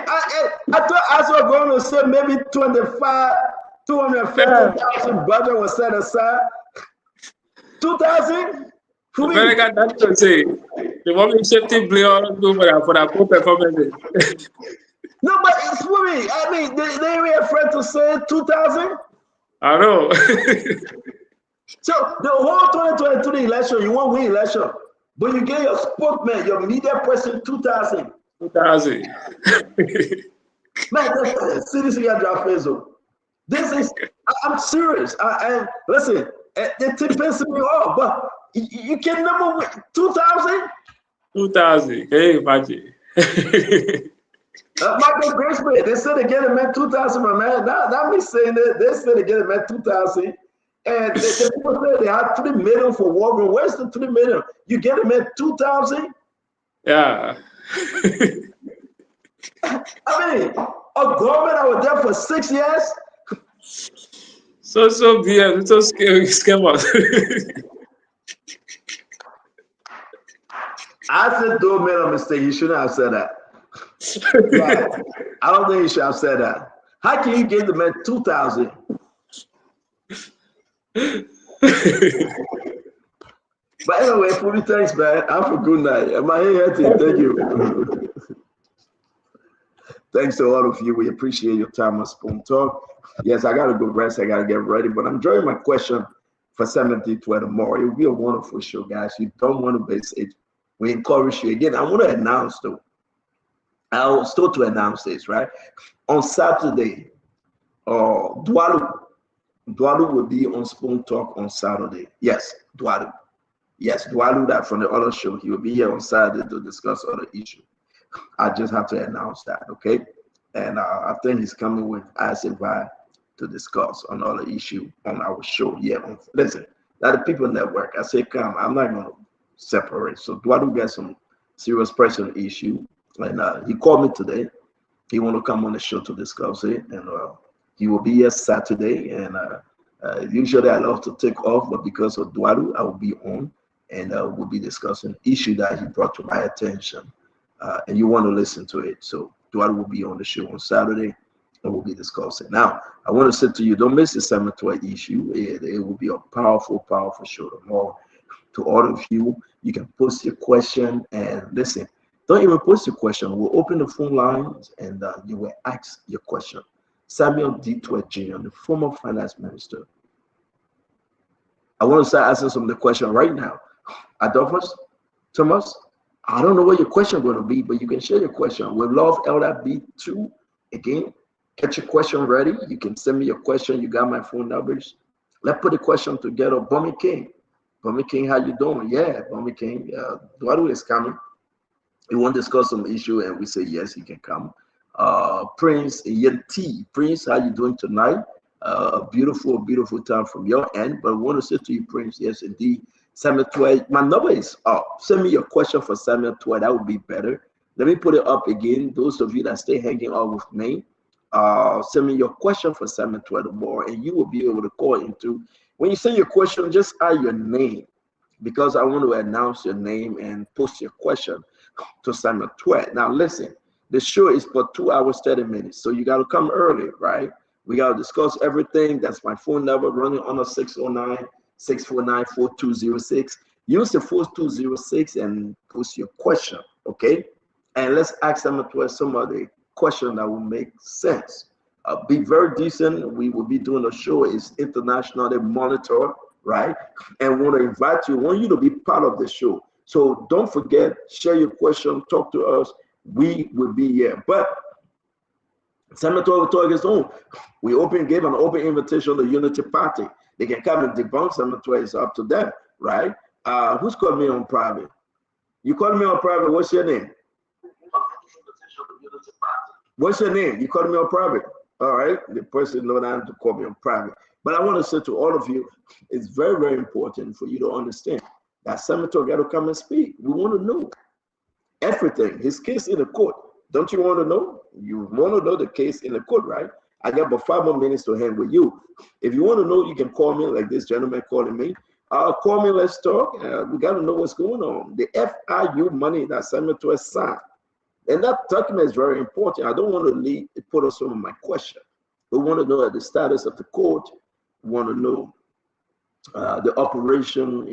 thought I was going to say maybe 250,000 budget was set aside. 2000. Very good. That's to say. They want me 50 billion for that poor performance. No, but it's for me. I mean, they were afraid to say 2000. I know. So the whole 2023 election, you won't win election, but you get your spokesman, your media person 2000. 2000. Man, that's seriously a draft phase. This is, I'm serious. I listen, they take me off, but you can never win 2000. 2000. Hey, imagine. Michael Graceman, they said they get him at 2000, my man. Not me saying that. They said they get him at 2000. And the people said they had 3 million for war room. Where's the 3 million? You get him at 2000? Yeah. I mean, a government I was there for 6 years. So BM, so scammers. I said, don't make a mistake. You shouldn't have said that. Right. I don't think you should have said that. How can you give the man 2,000? But anyway, Fully, thanks, man. Have a good night. Am I here? Thank you. Thanks to all of you. We appreciate your time on Spoon Talk. Yes, I got to go rest. I got to get ready. But I'm enjoying my question for 17 tomorrow. It will be a wonderful show, guys. You don't want to miss it. We encourage you. Again, I want to announce, though. I'll start to announce this, right? On Saturday, Dwalu will be on Spoon Talk on Saturday. Yes, Dwalu. Yes, Dwalu, that from the other show. He will be here on Saturday to discuss other issues. I just have to announce that, okay? And I think he's coming with Asifai to discuss another issue on our show. Yeah, listen, that the People Network. I say, come, I'm not going to separate. So Dwalu got some serious personal issue. And he called me today. He want to come on the show to discuss it. And he will be here Saturday. And usually I love to take off, but because of Dwalu, I will be on. and we'll be discussing issue that he brought to my attention, and you want to listen to it. So Dwight will be on the show on Saturday, and we'll be discussing. Now, I want to say to you, don't miss the cemetery issue. It will be a powerful, powerful show tomorrow. To all of you, you can post your question, and listen, don't even post your question. We'll open the phone lines, and you will ask your question. Samuel D. Twitt Jr., the former finance minister. I want to start asking some of the question right now. Adolphus, Thomas, I don't know what your question is going to be, but you can share your question. We love Elder B2. Again, get your question ready. You can send me your question. You got my phone numbers. Let's put the question together. Bummy King. Bummy King, how you doing? Yeah, Bummy King. Duadu is coming. He want to discuss some issue, and we say yes, he can come. Prince Yeti. Prince, how you doing tonight? A beautiful, beautiful time from your end. But I want to say to you, Prince, yes, indeed. Samuel Twain, my number is up. Send me your question for Samuel Twain. That would be better. Let me put it up again. Those of you that stay hanging out with me, send me your question for Samuel Twain tomorrow, and you will be able to call into. When you send your question, just add your name, because I want to announce your name and post your question to Samuel Twain. Now, listen, the show is for 2 hours, 30 minutes. So you got to come early, right? We got to discuss everything. That's my phone number running on a 609-649-4206. Use the 4206 and post your question, okay? And let's ask Samuel Twain some of the question that will make sense. Be very decent. We will be doing a show. It's internationally monitored, right? And want to invite you, want you to be part of the show. So don't forget, share your question, talk to us. We will be here. But Samuel Twain will talk his own. We gave an open invitation to the Unity Party. They can come and debunk Samuel Twain. It's up to them, right? Who's called me on private? You called me on private. What's your name? What's your name? You called me on private. All right. The person knows how to call me on private. But I want to say to all of you, it's very, very important for you to understand that Samuel Twain got to come and speak. We want to know everything. His case in the court. Don't you want to know? You want to know the case in the court, right? I got about 5 more minutes to hang with you. If you want to know, you can call me like this gentleman calling me. Call me, let's talk. We got to know what's going on. The FIU money that Samuel Twain signed. And that document is very important. I don't want to put on some of my question. We want to know the status of the court. We want to know the operation,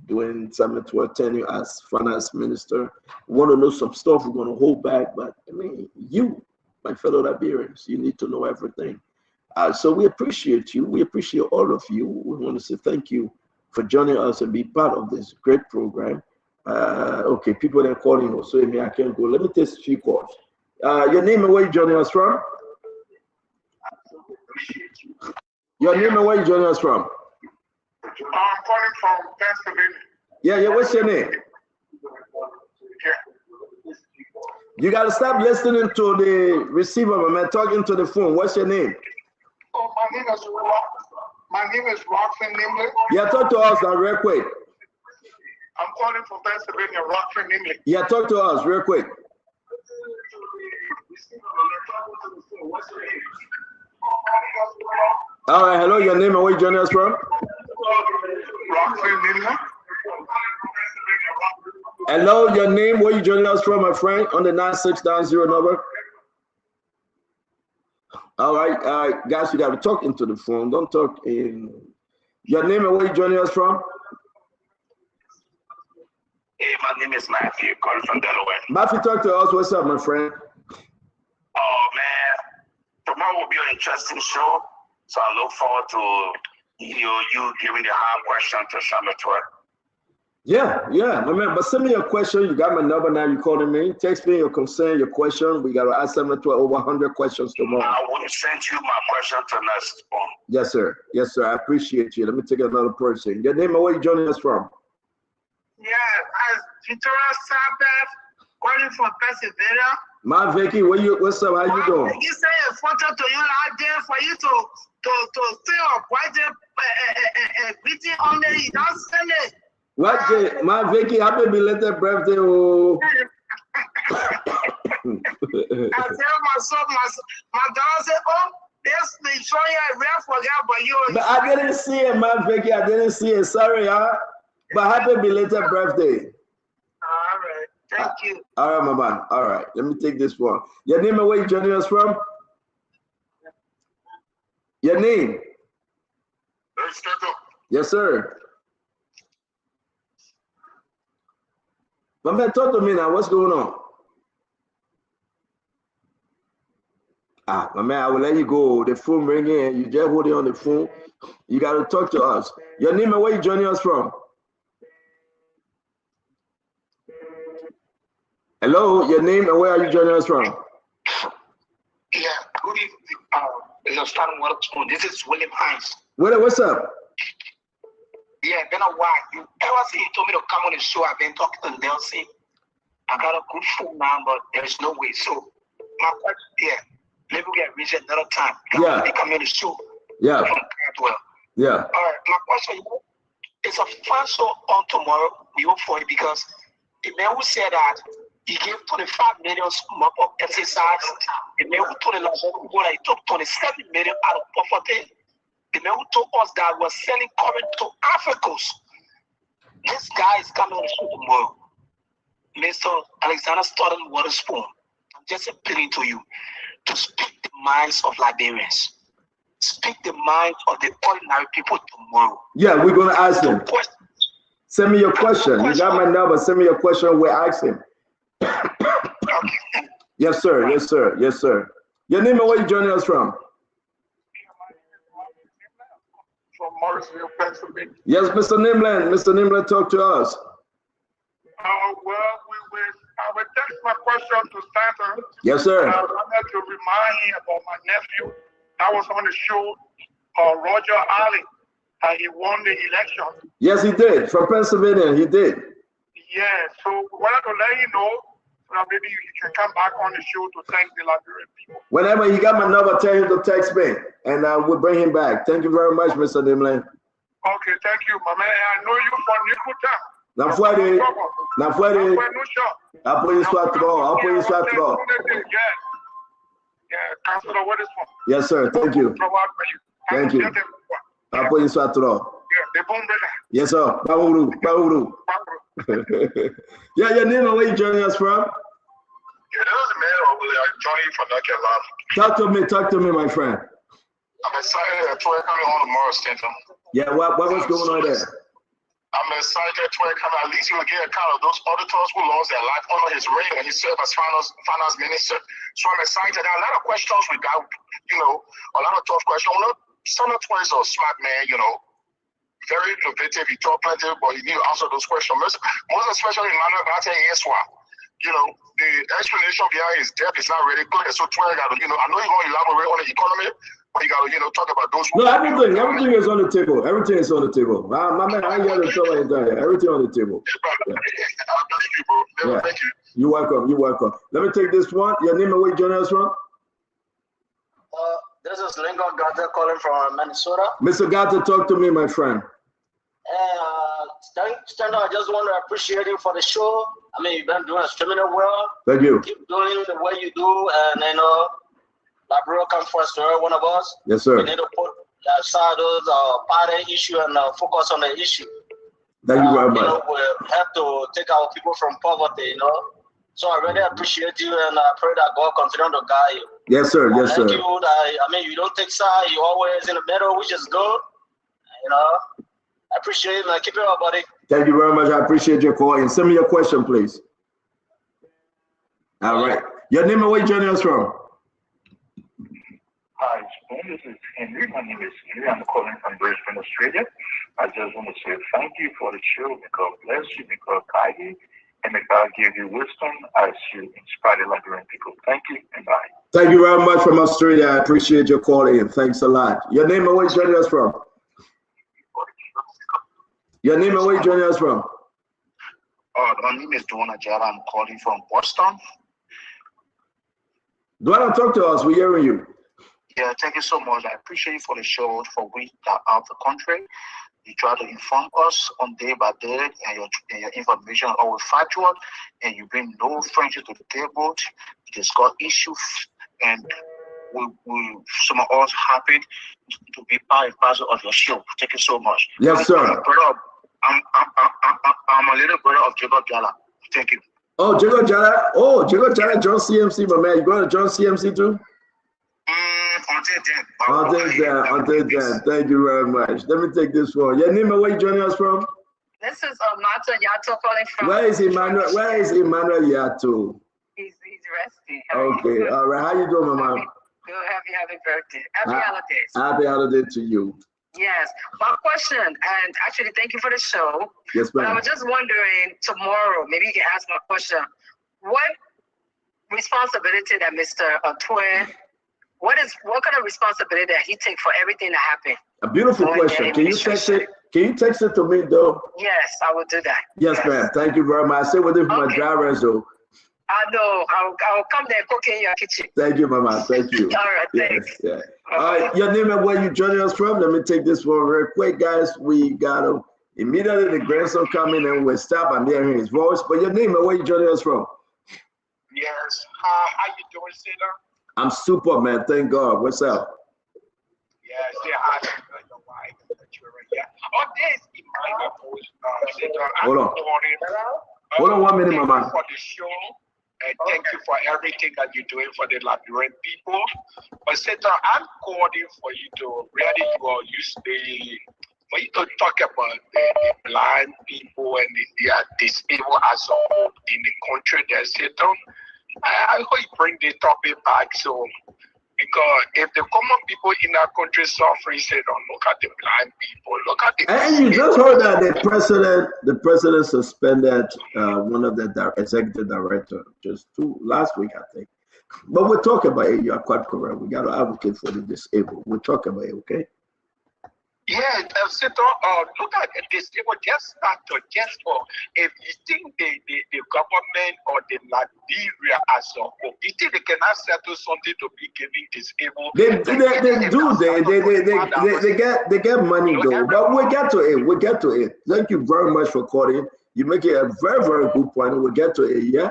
doing Samuel Twain tenure as finance minister. We want to know some stuff we're going to hold back. But I mean, you, my fellow Liberians, you need to know everything. So we appreciate you. We appreciate all of you. We want to say thank you for joining us and be part of this great program. Okay, people are calling us, so I can't go. Let me take a few calls. Your name and where you joining us from? Your name and where you joining us from? I'm calling from Pennsylvania. Yeah, what's your name? You gotta stop listening to the receiver, man. Talking to the phone. What's your name? Oh, my name is Rockfin Nimley. Yeah, talk to us now, real quick. I'm calling from Pennsylvania, Rockfin Nimley. Yeah, talk to us real quick. All right, hello, your name and where you joining us from? Rockfin Nimley. Hello, your name, where you joining us from, my friend, on the 9690 number. All right, guys, you got to talk into the phone. Don't talk in. Your name and where you joining us from? Hey, my name is Matthew, calling from Delaware. Matthew, talk to us. What's up, my friend? Oh, man. Tomorrow will be an interesting show. So I look forward to you giving the hard question to Samuel Twain. Yeah, my man. But send me your question. You got my number now. You calling me. Text me your concern, your question. We got to ask Samuel Twain over 100 questions tomorrow. I will send you my question to next phone. Yes, sir. Yes, sir. I appreciate you. Let me take another person. Your name and where you joining us from? Yeah, as Victoria Sabbath, calling from Pennsylvania. My Vicky, what's up? How you doing? He sent a photo to you out there for you to say a birthday greeting on there. You don't send it. What? My Vicky, happy belated birthday. Oh. I tell my son, my daughter said, oh, this may show you a rare forget, but you. But I didn't see it, my Vicky. I didn't see it. Sorry, huh? But happy belated birthday. All right. Thank you. All right, my man. All right. Let me take this one. Your name and where you joining us from? Your name? Yes, sir. My man, talk to me now. What's going on? My man, I will let you go. The phone ringing. You just hold it on the phone. You got to talk to us. Your name and where you joining us from? Hello, your name and where are you joining us from? Yeah, good evening. This is William Hines. What's up? Yeah, been a while. You ever see you told me to come on the show? I've been talking to Nelson. I got a good phone now, but there's no way. So my question, maybe we get reached another time. Yeah. They come on the show. Yeah. Well. Yeah. All right. My question is a fun show on tomorrow. We hope for it because the man who said that he gave 25 million mop up exercise. The man who told the he took 27 million out of poverty. The man who told us that was selling current to Africans. This guy is coming on the show tomorrow. Mr. Alexander Stoughton Waterspoon. I'm just appealing to you to speak the minds of Liberians. Speak the minds of the ordinary people tomorrow. Yeah, we're going to ask him. Send me your question. You got my number. Send me your question. We're asking. Yes, sir. Yes, sir. Yes, sir. Your name and where you joining us from? From Morrisville, Pennsylvania. Yes, Mr. Nimland. Mr. Nimland, talk to us. Well, I will text my question to Stanton. Yes, sir. I wanted to remind him about my nephew. I was on the show, Roger Allen, and he won the election. Yes, he did. From Pennsylvania, he did. Yeah, so we wanted to let you know so that maybe you can come back on the show to thank the Liberian people. Whenever you got my number, tell him to text me, and we'll bring him back. Thank you very much, Mr. Nimland. Okay, thank you, my man. I know you from Nikuta. Na fuere. Apoyo su atro. Apoyo su atro. Yes, sir. Thank you. Thank you. Apoyo su atro. Yes, sir. Bauru. Yeah, your name and where you joining us from? Yeah, that was a man Johnny from North Carolina. Talk to me, my friend. I'm excited that Troy coming on tomorrow, Stanton. Yeah, what was going on there? I'm excited that Troy coming. At least he will get account of those auditors who lost their life under his reign when he served as finance minister. So I'm excited. There are a lot of questions we got, a lot of tough questions. Senator Troy is a smart man, very innovative. He talk plenty, but he need to answer those questions. Most especially Emmanuel Bate Yeswa. The explanation behind his death is not really clear. So Troy got to, I know you're going to elaborate on the economy. But you gotta, talk about those. No, everything is on the table. Everything is on the table. My man, I ain't got to tell anything. Everything on the table. Yeah. Yeah. Thank you. You're welcome. You're welcome. Let me take this one. Your name and where you joining us from? This is Lincoln Gata calling from Minnesota. Mr. Gata, talk to me, my friend. Stand up. I just want to appreciate you for the show. I mean, you've been doing extremely well. Thank you. Keep doing the way you do, and Liberia comes first to every one of us. Yes, sir. We need to put aside those party issue and focus on the issue. Thank you very much. We have to take our people from poverty, So I really appreciate you, and I pray that God continue to guide you. Yes, sir. Yes, sir. Thank you. You don't take side. You're always in the middle, which is good. I appreciate it, man. Keep it up, buddy. Thank you very much. I appreciate your call. And send me your question, please. All right. Your name and where you joining us from? Hi, this is Henry. My name is Henry. I'm calling from Brisbane, Australia. I just want to say thank you for the show. May God bless you. May God guide you. And may God give you wisdom as you inspire the Liberian people. Thank you and bye. Thank you very much from Australia. I appreciate your calling. Thanks a lot. Your name and where you joining us from? Your name and where you joining us from? My name is Duana Jala. I'm calling from Boston. Duana, talk to us. We're hearing you. Yeah, thank you so much. I appreciate you for the show for we that are out of the country. You try to inform us on day by day, and your information are always factual, and you bring no friendship to the table. You discuss issues, and we some of us happy to be part and parcel of your show. Thank you so much. Yes, sir. I'm a little brother of Jacob Jala. Thank you. Oh, Jacob Jala. Oh, Jacob Jala, John CMC, my man. You going to John CMC too? Until then. Thank you very much. Let me take this one. Your name and where you joining us from? This is Marta Yato calling from. Where is Emmanuel? Where is Emmanuel Yato? He's resting. Okay, all right. How you doing, my mom? Good. Happy birthday. Happy holidays. Happy holiday to you. Yes. My question, and actually, thank you for the show. Yes, But I ma'am. was just wondering tomorrow, maybe you can ask my question. What responsibility that Mr. Otwe, what kind of responsibility that he take for everything that happened? A beautiful question. Can you text it? Can you text it to me, though? Yes, I will do that. Yes, ma'am. Thank you very much. I sit with it for my drivers, though. I know. I'll come there and cook in your kitchen. Thank you, mama. Thank you. All right, thanks. Yes, yeah. All right, your name and where you joining us from? Let me take this one real quick, guys. We got to immediately the grandson coming and we'll stop and hearing his voice. But your name and where you joining us from? Yes. How you doing, Senator? I'm super, man. Thank God. What's up? Yeah, say hi to your wife and the children. Yeah. Oh, this is my voice, Senator. Hold on. Hold on 1 minute, mama. For the show. And thank you for everything that you're doing for the Liberian people. But Senator, I'm calling for you to really for you to talk about the blind people and the disabled as a whole in the country there, Senator. I hope you bring the topic back so because if the common people in our country suffering, Senator, look at the blind people, look at the And you just heard that the president suspended one of the executive director just last week, I think. But we'll talk about it. You are quite correct. We got to advocate for the disabled. We'll talk about it, okay? Yeah, Senator, look at the disabled. Just if you think the government or the Liberia as a whole, you think they cannot settle something to be giving disabled? They get money though. But we'll get to it. Thank you very much for calling. You make it a very, very good point. We'll get to it, yeah?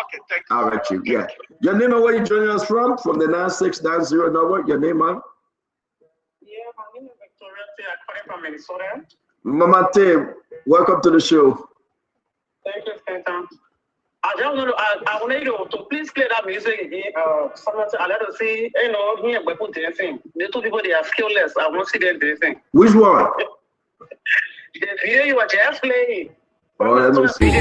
Okay, thank you. All right, Chief. Yeah. Your name and where you joining us from? From the 9690 number. Your name, man? Yeah, my name is Victoria T. I'm calling from Minnesota. Mama T, welcome to the show. Thank you, Senator. I just want to, I want you to please play that music again. I let us see, here, but put dancing. The two people, they are skillless. I want to see them dancing. Which one? The video you were just playing. Oh, let me see.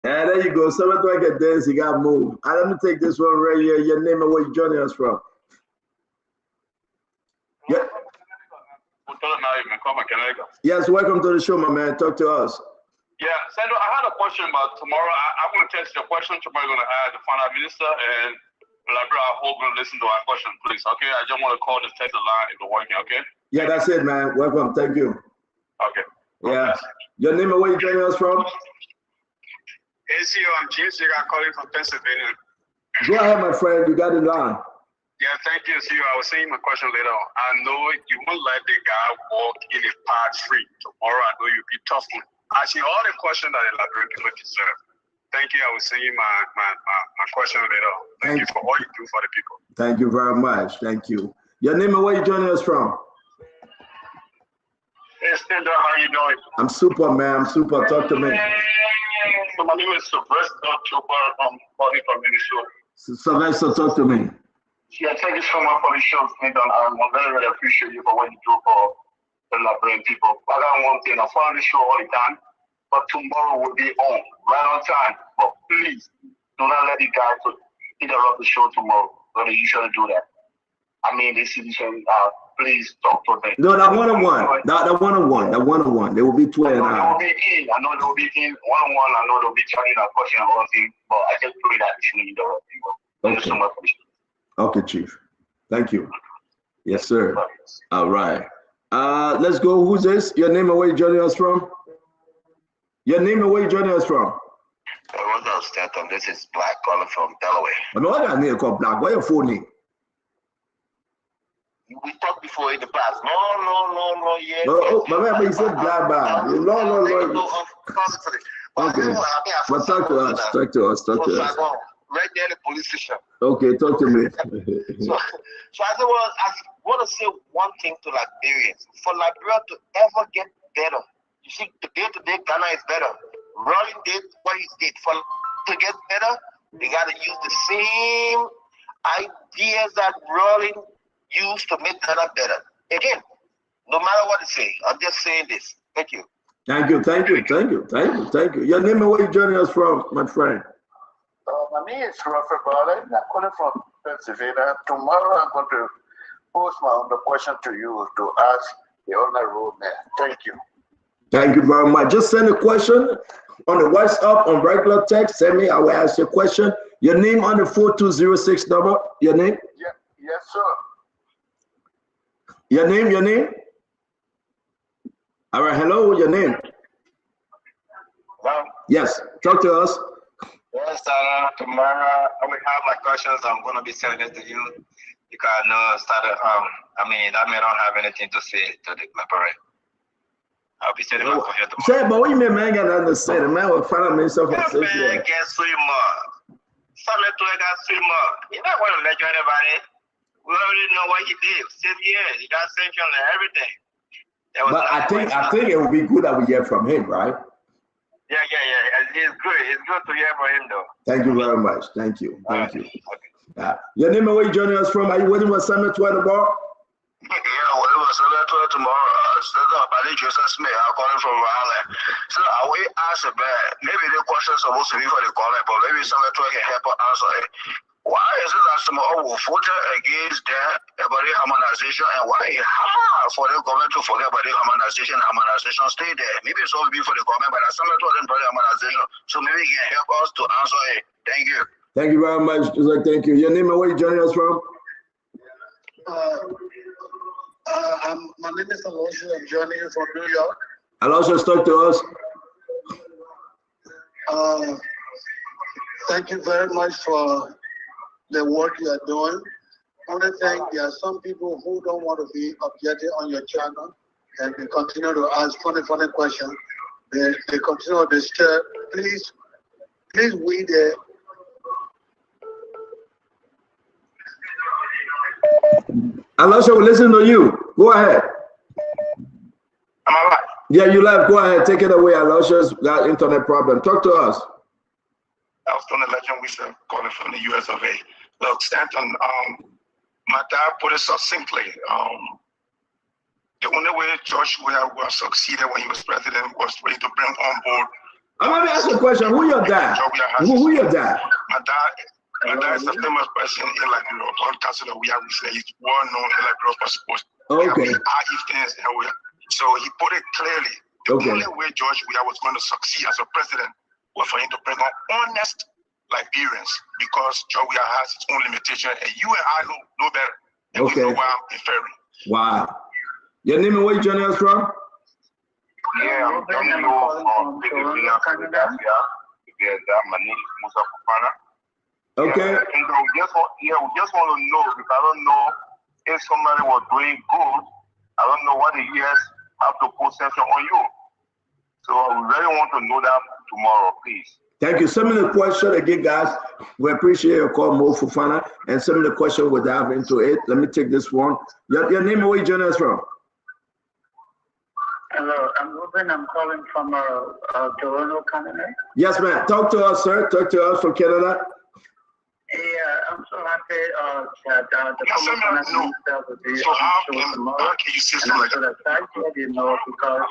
Yeah, there you go. Someone do I get dance, you got moved. Let me take this one right here. Your name and where you joining us from? Yeah. Yes, welcome to the show, my man. Talk to us. Yeah, Sandro, I had a question about tomorrow. I'm going to text your question. Tomorrow, going to add the finance minister and Liberia. I hope going to listen to our question, please. Okay, I just want to call this text line if it's working. Okay. Yeah, that's it, man. Welcome. Thank you. Okay. Yeah. Your name and where you joining us from? ACO, I'm James. I'm calling from Pennsylvania. Go ahead, my friend. You got it line. Yeah, thank you. See, I was saying my question later on. I know you won't let the guy walk in a path free. Tomorrow, I know you'll be tough on. I see all the questions that the Liberian people deserve. Thank you. I was saying my question later on. Thank you for all you do for the people. Thank you very much. Thank you. Your name and where you joining us from? Hey, Stender, how you doing? I'm super, man. I'm super. Talk to me. So my name is Sylvester Chopper. I'm calling from Minnesota. Sylvester, talk to me. Yeah, thank you so much for the show, Stender. I very, very appreciate you for what you do for the Liberian people. I got one thing. I follow the show all the time, but tomorrow will be on, right on time. But please, do not let the guys interrupt the show tomorrow. But they usually do that. I mean, they should please talk to them. No, that one-on-one. That one-on-one. That one-on-one. There will be 12 and a half. I know they will be in one-on-one. I know they'll be trying to question and all things. But I just pray that they shouldn't interrupt people. Thank you so much for the show. Okay, Chief. Thank you. Yes, sir. All right. Let's go. Who's this? Your name and where you joining us from? Your name and where you joining us from? What's up, Stanton? This is Black calling from Delaware. No, I got a name called Black. What's your full name? We talked before in the past. No, yeah. No, but you said Black Bar. No. Okay. But talk to us. Right there in the police station. Okay, talk to me. So I said, well, I want to say one thing to Liberians. For Liberia to ever get better, you see, the day-to-day Ghana is better. Rawlings did what he did. To get better, they got to use the same ideas that Rawlings used to make Ghana better. Again, no matter what they say, I'm just saying this. Thank you. Thank you. Your name and where you joining us from, my friend? My name is Rafael Bala. I'm calling from Pennsylvania. Tomorrow I'm going to pose my own question to you to ask the honorable man. Thank you. Thank you very much. Just send a question on the WhatsApp on regular text. Send me. I will ask your question. Your name on the 4206 number. Your name? Yeah, yes, sir. Your name? All right. Hello. Your name? Well, yes. Talk to us. Yes, tomorrow I will have my questions. I'm going to be sending it to you because I know that man don't have anything to say to the Liberian. I'll be sending my question tomorrow. Say, but what you mean, man? Got to understand. The man will find himself a situation. Man get swimmer. Something to got swimmer. You're not going to lecture anybody. We already know what he did. 6 years. He got sanctioned and everything. But I think it would be good that we hear from him, right? Yeah. It's good. It's good to hear from him, though. Thank you very much. Thank you. Your name and where you joining us from? Are you waiting for Samuel Twain tomorrow? Yeah, whatever. Samuel Twain tomorrow. I'm Joseph Smith. I'm calling from Ireland. So I will ask about maybe the question is supposed to be for the comment, but maybe Samuel Twain can help us answer it. Why is it that some of will vote against that about the harmonization, and why it's hard for the government to forget about the harmonization stay there? Maybe it's all be for the government, but some of them about the harmonization, so maybe you can help us to answer it. Thank you. Thank you very much. Thank you. Your name and where you joining us from? My name is Aloysius. I'm joining you from New York. Aloysius, talk to us. Thank you very much for the work you are doing. Only thing, there are some people who don't want to be objective on your channel, and they continue to ask funny questions. They continue to disturb. Please, we there. Aloysius, we'll listen to you. Go ahead. Am I right? Yeah, you live. Go ahead. Take it away, Aloysius. Got internet problem. Talk to us. I was doing a legend we said calling from the US of A. Look, Stanton, my dad put it succinctly. The only way George Weah was succeeded when he was president was really to bring on board. I'm going to ask you a question. Who your dad? Who your dad? My dad is a famous person in Liberia. One councilor we have said he's well known in Liberia for sports. Okay. So he put it clearly. The only way George Weah was going to succeed as a president was for him to bring on honest Liberians, because George Weah has its own limitation, and you and I know better. And we know why I'm inferring. Wow. Your name and where you joining us from? Yeah, I'm joining you from Philadelphia, Canada. My name is Musa Fofana. Okay. Yeah, we just want to know, because I don't know if somebody was doing good. I don't know what the years have to put sanction on you. So I really want to know that tomorrow, please. Thank you. Send me the question again, guys. We appreciate your call, Mo Fofana. And send me the question, we'll dive into it. Let me take this one. Your name and where you joining us from? Hello, I'm Ruben. I'm calling from Toronto, Canada. Yes, ma'am. Talk to us, sir. Talk to us from Canada. Yeah, I'm so happy that the former finance minister will be on the show tomorrow. And I'm so excited, because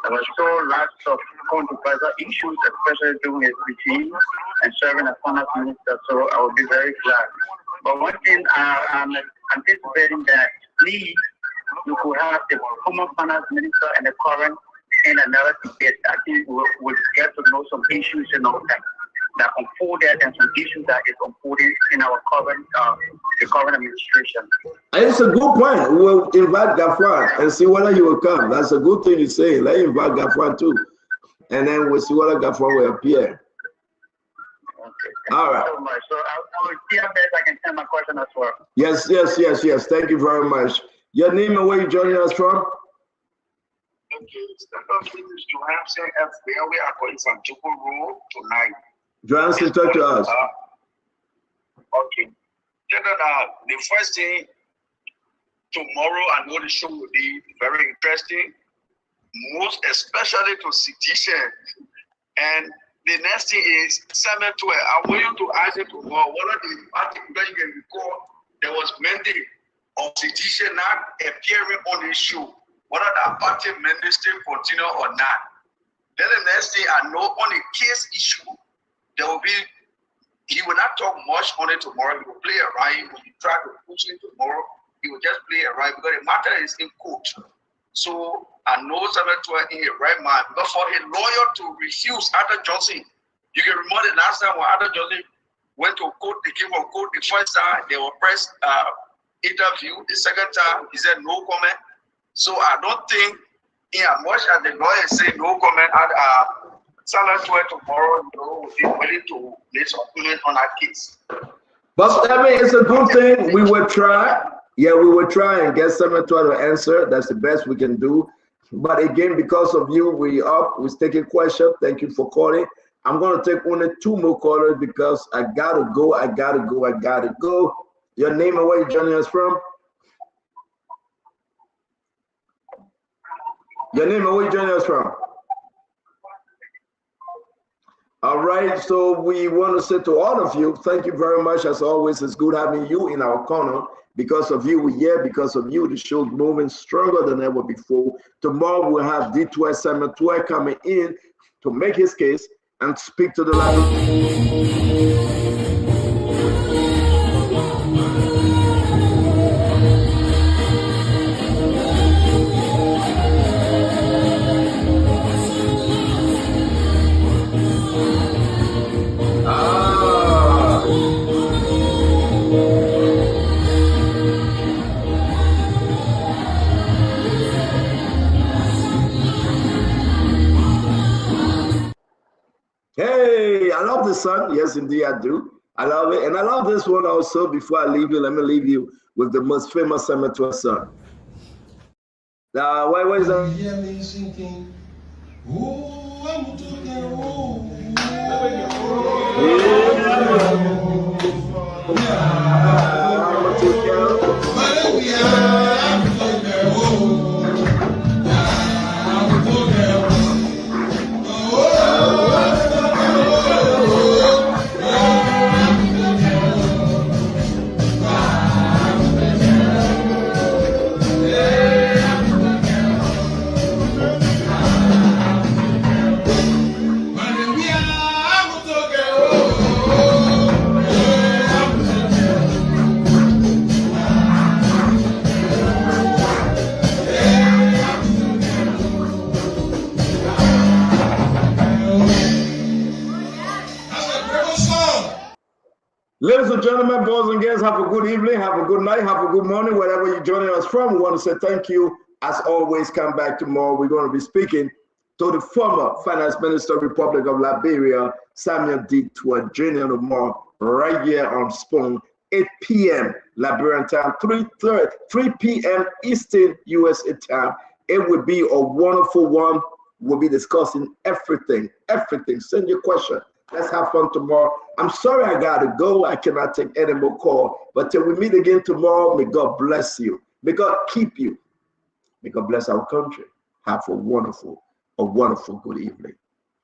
there were so lots of controversial issues, especially during his regime and serving as finance minister. So I will be very glad. But one thing I'm anticipating that please, you could have the former finance minister and the current in another debate. I think we'll get to know some issues, that unfolded, and some issues that is unfolding in our current administration. It's a good point. We'll invite Gafran and see whether he will come. That's a good thing to say. Let's invite Gafran too. And then we'll see whether Gafran will appear. All right. So much. So I will see how best I can send my question as well. Yes. Thank you very much. Your name and where you joining us from? Okay, this is Johansson F. We are calling from Juku Road tonight. Johansson, talk to us. Okay. The first thing, tomorrow I know the show will be very interesting, most especially to sedition. And the next thing is Samuel 12. I want you to ask it tomorrow. One of the articles you can recall, there was mandate of sedition not appearing on the show. Whether the party ministry continue or not. Then the next thing I know on the case issue, there will be, he will not talk much on it tomorrow. He will play around. When you try to push it tomorrow, he will just play around because the matter is in court. So I know Samuel 12 in a right mind. Because for a lawyer to refuse Arthur Johnson, you can remember the last time when Arthur Johnson went to court, they came from court the first time, they were press interview. The second time, he said no comment. So I don't think, as much as the lawyer say no comment at Samuel 12 tomorrow, we'll be willing to make some comment on that case. But I mean, it's a good thing. We will try. Yeah, we will try and get Samuel 12 to answer. That's the best we can do. But again, because of you, we're taking questions. Thank you for calling. I'm going to take only 2 more callers because I got to go. Your name and where you joining us from? Your name and where you joining us from? All right, so we want to say to all of you, thank you very much. As always, it's good having you in our corner. Because of you, we're here. Because of you, the show's moving stronger than ever before. Tomorrow, we'll have D12 Samuel 12 coming in to make his case and speak to the live. Hey, I love the song. Yes, indeed, I do. I love it. And I love this one also. Before I leave you, let me leave you with the most famous Samuel 12 song. Where is that? Hear me singing. Oh, I'm Ladies and gentlemen, boys and girls, have a good evening, have a good night, have a good morning, wherever you're joining us from. We want to say thank you. As always, come back tomorrow. We're going to be speaking to the former Finance Minister, Republic of Liberia, Samuel D. Twa Jr. tomorrow, right here on Spoon, 8 p.m. Liberian time, 3 p.m. Eastern USA time. It will be a wonderful one. We'll be discussing everything. Send your question. Let's have fun tomorrow. I'm sorry I got to go. I cannot take any more call. But till we meet again tomorrow, may God bless you. May God keep you. May God bless our country. Have a wonderful good evening.